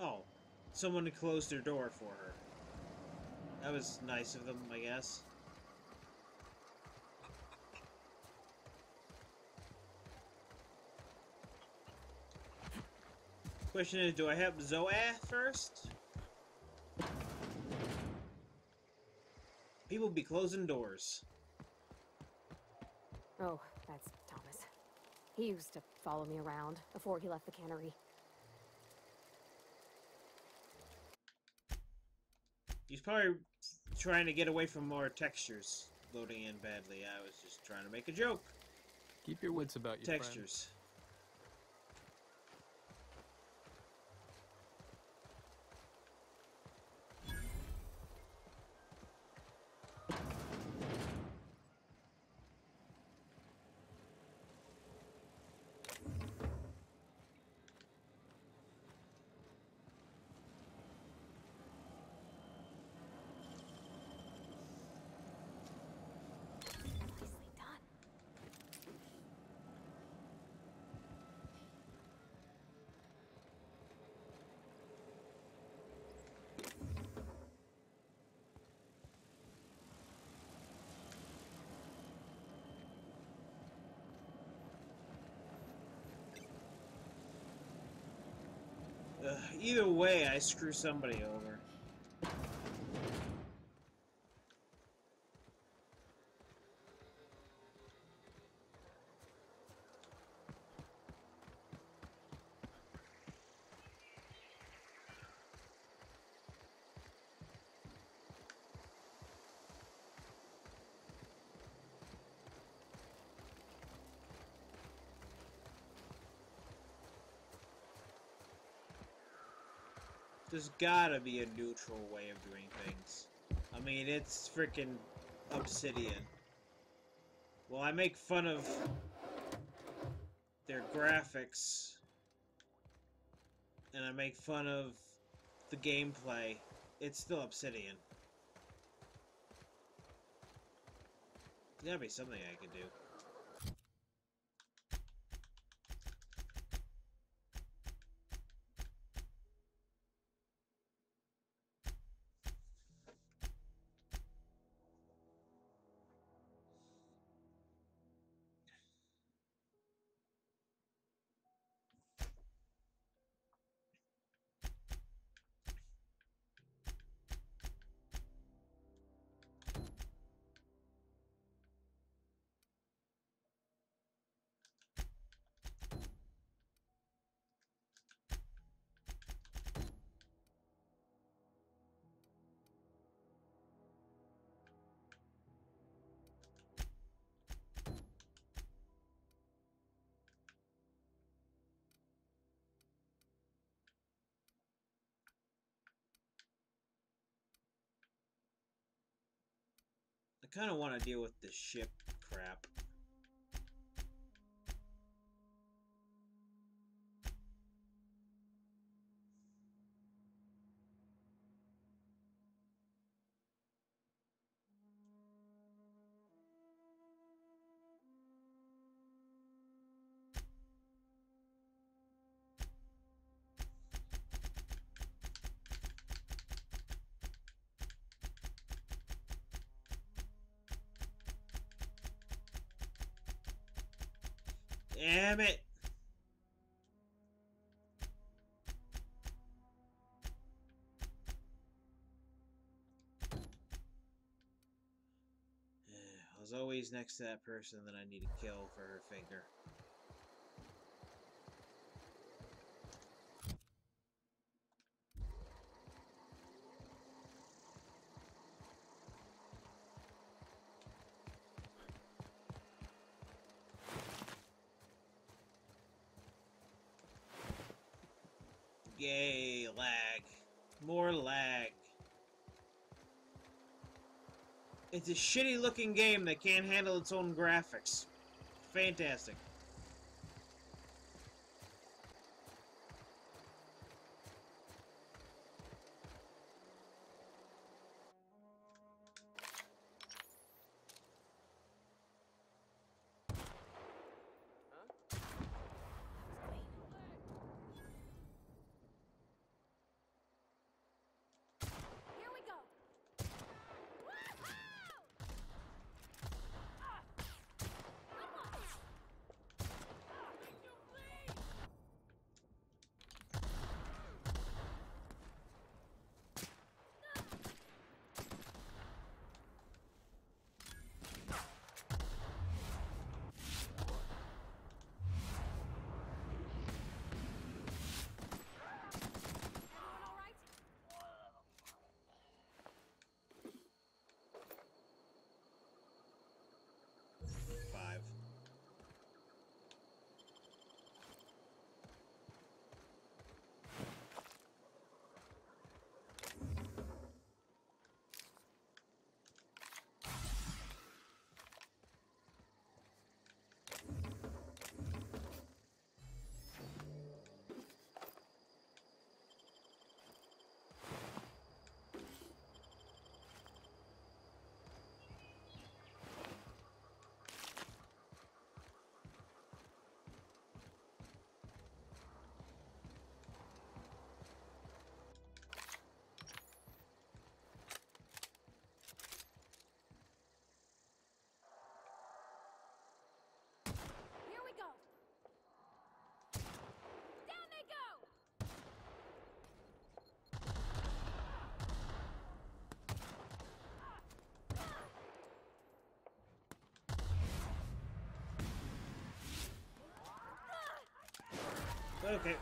Oh, someone closed their door for her. That was nice of them, I guess. Question is, do I have Zoa first? People be closing doors. Oh, that's Thomas. He used to follow me around before he left the cannery. He's probably trying to get away from more textures loading in badly. I was just trying to make a joke. Keep your wits about you, textures. Friend. Either way, I screw somebody over. There's gotta be a neutral way of doing things. I mean, it's freaking Obsidian. Well, I make fun of their graphics, and I make fun of the gameplay. It's still Obsidian. There's gotta be something I can do. I kind of want to deal with the ship crap. Damn it! I was always next to that person that I need to kill for her finger. Yay, lag. More lag. It's a shitty looking game that can't handle its own graphics. Fantastic. Here we go. Five. Here we go. Down they go. Okay.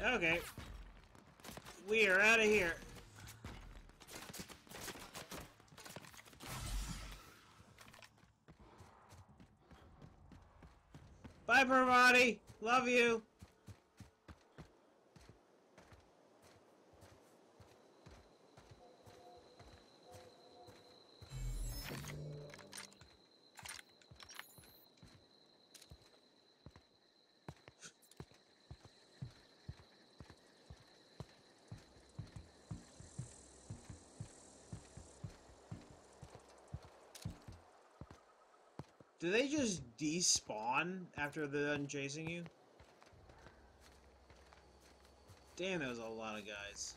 Okay. We are out of here. Bye, Parvati. Love you. Do they just despawn after they're done chasing you? Damn, that was a lot of guys.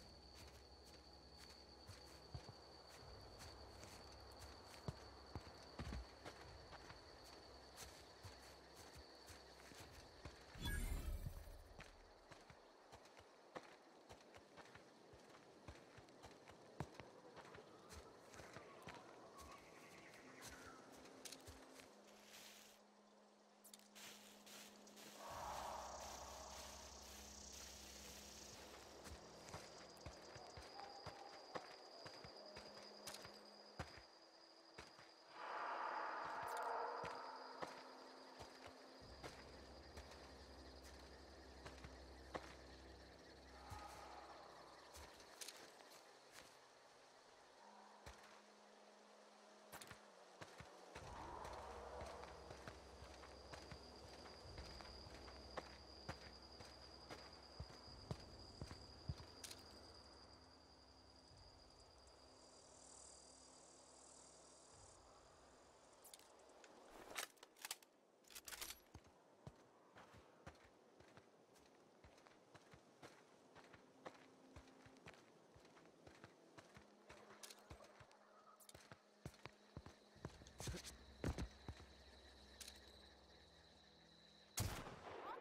All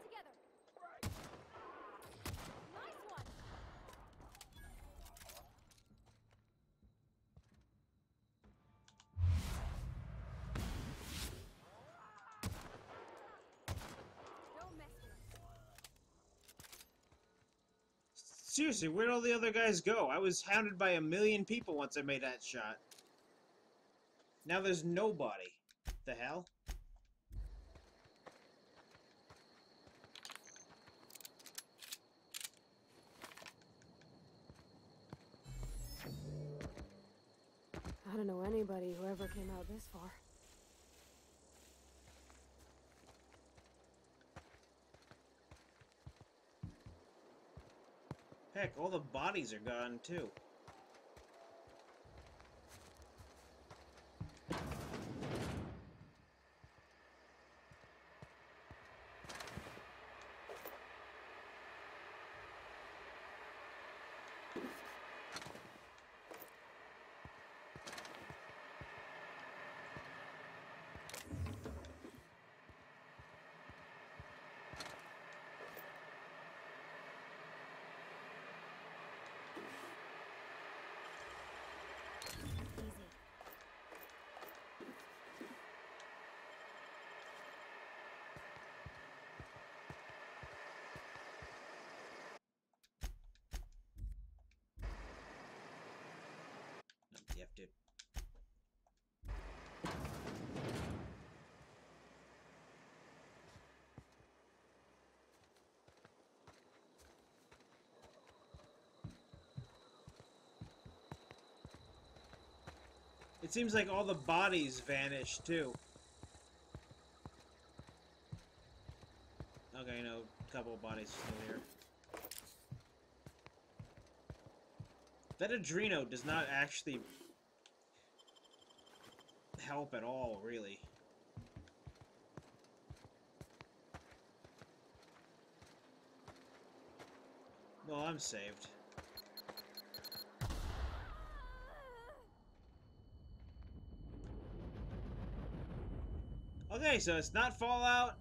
together. Nice one. Don't mess with us. Seriously, where'd all the other guys go? I was hounded by 1,000,000 people once I made that shot. Now there's nobody. The hell? I don't know anybody who ever came out this far. Heck, all the bodies are gone, too. Yep, dude. It seems like all the bodies vanished, too. Okay, no, a couple of bodies still here. That Adreno does not actually help at all, really. Well, I'm saved. Okay, so it's not Fallout.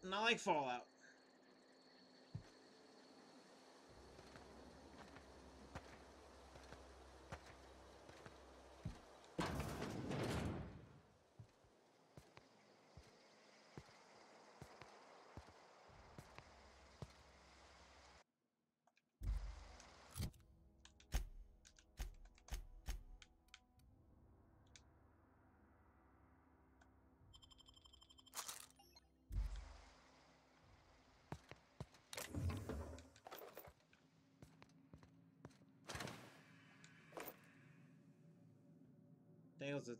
Not like Fallout. Daniel's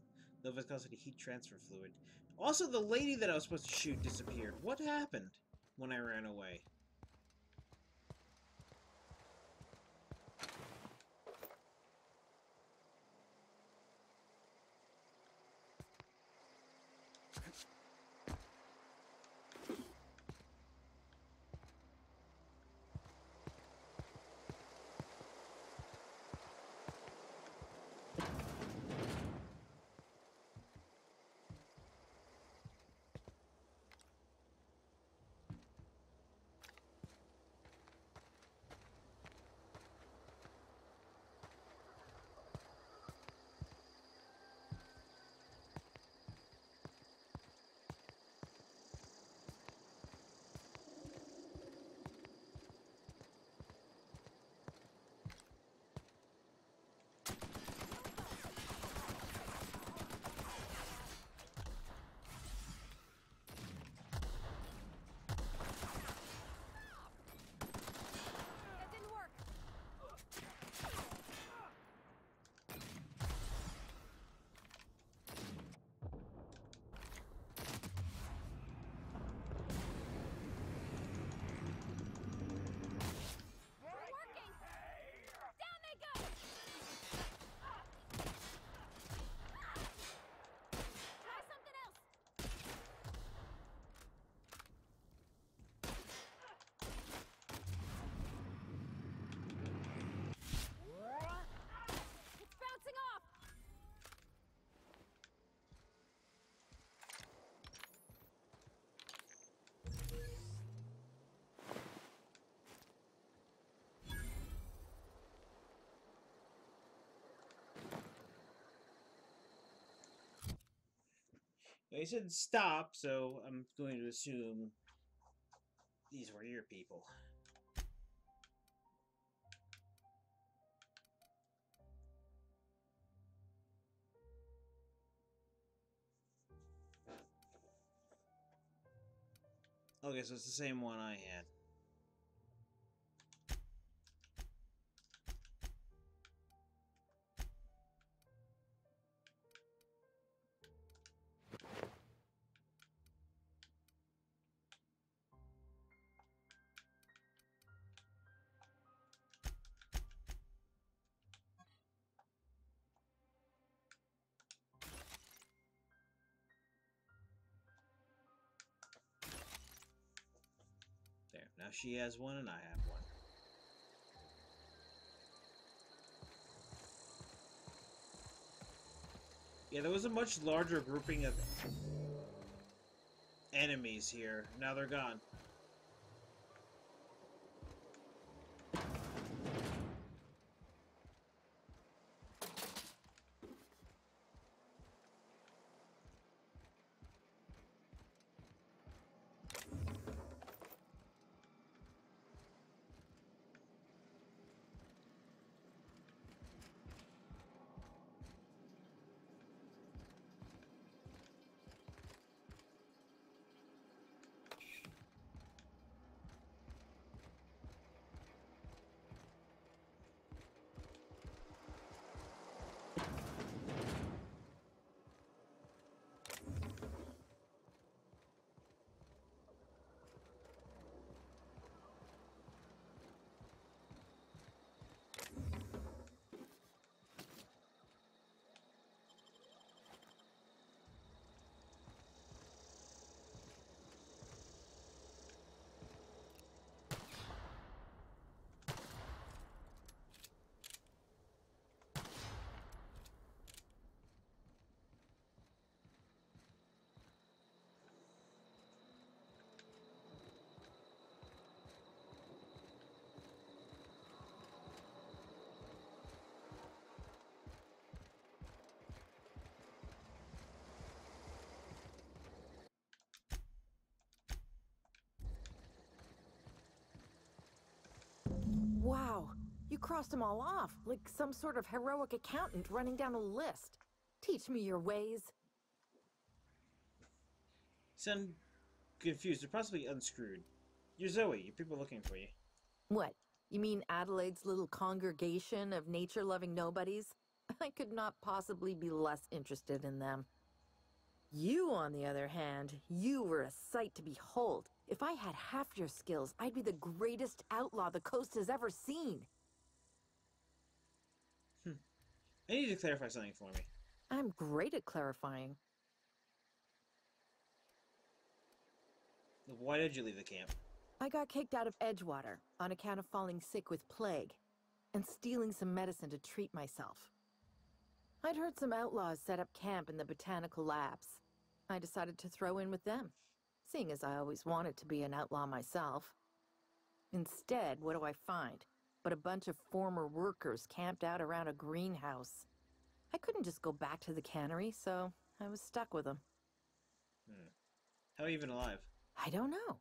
the viscosity heat transfer fluid. Also, the lady that I was supposed to shoot disappeared. What happened when I ran away? He said stop, so I'm going to assume these were your people. Okay, so it's the same one I had. There. Now she has one and I have one. Yeah, there was a much larger grouping of enemies here. Now they're gone. Wow, you crossed them all off, like some sort of heroic accountant running down a list. Teach me your ways. Sound confused or possibly unscrewed. You're Zoe. Your people are looking for you. What? You mean Adelaide's little congregation of nature-loving nobodies? I could not possibly be less interested in them. You, on the other hand, you were a sight to behold. If I had half your skills, I'd be the greatest outlaw the coast has ever seen. I need to clarify something for me. I'm great at clarifying. Why did you leave the camp? I got kicked out of Edgewater on account of falling sick with plague and stealing some medicine to treat myself. I'd heard some outlaws set up camp in the botanical labs. I decided to throw in with them, seeing as I always wanted to be an outlaw myself. Instead, what do I find? But a bunch of former workers camped out around a greenhouse. I couldn't just go back to the cannery, so I was stuck with them. How are you even alive? I don't know.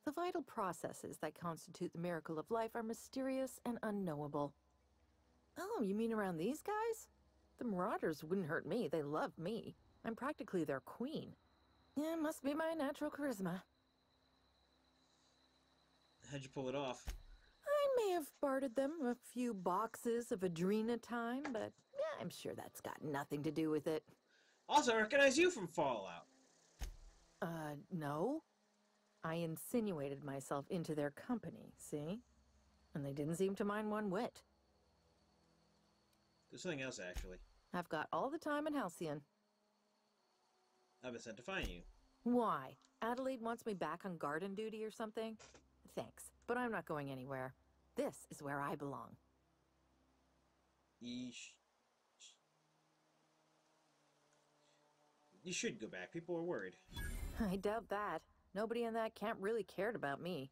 The vital processes that constitute the miracle of life are mysterious and unknowable. Oh, you mean around these guys? The Marauders wouldn't hurt me. They love me. I'm practically their queen. Yeah, must be my natural charisma. How'd you pull it off? I may have bartered them a few boxes of Adrena time, but yeah, I'm sure that's got nothing to do with it. Also, I recognize you from Fallout. No. I insinuated myself into their company, see? And they didn't seem to mind one whit. There's something else, actually. I've got all the time in Halcyon. I've been sent to find you. Why? Adelaide wants me back on garden duty or something? Thanks, but I'm not going anywhere. This is where I belong. You should go back. People are worried. I doubt that. Nobody in that camp really cared about me.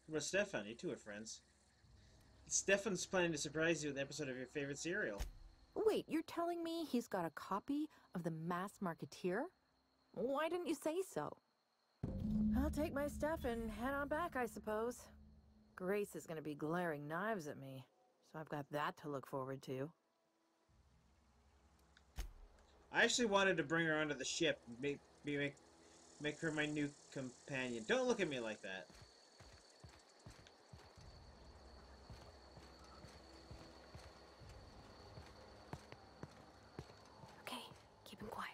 What about Stefan? You two are friends. Stefan's planning to surprise you with an episode of your favorite serial. Wait, you're telling me he's got a copy of the Mass Marketeer? Why didn't you say so? I'll take my stuff and head on back, I suppose. Grace is gonna be glaring knives at me, so I've got that to look forward to. I actually wanted to bring her onto the ship and make her my new companion. Don't look at me like that. Okay, keep him quiet.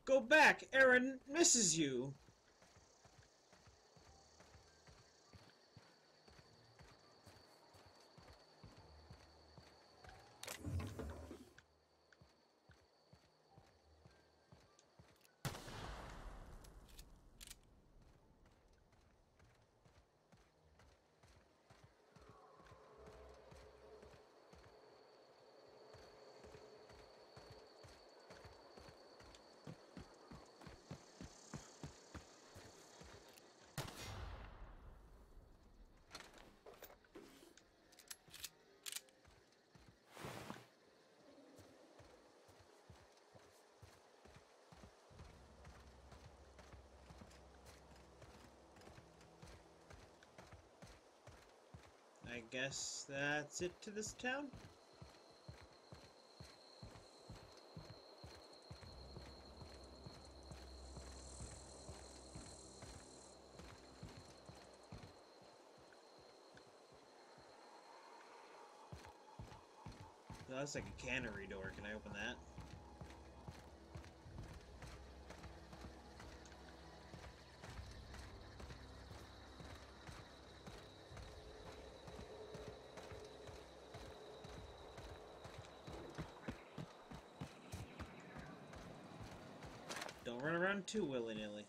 Go back! Aaron misses you! I guess that's it to this town? Oh, that's like a cannery door. Can I open that? Don't run around too willy-nilly.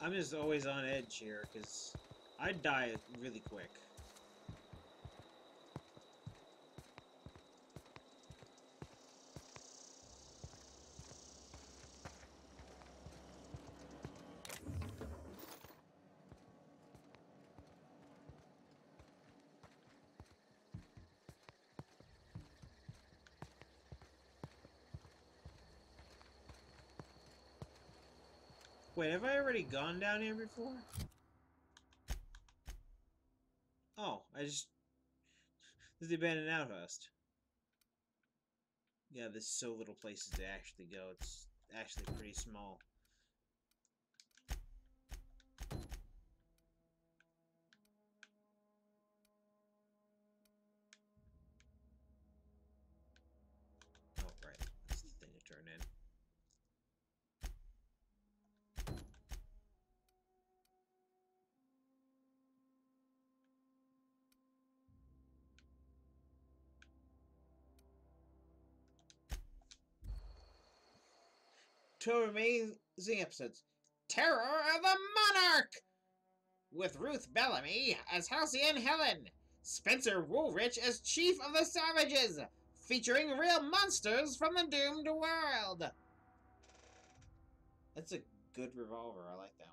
I'm just always on edge here, because I die really quick. Wait, have I already gone down here before? Oh, this is the abandoned outpost. Yeah, there's so little places to actually go. It's actually pretty small. Oh, right. That's the thing to turn in. Two amazing episodes. Terror of the Monarch! With Ruth Bellamy as Halcyon Helen. Spencer Woolrich as Chief of the Savages. Featuring real monsters from the doomed world. That's a good revolver. I like that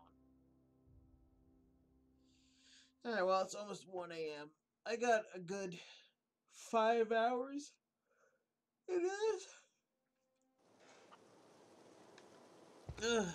one. Alright, well, it's almost 1 a.m. I got a good 5 hours. It is. Ugh.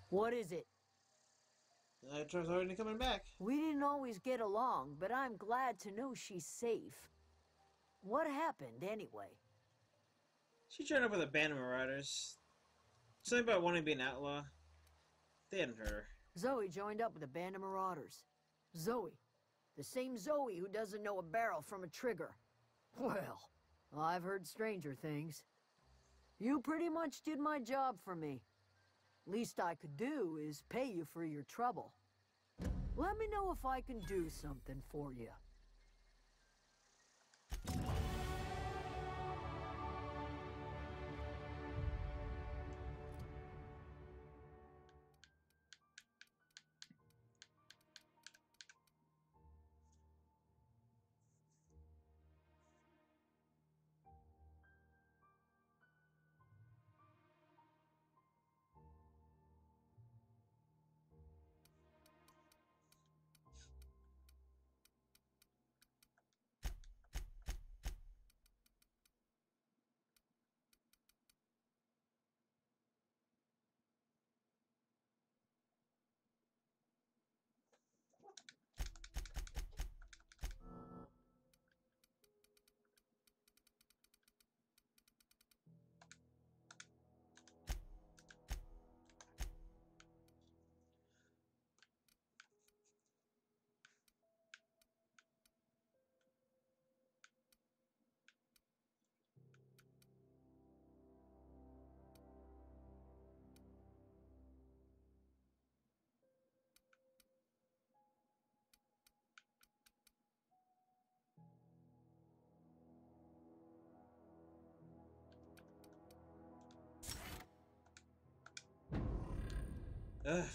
What is it? Nitro's already coming back. We didn't always get along, but I'm glad to know she's safe. What happened, anyway? She joined up with a band of marauders. Something about wanting to be an outlaw. They hadn't heard her. Zoe joined up with a band of marauders. Zoe. The same Zoe who doesn't know a barrel from a trigger. Well, I've heard stranger things. You pretty much did my job for me. Least I could do is pay you for your trouble. Let me know if I can do something for you.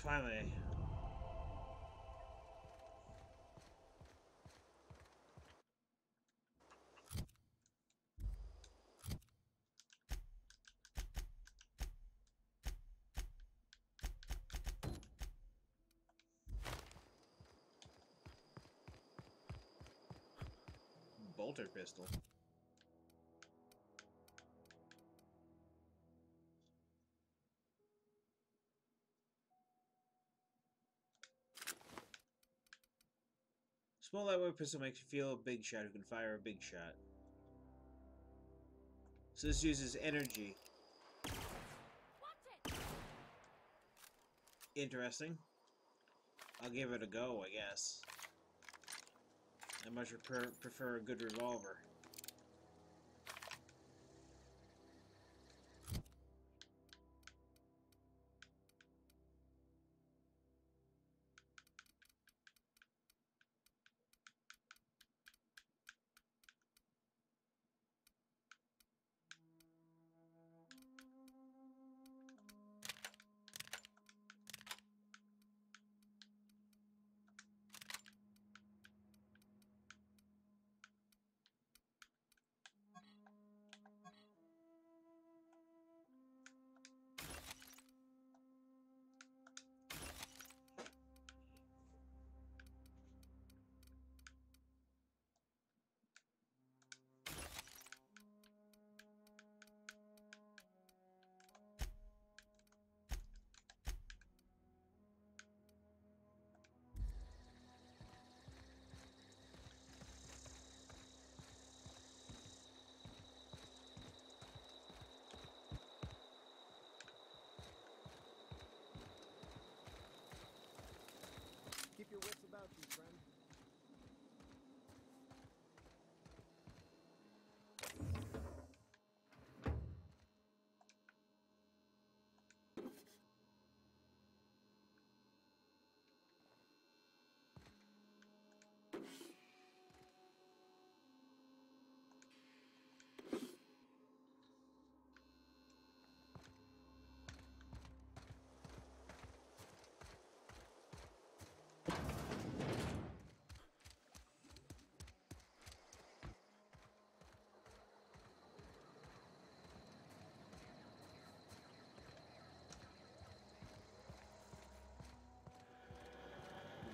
Finally. Bolter pistol. Small lightweight pistol makes you feel a big shot who can fire a big shot. So this uses energy. interesting. I'll give it a go, I guess. I much prefer a good revolver. Keep your wits about you, friend.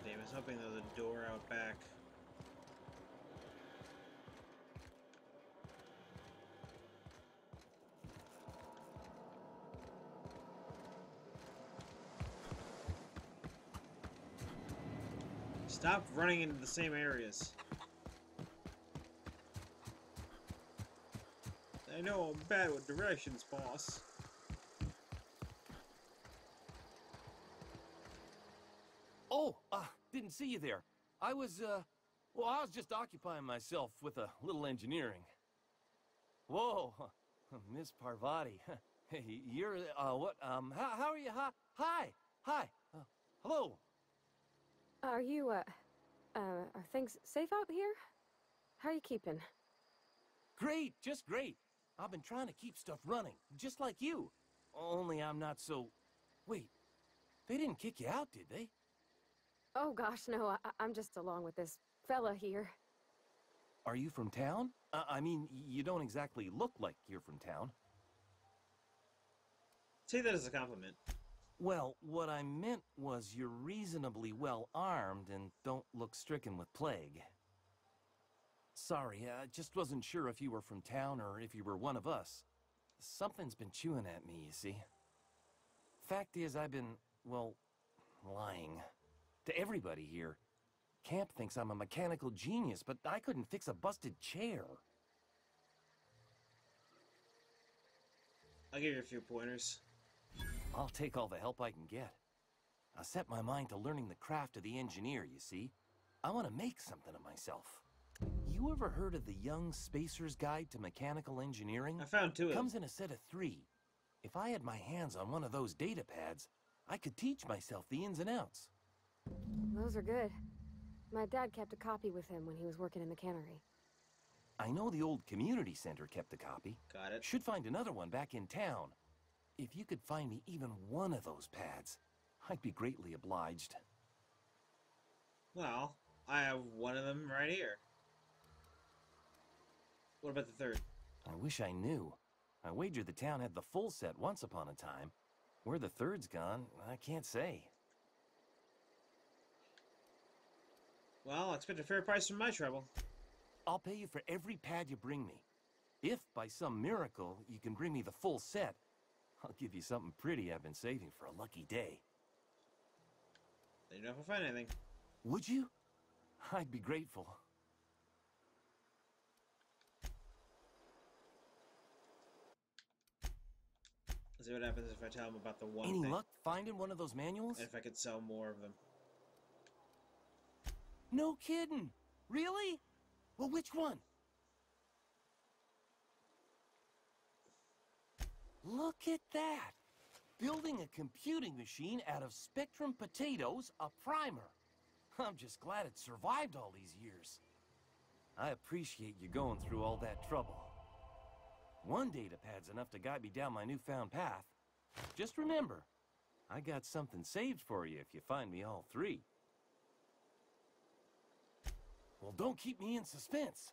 Damn, I was hoping there was a door out back. Stop running into the same areas. I know I'm bad with directions, boss. Oh, didn't see you there. I was just occupying myself with a little engineering. Whoa, Miss Parvati. Hey, you're, what, how are you? Hi, hello. Are you, are things safe out here? How are you keeping? Great, just great. I've been trying to keep stuff running, just like you. Only I'm not so... Wait, they didn't kick you out, did they? Oh gosh, no, I'm just along with this fella here. Are you from town? I mean, you don't exactly look like you're from town. Take that as a compliment. Well, what I meant was you're reasonably well armed and don't look stricken with plague. Sorry, I just wasn't sure if you were from town or if you were one of us. Something's been chewing at me, you see. Fact is, I've been, well, lying. To everybody here. Camp thinks I'm a mechanical genius, but I couldn't fix a busted chair. I'll give you a few pointers. I'll take all the help I can get. I set my mind to learning the craft of the engineer, you see. I want to make something of myself. You ever heard of the Young Spacer's Guide to Mechanical Engineering? I found two of them. Comes in a set of 3. If I had my hands on one of those data pads, I could teach myself the ins and outs. Those are good. My dad kept a copy with him when he was working in the cannery. I know the old community center kept a copy. Got it. Should find another one back in town. If you could find me even one of those pads, I'd be greatly obliged. Well, I have one of them right here. What about the third? I wish I knew. I wager the town had the full set once upon a time. Where the third's gone, I can't say. Well, I'll expect a fair price for my trouble. I'll pay you for every pad you bring me. If, by some miracle, you can bring me the full set, I'll give you something pretty I've been saving for a lucky day. Let you know if I find anything. Would you? I'd be grateful. Is See what happens if I tell him about the one Any thing. luck finding one of those manuals? And if I could sell more of them. No kidding. Really? Well, which one? Look at that. Building a computing machine out of Spectrum potatoes, a primer. I'm just glad it survived all these years. I appreciate you going through all that trouble. One datapad's enough to guide me down my newfound path. Just remember, I got something saved for you if you find me all three. Well, don't keep me in suspense.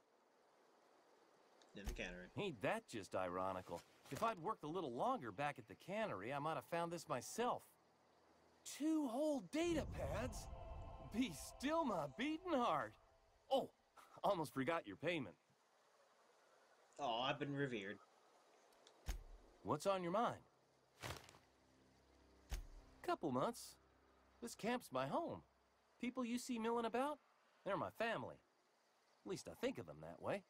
In the cannery. Ain't that just ironical? If I'd worked a little longer back at the cannery, I might have found this myself. 2 whole datapads? Be still my beating heart. Oh, almost forgot your payment. Oh, I've been revered. What's on your mind? Couple months. This camp's my home. People you see milling about, they're my family. At least I think of them that way.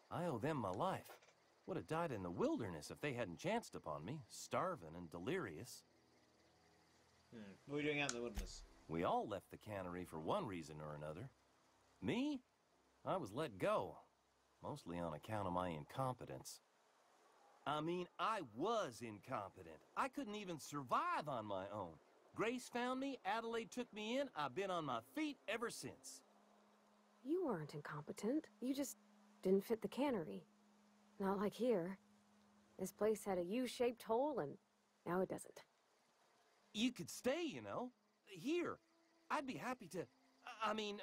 I owe them my life. Would have died in the wilderness if they hadn't chanced upon me, starving and delirious. What are you doing out in the wilderness? We all left the cannery for one reason or another. Me? I was let go, mostly on account of my incompetence. I mean, I was incompetent. I couldn't even survive on my own. Grace found me, Adelaide took me in, I've been on my feet ever since. You weren't incompetent. You just didn't fit the cannery. Not like here. This place had a U-shaped hole, and now it doesn't. You could stay, you know. Here. I'd be happy to... I mean,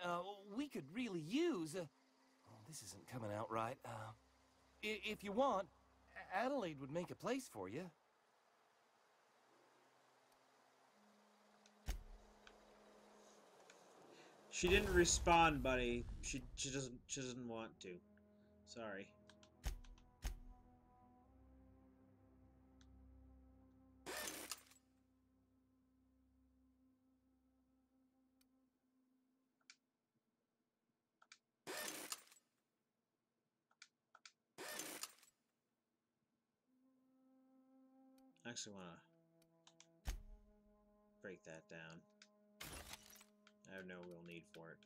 we could really use... oh, this isn't coming out right. If you want, Adelaide would make a place for you. She didn't respond, buddy. She doesn't want to. Sorry. I actually want to break that down. I have no real need for it.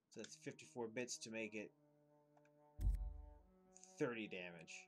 So that's 54 bits to make it 30 damage.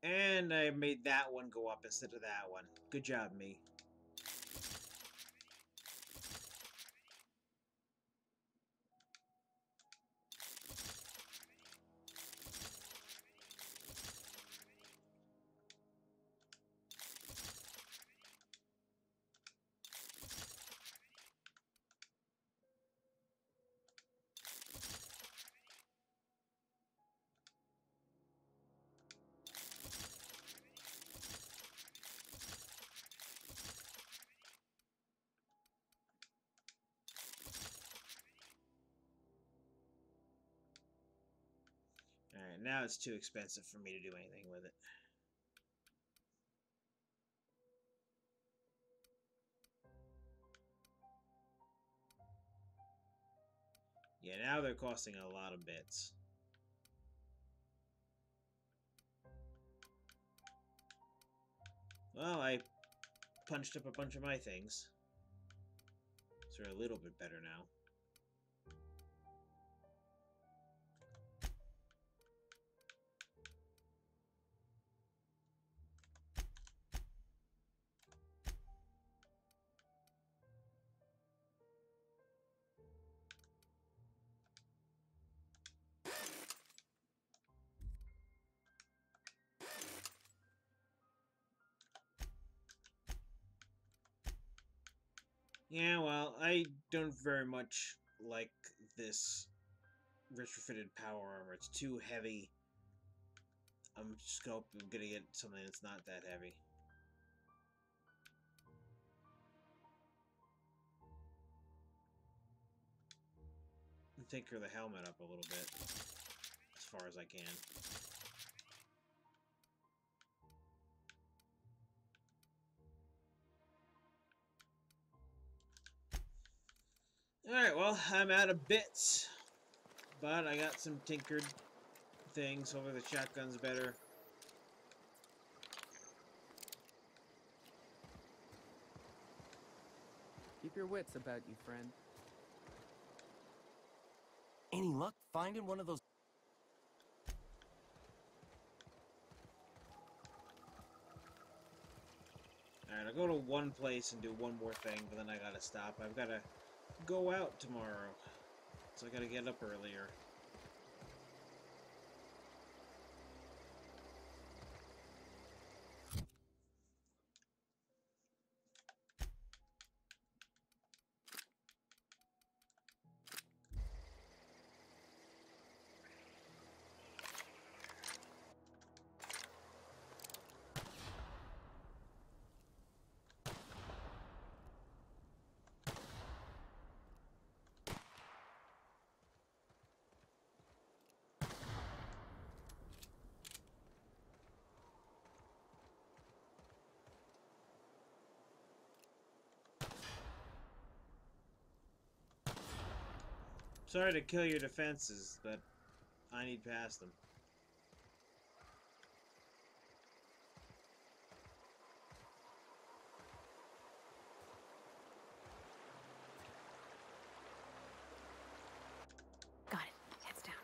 And I made that one go up instead of that one. Good job, me. Alright, now it's too expensive for me to do anything with it. Yeah, now they're costing a lot of bits. Well, I punched up a bunch of my things. So they're a little bit better now. Yeah, well, I don't very much like this retrofitted power armor. It's too heavy. I'm gonna get something that's not that heavy. And tinker the helmet up a little bit, as far as I can. Alright, well, I'm out of bits. But I got some tinkered things. Hopefully the shotgun's better. Keep your wits about you, friend. Any luck finding one of those? Alright, I'll go to one place and do one more thing, but then I gotta stop. I've gotta go out tomorrow. So I gotta get up earlier. Sorry to kill your defenses, but I need past them. Got it. Heads down.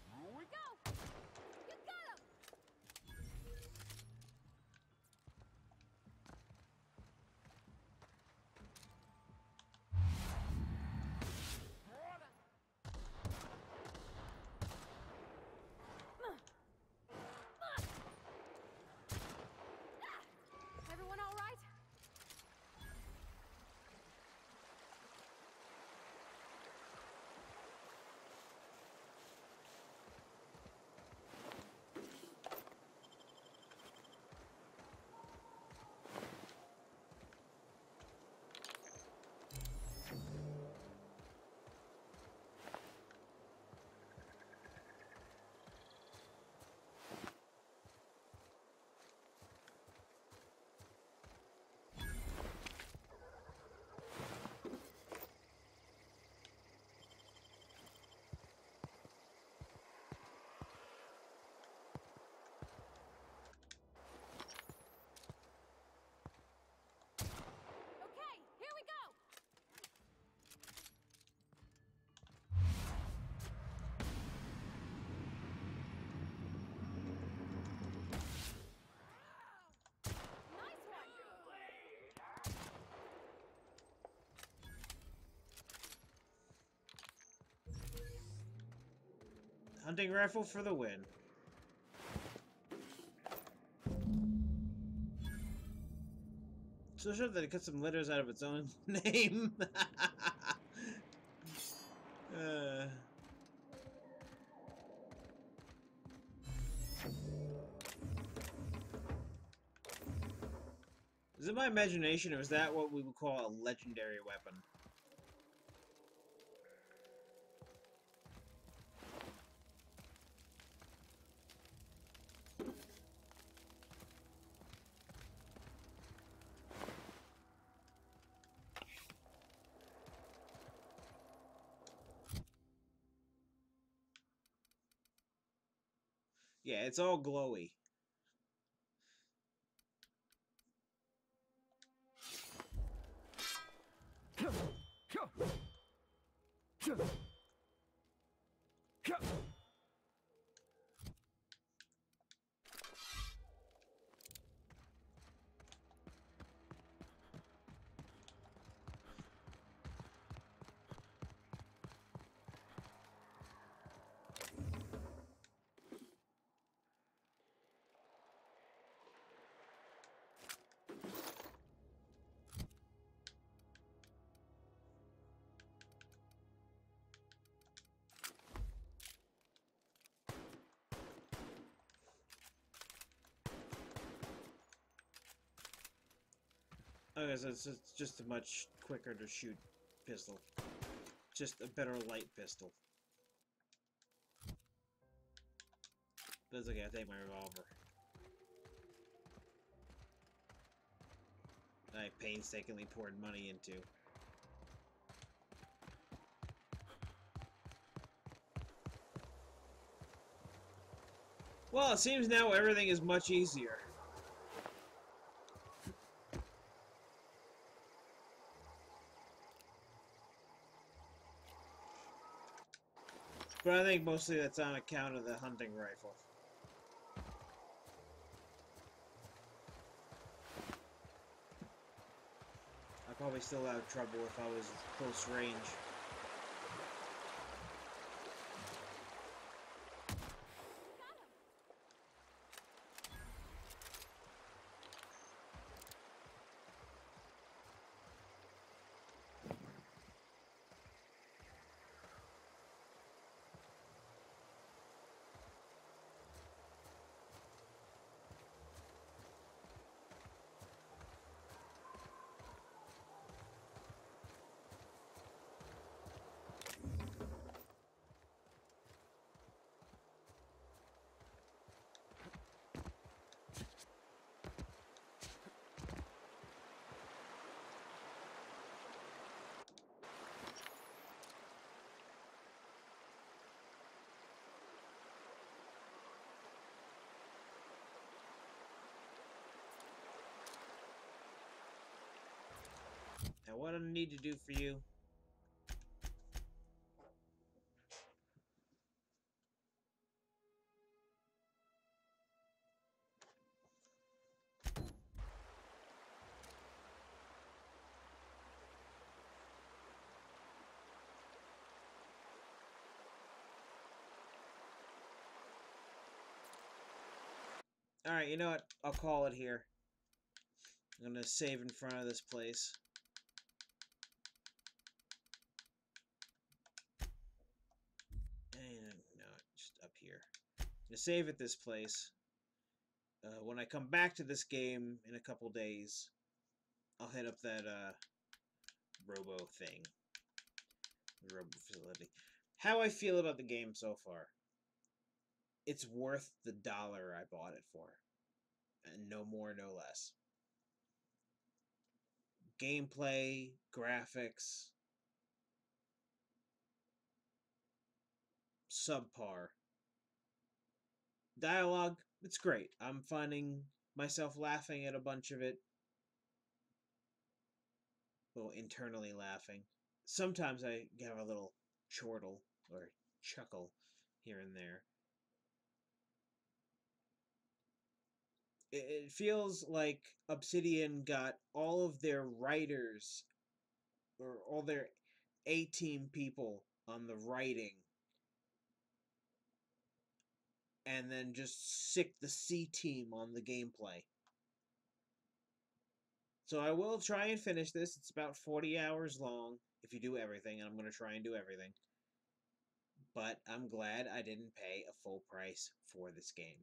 Here we go! You got him! Everyone all right? Okay, here we go! Nice one! Hunting rifle for the win. So sure that it cut some letters out of its own name. uh. Is it my imagination, or is that what we would call a legendary weapon? Yeah, it's all glowy. Okay, so it's just a much quicker to shoot pistol. Just a better light pistol. But it's okay, I'll take my revolver. I painstakingly poured money into. Well, it seems now everything is much easier. But I think mostly that's on account of the hunting rifle. I'd probably still have trouble if I was close range. Now what I need to do for you... Alright, you know what? I'll call it here. I'm gonna save in front of this place. And no, just up here. I'm gonna save at this place. When I come back to this game in a couple days, I'll hit up that robo thing. The robo facility. How I feel about the game so far. It's worth the $1 I bought it for. And no more, no less. Gameplay, graphics, subpar. Dialogue, it's great. I'm finding myself laughing at a bunch of it. Well, internally laughing. Sometimes I have a little chortle or chuckle here and there. It feels like Obsidian got all of their writers or all their A-team people on the writing and then just sick the C-team on the gameplay. So I will try and finish this. It's about 40 hours long if you do everything, and I'm going to try and do everything. But I'm glad I didn't pay a full price for this game,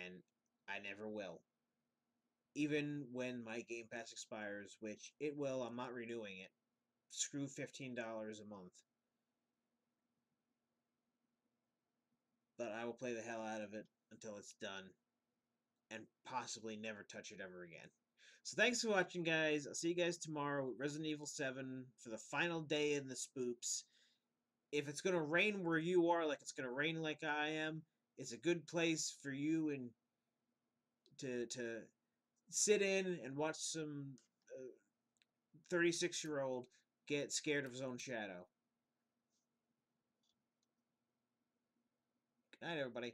and I never will. Even when my Game Pass expires, which it will, I'm not renewing it. Screw $15 a month. But I will play the hell out of it until it's done, and possibly never touch it ever again. So thanks for watching, guys. I'll see you guys tomorrow with Resident Evil 7 for the final day in the spoops. If it's going to rain where you are, like it's going to rain like I am, it's a good place for you and to sit in and watch some 36-year-old get scared of his own shadow. Good night, everybody.